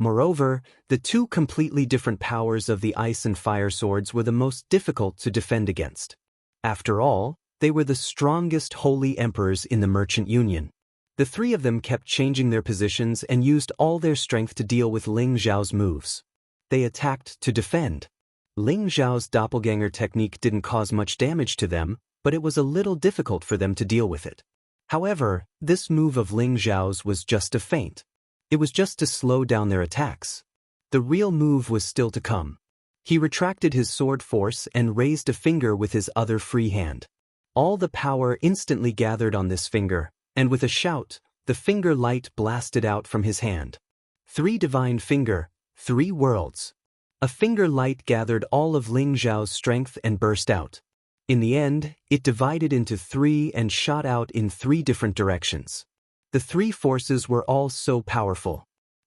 Moreover, the two completely different powers of the ice and fire swords were the most difficult to defend against. After all, they were the strongest holy emperors in the Merchant Union. The three of them kept changing their positions and used all their strength to deal with Ling Xiao's moves. They attacked to defend. Ling Xiao's doppelganger technique didn't cause much damage to them, but it was a little difficult for them to deal with it. However, this move of Ling Xiao's was just a feint. It was just to slow down their attacks. The real move was still to come. He retracted his sword force and raised a finger with his other free hand. All the power instantly gathered on this finger, and with a shout, the finger light blasted out from his hand. 3 divine finger, 3 worlds. A finger light gathered all of Ling Xiao's strength and burst out. In the end, it divided into 3 and shot out in 3 different directions. The 3 forces were all so powerful.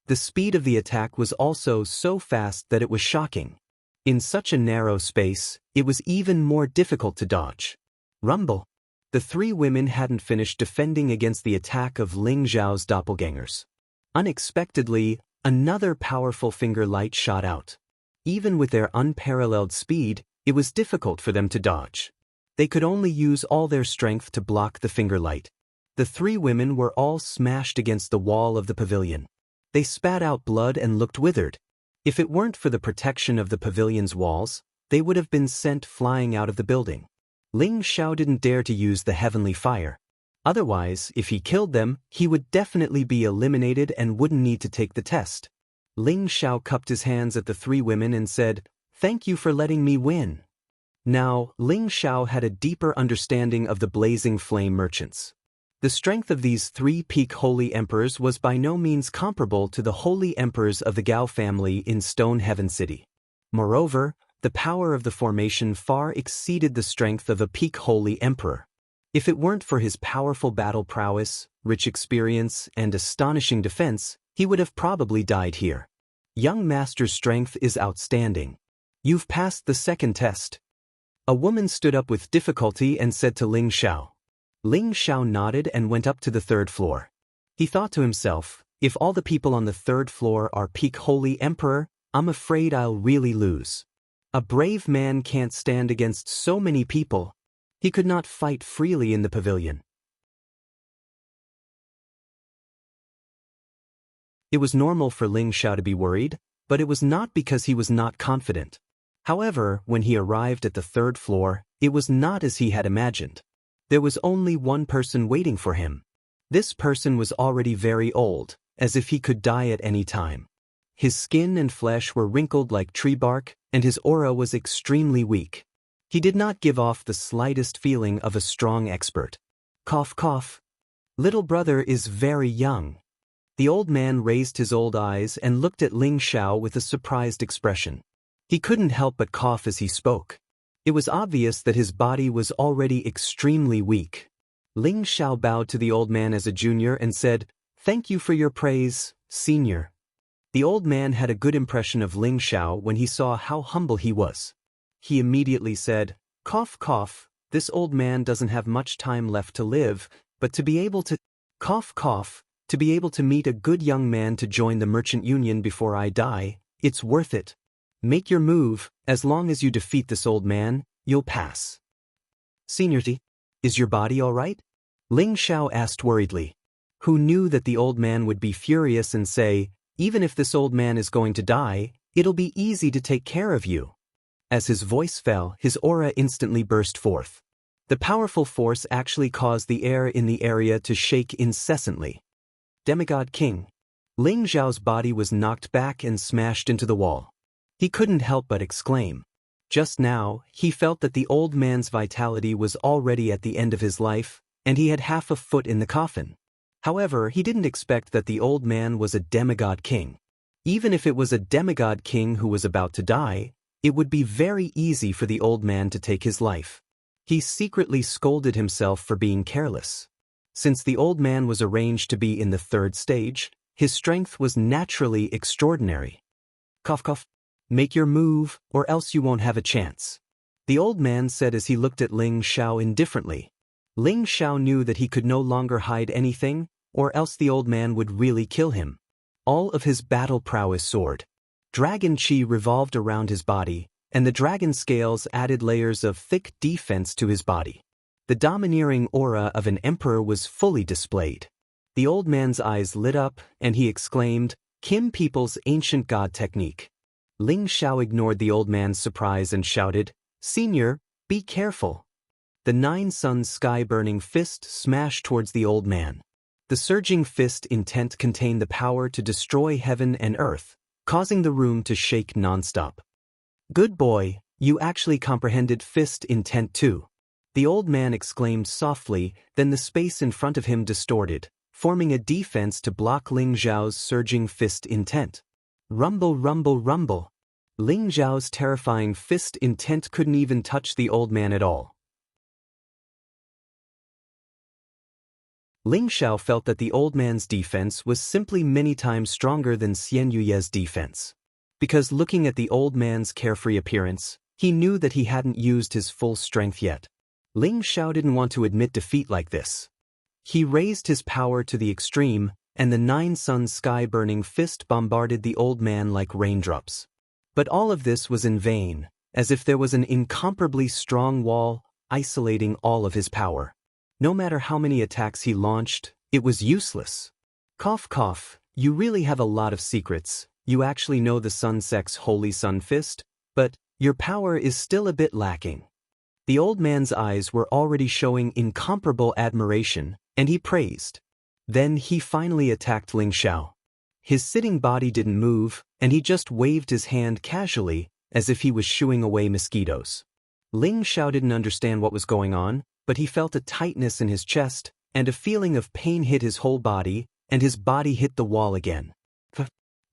The speed of the attack was also so fast that it was shocking. In such a narrow space, it was even more difficult to dodge. Rumble. The 3 women hadn't finished defending against the attack of Ling Xiao's doppelgangers. Unexpectedly, another powerful finger light shot out. Even with their unparalleled speed, it was difficult for them to dodge. They could only use all their strength to block the finger light. The 3 women were all smashed against the wall of the pavilion. They spat out blood and looked withered. If it weren't for the protection of the pavilion's walls, they would have been sent flying out of the building. Ling Xiao didn't dare to use the heavenly fire. Otherwise, if he killed them, he would definitely be eliminated and wouldn't need to take the test. Ling Xiao cupped his hands at the 3 women and said, "Thank you for letting me win." Now, Ling Xiao had a deeper understanding of the blazing flame merchants. The strength of these 3 peak holy emperors was by no means comparable to the holy emperors of the Gao family in Stone Heaven City. Moreover, the power of the formation far exceeded the strength of a peak holy emperor. If it weren't for his powerful battle prowess, rich experience, and astonishing defense, he would have probably died here. Young master's strength is outstanding. You've passed the 2nd test. A woman stood up with difficulty and said to Ling Xiao. Ling Xiao nodded and went up to the 3rd floor. He thought to himself, if all the people on the 3rd floor are peak holy emperor, I'm afraid I'll really lose. A brave man can't stand against so many people. He could not fight freely in the pavilion. It was normal for Ling Xiao to be worried, but it was not because he was not confident. However, when he arrived at the 3rd floor, it was not as he had imagined. There was only one person waiting for him. This person was already very old, as if he could die at any time. His skin and flesh were wrinkled like tree bark, and his aura was extremely weak. He did not give off the slightest feeling of a strong expert. Cough, cough. Little brother is very young. The old man raised his old eyes and looked at Ling Xiao with a surprised expression. He couldn't help but cough as he spoke. It was obvious that his body was already extremely weak. Ling Xiao bowed to the old man as a junior and said, "Thank you for your praise, senior." The old man had a good impression of Ling Xiao when he saw how humble he was. He immediately said, "Cough, cough, this old man doesn't have much time left to live, but to be able to cough, cough, to be able to meet a good young man to join the merchant union before I die, it's worth it. Make your move, as long as you defeat this old man, you'll pass." "Seniority, is your body all right?" Ling Xiao asked worriedly. Who knew that the old man would be furious and say, "Even if this old man is going to die, it'll be easy to take care of you." As his voice fell, his aura instantly burst forth. The powerful force actually caused the air in the area to shake incessantly. Demigod King. Ling Xiao's body was knocked back and smashed into the wall. He couldn't help but exclaim. Just now, he felt that the old man's vitality was already at the end of his life, and he had half a foot in the coffin. However, he didn't expect that the old man was a demigod king. Even if it was a demigod king who was about to die, it would be very easy for the old man to take his life. He secretly scolded himself for being careless. Since the old man was arranged to be in the third stage, his strength was naturally extraordinary. "Cough, cough. Make your move, or else you won't have a chance," the old man said as he looked at Ling Xiao indifferently. Ling Xiao knew that he could no longer hide anything, or else the old man would really kill him. All of his battle prowess soared. Dragon Qi revolved around his body, and the dragon scales added layers of thick defense to his body. The domineering aura of an emperor was fully displayed. The old man's eyes lit up, and he exclaimed, "Kim people's ancient god technique." Ling Xiao ignored the old man's surprise and shouted, "Senior, be careful." The 9 suns sky-burning fist smashed towards the old man. The surging fist intent contained the power to destroy heaven and earth, causing the room to shake non-stop. "Good boy, you actually comprehended fist intent too," the old man exclaimed softly, then the space in front of him distorted, forming a defense to block Ling Xiao's surging fist intent. Rumble, rumble, rumble. Ling Xiao's terrifying fist intent couldn't even touch the old man at all. Ling Xiao felt that the old man's defense was simply many times stronger than Xian Yuye's defense. Because looking at the old man's carefree appearance, he knew that he hadn't used his full strength yet. Ling Xiao didn't want to admit defeat like this. He raised his power to the extreme, and the 9 suns sky-burning fist bombarded the old man like raindrops. But all of this was in vain, as if there was an incomparably strong wall isolating all of his power. No matter how many attacks he launched, it was useless. "Cough, cough, you really have a lot of secrets. You actually know the Sun Sect's Holy Sun Fist, but your power is still a bit lacking." The old man's eyes were already showing incomparable admiration, and he praised. Then he finally attacked Ling Xiao. His sitting body didn't move, and he just waved his hand casually, as if he was shooing away mosquitoes. Ling Xiao didn't understand what was going on, but he felt a tightness in his chest, and a feeling of pain hit his whole body, and his body hit the wall again.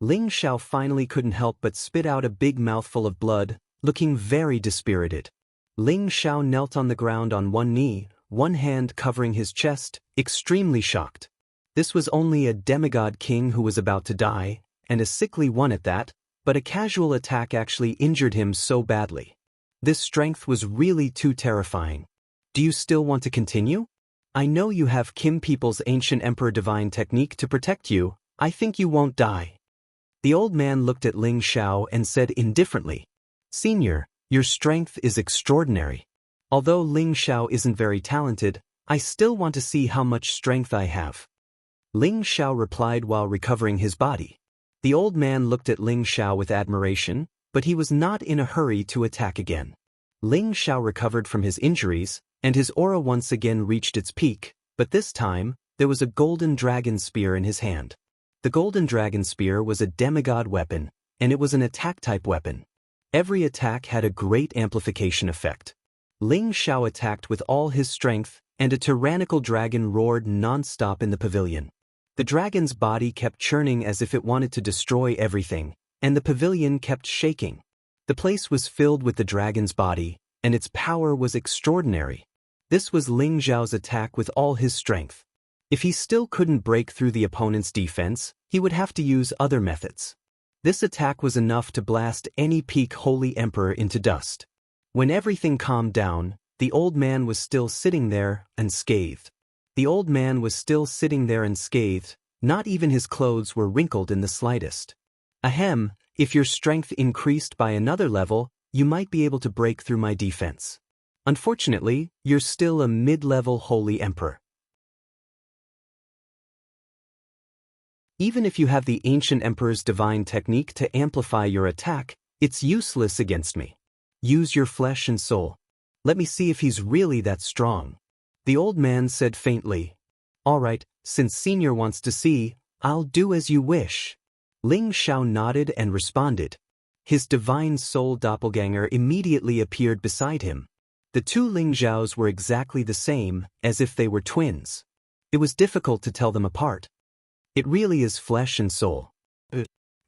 Ling Xiao finally couldn't help but spit out a big mouthful of blood, looking very dispirited. Ling Xiao knelt on the ground on one knee, one hand covering his chest, extremely shocked. This was only a demigod king who was about to die, and a sickly one at that, but a casual attack actually injured him so badly. This strength was really too terrifying. "Do you still want to continue? I know you have Kim people's ancient emperor divine technique to protect you. I think you won't die." The old man looked at Ling Xiao and said indifferently, "Senior, your strength is extraordinary. Although Ling Xiao isn't very talented, I still want to see how much strength I have." Ling Xiao replied while recovering his body. The old man looked at Ling Xiao with admiration, but he was not in a hurry to attack again. Ling Xiao recovered from his injuries, and his aura once again reached its peak, but this time, there was a golden dragon spear in his hand. The golden dragon spear was a demigod weapon, and it was an attack-type weapon. Every attack had a great amplification effect. Ling Xiao attacked with all his strength, and a tyrannical dragon roared non-stop in the pavilion. The dragon's body kept churning as if it wanted to destroy everything, and the pavilion kept shaking. The place was filled with the dragon's body, and its power was extraordinary. This was Ling Xiao's attack with all his strength. If he still couldn't break through the opponent's defense, he would have to use other methods. This attack was enough to blast any peak holy emperor into dust. When everything calmed down, the old man was still sitting there, unscathed. The old man was still sitting there unscathed, not even his clothes were wrinkled in the slightest. Ahem, if your strength increased by another level, you might be able to break through my defense. Unfortunately, you're still a mid-level holy emperor. Even if you have the ancient emperor's divine technique to amplify your attack, it's useless against me. Use your flesh and soul. Let me see if he's really that strong. The old man said faintly. All right, since Senior wants to see, I'll do as you wish. Ling Xiao nodded and responded. His divine soul doppelganger immediately appeared beside him. The two Ling Xiaos were exactly the same, as if they were twins. It was difficult to tell them apart. It really is flesh and soul.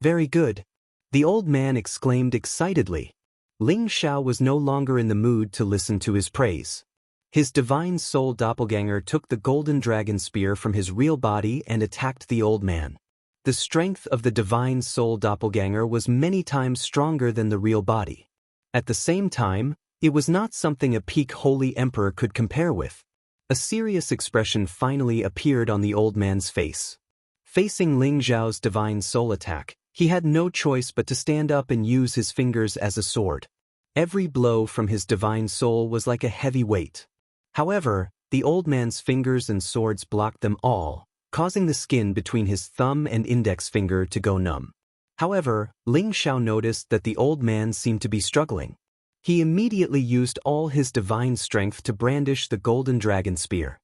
Very good. The old man exclaimed excitedly. Ling Xiao was no longer in the mood to listen to his praise. His divine soul doppelganger took the golden dragon spear from his real body and attacked the old man. The strength of the divine soul doppelganger was many times stronger than the real body. At the same time, it was not something a peak holy emperor could compare with. A serious expression finally appeared on the old man's face. Facing Ling Xiao's divine soul attack, he had no choice but to stand up and use his fingers as a sword. Every blow from his divine soul was like a heavy weight. However, the old man's fingers and swords blocked them all, causing the skin between his thumb and index finger to go numb. However, Ling Xiao noticed that the old man seemed to be struggling. He immediately used all his divine strength to brandish the golden dragon spear.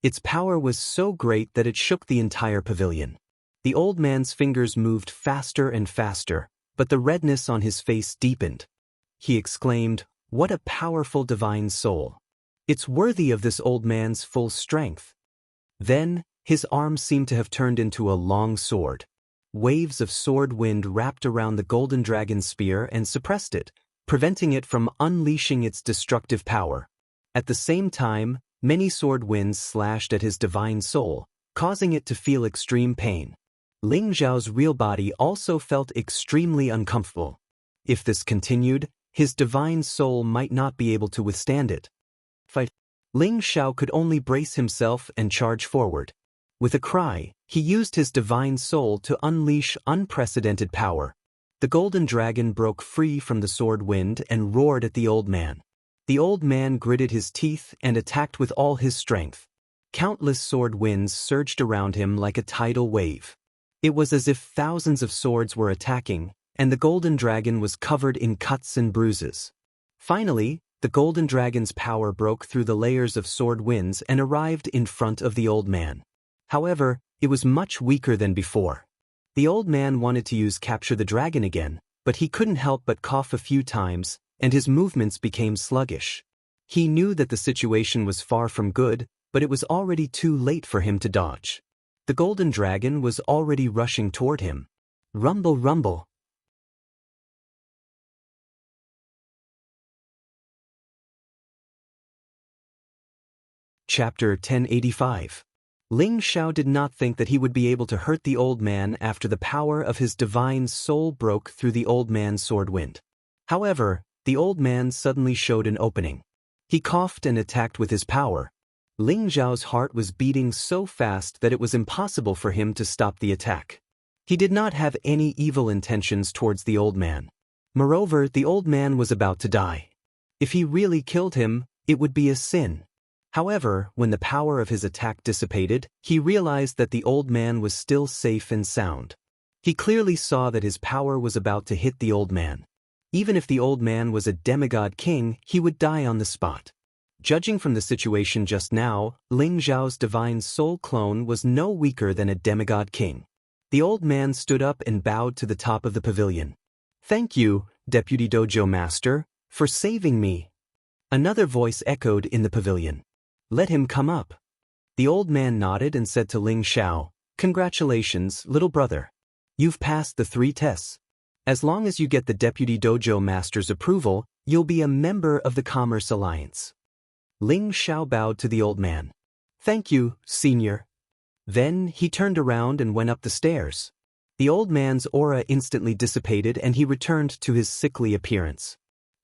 Its power was so great that it shook the entire pavilion. The old man's fingers moved faster and faster, but the redness on his face deepened. He exclaimed, "What a powerful divine soul! It's worthy of this old man's full strength." Then, his arm seemed to have turned into a long sword. Waves of sword wind wrapped around the golden dragon spear and suppressed it, preventing it from unleashing its destructive power. At the same time, many sword winds slashed at his divine soul, causing it to feel extreme pain. Ling Xiao's real body also felt extremely uncomfortable. If this continued, his divine soul might not be able to withstand it. Ling Xiao could only brace himself and charge forward. With a cry, he used his divine soul to unleash unprecedented power. The golden dragon broke free from the sword wind and roared at the old man. The old man gritted his teeth and attacked with all his strength. Countless sword winds surged around him like a tidal wave. It was as if thousands of swords were attacking, and the golden dragon was covered in cuts and bruises. Finally, the golden dragon's power broke through the layers of sword winds and arrived in front of the old man. However, it was much weaker than before. The old man wanted to use Capture the Dragon again, but he couldn't help but cough a few times, and his movements became sluggish. He knew that the situation was far from good, but it was already too late for him to dodge. The golden dragon was already rushing toward him. Rumble, rumble. Chapter 1085. Ling Xiao did not think that he would be able to hurt the old man after the power of his divine soul broke through the old man's sword wind. However, the old man suddenly showed an opening. He coughed and attacked with his power. Ling Xiao's heart was beating so fast that it was impossible for him to stop the attack. He did not have any evil intentions towards the old man. Moreover, the old man was about to die. If he really killed him, it would be a sin. However, when the power of his attack dissipated, he realized that the old man was still safe and sound. He clearly saw that his power was about to hit the old man. Even if the old man was a demigod king, he would die on the spot. Judging from the situation just now, Ling Xiao's divine soul clone was no weaker than a demigod king. The old man stood up and bowed to the top of the pavilion. "Thank you, Deputy Dojo Master, for saving me." Another voice echoed in the pavilion. "Let him come up." The old man nodded and said to Ling Xiao, "Congratulations, little brother. You've passed the 3 tests. As long as you get the Deputy Dojo Master's approval, you'll be a member of the Commerce Alliance." Ling Xiao bowed to the old man. "Thank you, Senior." Then he turned around and went up the stairs. The old man's aura instantly dissipated and he returned to his sickly appearance.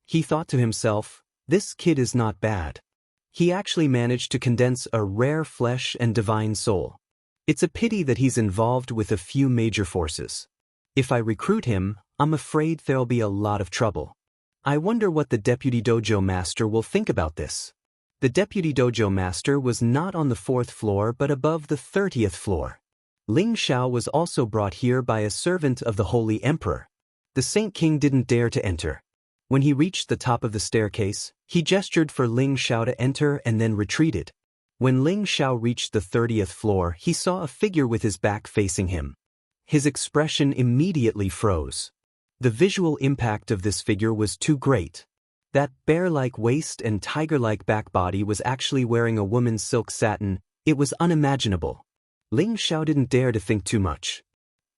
He thought to himself, this kid is not bad. He actually managed to condense a rare flesh and divine soul. It's a pity that he's involved with a few major forces. If I recruit him, I'm afraid there'll be a lot of trouble. I wonder what the deputy dojo master will think about this. The deputy dojo master was not on the 4th floor but above the 30th floor. Ling Xiao was also brought here by a servant of the Holy Emperor. The Saint King didn't dare to enter. When he reached the top of the staircase, he gestured for Ling Xiao to enter and then retreated. When Ling Xiao reached the 30th floor, he saw a figure with his back facing him. His expression immediately froze. The visual impact of this figure was too great. That bear-like waist and tiger-like back body was actually wearing a woman's silk satin. It was unimaginable. Ling Xiao didn't dare to think too much.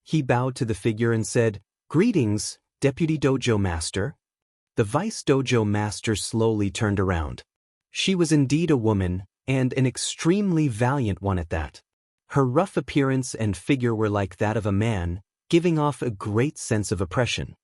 He bowed to the figure and said, "Greetings, Deputy Dojo Master." The Vice Dojo Master slowly turned around. She was indeed a woman, and an extremely valiant one at that. Her rough appearance and figure were like that of a man, giving off a great sense of oppression.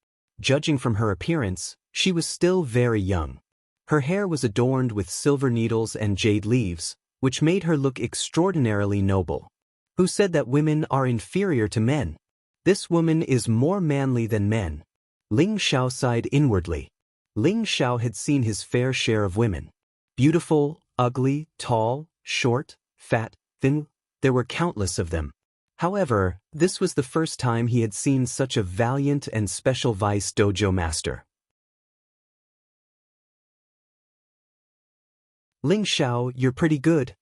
Judging from her appearance, she was still very young. Her hair was adorned with silver needles and jade leaves, which made her look extraordinarily noble. Who said that women are inferior to men? This woman is more manly than men. Ling Xiao sighed inwardly. Ling Xiao had seen his fair share of women. Beautiful, ugly, tall, short, fat, thin, there were countless of them. However, this was the first time he had seen such a valiant and special vice dojo master. Ling Xiao, you're pretty good.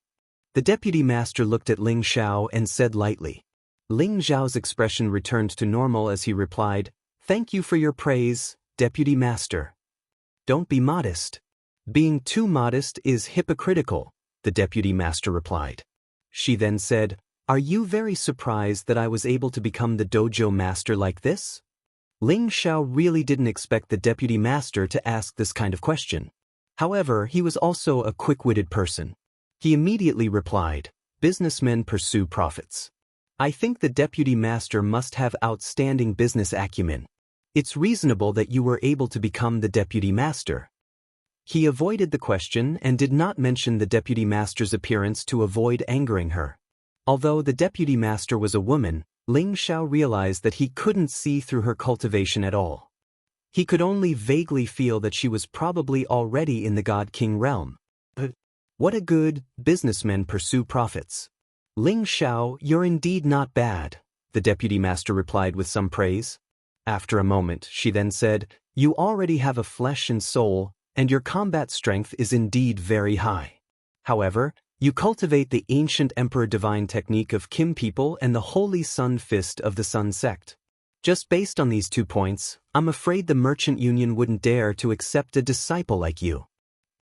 The deputy master looked at Ling Xiao and said lightly. Ling Xiao's expression returned to normal as he replied, "Thank you for your praise, deputy master. Don't be modest." "Being too modest is hypocritical," the deputy master replied. She then said, "Are you very surprised that I was able to become the dojo master like this?" Ling Xiao really didn't expect the deputy master to ask this kind of question. However, he was also a quick-witted person. He immediately replied, "Businessmen pursue profits. I think the deputy master must have outstanding business acumen. It's reasonable that you were able to become the deputy master." He avoided the question and did not mention the deputy master's appearance to avoid angering her. Although the deputy master was a woman, Ling Xiao realized that he couldn't see through her cultivation at all. He could only vaguely feel that she was probably already in the God-King realm. What a good businessmen pursue profits. Ling Xiao, you're indeed not bad, the deputy master replied with some praise. After a moment, she then said, "You already have a flesh and soul, and your combat strength is indeed very high. However, you cultivate the ancient Emperor Divine technique of Kim people and the Holy Sun Fist of the Sun sect. Just based on these 2 points, I'm afraid the Merchant Union wouldn't dare to accept a disciple like you."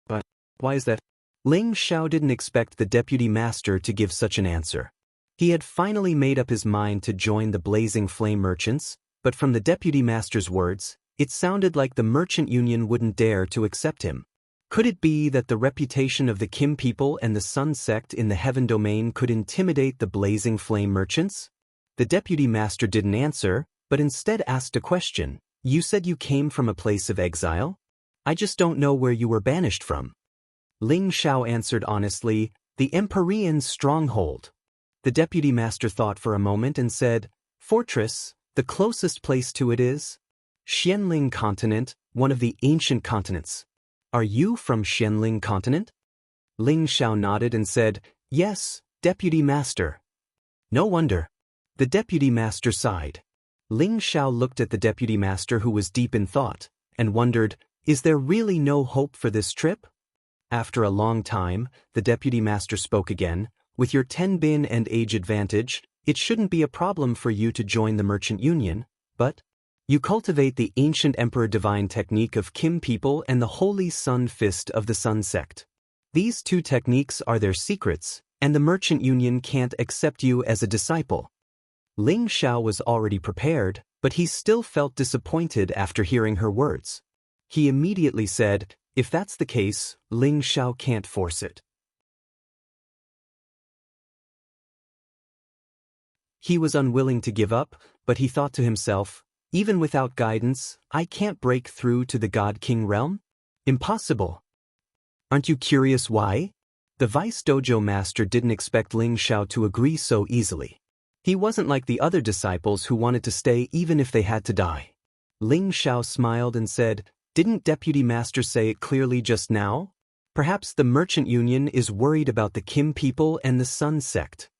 "But why is that?" Ling Xiao didn't expect the deputy master to give such an answer. He had finally made up his mind to join the Blazing Flame merchants, but from the deputy master's words, it sounded like the Merchant Union wouldn't dare to accept him. Could it be that the reputation of the Kim people and the Sun sect in the Heaven domain could intimidate the Blazing Flame merchants? The deputy master didn't answer, but instead asked a question. "You said you came from a place of exile? I just don't know where you were banished from." Ling Xiao answered honestly, "The Empyrean stronghold." The deputy master thought for a moment and said, "Fortress, the closest place to it is Xianling continent, one of the ancient continents. Are you from Xianling continent?" Ling Xiao nodded and said, "Yes, deputy master." "No wonder." The deputy master sighed. Ling Xiao looked at the deputy master who was deep in thought, and wondered, is there really no hope for this trip? After a long time, the deputy master spoke again, "With your 10 bin and age advantage, it shouldn't be a problem for you to join the Merchant Union, but you cultivate the ancient Emperor Divine technique of Kim people and the Holy Sun Fist of the Sun sect. These 2 techniques are their secrets, and the Merchant Union can't accept you as a disciple." Ling Xiao was already prepared, but he still felt disappointed after hearing her words. He immediately said, "If that's the case, Ling Xiao can't force it." He was unwilling to give up, but he thought to himself, even without guidance, I can't break through to the God-King realm? Impossible. Aren't you curious why? The vice dojo master didn't expect Ling Xiao to agree so easily. He wasn't like the other disciples who wanted to stay even if they had to die. Ling Xiao smiled and said, "Didn't Deputy Master say it clearly just now? Perhaps the Merchant Union is worried about the Kim people and the Sun sect."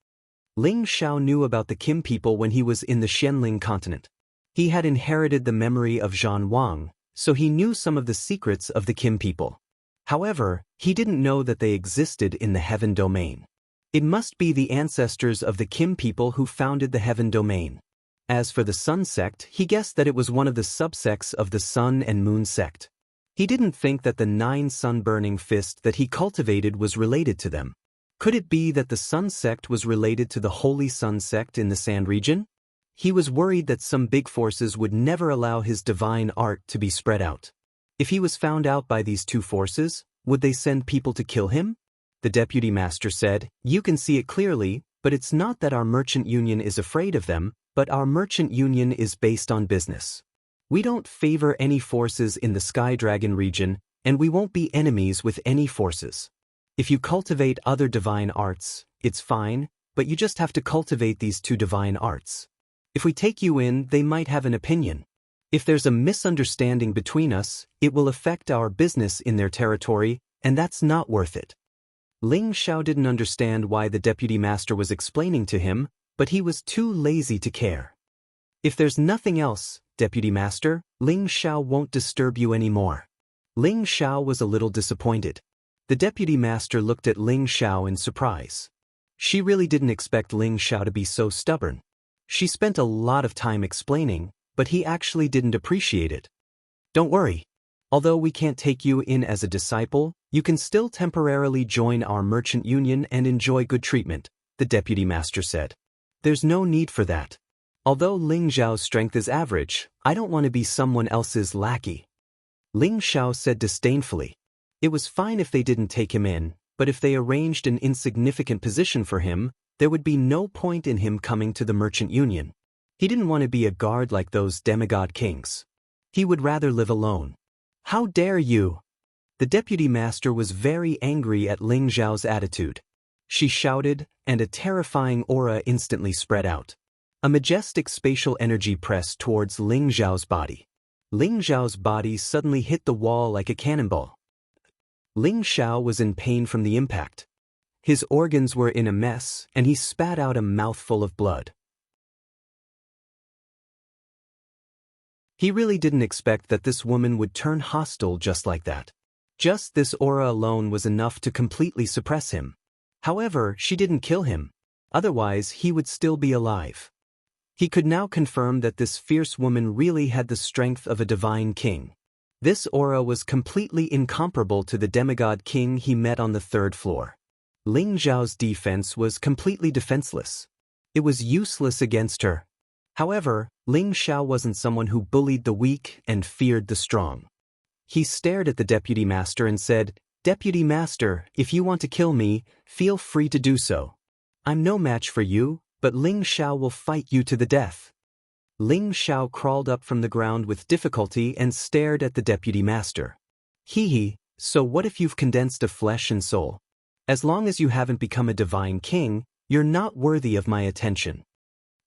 Ling Xiao knew about the Kim people when he was in the Xianling continent. He had inherited the memory of Zhan Wang, so he knew some of the secrets of the Kim people. However, he didn't know that they existed in the Heaven Domain. It must be the ancestors of the Kim people who founded the Heaven Domain. As for the Sun sect, he guessed that it was one of the subsects of the Sun and Moon sect. He didn't think that the 9 sun-burning fist that he cultivated was related to them. Could it be that the Sun sect was related to the Holy Sun sect in the Sand region? He was worried that some big forces would never allow his divine art to be spread out. If he was found out by these 2 forces, would they send people to kill him? The deputy master said, "You can see it clearly, but it's not that our merchant union is afraid of them, but our merchant union is based on business. We don't favor any forces in the Sky Dragon region, and we won't be enemies with any forces. If you cultivate other divine arts, it's fine, but you just have to cultivate these 2 divine arts. If we take you in, they might have an opinion. If there's a misunderstanding between us, it will affect our business in their territory, and that's not worth it." Ling Xiao didn't understand why the deputy master was explaining to him, but he was too lazy to care. "If there's nothing else, deputy master, Ling Xiao won't disturb you anymore." Ling Xiao was a little disappointed. The deputy master looked at Ling Xiao in surprise. She really didn't expect Ling Xiao to be so stubborn. She spent a lot of time explaining, but he actually didn't appreciate it. "Don't worry. Although we can't take you in as a disciple, you can still temporarily join our merchant union and enjoy good treatment," the deputy master said. "There's no need for that. Although Ling Xiao's strength is average, I don't want to be someone else's lackey." Ling Xiao said disdainfully. It was fine if they didn't take him in, but if they arranged an insignificant position for him, there would be no point in him coming to the merchant union. He didn't want to be a guard like those demigod kings. He would rather live alone. "How dare you!" The deputy master was very angry at Ling Xiao's attitude. She shouted, and a terrifying aura instantly spread out. A majestic spatial energy pressed towards Ling Xiao's body. Ling Xiao's body suddenly hit the wall like a cannonball. Ling Xiao was in pain from the impact. His organs were in a mess, and he spat out a mouthful of blood. He really didn't expect that this woman would turn hostile just like that. Just this aura alone was enough to completely suppress him. However, she didn't kill him. Otherwise, he would still be alive. He could now confirm that this fierce woman really had the strength of a divine king. This aura was completely incomparable to the demigod king he met on the 3rd floor. Ling Xiao's defense was completely defenseless. It was useless against her. However, Ling Xiao wasn't someone who bullied the weak and feared the strong. He stared at the deputy master and said, "Deputy master, if you want to kill me, feel free to do so. I'm no match for you, but Ling Xiao will fight you to the death." Ling Xiao crawled up from the ground with difficulty and stared at the deputy master. "Hee, so what if you've condensed of flesh and soul? As long as you haven't become a divine king, you're not worthy of my attention."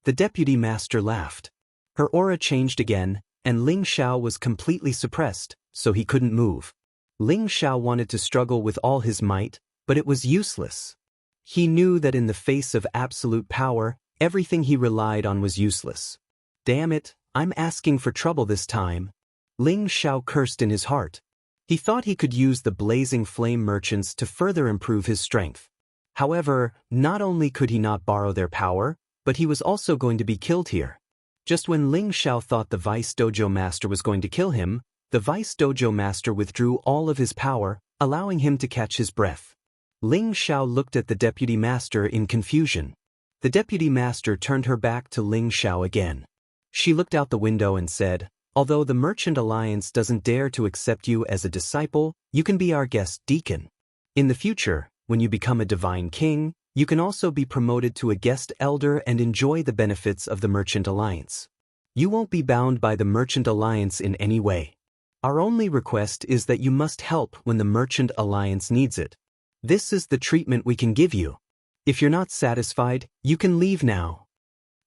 The deputy master laughed. Her aura changed again, and Ling Xiao was completely suppressed, so he couldn't move. Ling Xiao wanted to struggle with all his might, but it was useless. He knew that in the face of absolute power, everything he relied on was useless. "Damn it, I'm asking for trouble this time." Ling Xiao cursed in his heart. He thought he could use the blazing flame merchants to further improve his strength. However, not only could he not borrow their power, but he was also going to be killed here. Just when Ling Xiao thought the vice dojo master was going to kill him, the vice dojo master withdrew all of his power, allowing him to catch his breath. Ling Xiao looked at the deputy master in confusion. The deputy master turned her back to Ling Xiao again. She looked out the window and said, "Although the Merchant Alliance doesn't dare to accept you as a disciple, you can be our guest deacon. In the future, when you become a divine king, you can also be promoted to a guest elder and enjoy the benefits of the Merchant Alliance." You won't be bound by the Merchant Alliance in any way. Our only request is that you must help when the Merchant Alliance needs it. This is the treatment we can give you. If you're not satisfied, you can leave now.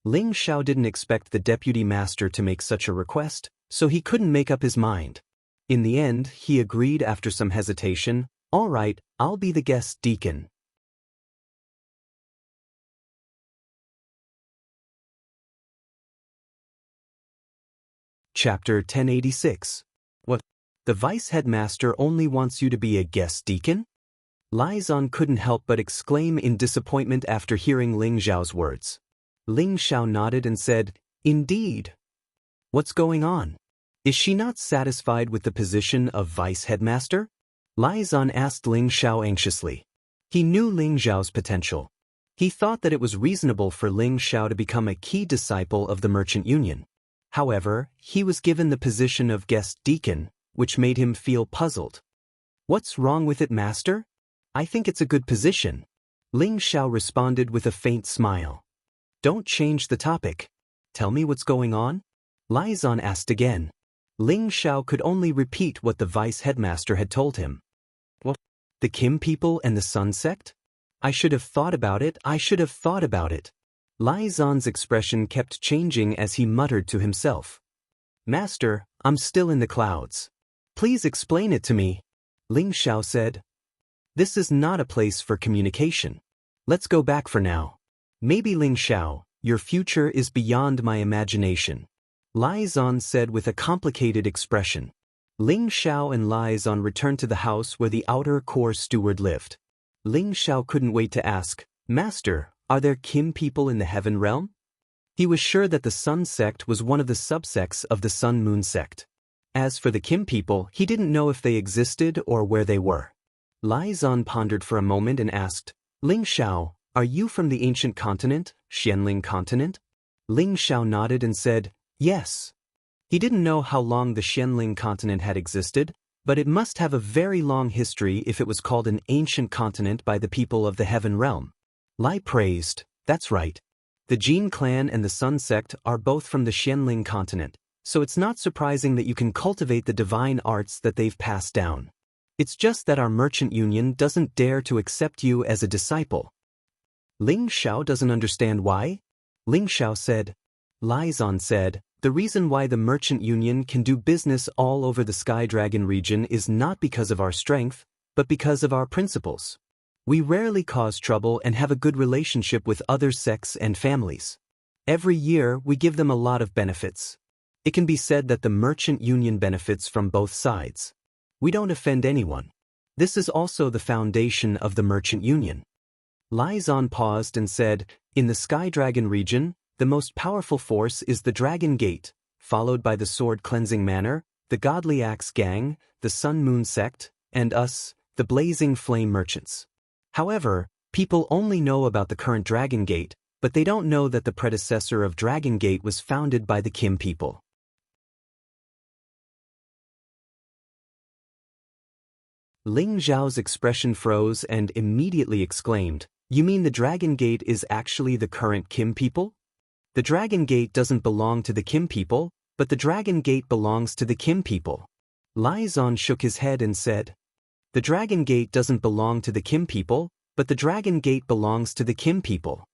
Ling Xiao didn't expect the deputy master to make such a request, so he couldn't make up his mind. In the end, he agreed after some hesitation, "All right, I'll be the guest deacon." Chapter 1086. What? The vice headmaster only wants you to be a guest deacon? Lai Zan couldn't help but exclaim in disappointment after hearing Ling Xiao's words. Ling Xiao nodded and said, "Indeed. What's going on? Is she not satisfied with the position of vice headmaster?" Lai Zan asked Ling Xiao anxiously. He knew Ling Xiao's potential. He thought that it was reasonable for Ling Xiao to become a key disciple of the Merchant Union. However, he was given the position of guest deacon, which made him feel puzzled. "What's wrong with it, master? I think it's a good position." Ling Xiao responded with a faint smile. "Don't change the topic. Tell me what's going on?" Lai Zan asked again. Ling Xiao could only repeat what the vice headmaster had told him. "What? The Kim people and the Sun sect? I should have thought about it, I should have thought about it." Lai Zan's expression kept changing as he muttered to himself. "Master, I'm still in the clouds. Please explain it to me." Ling Xiao said. "This is not a place for communication. Let's go back for now. Maybe Ling Xiao, your future is beyond my imagination." Lai Zan said with a complicated expression. Ling Xiao and Lai Zan returned to the house where the outer core steward lived. Ling Xiao couldn't wait to ask, "Master, are there Kim people in the heaven realm?" He was sure that the Sun sect was one of the subsects of the Sun Moon sect. As for the Kim people, he didn't know if they existed or where they were. Lai Zan pondered for a moment and asked, "Ling Xiao, are you from the ancient continent, Xianling continent?" Ling Xiao nodded and said, "Yes." He didn't know how long the Xianling continent had existed, but it must have a very long history if it was called an ancient continent by the people of the heaven realm. Lai praised, "That's right. The Jin clan and the Sun sect are both from the Xianling continent, so it's not surprising that you can cultivate the divine arts that they've passed down. It's just that our merchant union doesn't dare to accept you as a disciple." Ling Xiao doesn't understand why? Ling Xiao said. Lai Zan said, "The reason why the merchant union can do business all over the Sky Dragon region is not because of our strength, but because of our principles. We rarely cause trouble and have a good relationship with other sects and families. Every year we give them a lot of benefits. It can be said that the merchant union benefits from both sides. We don't offend anyone. This is also the foundation of the merchant union." Lai Zan paused and said, "In the Sky Dragon region, the most powerful force is the Dragon Gate, followed by the Sword Cleansing Manor, the Godly Axe Gang, the Sun Moon sect, and us, the Blazing Flame Merchants. However, people only know about the current Dragon Gate, but they don't know that the predecessor of Dragon Gate was founded by the Kim people." Ling Xiao's expression froze and immediately exclaimed, "You mean the Dragon Gate is actually the current Kim people?" "The Dragon Gate doesn't belong to the Kim people, but the Dragon Gate belongs to the Kim people." Lai Zan shook his head and said, "The Dragon Gate doesn't belong to the Kim people, but the Dragon Gate belongs to the Kim people."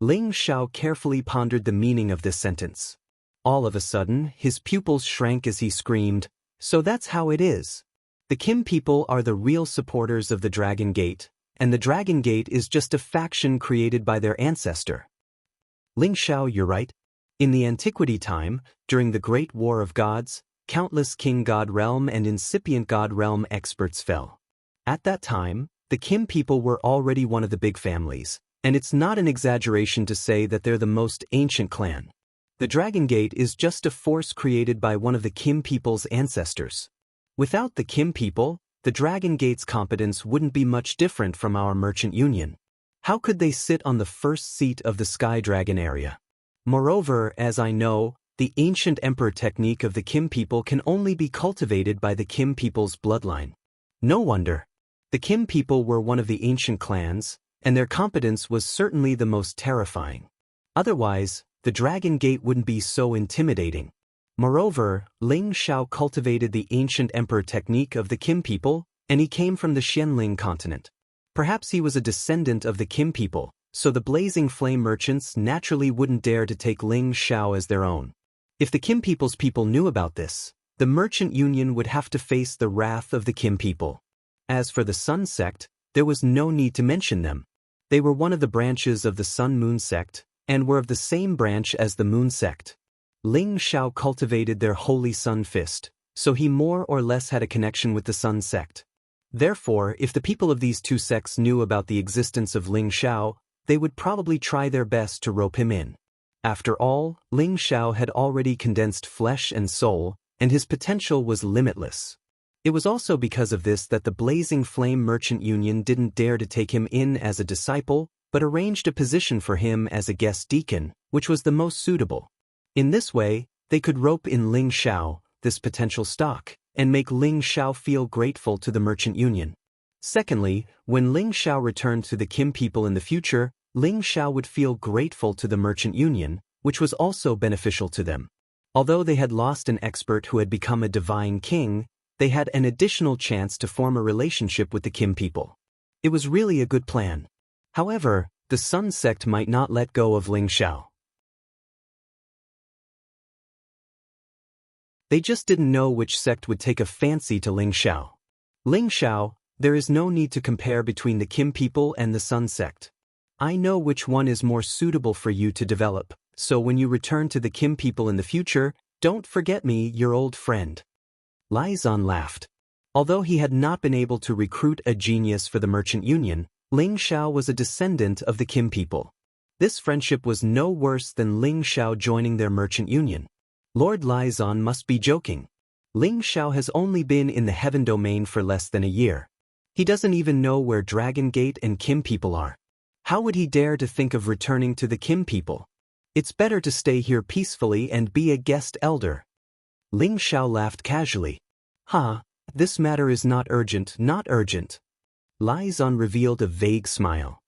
Ling Xiao carefully pondered the meaning of this sentence. All of a sudden, his pupils shrank as he screamed, "So that's how it is. The Kim people are the real supporters of the Dragon Gate, and the Dragon Gate is just a faction created by their ancestor." "Ling Xiao, you're right. In the antiquity time, during the Great War of Gods, countless King God Realm and incipient God Realm experts fell. At that time, the Kim people were already one of the big families, and it's not an exaggeration to say that they're the most ancient clan. The Dragon Gate is just a force created by one of the Kim people's ancestors. Without the Kim people, the Dragon Gate's competence wouldn't be much different from our merchant union. How could they sit on the first seat of the Sky Dragon area? Moreover, as I know, the ancient emperor technique of the Kim people can only be cultivated by the Kim people's bloodline. No wonder. The Kim people were one of the ancient clans, and their competence was certainly the most terrifying. Otherwise, the Dragon Gate wouldn't be so intimidating. Moreover, Ling Xiao cultivated the ancient emperor technique of the Kim people, and he came from the Xianling continent. Perhaps he was a descendant of the Kim people, so the Blazing Flame merchants naturally wouldn't dare to take Ling Xiao as their own. If the Kim people's people knew about this, the merchant union would have to face the wrath of the Kim people. As for the Sun sect, there was no need to mention them. They were one of the branches of the Sun-Moon sect, and were of the same branch as the Moon sect. Ling Xiao cultivated their Holy Sun Fist, so he more or less had a connection with the Sun sect. Therefore, if the people of these two sects knew about the existence of Ling Xiao, they would probably try their best to rope him in. After all, Ling Xiao had already condensed flesh and soul, and his potential was limitless. It was also because of this that the Blazing Flame Merchant Union didn't dare to take him in as a disciple, but arranged a position for him as a guest deacon, which was the most suitable. In this way, they could rope in Ling Xiao, this potential stock, and make Ling Xiao feel grateful to the Merchant Union. Secondly, when Ling Xiao returned to the Kim people in the future, Ling Xiao would feel grateful to the Merchant Union, which was also beneficial to them. Although they had lost an expert who had become a divine king, they had an additional chance to form a relationship with the Kim people. It was really a good plan. However, the Sun sect might not let go of Ling Xiao. They just didn't know which sect would take a fancy to Ling Xiao. Ling Xiao, there is no need to compare between the Kim people and the Sun sect. I know which one is more suitable for you to develop, so when you return to the Kim people in the future, don't forget me, your old friend. Lai Zan laughed. Although he had not been able to recruit a genius for the Merchant Union, Ling Xiao was a descendant of the Kim people. This friendship was no worse than Ling Xiao joining their Merchant Union. Lord Lai Zan must be joking. Ling Xiao has only been in the Heaven Domain for less than a year. He doesn't even know where Dragon Gate and Kim people are. How would he dare to think of returning to the Kim people? It's better to stay here peacefully and be a guest elder. Ling Xiao laughed casually. This matter is not urgent, not urgent. Lai Zan revealed a vague smile.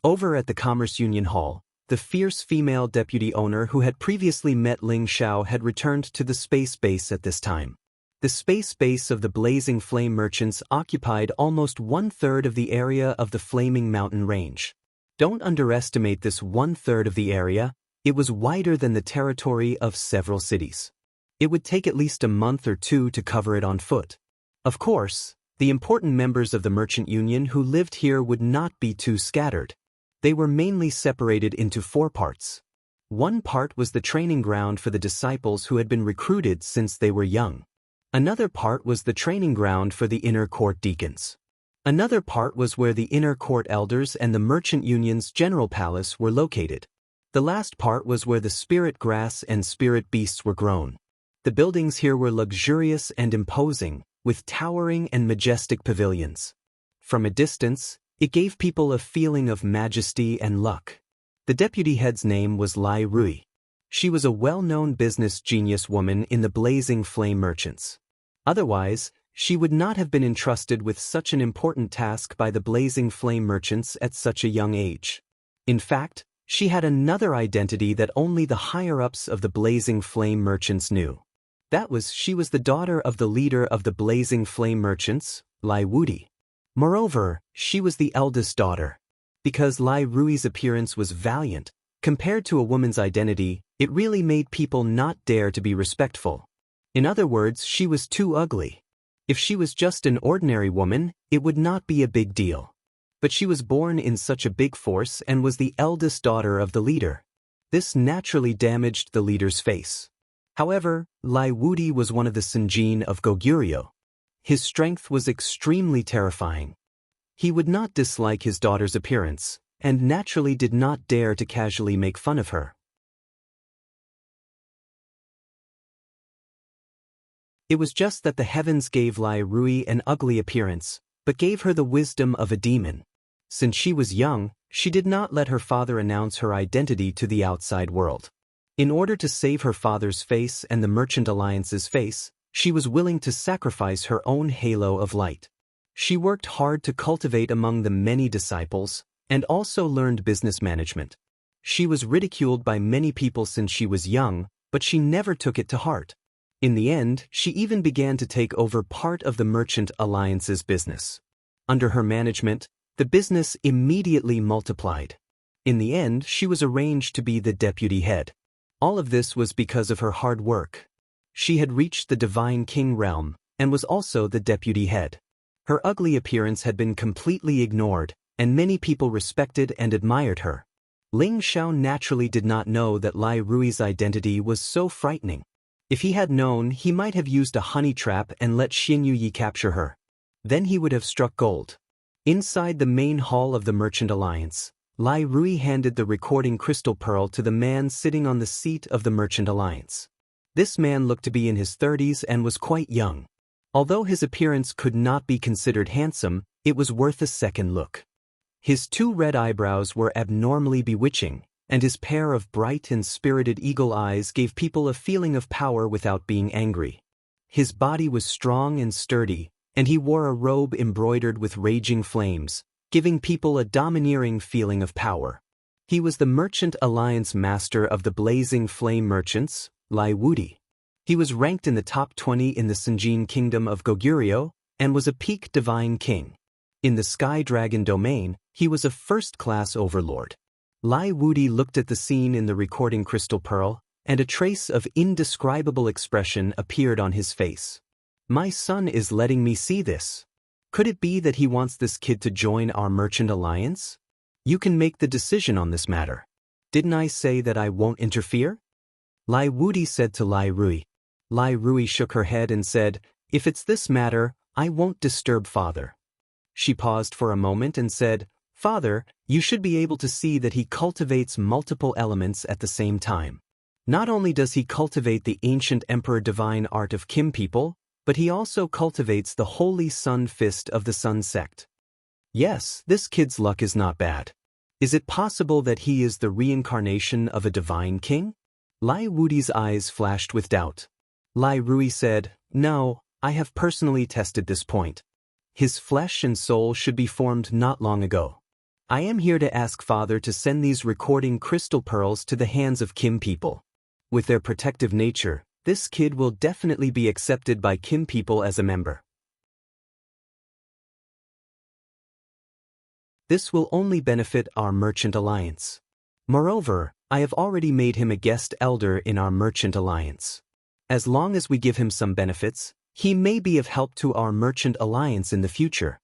Over at the Commerce Union Hall, the fierce female deputy owner who had previously met Ling Xiao had returned to the space base at this time. The space base of the Blazing Flame Merchants occupied almost 1/3 of the area of the Flaming Mountain Range. Don't underestimate this 1/3 of the area. It was wider than the territory of several cities. It would take at least a month or two to cover it on foot. Of course, the important members of the Merchant Union who lived here would not be too scattered. They were mainly separated into 4 parts. One part was the training ground for the disciples who had been recruited since they were young. Another part was the training ground for the inner court deacons. Another part was where the inner court elders and the Merchant Union's general palace were located. The last part was where the spirit grass and spirit beasts were grown. The buildings here were luxurious and imposing, with towering and majestic pavilions. From a distance, it gave people a feeling of majesty and luck. The deputy head's name was Lai Rui. She was a well-known business genius woman in the Blazing Flame Merchants. Otherwise, she would not have been entrusted with such an important task by the Blazing Flame Merchants at such a young age. In fact, she had another identity that only the higher-ups of the Blazing Flame Merchants knew. She was the daughter of the leader of the Blazing Flame Merchants, Lai Wudi. Moreover, she was the eldest daughter. Because Lai Rui's appearance was valiant, compared to a woman's identity, it really made people not dare to be respectful. In other words, she was too ugly. If she was just an ordinary woman, it would not be a big deal. But she was born in such a big force and was the eldest daughter of the leader. This naturally damaged the leader's face. However, Lai Wudi was one of the Senjin of Goguryeo. His strength was extremely terrifying. He would not dislike his daughter's appearance, and naturally did not dare to casually make fun of her. It was just that the heavens gave Lai Rui an ugly appearance, but gave her the wisdom of a demon. Since she was young, she did not let her father announce her identity to the outside world. In order to save her father's face and the Merchant Alliance's face, she was willing to sacrifice her own halo of light. She worked hard to cultivate among the many disciples, and also learned business management. She was ridiculed by many people since she was young, but she never took it to heart. In the end, she even began to take over part of the Merchant Alliance's business. Under her management, the business immediately multiplied. In the end, she was arranged to be the deputy head. All of this was because of her hard work. She had reached the Divine King realm, and was also the deputy head. Her ugly appearance had been completely ignored, and many people respected and admired her. Ling Xiao naturally did not know that Lai Rui's identity was so frightening. If he had known, he might have used a honey trap and let Xin Yuyi capture her. Then he would have struck gold. Inside the main hall of the Merchant Alliance, Lai Rui handed the recording crystal pearl to the man sitting on the seat of the Merchant Alliance. This man looked to be in his 30s and was quite young. Although his appearance could not be considered handsome, it was worth a second look. His 2 red eyebrows were abnormally bewitching, and his pair of bright and spirited eagle eyes gave people a feeling of power without being angry. His body was strong and sturdy, and he wore a robe embroidered with raging flames, giving people a domineering feeling of power. He was the Merchant Alliance master of the Blazing Flame Merchants, Lai Wudi. He was ranked in the top 20 in the Sinjin Kingdom of Goguryeo, and was a peak divine king. In the Sky Dragon domain, he was a first-class overlord. Lai Wudi looked at the scene in the recording crystal pearl, and a trace of indescribable expression appeared on his face. My son is letting me see this. Could it be that he wants this kid to join our Merchant Alliance? You can make the decision on this matter. Didn't I say that I won't interfere? Lai Wudi said to Lai Rui. Lai Rui shook her head and said, if it's this matter, I won't disturb father. She paused for a moment and said, Father, you should be able to see that he cultivates multiple elements at the same time. Not only does he cultivate the ancient emperor divine art of Kim people, but he also cultivates the holy sun fist of the Sun sect. Yes, this kid's luck is not bad. Is it possible that he is the reincarnation of a divine king? Lai Wudi's eyes flashed with doubt. Lai Rui said, No, I have personally tested this point. His flesh and soul should be formed not long ago. I am here to ask Father to send these recording crystal pearls to the hands of Kim people. With their protective nature, this kid will definitely be accepted by Kim people as a member. This will only benefit our Merchant Alliance. Moreover, I have already made him a guest elder in our Merchant Alliance. As long as we give him some benefits, he may be of help to our Merchant Alliance in the future.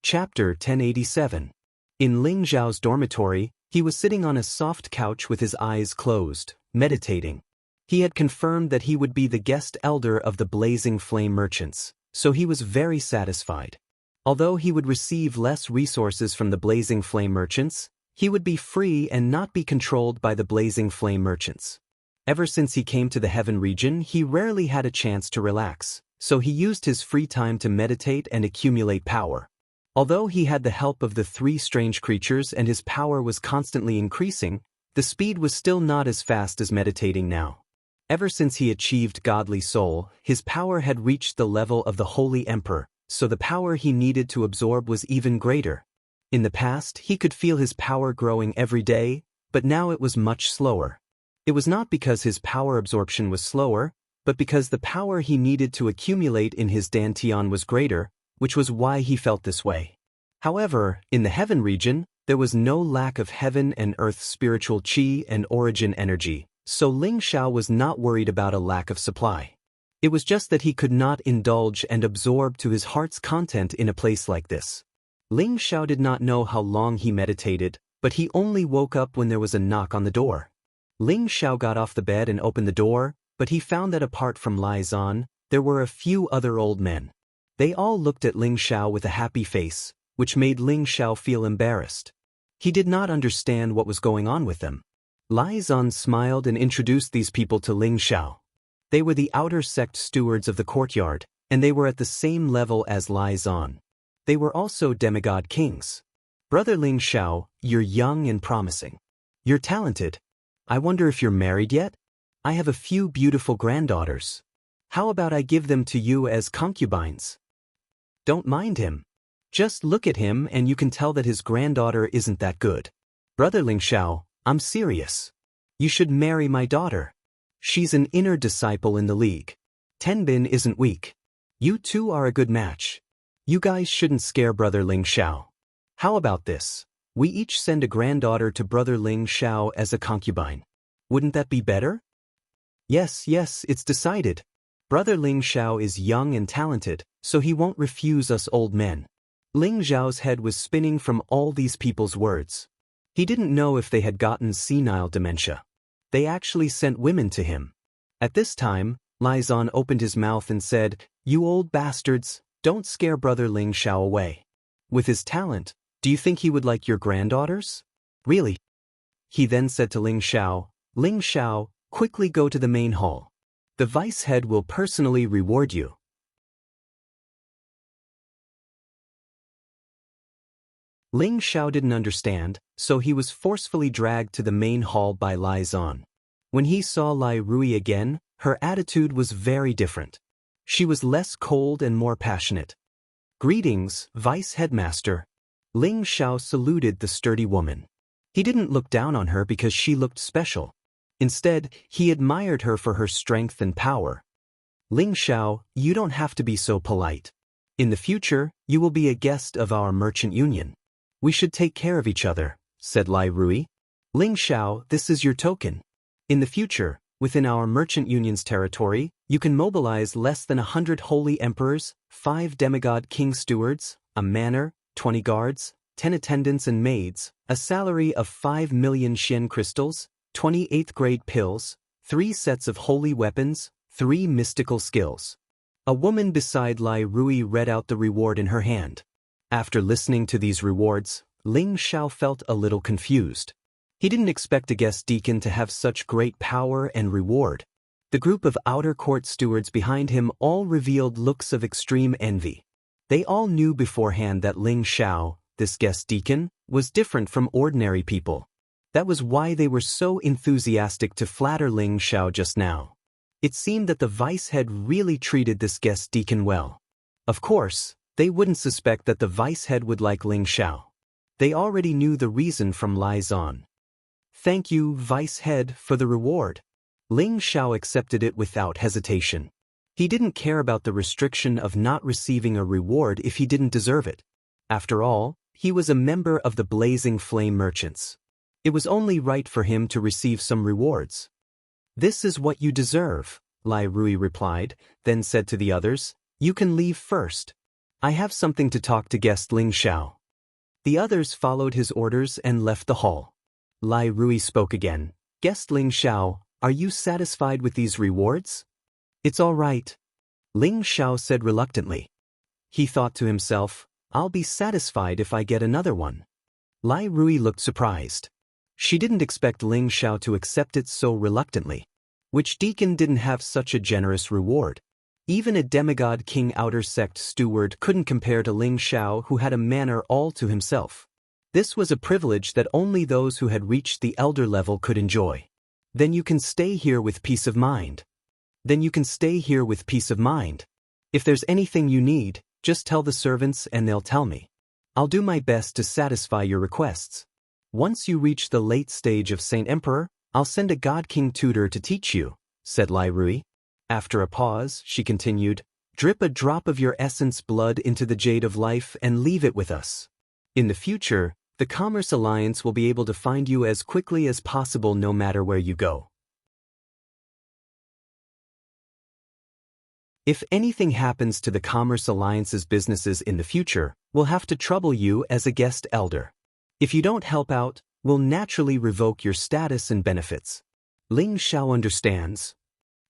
Chapter 1087. In Ling Zhao's dormitory, he was sitting on a soft couch with his eyes closed, meditating. He had confirmed that he would be the guest elder of the Blazing Flame Merchants, so he was very satisfied. Although he would receive less resources from the Blazing Flame Merchants, he would be free and not be controlled by the Blazing Flame Merchants. Ever since he came to the Heaven region, he rarely had a chance to relax, so he used his free time to meditate and accumulate power. Although he had the help of the 3 strange creatures and his power was constantly increasing, the speed was still not as fast as meditating now. Ever since he achieved godly soul, his power had reached the level of the Holy Emperor, so the power he needed to absorb was even greater. In the past, he could feel his power growing every day, but now it was much slower. It was not because his power absorption was slower, but because the power he needed to accumulate in his dantian was greater, which was why he felt this way. However, in the Heaven region, there was no lack of heaven and earth spiritual chi and origin energy, so Ling Xiao was not worried about a lack of supply. It was just that he could not indulge and absorb to his heart's content in a place like this. Ling Xiao did not know how long he meditated, but he only woke up when there was a knock on the door. Ling Xiao got off the bed and opened the door, but he found that apart from Lai Zan, there were a few other old men. They all looked at Ling Xiao with a happy face, which made Ling Xiao feel embarrassed. He did not understand what was going on with them. Lai Zan smiled and introduced these people to Ling Xiao. They were the outer sect stewards of the courtyard, and they were at the same level as Lai Zan. They were also demigod kings. Brother Ling Xiao, you're young and promising. You're talented. I wonder if you're married yet? I have a few beautiful granddaughters. How about I give them to you as concubines? Don't mind him. Just look at him and you can tell that his granddaughter isn't that good. Brother Ling Xiao, I'm serious. You should marry my daughter. She's an inner disciple in the league. Tenbin isn't weak. You two are a good match. You guys shouldn't scare Brother Ling Xiao. How about this? We each send a granddaughter to Brother Ling Xiao as a concubine. Wouldn't that be better? Yes, it's decided. Brother Ling Xiao is young and talented, so he won't refuse us old men. Ling Xiao's head was spinning from all these people's words. He didn't know if they had gotten senile dementia. They actually sent women to him. At this time, Lai Zhan opened his mouth and said, "You old bastards, don't scare Brother Ling Xiao away. With his talent, do you think he would like your granddaughters? Really?" He then said to Ling Xiao, quickly go to the main hall. The vice head will personally reward you. Ling Xiao didn't understand, so he was forcefully dragged to the main hall by Lai Zhan. When he saw Lai Rui again, her attitude was very different. She was less cold and more passionate. "Greetings, Vice Headmaster." Ling Xiao saluted the sturdy woman. He didn't look down on her because she looked special. Instead, he admired her for her strength and power. "Ling Xiao, you don't have to be so polite. In the future, you will be a guest of our merchant union. We should take care of each other," said Lai Rui. "Ling Xiao, this is your token. In the future, within our merchant union's territory, you can mobilize less than 100 holy emperors, 5 demigod king stewards, a manor, 20 guards, 10 attendants and maids, a salary of 5 million Xian crystals, 28th grade pills, 3 sets of holy weapons, 3 mystical skills." A woman beside Lai Rui read out the reward in her hand. After listening to these rewards, Ling Xiao felt a little confused. He didn't expect a guest deacon to have such great power and reward. The group of outer court stewards behind him all revealed looks of extreme envy. They all knew beforehand that Ling Xiao, this guest deacon, was different from ordinary people. That was why they were so enthusiastic to flatter Ling Xiao just now. It seemed that the vice head really treated this guest deacon well. Of course, they wouldn't suspect that the vice head would like Ling Xiao. They already knew the reason from Lai Zhan. "Thank you, vice head, for the reward." Ling Xiao accepted it without hesitation. He didn't care about the restriction of not receiving a reward if he didn't deserve it. After all, he was a member of the Blazing Flame Merchants. It was only right for him to receive some rewards. "This is what you deserve," Lai Rui replied, then said to the others, "You can leave first. I have something to talk to guest Ling Xiao." The others followed his orders and left the hall. Lai Rui spoke again. "Guest Ling Xiao, are you satisfied with these rewards?" "It's all right," Ling Xiao said reluctantly. He thought to himself, "I'll be satisfied if I get another one." Lai Rui looked surprised. She didn't expect Ling Xiao to accept it so reluctantly. Which deacon didn't have such a generous reward? Even a demigod king outer sect steward couldn't compare to Ling Xiao, who had a manor all to himself. This was a privilege that only those who had reached the elder level could enjoy. "Then you can stay here with peace of mind. If there's anything you need, just tell the servants and they'll tell me. I'll do my best to satisfy your requests. Once you reach the late stage of Saint Emperor, I'll send a God King tutor to teach you," said Lai Rui. After a pause, she continued, "Drip a drop of your essence blood into the jade of life and leave it with us. In the future, the Commerce Alliance will be able to find you as quickly as possible no matter where you go. If anything happens to the Commerce Alliance's businesses in the future, we'll have to trouble you as a guest elder. If you don't help out, we'll naturally revoke your status and benefits. Ling Xiao understands."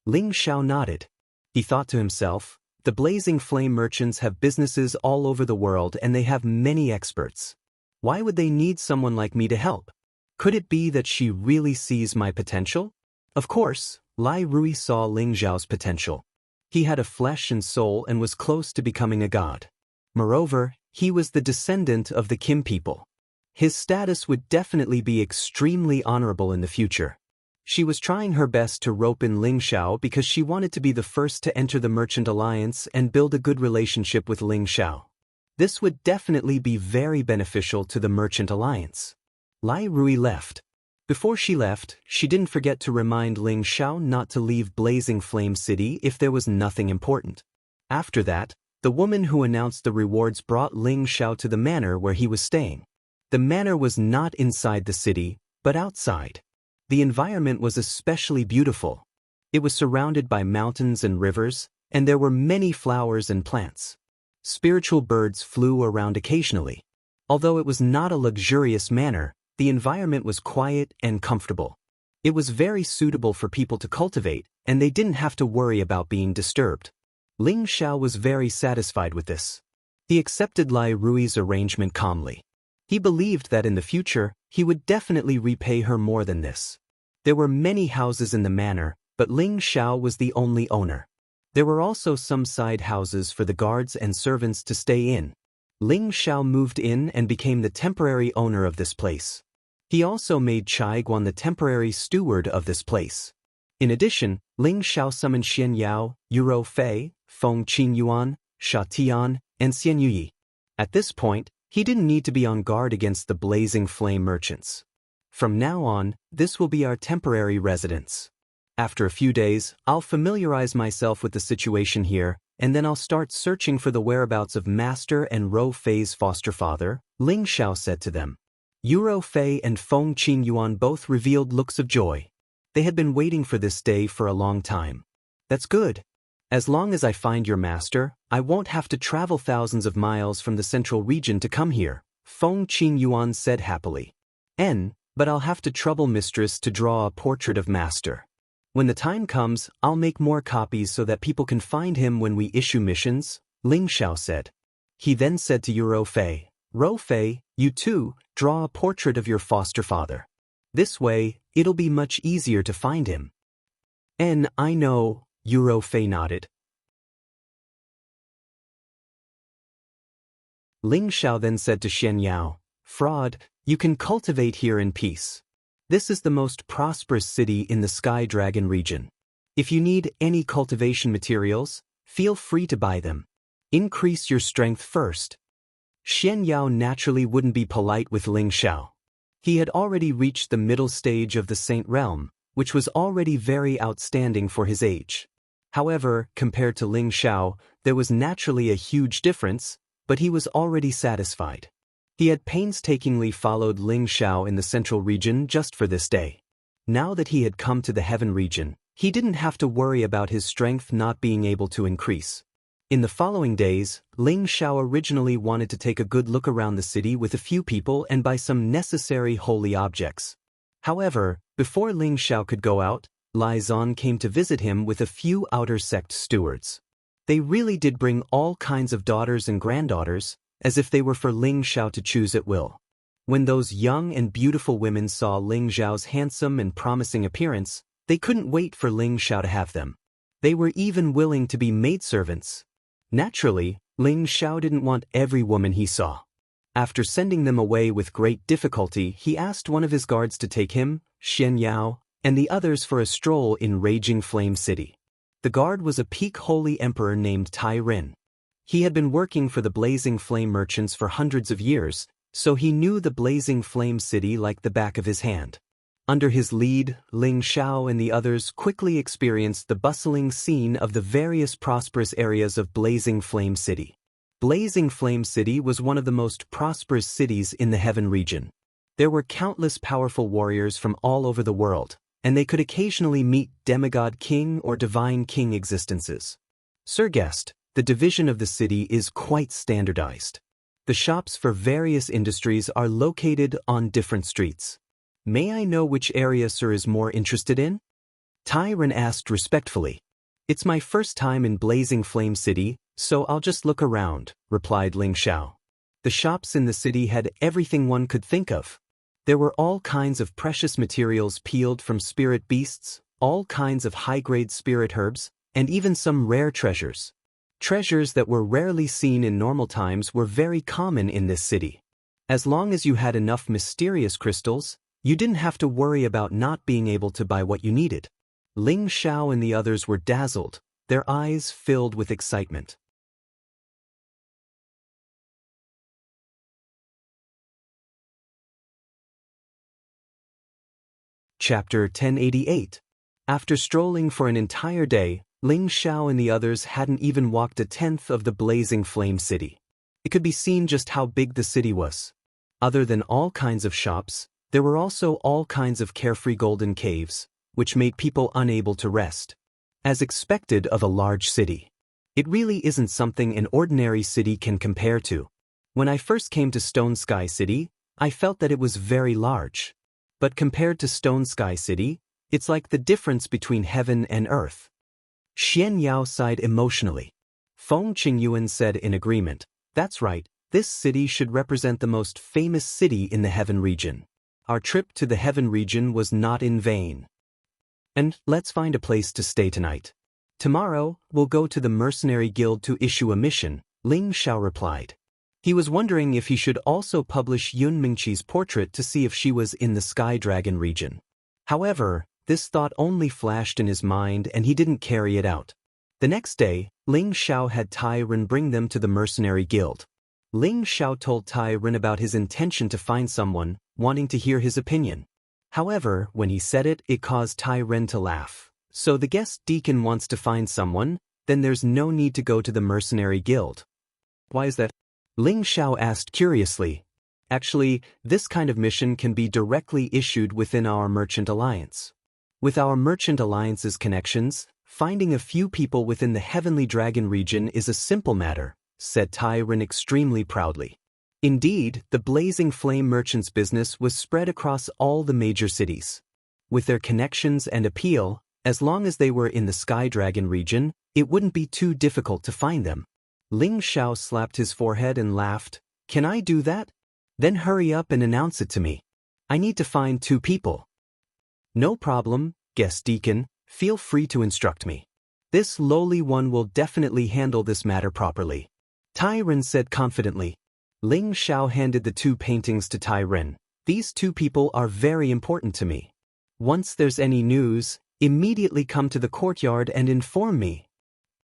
Ling Xiao nodded. He thought to himself, the Blazing Flame Merchants have businesses all over the world and they have many experts. Why would they need someone like me to help? Could it be that she really sees my potential? Of course, Lai Rui saw Ling Xiao's potential. He had a flesh and soul and was close to becoming a god. Moreover, he was the descendant of the Kim people. His status would definitely be extremely honorable in the future. She was trying her best to rope in Ling Xiao because she wanted to be the first to enter the merchant alliance and build a good relationship with Ling Xiao. This would definitely be very beneficial to the merchant alliance. Lai Rui left. Before she left, she didn't forget to remind Ling Xiao not to leave Blazing Flame City if there was nothing important. After that, the woman who announced the rewards brought Ling Xiao to the manor where he was staying. The manor was not inside the city, but outside. The environment was especially beautiful. It was surrounded by mountains and rivers, and there were many flowers and plants. Spiritual birds flew around occasionally. Although it was not a luxurious manor, the environment was quiet and comfortable. It was very suitable for people to cultivate, and they didn't have to worry about being disturbed. Ling Xiao was very satisfied with this. He accepted Lai Rui's arrangement calmly. He believed that in the future, he would definitely repay her more than this. There were many houses in the manor, but Ling Xiao was the only owner. There were also some side houses for the guards and servants to stay in. Ling Xiao moved in and became the temporary owner of this place. He also made Chai Guan the temporary steward of this place. In addition, Ling Xiao summoned Xian Yao, Yuro Fei, Feng Qingyuan, Sha Tian, and Xian Yuyi. At this point, he didn't need to be on guard against the Blazing Flame merchants. From now on, this will be our temporary residence. After a few days, I'll familiarize myself with the situation here, and then I'll start searching for the whereabouts of Master and Ro Fei's foster father, Ling Xiao said to them. Yuro Fei and Feng Qingyuan both revealed looks of joy. They had been waiting for this day for a long time. That's good. As long as I find your master, I won't have to travel thousands of miles from the central region to come here, Feng Qingyuan said happily. But I'll have to trouble mistress to draw a portrait of master. When the time comes, I'll make more copies so that people can find him when we issue missions, Ling Xiao said. He then said to Yuro Fei, Ro Fei, you too, draw a portrait of your foster father. This way, it'll be much easier to find him. I know, Yuro Fei nodded. Ling Xiao then said to Xian Yao, Fraud, you can cultivate here in peace. This is the most prosperous city in the Sky Dragon region. If you need any cultivation materials, feel free to buy them. Increase your strength first. Xian Yao naturally wouldn't be polite with Ling Xiao. He had already reached the middle stage of the Saint Realm, which was already very outstanding for his age. However, compared to Ling Xiao, there was naturally a huge difference, but he was already satisfied. He had painstakingly followed Ling Xiao in the central region just for this day. Now that he had come to the heaven region, he didn't have to worry about his strength not being able to increase. In the following days, Ling Xiao originally wanted to take a good look around the city with a few people and buy some necessary holy objects. However, before Ling Xiao could go out, Lai Zan came to visit him with a few outer sect stewards. They really did bring all kinds of daughters and granddaughters, as if they were for Ling Xiao to choose at will. When those young and beautiful women saw Ling Xiao's handsome and promising appearance, they couldn't wait for Ling Xiao to have them. They were even willing to be maidservants. Naturally, Ling Xiao didn't want every woman he saw. After sending them away with great difficulty, he asked one of his guards to take him, Xian Yao, and the others for a stroll in Raging Flame City. The guard was a peak holy emperor named Tai Rin. He had been working for the Blazing Flame merchants for hundreds of years, so he knew the Blazing Flame City like the back of his hand. Under his lead, Ling Xiao and the others quickly experienced the bustling scene of the various prosperous areas of Blazing Flame City. Blazing Flame City was one of the most prosperous cities in the Heaven region. There were countless powerful warriors from all over the world, and they could occasionally meet demigod king or divine king existences. Sir Guest, the division of the city is quite standardized. The shops for various industries are located on different streets. May I know which area Sir is more interested in? Tai Ren asked respectfully. It's my first time in Blazing Flame City, so I'll just look around, replied Ling Xiao. The shops in the city had everything one could think of. There were all kinds of precious materials peeled from spirit beasts, all kinds of high-grade spirit herbs, and even some rare treasures. Treasures that were rarely seen in normal times were very common in this city. As long as you had enough mysterious crystals, You didn't have to worry about not being able to buy what you needed. Ling Xiao and the others were dazzled, their eyes filled with excitement. Chapter 1088. After strolling for an entire day, Ling Xiao and the others hadn't even walked a tenth of the blazing flame city. It could be seen just how big the city was. Other than all kinds of shops, there were also all kinds of carefree golden caves, which made people unable to rest. As expected of a large city. It really isn't something an ordinary city can compare to. When I first came to Stone Sky City, I felt that it was very large. But compared to Stone Sky City, it's like the difference between heaven and earth. Xian Yao sighed emotionally. Feng Qingyuan said in agreement, "That's right, this city should represent the most famous city in the heaven region. Our trip to the heaven region was not in vain. And let's find a place to stay tonight. Tomorrow, we'll go to the mercenary guild to issue a mission," Ling Xiao replied. He was wondering if he should also publish Yun Mingqi's portrait to see if she was in the Sky Dragon region. However, this thought only flashed in his mind and he didn't carry it out. The next day, Ling Xiao had Tai Ren bring them to the mercenary guild. Ling Xiao told Tai Ren about his intention to find someone, wanting to hear his opinion. However, when he said it, it caused Tai Ren to laugh. So the guest deacon wants to find someone, then there's no need to go to the mercenary guild. Why is that? Ling Xiao asked curiously. Actually, this kind of mission can be directly issued within our merchant alliance. With our merchant alliance's connections, finding a few people within the Heavenly Dragon region is a simple matter, said Tai Ren extremely proudly. Indeed, the Blazing Flame merchants' business was spread across all the major cities. With their connections and appeal, as long as they were in the Sky Dragon region, it wouldn't be too difficult to find them. Ling Xiao slapped his forehead and laughed. "Can I do that? Then hurry up and announce it to me. I need to find 2 people. "No problem, guest deacon, feel free to instruct me. This lowly one will definitely handle this matter properly," Tai Ren said confidently. Ling Xiao handed the 2 paintings to Tai Ren. "These 2 people are very important to me. Once there's any news, immediately come to the courtyard and inform me."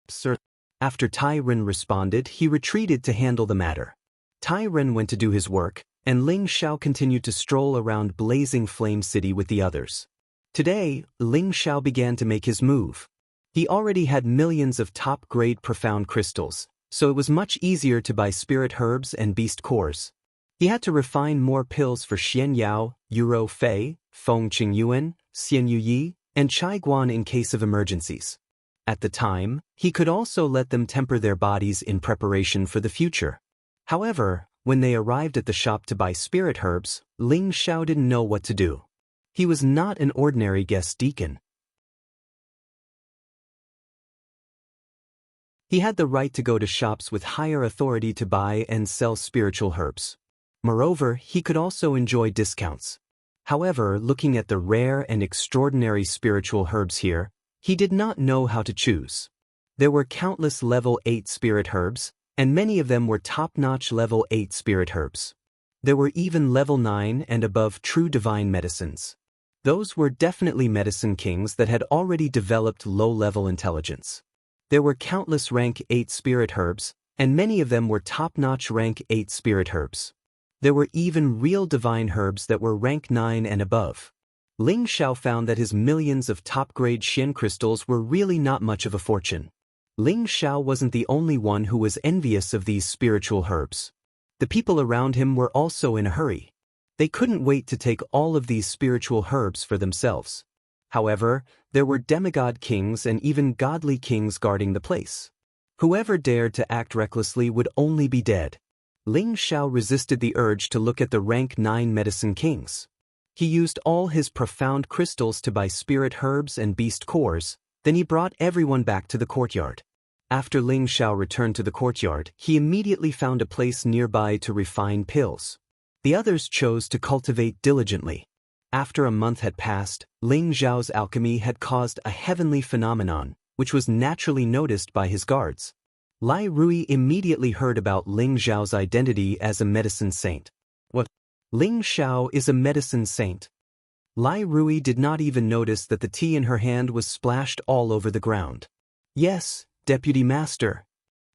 "Sir." After Tai Ren responded, he retreated to handle the matter. Tai Ren went to do his work, and Ling Xiao continued to stroll around Blazing Flame City with the others. Today, Ling Xiao began to make his move. He already had millions of top-grade profound crystals, so it was much easier to buy spirit herbs and beast cores. He had to refine more pills for Xian Yao, Yuro Fei, Feng Qingyuan, Xian Yuyi, and Chai Guan in case of emergencies. At the time, he could also let them temper their bodies in preparation for the future. However, when they arrived at the shop to buy spirit herbs, Ling Xiao didn't know what to do. He was not an ordinary guest deacon. He had the right to go to shops with higher authority to buy and sell spiritual herbs. Moreover, he could also enjoy discounts. However, looking at the rare and extraordinary spiritual herbs here, he did not know how to choose. There were countless level 8 spirit herbs, and many of them were top-notch level 8 spirit herbs. There were even level 9 and above true divine medicines. Those were definitely medicine kings that had already developed low-level intelligence. There were countless rank 8 spirit herbs, and many of them were top-notch rank 8 spirit herbs. There were even real divine herbs that were rank 9 and above. Ling Xiao found that his millions of top-grade Xian crystals were really not much of a fortune. Ling Xiao wasn't the only one who was envious of these spiritual herbs. The people around him were also in a hurry. They couldn't wait to take all of these spiritual herbs for themselves. However, there were demigod kings and even godly kings guarding the place. Whoever dared to act recklessly would only be dead. Ling Xiao resisted the urge to look at the rank 9 medicine kings. He used all his profound crystals to buy spirit herbs and beast cores, then he brought everyone back to the courtyard. After Ling Xiao returned to the courtyard, he immediately found a place nearby to refine pills. The others chose to cultivate diligently. After a month had passed, Ling Xiao's alchemy had caused a heavenly phenomenon, which was naturally noticed by his guards. Lai Rui immediately heard about Ling Xiao's identity as a medicine saint. "What? Ling Xiao is a medicine saint. Lai Rui did not even notice that the tea in her hand was splashed all over the ground. Yes, Deputy Master.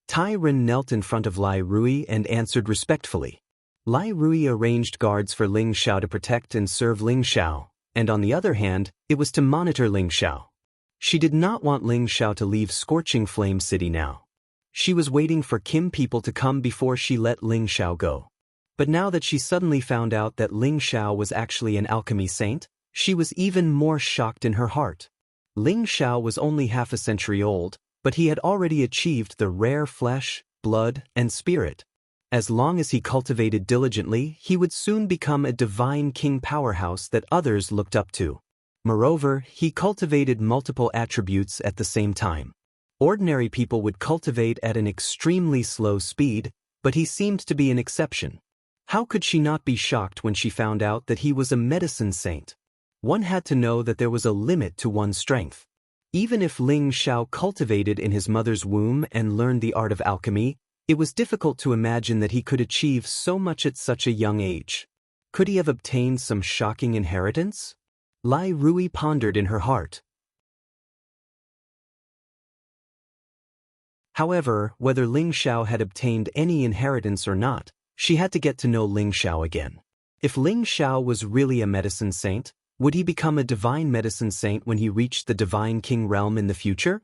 Tai Ren knelt in front of Lai Rui and answered respectfully. Lai Rui arranged guards for Ling Xiao to protect and serve Ling Xiao, and on the other hand, it was to monitor Ling Xiao. She did not want Ling Xiao to leave Scorching Flame City now. She was waiting for Kim people to come before she let Ling Xiao go. But now that she suddenly found out that Ling Xiao was actually an alchemy saint, she was even more shocked in her heart. Ling Xiao was only half a century old, but he had already achieved the rare flesh, blood, and spirit. As long as he cultivated diligently, he would soon become a divine king powerhouse that others looked up to. Moreover, he cultivated multiple attributes at the same time. Ordinary people would cultivate at an extremely slow speed, but he seemed to be an exception. How could she not be shocked when she found out that he was a medicine saint? One had to know that there was a limit to one's strength. Even if Ling Xiao cultivated in his mother's womb and learned the art of alchemy, it was difficult to imagine that he could achieve so much at such a young age. Could he have obtained some shocking inheritance? Lai Rui pondered in her heart. However, whether Ling Xiao had obtained any inheritance or not, she had to get to know Ling Xiao again. If Ling Xiao was really a medicine saint, would he become a divine medicine saint when he reached the divine king realm in the future?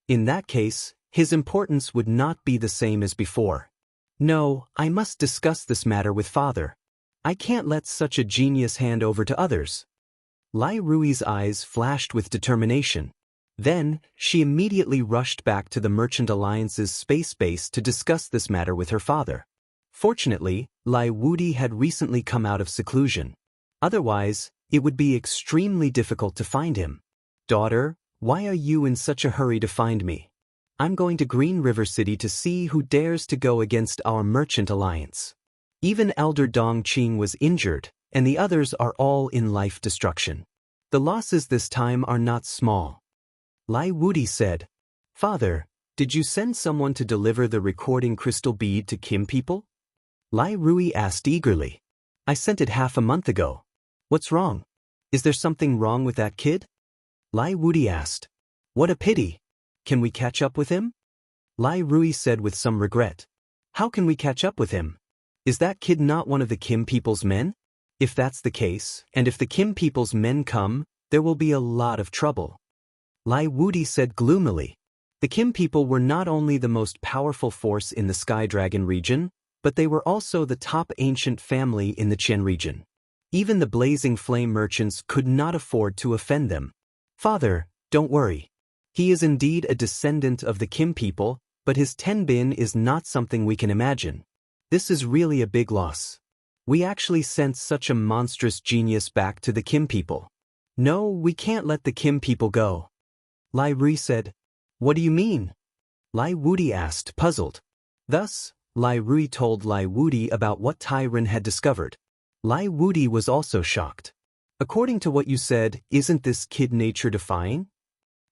In that case, his importance would not be the same as before. No, I must discuss this matter with father. I can't let such a genius hand over to others. Lai Rui's eyes flashed with determination. Then, she immediately rushed back to the Merchant Alliance's space base to discuss this matter with her father. Fortunately, Lai Wudi had recently come out of seclusion. Otherwise, it would be extremely difficult to find him. Daughter, why are you in such a hurry to find me? I'm going to Green River City to see who dares to go against our Merchant Alliance. Even Elder Dong Qing was injured, and the others are all in life destruction. The losses this time are not small. Lai Wudi said, Father, did you send someone to deliver the recording crystal bead to Kim people? Lai Rui asked eagerly. I sent it half a month ago. What's wrong? Is there something wrong with that kid? Lai Wudi asked. What a pity. Can we catch up with him? Lai Rui said with some regret. How can we catch up with him? Is that kid not one of the Kim people's men? If that's the case, and if the Kim people's men come, there will be a lot of trouble. Lai Wudi said gloomily. The Kim people were not only the most powerful force in the Sky Dragon region, but they were also the top ancient family in the Qian region. Even the Blazing Flame merchants could not afford to offend them. Father, don't worry. He is indeed a descendant of the Kim people, but his Tenbin is not something we can imagine. This is really a big loss. We actually sent such a monstrous genius back to the Kim people. No, we can't let the Kim people go. Lai Rui said. What do you mean? Lai Wudi asked, puzzled. Thus, Lai Rui told Lai Wudi about what Tai Ren had discovered. Lai Wudi was also shocked. According to what you said, isn't this kid nature-defying?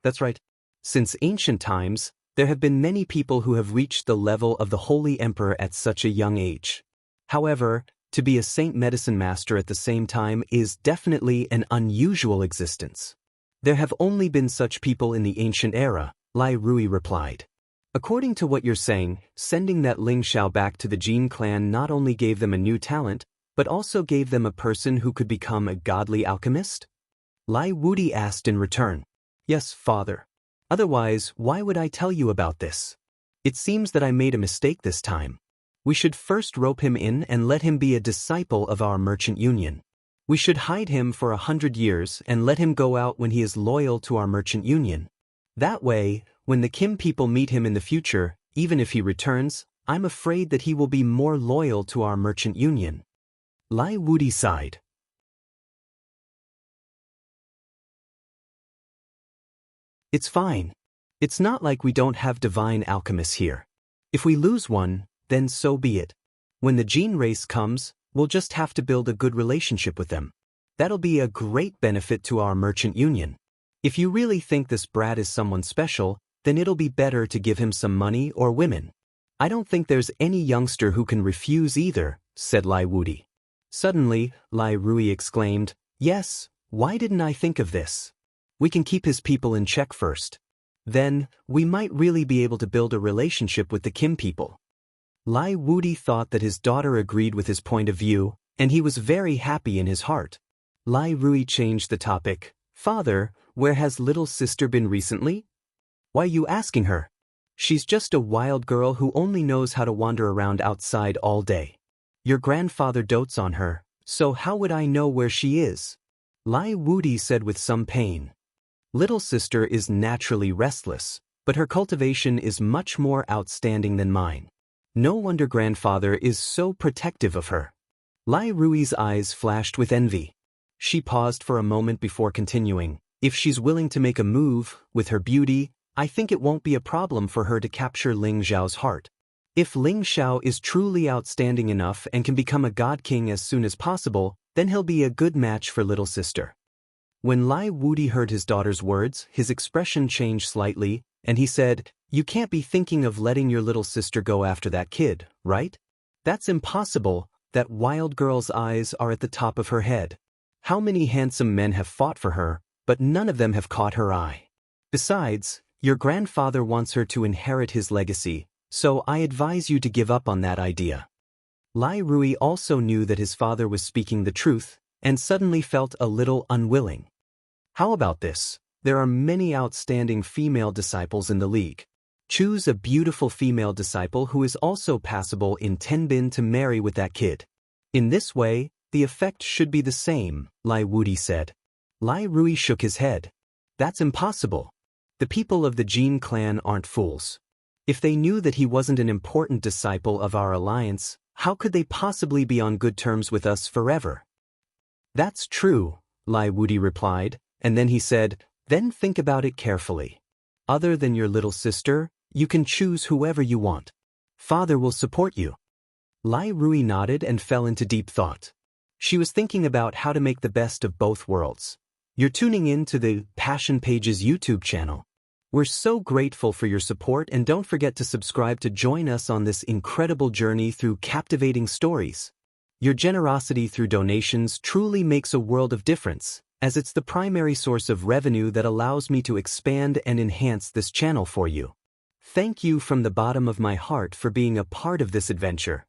That's right. Since ancient times, there have been many people who have reached the level of the Holy Emperor at such a young age. However, to be a saint medicine master at the same time is definitely an unusual existence. There have only been such people in the ancient era, Lai Rui replied. According to what you're saying, sending that Ling Xiao back to the Jin clan not only gave them a new talent, but also gave them a person who could become a godly alchemist? Lai Wudi asked in return. Yes, father. Otherwise, why would I tell you about this? It seems that I made a mistake this time. We should first rope him in and let him be a disciple of our merchant union. We should hide him for 100 years and let him go out when he is loyal to our merchant union. That way, when the Kim people meet him in the future, even if he returns, I'm afraid that he will be more loyal to our merchant union. Lai Wudi sighed. It's fine. It's not like we don't have divine alchemists here. If we lose one, then so be it. When the gene race comes, we'll just have to build a good relationship with them. That'll be a great benefit to our merchant union. If you really think this brat is someone special, then it'll be better to give him some money or women. I don't think there's any youngster who can refuse either, said Lai Wudi. Suddenly, Lai Rui exclaimed, "Yes, why didn't I think of this? We can keep his people in check first. Then, we might really be able to build a relationship with the Kim people." Lai Wudi thought that his daughter agreed with his point of view, and he was very happy in his heart. Lai Rui changed the topic. "Father, where has little sister been recently? Why are you asking her? She's just a wild girl who only knows how to wander around outside all day. Your grandfather dotes on her, so how would I know where she is?" Lai Wudi said with some pain. "Little sister is naturally restless, but her cultivation is much more outstanding than mine. No wonder grandfather is so protective of her." Lai Rui's eyes flashed with envy. She paused for a moment before continuing. "If she's willing to make a move, with her beauty, I think it won't be a problem for her to capture Ling Xiao's heart. If Ling Xiao is truly outstanding enough and can become a god king as soon as possible, then he'll be a good match for little sister." When Lai Wudi heard his daughter's words, his expression changed slightly, and he said, "You can't be thinking of letting your little sister go after that kid, right? That's impossible. That wild girl's eyes are at the top of her head. How many handsome men have fought for her, but none of them have caught her eye. Besides, your grandfather wants her to inherit his legacy, so I advise you to give up on that idea." Lai Rui also knew that his father was speaking the truth, and suddenly felt a little unwilling. "How about this? There are many outstanding female disciples in the league. Choose a beautiful female disciple who is also passable in Tenbin to marry with that kid. In this way, the effect should be the same," Lai Wudi said. Lai Rui shook his head. "That's impossible. The people of the Jin clan aren't fools. If they knew that he wasn't an important disciple of our alliance, how could they possibly be on good terms with us forever?" "That's true," Lai Wudi replied, and then he said, "Then think about it carefully. Other than your little sister, you can choose whoever you want. Father will support you." Lai Rui nodded and fell into deep thought. She was thinking about how to make the best of both worlds. You're tuning in to the Passion Pages YouTube channel. We're so grateful for your support, and don't forget to subscribe to join us on this incredible journey through captivating stories. Your generosity through donations truly makes a world of difference, as it's the primary source of revenue that allows me to expand and enhance this channel for you. Thank you from the bottom of my heart for being a part of this adventure.